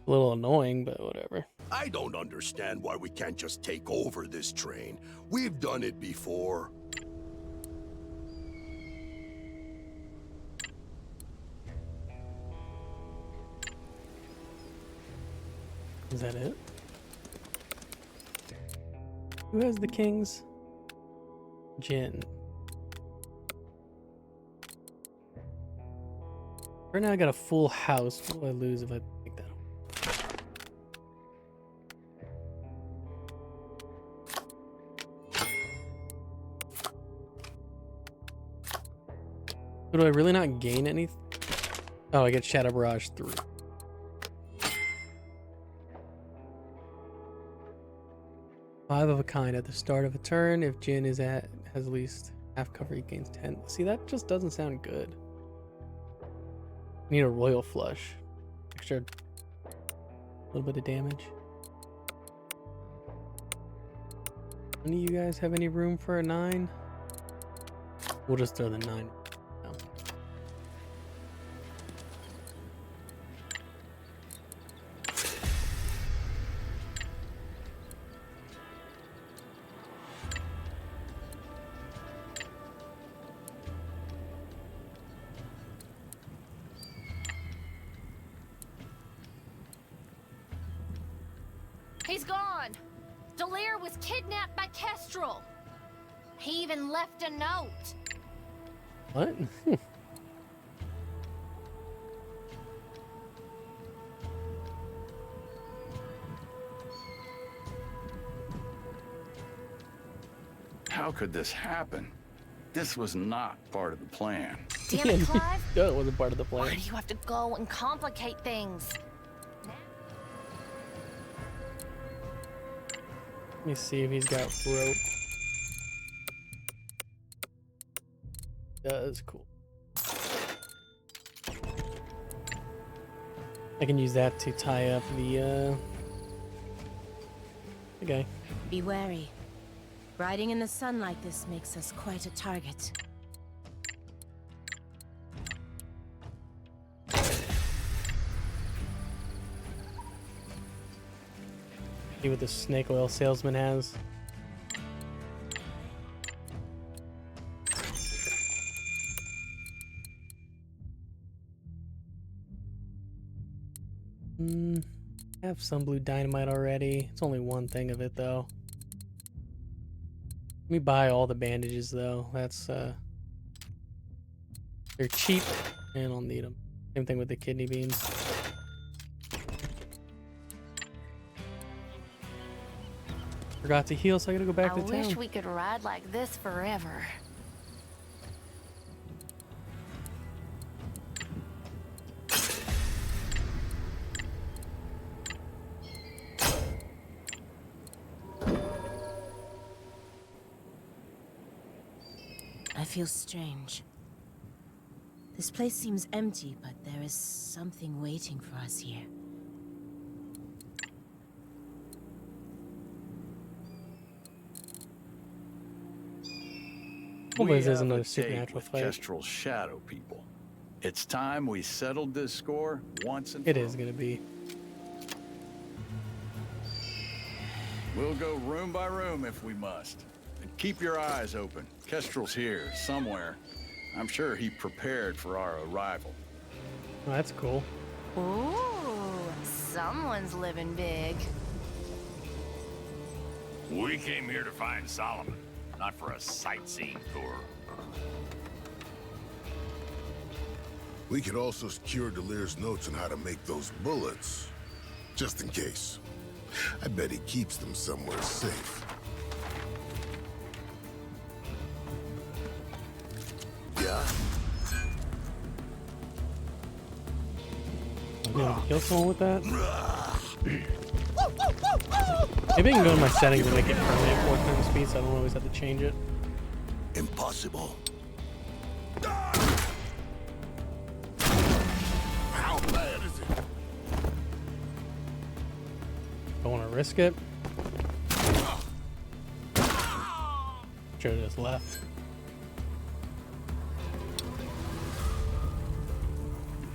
A little annoying, but whatever. I don't understand why we can't just take over this train. We've done it before. Is that it? Who has the kings? Jin. Right now I got a full house. What do I lose if I pick that up? So do I really not gain anything? Oh, I get Shadow Barrage 3. 5 of a kind at the start of a turn. If Jin has at least half cover, he gains 10. See, that just doesn't sound good. Need a royal flush. Extra. little bit of damage. Any of you guys have any room for a 9? We'll just throw the 9. No. He's gone. Delir was kidnapped by Kestrel. He even left a note. What? How could this happen? This was not part of the plan. Damn it, Clive. That wasn't part of the plan. Why do you have to go and complicate things? Let me see if he's got rope. Does cool. I can use that to tie up the guy. Be wary. Riding in the sun like this makes us quite a target. See what the snake oil salesman has. I have some blue dynamite already. It's only one thing of it though. Let me buy all the bandages though. That's they're cheap and I'll need them. Same thing with the kidney beans. Forgot to heal, so I gotta go back to town. I wish we could ride like this forever. I feel strange. This place seems empty, but there is something waiting for us here. Hopefully this We isn't have another a date supernatural with fight. Kestrel's shadow people. It's time we settled this score once and It for is all. gonna be. We'll go room by room if we must. And keep your eyes open. Kestrel's here, somewhere. I'm sure he prepared for our arrival. Oh, that's cool. Ooh, someone's living big. We came here to find Solomon, not for a sightseeing tour. We could also secure Delir's notes on how to make those bullets. Just in case. I bet he keeps them somewhere safe. Yeah? I'm gonna kill someone with that. Maybe I can go in my settings and make it permanent 4 times speed, so I don't always have to change it. Impossible. How bad is it? I want to risk it. Should have just left.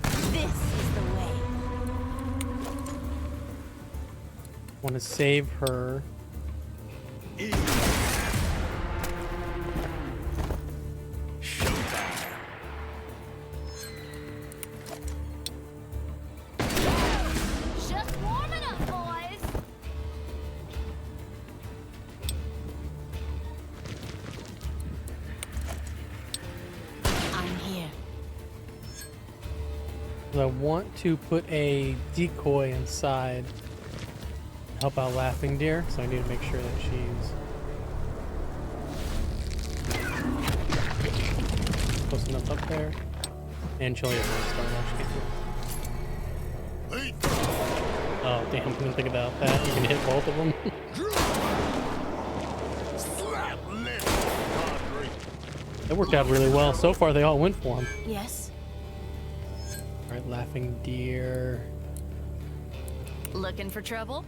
This is the way. Want to save her. Just warming up, boys. I'm here. I want to put a decoy inside to help out Laughing Deer, so I need to make sure that she's close enough up there. And she'll get one star now. She can't do it. Oh damn, I didn't think about that. You can hit both of them. Slap left, Padre. That worked out really well. So far they all went for him. Yes? Alright, Laughing Deer. Looking for trouble?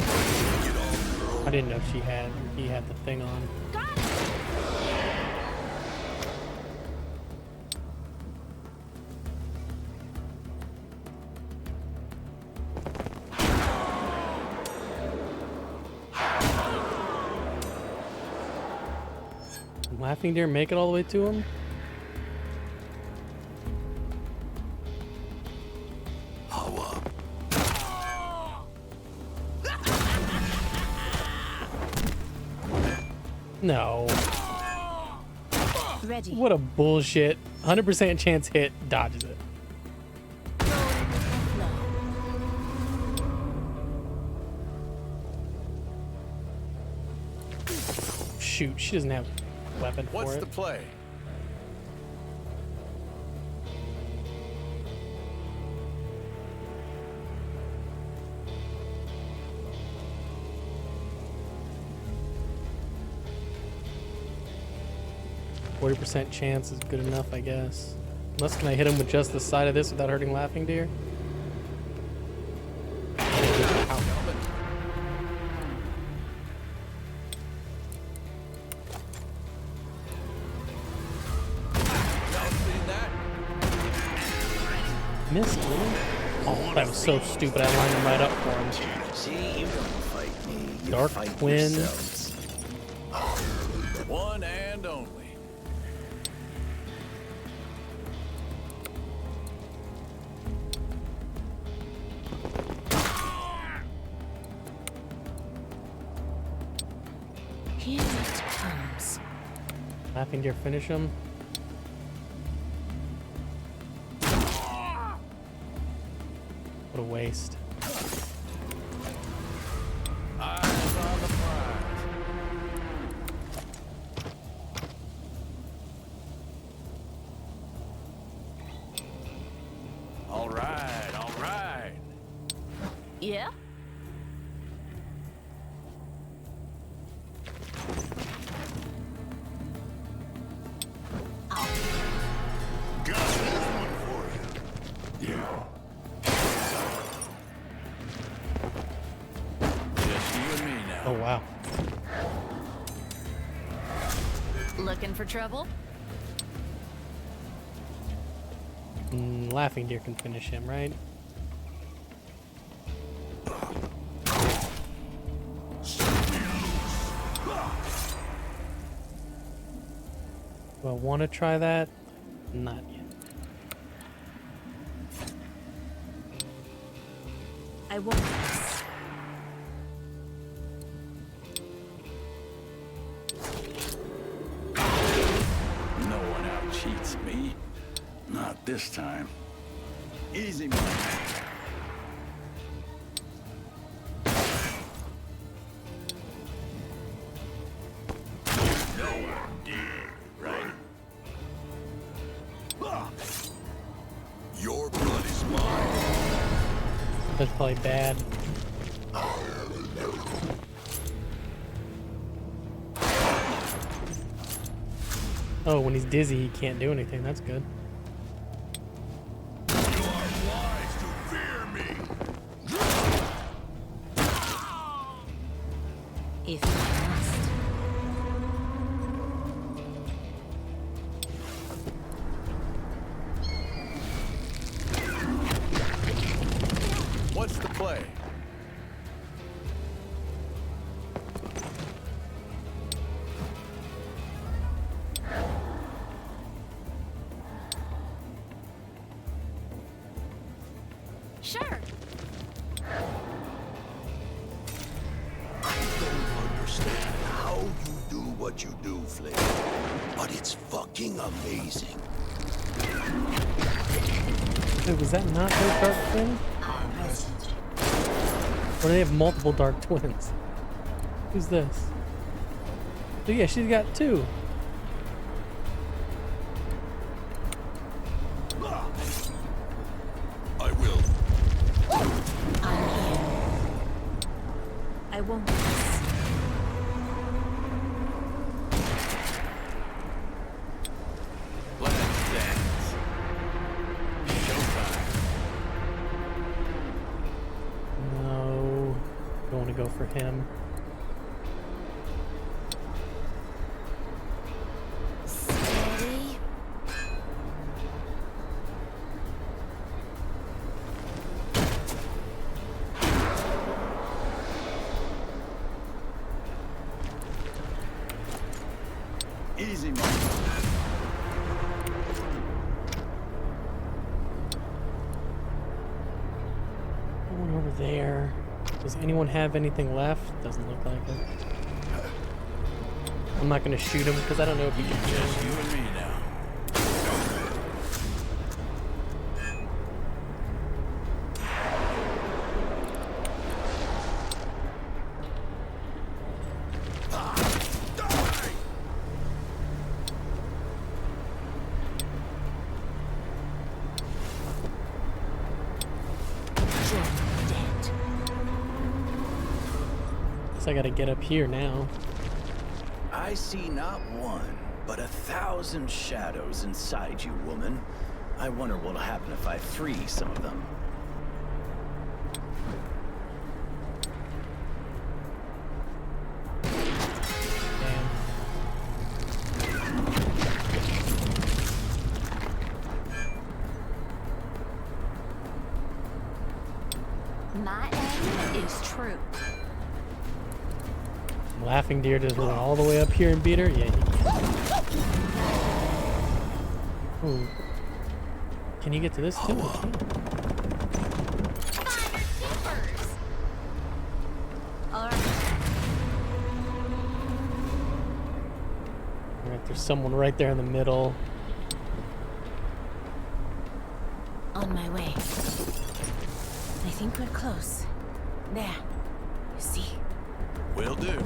I didn't know he had the thing on. Got it. Laughing Deer make it all the way to him? No. Ready. What a bullshit. 100% chance hit, dodges it. Shoot, she doesn't have a weapon for it. What's the play? %40 chance is good enough, I guess. Unless, can I hit him with just the side of this without hurting Laughing Deer? Missed, really? Oh, that was so stupid. I lined him right up for him. See, you don't fight me. You Dark fight Twin. yourselves. One and only. Here it comes. Laughing Deer finish him. What a waste. Eyes on the prize. All right, all right. Yeah? Got this one for you. Yeah. Just you and me now. Oh, wow. Looking for trouble? Laughing Deer can finish him, right? Do I want to try that? Not yet. I won't miss. No one out cheats me. Not this time. Easy money. No one did, right? Your blood is mine. That's probably bad. Oh, when he's dizzy, he can't do anything. That's good. You are wise to fear me. If I must. What's the play? Sure. I don't understand how you do what you do, Flake, but it's fucking amazing. Wait, was that not their dark twin? Or do they have multiple dark twins? Who's this? Oh yeah, she's got two. I will. I'm here. I won't miss. Let's dance. go for him. Steady. Easy, man. One over there. Does anyone have anything left? Doesn't look like it. I'm not gonna shoot him because I don't know if he can do Just it. you and me now. Guess I gotta get up here now. I see not one, but 1,000 shadows inside you, woman. I wonder what'll happen if I free some of them. Damn. My aim is true. Laughing Deer just went all the way up here and beat her? Yeah, he can. Ooh. Can you get to this too? Alright, there's someone right there in the middle. On my way. I think we're close. There. You see? Will do.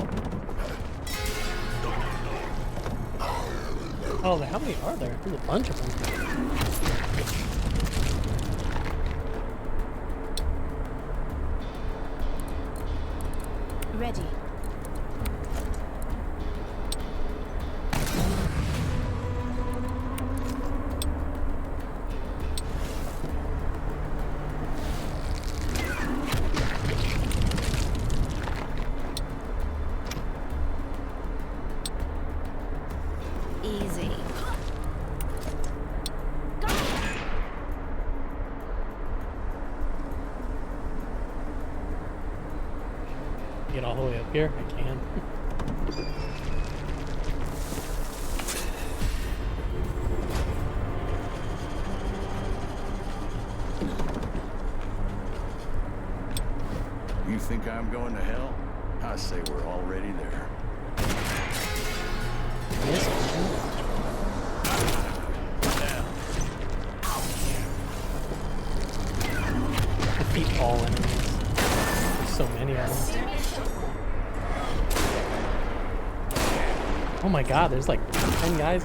Oh, how many are there? There's a bunch of them. Ready. Easy. Get all the way up here? I can. You think I'm going to hell? I say we're already there. Yes, defeat all enemies. There's so many of them. Oh my god, there's like 10 guys.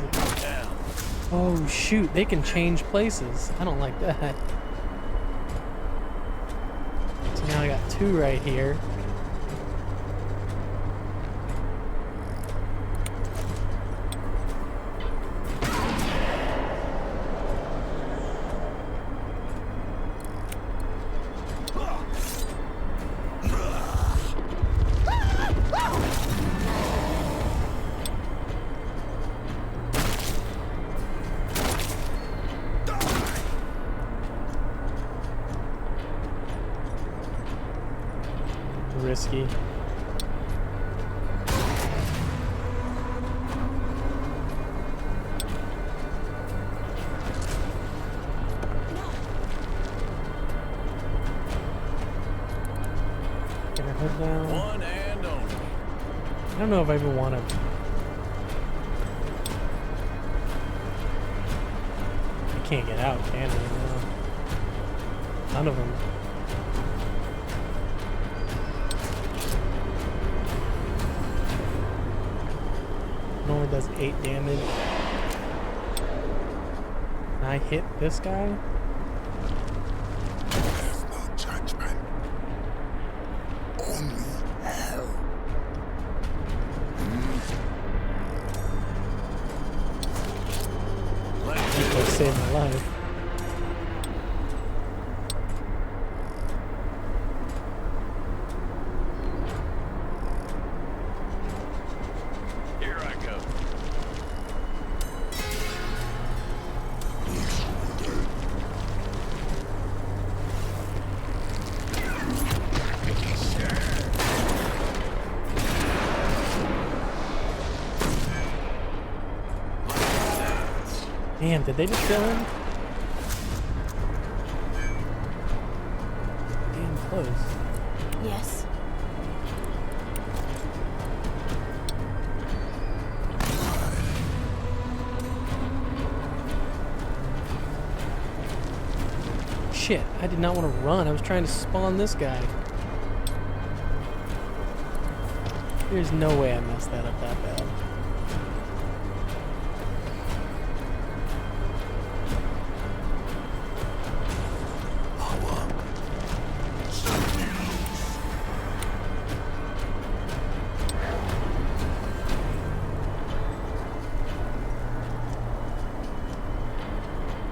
Oh shoot, they can change places. I don't like that. So now I got 2 right here. Risky. Get her hood down. One and only. I don't know if I even want to. I can't get out, can I? No. None of them. It only does 8 damage. Can I hit this guy? There's no judgment. Only hell. People saved my life. Damn, did they just kill him? Damn close. Yes. Shit, I did not want to run. I was trying to spawn this guy. There's no way I messed that up that bad.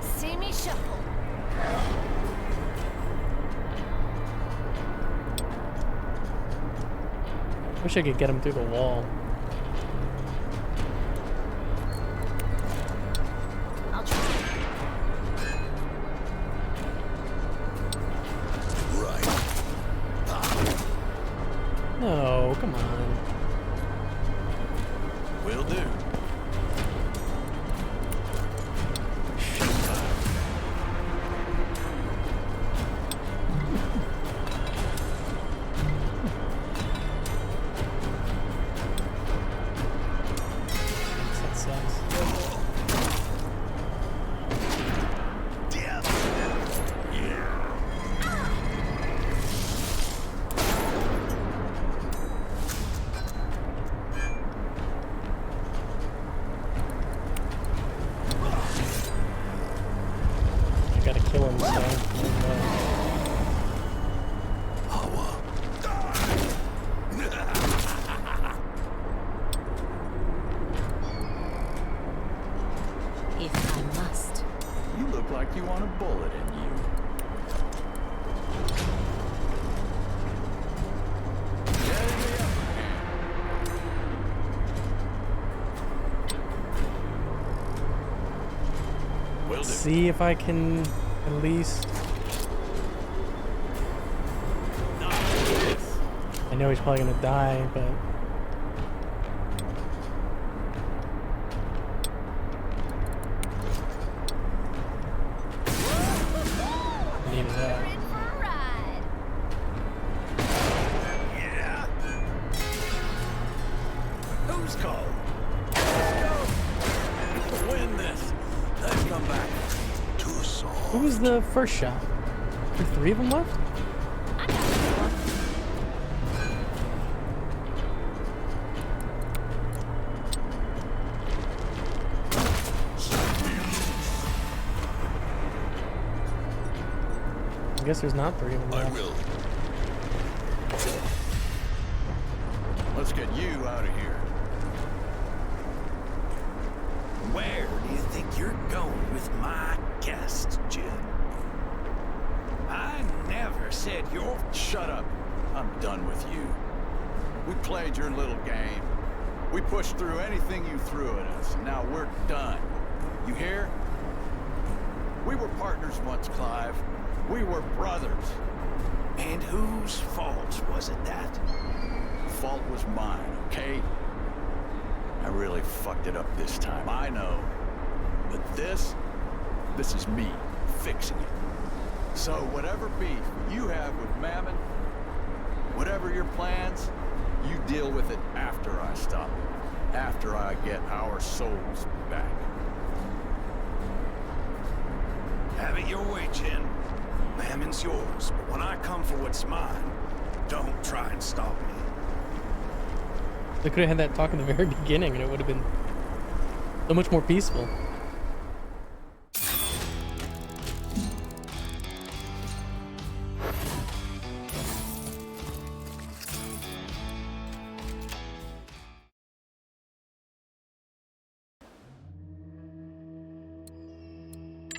See me shuffle. Wish I could get him through the wall. I'll try. Right. No, come on. Will do. That sucks. I gotta kill him, so I don't know. If I must. You look like you want a bullet in you. Get in the upper hand. Will do. See if I can at least. Nice. I know he's probably gonna die, but I needed that. In for a ride. Yeah. Who's called? Let's go. Win this. Then come back. Too soft. Who was the first shot? There 3 of them left? I got one. I guess there's not 3 of them I left. will. Let's get you out of here. Where do you think you're going with my guest, Jim? I never said you're... Shut up. I'm done with you. We played your little game. We pushed through anything you threw at us, and now we're done. You hear? We were partners once, Clive. We were brothers. And whose fault was it that? Fault was mine, okay? I really fucked it up this time, I know. But this is me fixing it. So whatever beef you have with Mammon, whatever your plans, you deal with it after I stop it. After I get our souls back. Have it your way, Jin. Mammon's yours, but when I come for what's mine, don't try and stop me. They could have had that talk in the very beginning and it would have been so much more peaceful.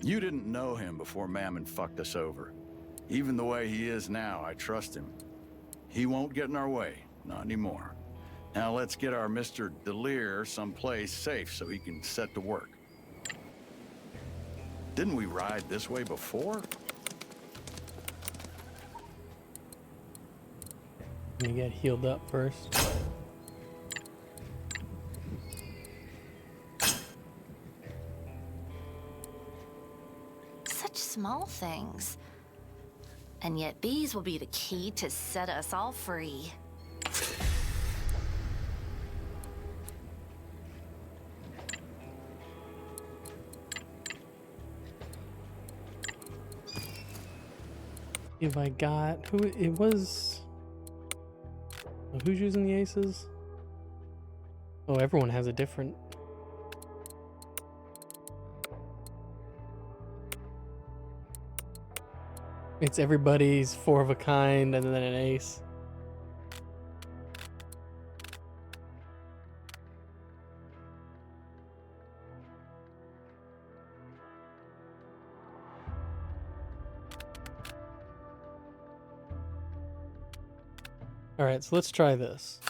You didn't know him before Mammon fucked us over. Even the way he is now, I trust him. He won't get in our way, not anymore. Now let's get our Mr. Delir someplace safe so he can set to work. Didn't we ride this way before? You get healed up first. Such small things. And yet bees will be the key to set us all free. If I got who it was, who's using the aces? Oh, everyone has a different. It's everybody's 4 of a kind and then an ace. All right, so let's try this.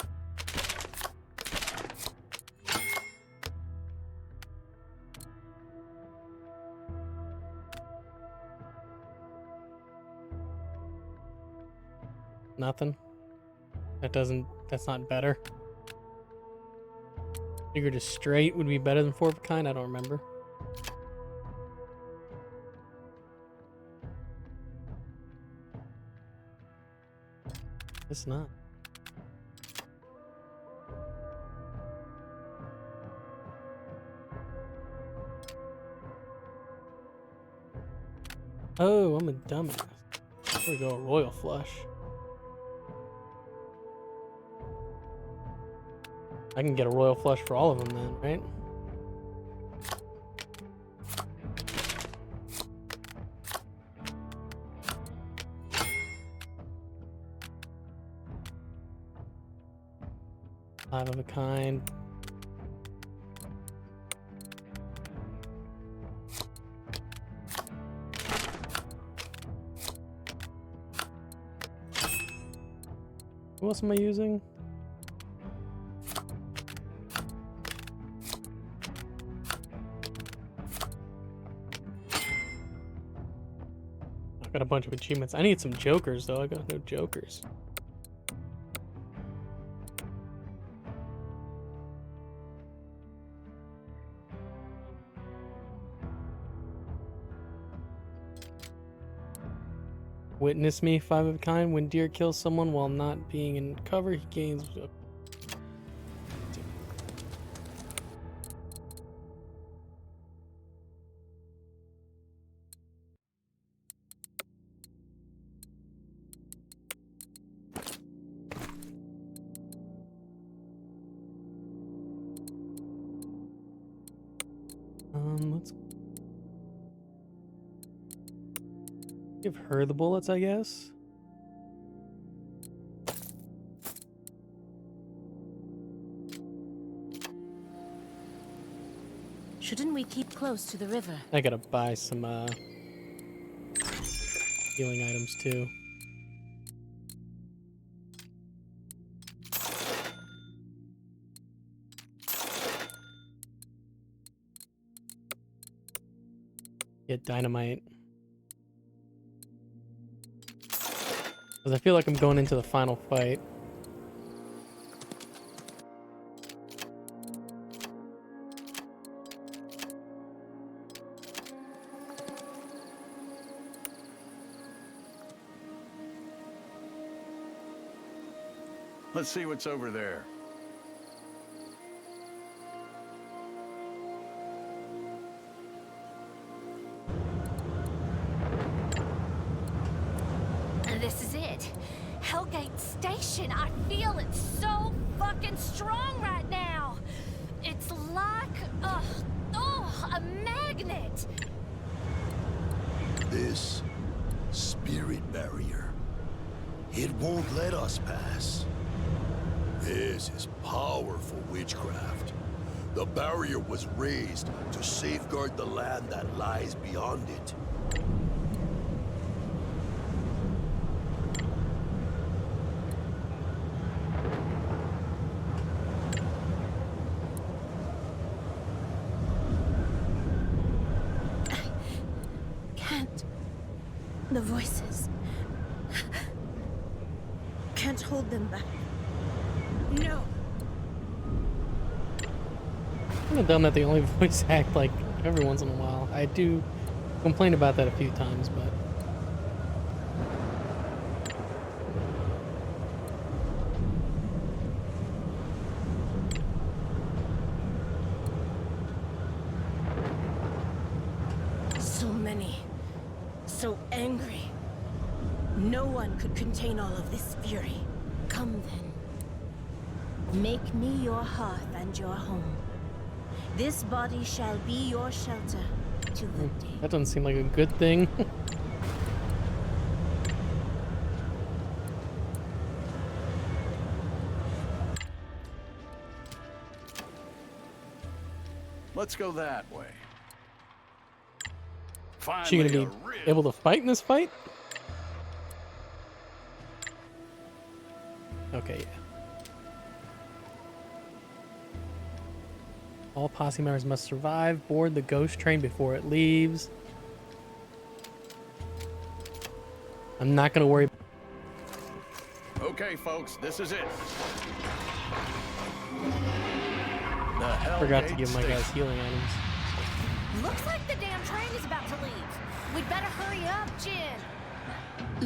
Nothing. That's not better. Figured a straight would be better than 4 of a kind. I don't remember. It's not. Oh, I'm a dumbass. There we go, a royal flush. I can get a royal flush for all of them then, right? Five of a kind. What else am I using? I've got a bunch of achievements. I need some jokers though. I got no jokers. Witness me, 5 of a kind. When deer kills someone while not being in cover, he gains. Let's give her the bullets, I guess. Shouldn't we keep close to the river? I gotta buy some healing items too. Get dynamite. Because I feel like I'm going into the final fight. Let's see what's over there. This is it. Hellgate Station. I feel it so fucking strong right now. It's like, a magnet. This spirit barrier, it won't let us pass. This is powerful witchcraft. The barrier was raised to safeguard the land that lies beyond it. The voices. Can't hold them back. No. I'm kind of dumb that they only voice act like every once in a while. I do Complained about that a few times, but So many. So angry. No one could contain all of this fury. Come then. Make me your hearth and your home. This body shall be your shelter till the day. that doesn't seem like a good thing. Let's go that way. Is Finally, she gonna be able to fight in this fight? Okay, yeah. All posse members must survive. Board the ghost train before it leaves. I'm not gonna worry. Okay, folks, this is it. The hell Forgot to give my guys healing items. Looks like the damn train is about to leave. We'd better hurry up, Jin.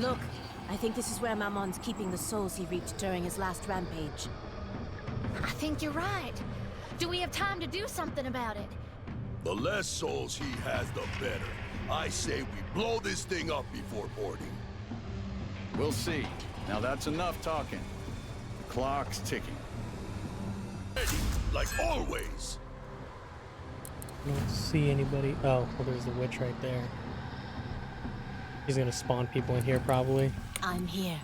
Look, I think this is where Mammon's keeping the souls he reaped during his last rampage. I think you're right. Do we have time to do something about it? The less souls he has, the better. I say we blow this thing up before boarding. We'll see. Now that's enough talking. The clock's ticking. Ready, like always. I don't see anybody. Oh, well, there's the witch right there. He's gonna spawn people in here probably. I'm here.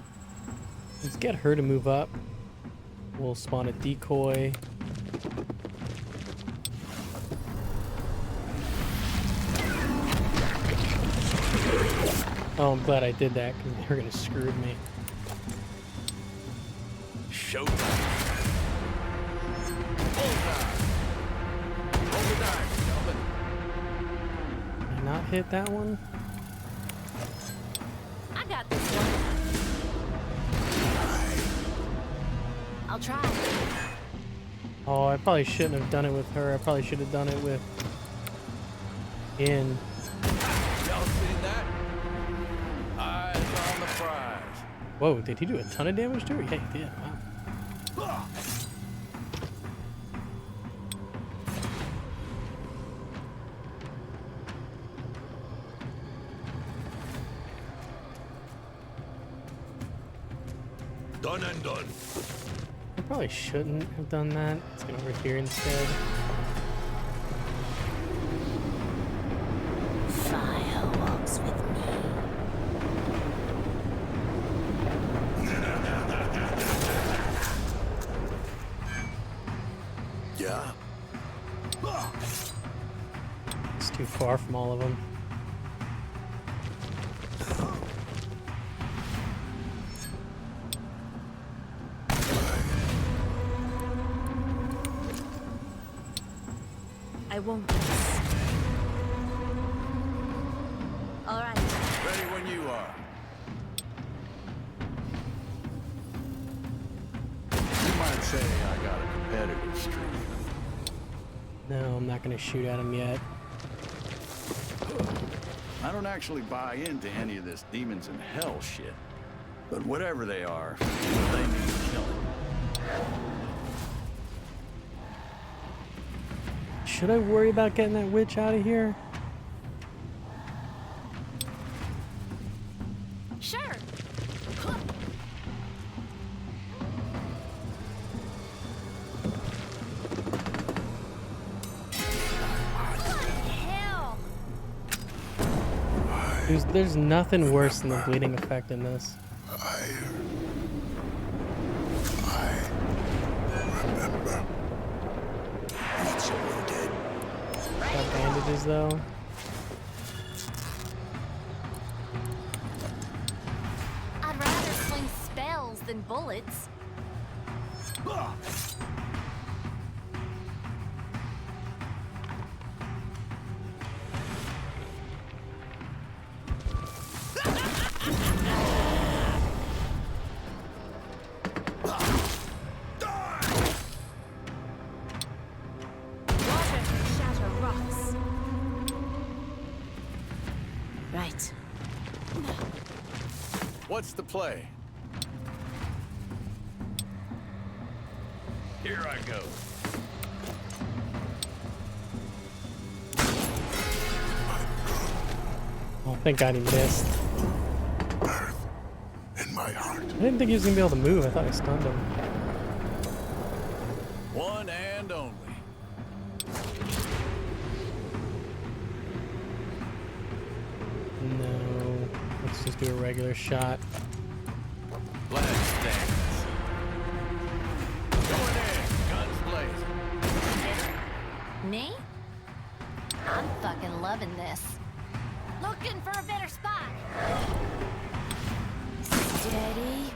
Let's get her to move up. We'll spawn a decoy. Oh, I'm glad I did that because they were gonna screw me. Showtime. Roll the dice, gentlemen. Did I not hit that one? I got this one. I'll try. Oh, I probably shouldn't have done it with her. I probably should have done it with In. Y'all seen that? Eyes on the prize. Whoa, did he do a ton of damage to her? Yeah, he did. Wow. Done and done. I probably shouldn't have done that. Let's get over here instead. Fire walks with me. Yeah. It's too far from all of them. I won't miss. All right. Ready when you are. You might say I got a competitive streak. No, I'm not gonna shoot at him yet. I don't actually buy into any of this demons in hell shit. But whatever they are, they need killing. Should I worry about getting that witch out of here? Sure. Hell. There's nothing worse than the bleeding effect in this. I remember. Need someone dead. Got bandages though. I'd rather sling spells than bullets. Water can shatter rocks. What's the play? Here I go. Oh, thank God he missed. Earth in my heart. I didn't think he was gonna be able to move. I thought I stunned him. One and only. No. Let's just do a regular shot. Let's dance. Going in, guns blazing. Me? I'm fucking loving this. Looking for a better spot. Steady.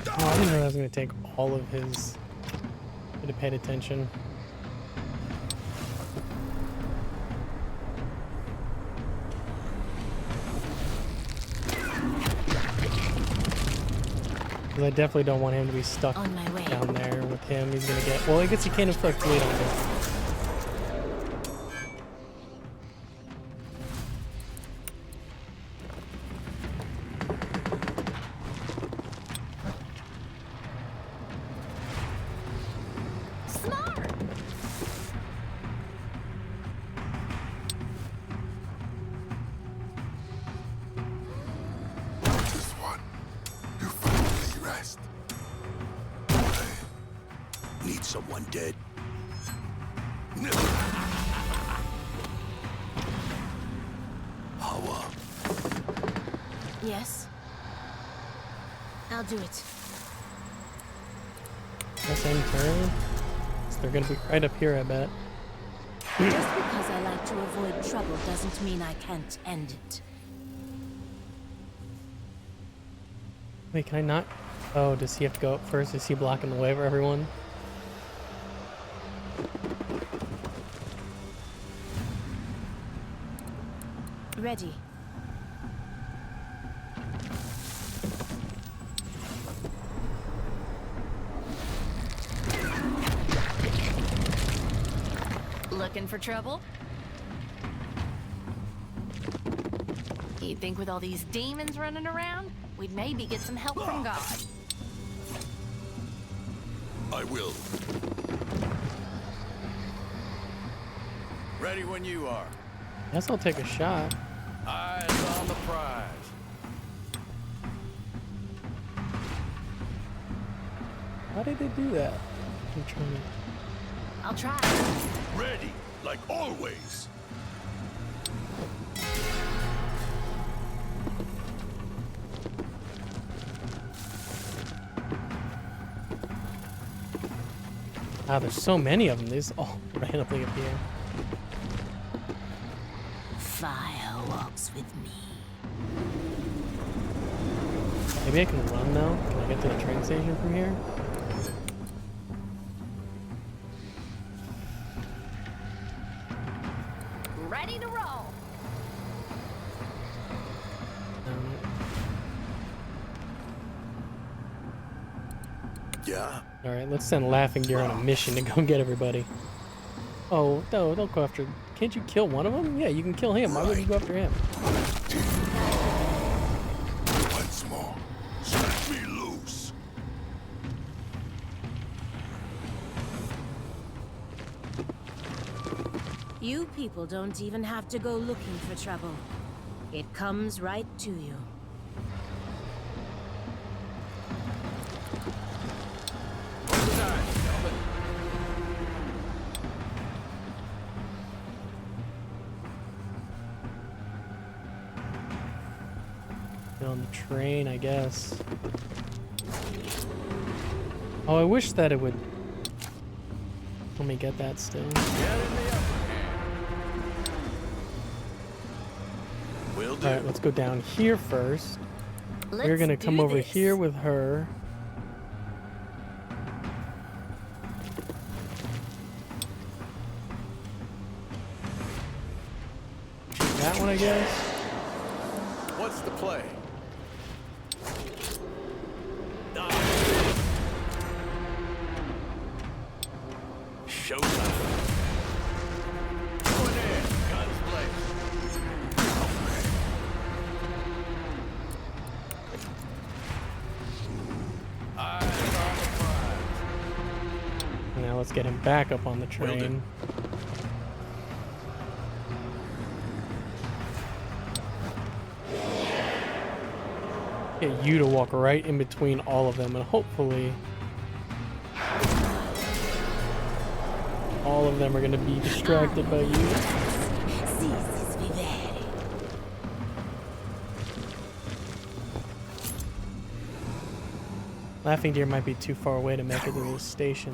Oh, I didn't know that was gonna take all of his. Should have paid attention. Because I definitely don't want him to be stuck On my way. down there with him. He's gonna get. Well, I guess he can't inflict bleed on him. Smart. This one, you finally rest. Need someone dead? Hawa, Yes? I'll do it. That's end turn. So they're gonna be right up here, I bet. Just because I like to avoid trouble doesn't mean I can't end it. Wait, can I not? Oh, does he have to go up first? Is he blocking the way for everyone? Ready. Looking for trouble? You think with all these demons running around, we'd maybe get some help from God? I will. Ready when you are. Guess I'll take a shot. Eyes on the prize. Why did they do that? I'm trying to... I'll try. Ready, like always. Ah, there's so many of them. These all randomly appear. Fire walks with me. Maybe I can run now. Can I get to the train station from here? Ready to roll. Yeah. All right, let's send Laughing Deer on a mission to go get everybody. Oh, no, don't go after... Can't you kill one of them? Yeah, you can kill him. Why would you go after him? Once more. Let me loose. You people don't even have to go looking for trouble. It comes right to you. Get on the train, I guess. Oh, I wish that it would... Let me get that still. Get in the upper hand. Will do. All right, let's go down here first. We're gonna come over here with her. That one, I guess. What's the play? showtime. Going in, guns blazing. Eyes on the prize. Now let's get him back up on the train. Get you to walk right in between all of them, and hopefully all of them are going to be distracted by you. Laughing Deer might be too far away to make it to the station.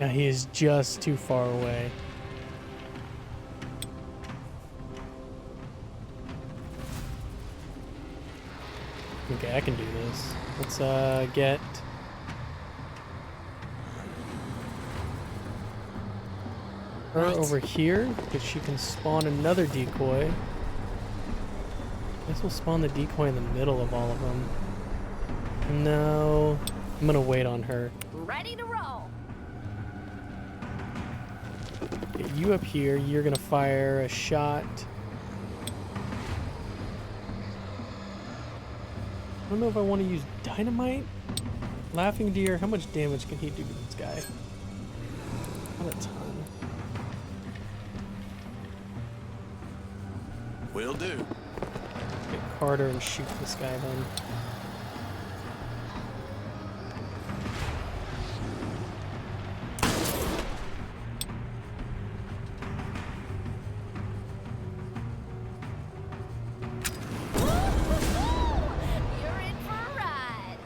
Now he is just too far away. Okay, I can do this. Let's get her over here, because she can spawn another decoy. I guess we'll spawn the decoy in the middle of all of them. No, I'm gonna wait on her. Ready to roll. Get you up here, you're gonna fire a shot. I don't know if I want to use dynamite. Laughing Deer, how much damage can he do to this guy? Not a ton. Will do. Get Carter and shoot this guy then. You're in for a ride.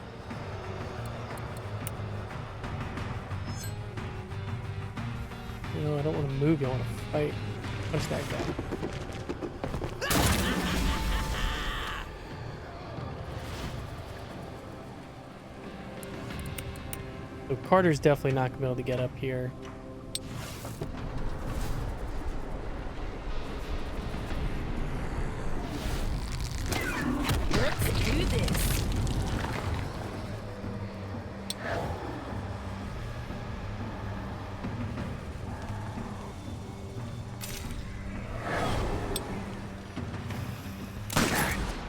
You know, I don't want to move, I want to fight. What's that guy? So Carter's definitely not going to be able to get up here. Let's do this.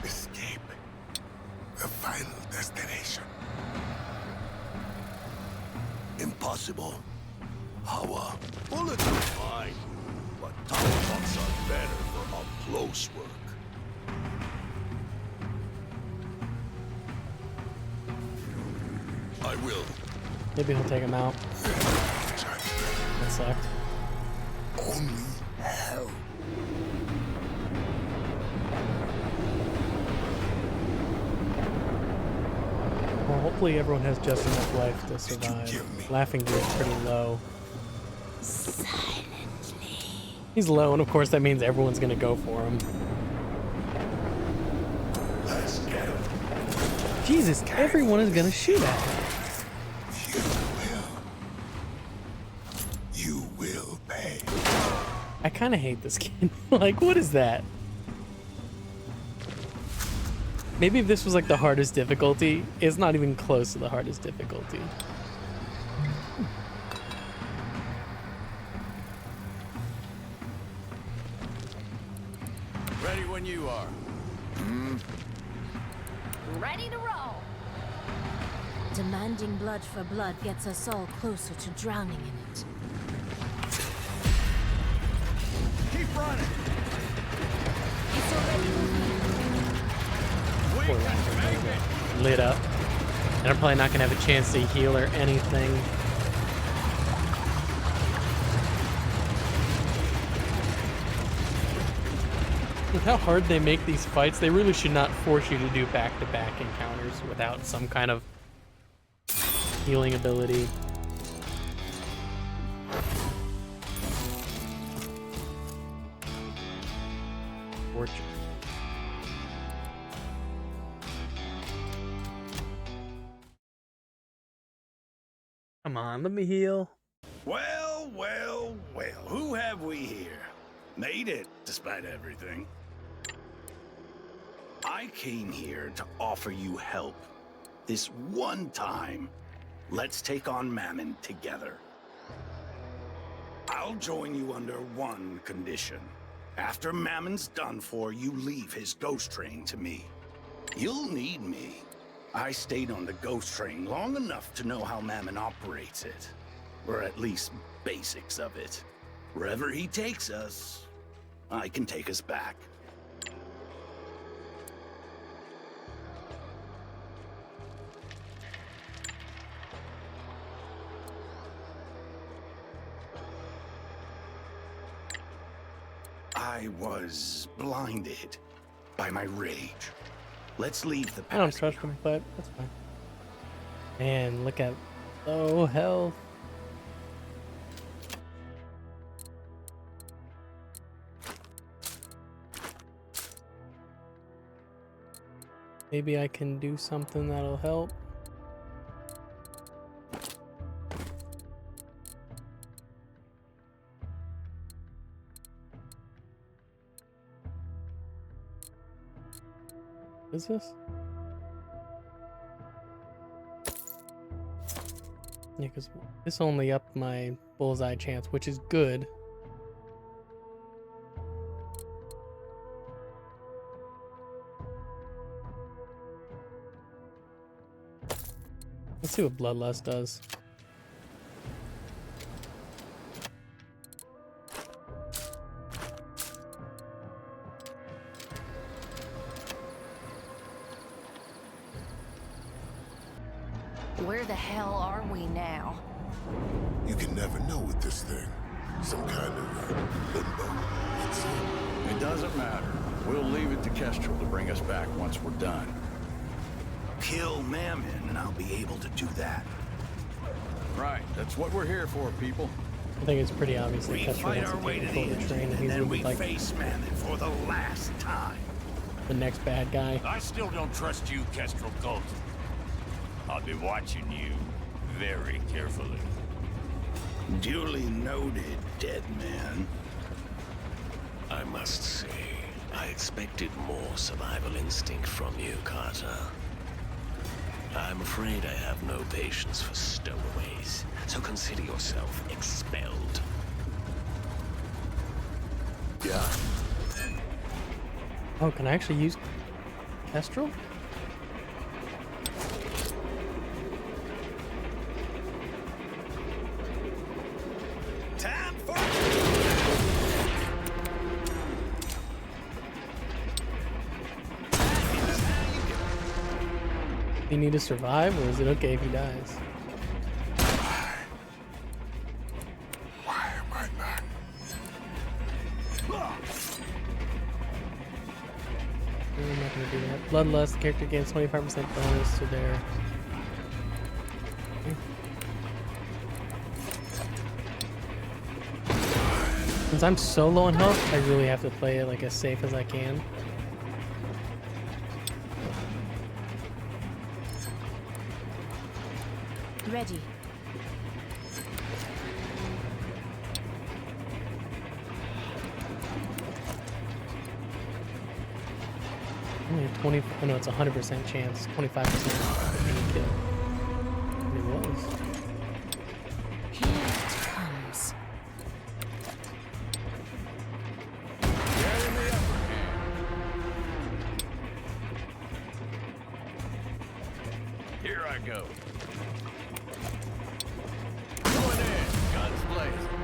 Escape. The final destination. Impossible. Hawa, bullets are fine, but tomahawks are better for up close work. I will. Maybe he'll take him out. That sucked. Only hell. Well, hopefully everyone has just enough life to survive. Laughing Deer is pretty low. Silently. He's low, and of course that means everyone's gonna go for him. Let's get him. Jesus, everyone is gonna shoot at him. You will pay. I kind of hate this game. Like, what is that? Maybe if this was like the hardest difficulty, it's not even close to the hardest difficulty. Ready when you are. Ready to roll. Demanding blood for blood gets us all closer to drowning in it. Keep running. It's already moving. We Poor can Laughing Deer make it. get lit up. And I'm probably not gonna have a chance to heal or anything. With how hard they make these fights, they really should not force you to do back-to-back encounters without some kind of healing ability. Fortune. Come on, let me heal. Well, Well, well, well. Who have we here? Made it, despite everything. I came here to offer you help. This one time. Let's take on Mammon together. I'll join you under one condition. After Mammon's done for, you leave his ghost train to me. You'll need me. I stayed on the ghost train long enough to know how Mammon operates it. Or at least basics of it. Wherever he takes us, I can take us back. I was blinded by my rage. Let's leave the past. I don't trust him, but that's fine. Man, look at low health. Maybe I can do something that'll help. What is this? Yeah, because this only upped my bullseye chance, which is good. Let's see what Bloodlust does. Where the hell are we now? You can never know with this thing. Some kind of limbo. It's It doesn't matter. We'll leave it to Kestrel to bring us back once we're done. Kill Mammon, and I'll be able to do that. Right, that's what we're here for, people. I think it's pretty obvious that We Kestrel fight wants our to way take to the control of the train, engine, and and he's then gonna we be like face Mammon for the last time. the next bad guy. I still don't trust you, Kestrel Cult. I'll be watching you very carefully. Duly noted, dead man. I must say, I expected more survival instinct from you, Carter. I'm afraid I have no patience for stowaways, so consider yourself expelled. Yeah. Oh, can I actually use Kestrel? Time for Do you need to survive, or is it okay if he dies? why am I not? I'm not gonna do that. Bloodlust, character gains 25% bonus to their... Since I'm so low on health, I really have to play it like as safe as I can. Ready. Only a 20, oh no, it's a 100% chance, 25% of being killed. And it was. Here it comes. Get in the upper hand. Here I go. Going in, guns blazing.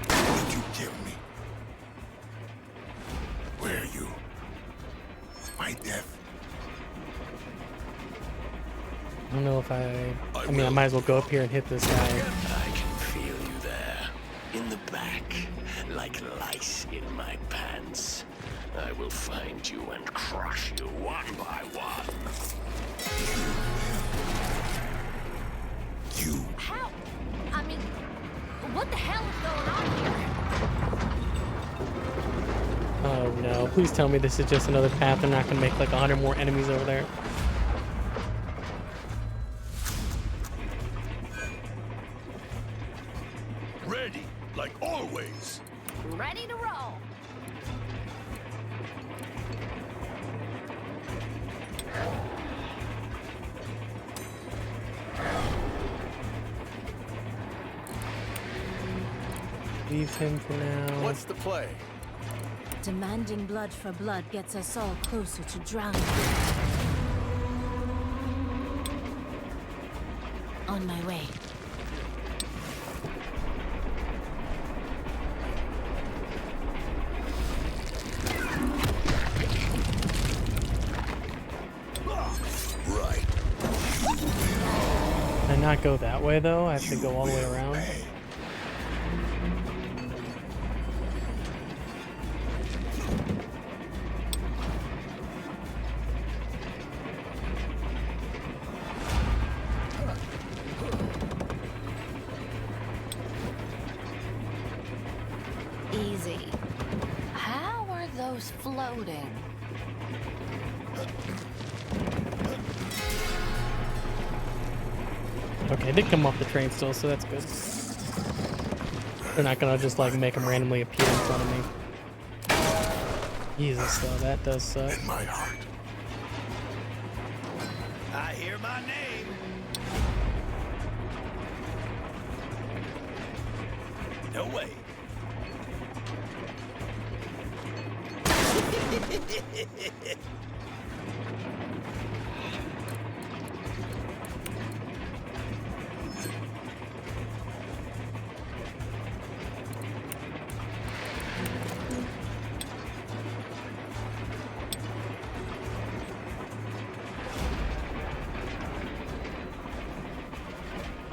Did you kill me? Where are you? My death. I don't know if I mean, I might as well go up here and hit this guy. I can feel you there, in the back, like lice in my pants. I will find you and crush you one by one. You. How? I mean, what the hell is going on here? Oh no, please tell me this is just another path. They're not gonna make like 100 more enemies over there. Ready, like always. Ready to roll. Leave him for now. What's the play? Demanding blood for blood gets us all closer to drowning. On my way. Right. Can I not go that way though? I have to go all the way around. Easy. How are those floating? Okay, I did come off the train still, so that's good. They're not gonna just like make them randomly appear in front of me. Jesus, though, that does suck. In my heart. I hear my name. No way.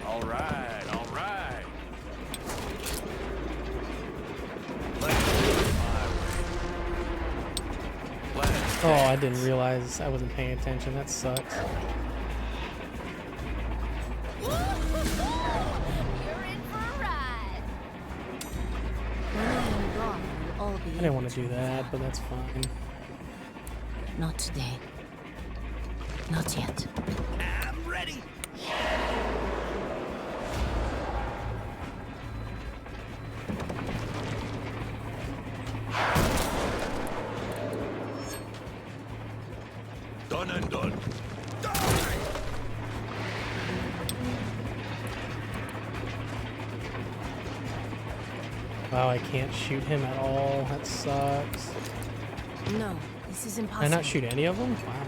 All right, all right. Oh, I didn't realize I wasn't paying attention. That sucks. You're in for a ride. When I am gone, we'll all be I didn't want to do that, but that's fine. Not today. Not yet. I'm ready. Done and done. Wow, I can't shoot him at all. That sucks. No, this is Can impossible. I not shoot any of them? Wow.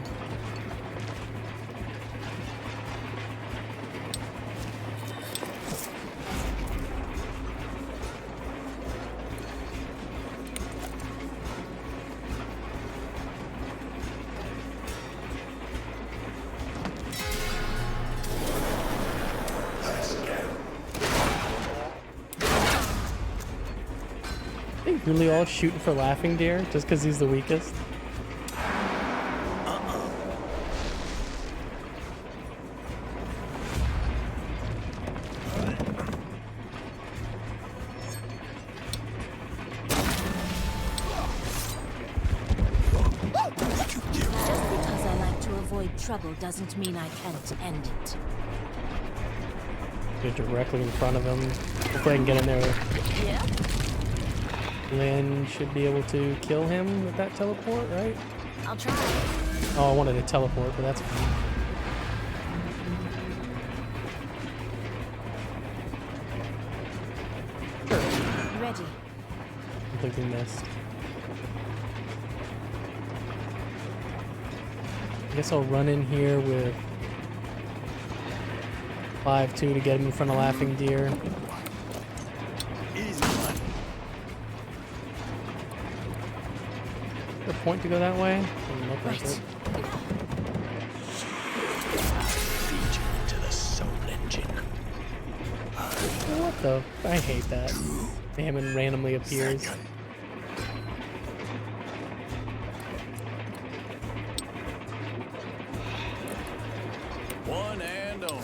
Are they really all shooting for Laughing Deer just because he's the weakest? Just because I like to avoid trouble doesn't mean I can't end it. You're directly in front of him. Hopefully I can get in there. Yeah. Lynn should be able to kill him with that teleport, right? I'll try. Oh, I wanted to teleport, but that's fine. Ready. Completely missed. I guess I'll run in here with 5-2 to get him in front of Laughing Deer. Easy one. Is there a point to go that way? Doesn't look like Right. it. Feed you into the soul engine. What the? I hate that. Hammond randomly appears. One and only.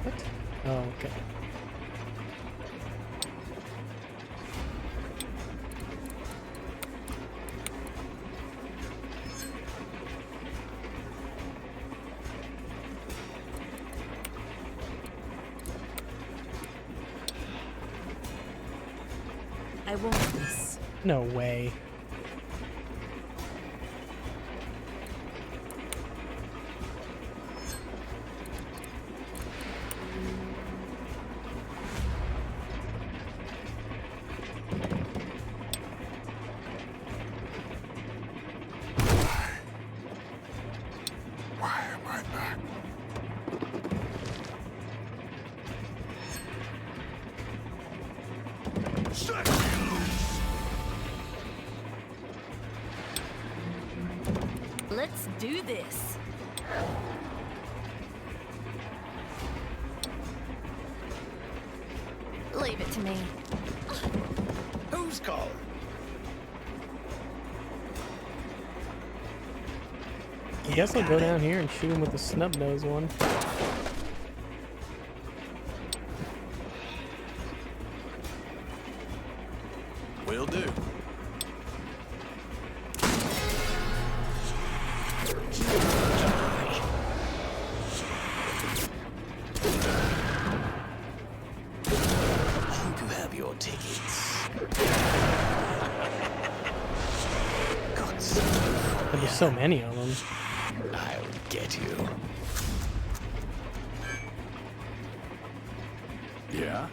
What? Oh, okay. I won't miss. No way. Why am I back? Set me loose! Let's do this. Leave it to me. Who's calling? I guess I'll go down here and shoot him with the snub nose one. Will do. You have your tickets. Got some. But there's so many of them. I'll get you. Yeah?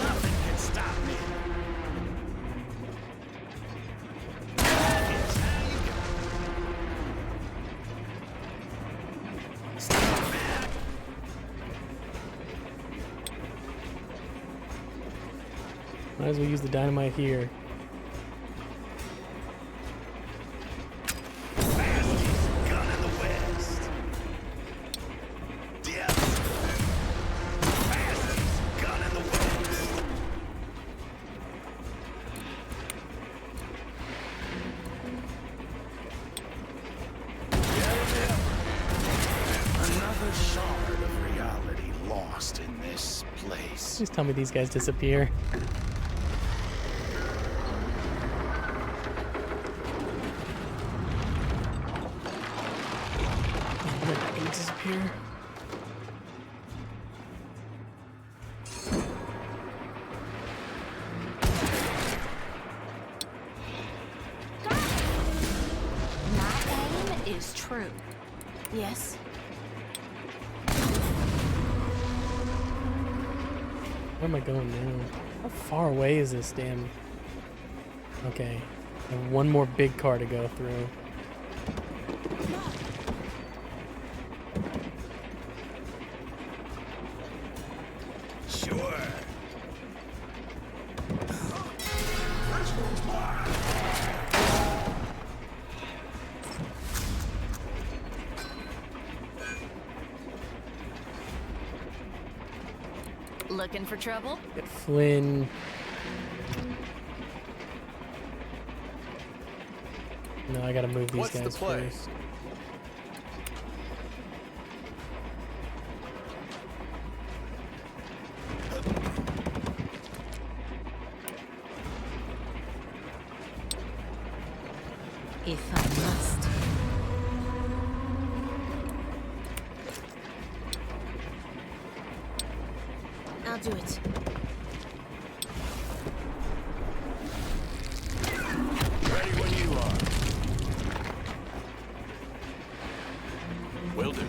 Nothing can stop me. Might as well use the dynamite here. Fastest gun in the West. Yes. Fastest gun in the West. Another shard of reality lost in this place. Just tell me these guys disappear. They're not gonna disappear. My aim is true. Yes? Where am I going now? How far away is this damn... Okay. I have one more big car to go through. Sure. Looking for trouble? Get Flynn. No, I gotta move these What's the guys play? first. If I must. I'll do it. Ready when you are. Will do.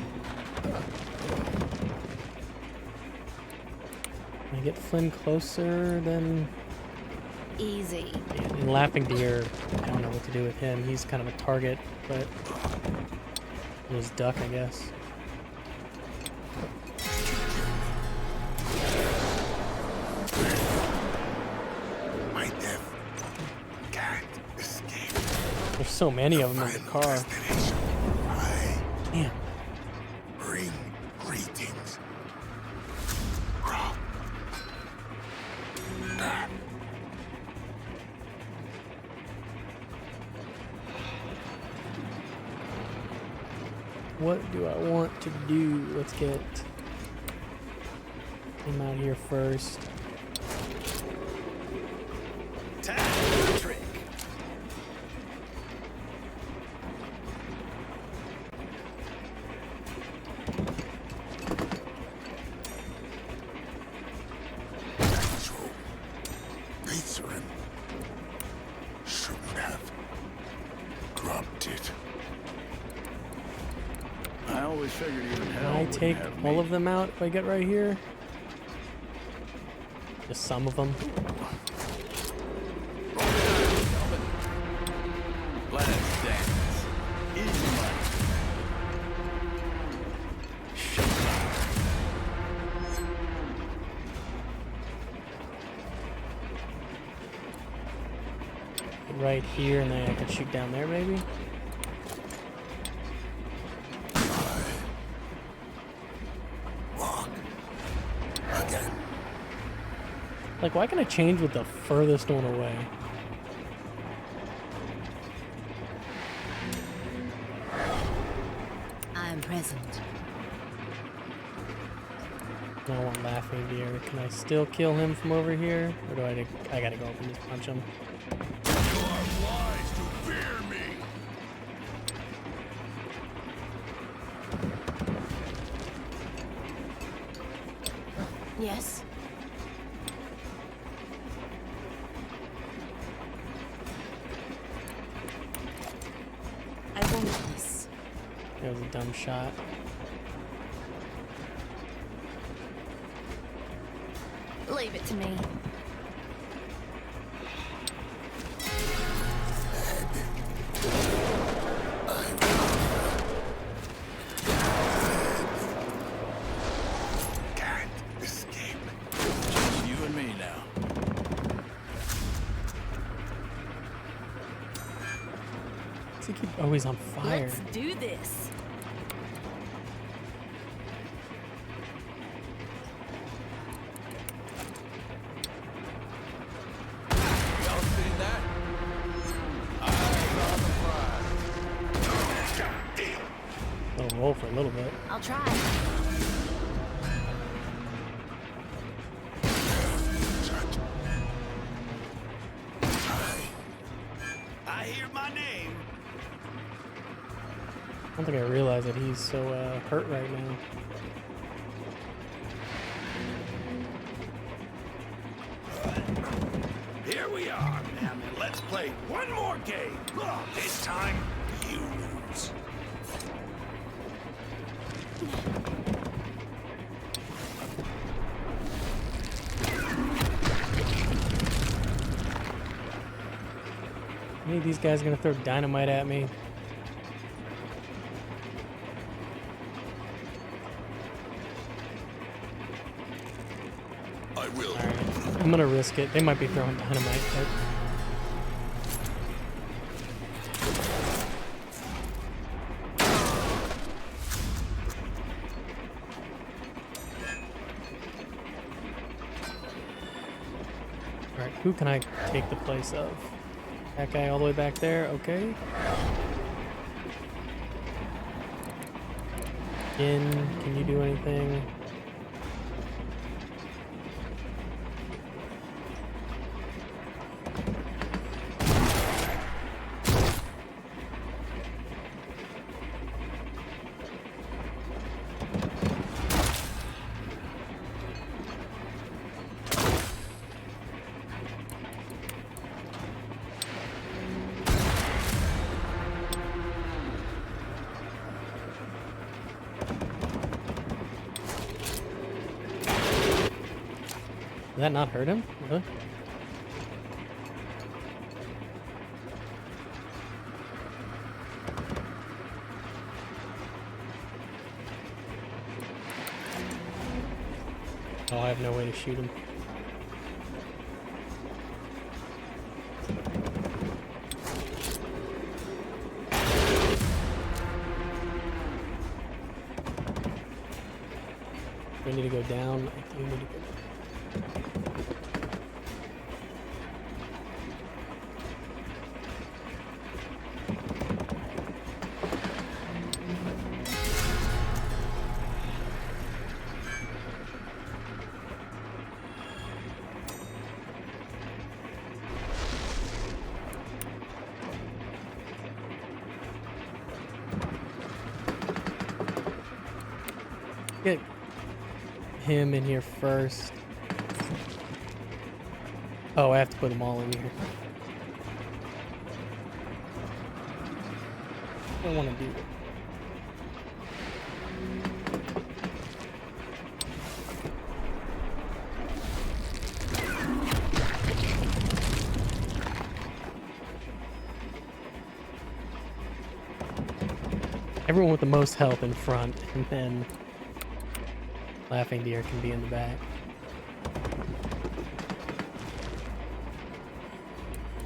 Can I get Flynn closer than... Easy. Yeah, and Laughing Deer, I don't know what to do with him. He's kind of a target, but... His duck, I guess. My death can't escape. There's so many of them in the Final car. destination. I Damn. bring greetings. Rob. What do I want to do? Let's get him out here first. Time for a trick. Glycerin. Shouldn't have dropped it. I always figured even hell Can I wouldn't take have all me. of them out if I get right here? Just some of them. Let's dance. Easy money. Right here, and then I can shoot down there, maybe? Walk. Again. Like, why can I change with the furthest one away? I'm present. I don't want laughing deer. Can I still kill him from over here? Or do I gotta go up and just punch him? You are wise to fear me. Yes? I won't miss. That was a dumb shot. Leave it to me. Can't escape. Just you and me now. Does he keep always on fire? Let's do this. Y'all seen that? Eyes on the prize. I'll roll for a little bit. I'll try. I hear my name. I don't think I realize that he's so hurt right now. Here we are, man. Let's play one more game. This time, you lose. Any of these guys gonna throw dynamite at me? I will. Alright, I'm gonna risk it. They might be throwing dynamite, but alright, who can I take the place of? That guy all the way back there, okay. Can you do anything? Did that not hurt him? Really? Oh, I have no way to shoot him. We need to go down. I think we need to go down. Get him in here first. Oh, I have to put them all in here. I don't want to do that. Everyone with the most health in front, and then Laughing Deer can be in the back.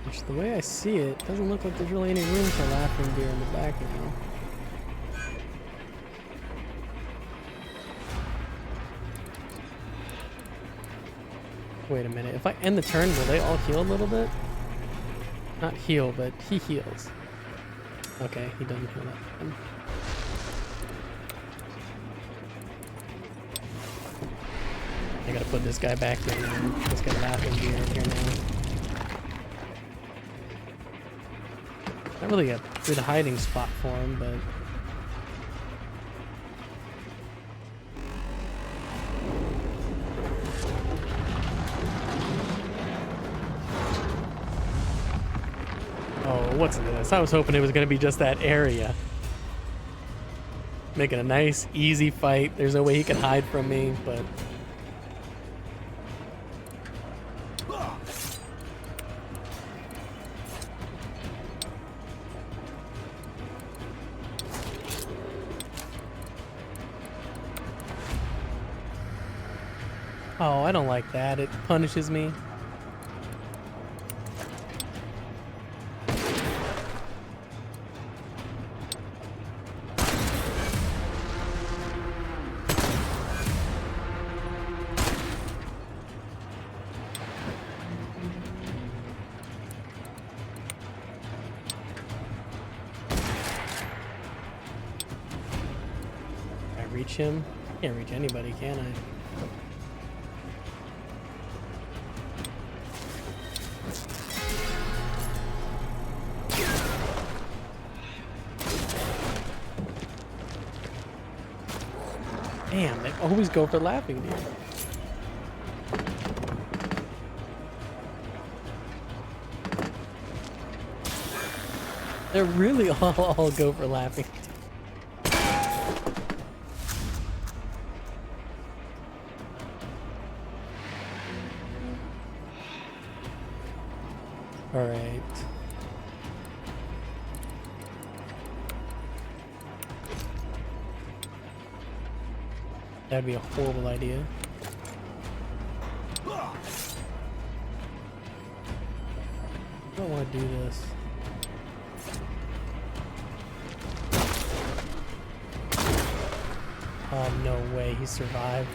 Which, the way I see it, doesn't look like there's really any room for Laughing Deer in the back now. Wait a minute, if I end the turn, will they all heal a little bit? Not heal, but he heals. Okay, he doesn't heal that time. I gotta put this guy back in now. This guy Laughing Deer in here now. Not really a good hiding spot for him, but... Oh, what's this? I was hoping it was gonna be just that area. Making a nice, easy fight. There's no way he can hide from me, but... Oh, I don't like that. It punishes me. Can I reach him? Can't reach anybody, can I? Damn, they always go for Laughing Deer. They really all go for Laughing Deer. All right. That'd be a horrible idea. I don't want to do this. Oh, no way, he survived.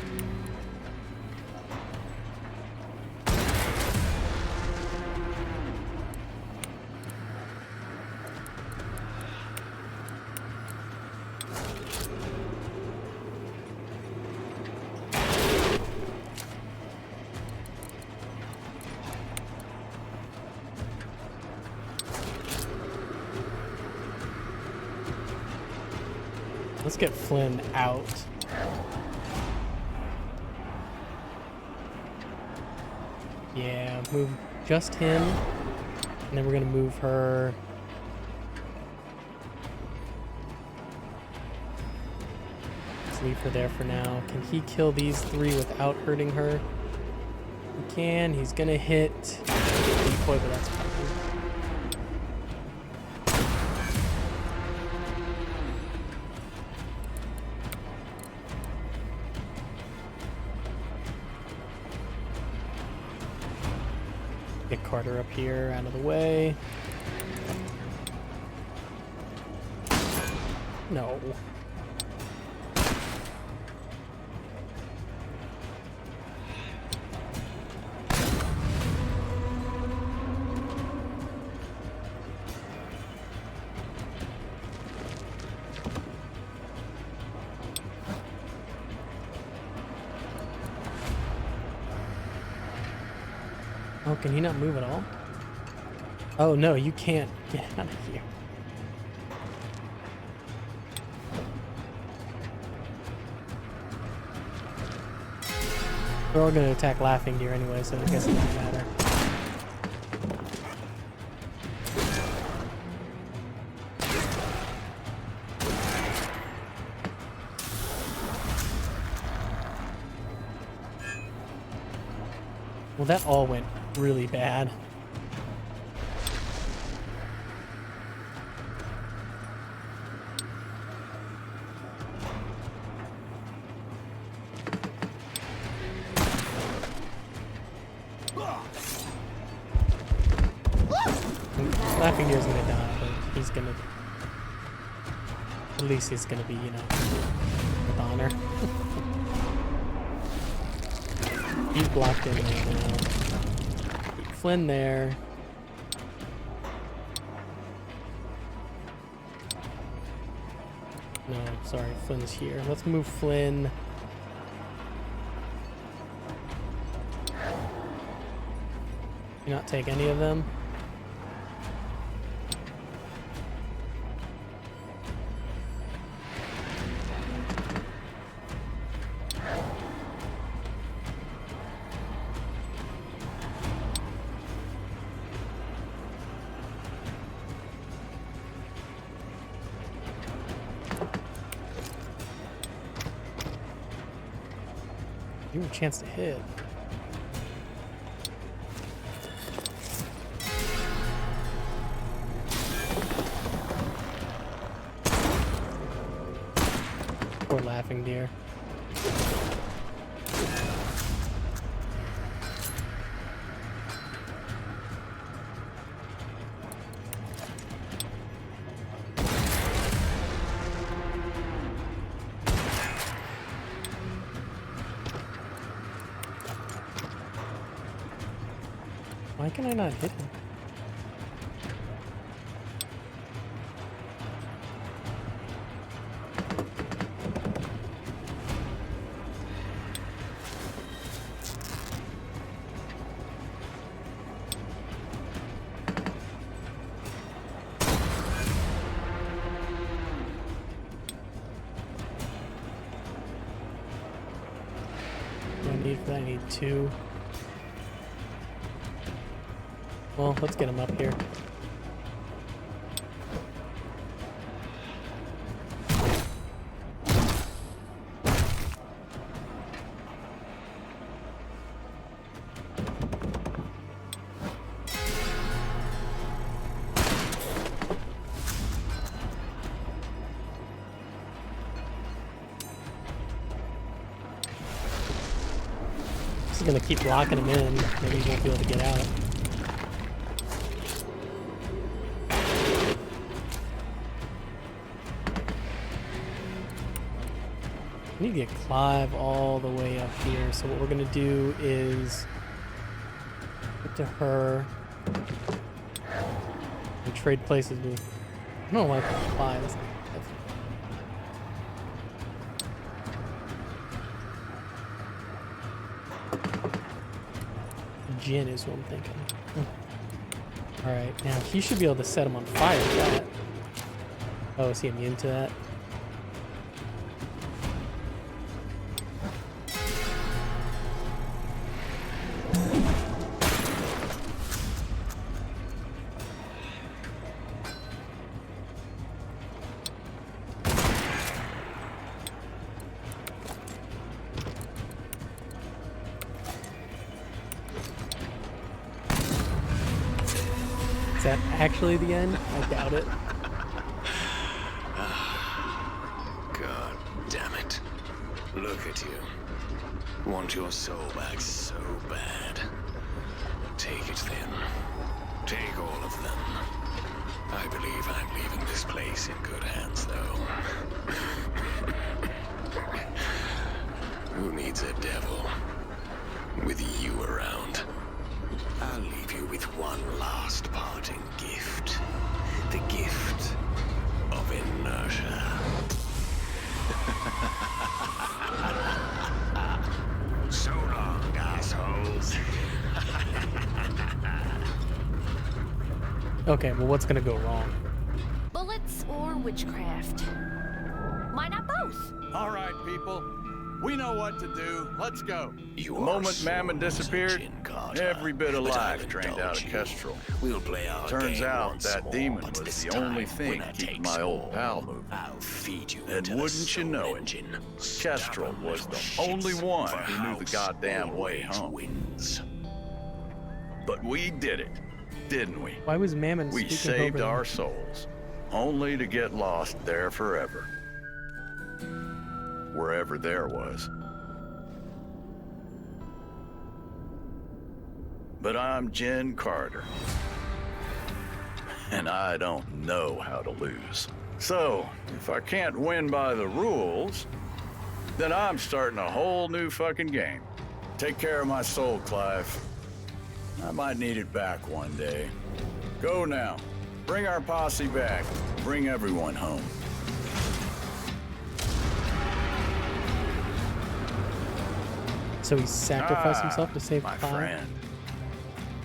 Let's get Flynn out. Yeah, move just him. And then we're gonna move her. Let's leave her there for now. Can he kill these three without hurting her? He can. He's gonna hit decoy, but that's fine. Get Carter up here, out of the way. No. Oh, can he not move at all? Oh no, you can't get out of here. They're all gonna attack Laughing Deer anyway, so I guess it doesn't matter. Well, that all went really bad. Laughing Deer's gonna die, but he's gonna... At least he's gonna be, you know, with honor. He's blocked in right now. Flynn there. No, sorry, Flynn's here. Let's move Flynn. You not take any of them? You have a chance to hit. Poor Laughing Deer. Why can I not hit him? What do I need for that? I need 2. Well, let's get him up here. Just gonna keep locking him in. Maybe he won't be able to get out. I need to get Clive all the way up here. So what we're gonna do is get to her and trade places with. I don't like Clive. That's Jin is what I'm thinking. All right, now he should be able to set him on fire with that. Oh, is he immune to that? Is that actually the end? I doubt it. God damn it. Look at you. Want your soul back so bad. Take it then. Take all of them. I believe I'm leaving this place in good hands, though. Who needs a devil? With you around. I'll leave you with one last parting gift. The gift of inertia. So long, assholes. Okay, well, what's gonna go wrong? Bullets or witchcraft? Why not both? All right, people. We know what to do. Let's go. You The are moment so Mammon disappeared, Jin Carter, every bit of but I'll life drained out of indulge you. Kestrel. We'll play our Turns game out once that more, demon but was this the only time, thing winner keeping takes my old all. pal moving. I'll feed you And into wouldn't the you soul know it, engine. Kestrel Stubborn was the little only shits, one for who knew the house goddamn way always home. Wins. But we did it, didn't we? Why was Mammon We speaking saved over them? our souls, only to get lost there forever. Wherever there was. But I'm Jin Carter. And I don't know how to lose. So, if I can't win by the rules, then I'm starting a whole new fucking game. Take care of my soul, Clive. I might need it back one day. Go now. Bring our posse back. Bring everyone home. So he sacrificed himself to save my Clive? friend.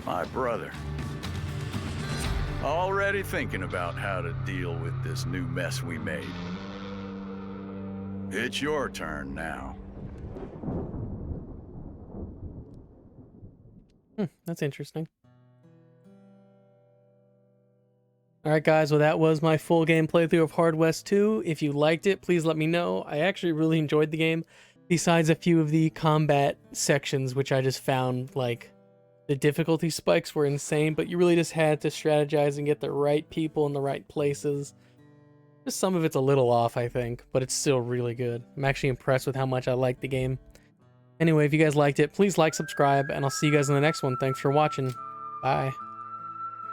My brother. Already thinking about how to deal with this new mess we made. It's your turn now. That's interesting. Alright guys, well that was my full game playthrough of Hard West 2. If you liked it, please let me know. I actually really enjoyed the game, besides a few of the combat sections, which I just found, like, the difficulty spikes were insane, but you really just had to strategize and get the right people in the right places. Just some of it's a little off, I think, but it's still really good. I'm actually impressed with how much I like the game. Anyway, if you guys liked it, please like, subscribe, and I'll see you guys in the next one. Thanks for watching. Bye.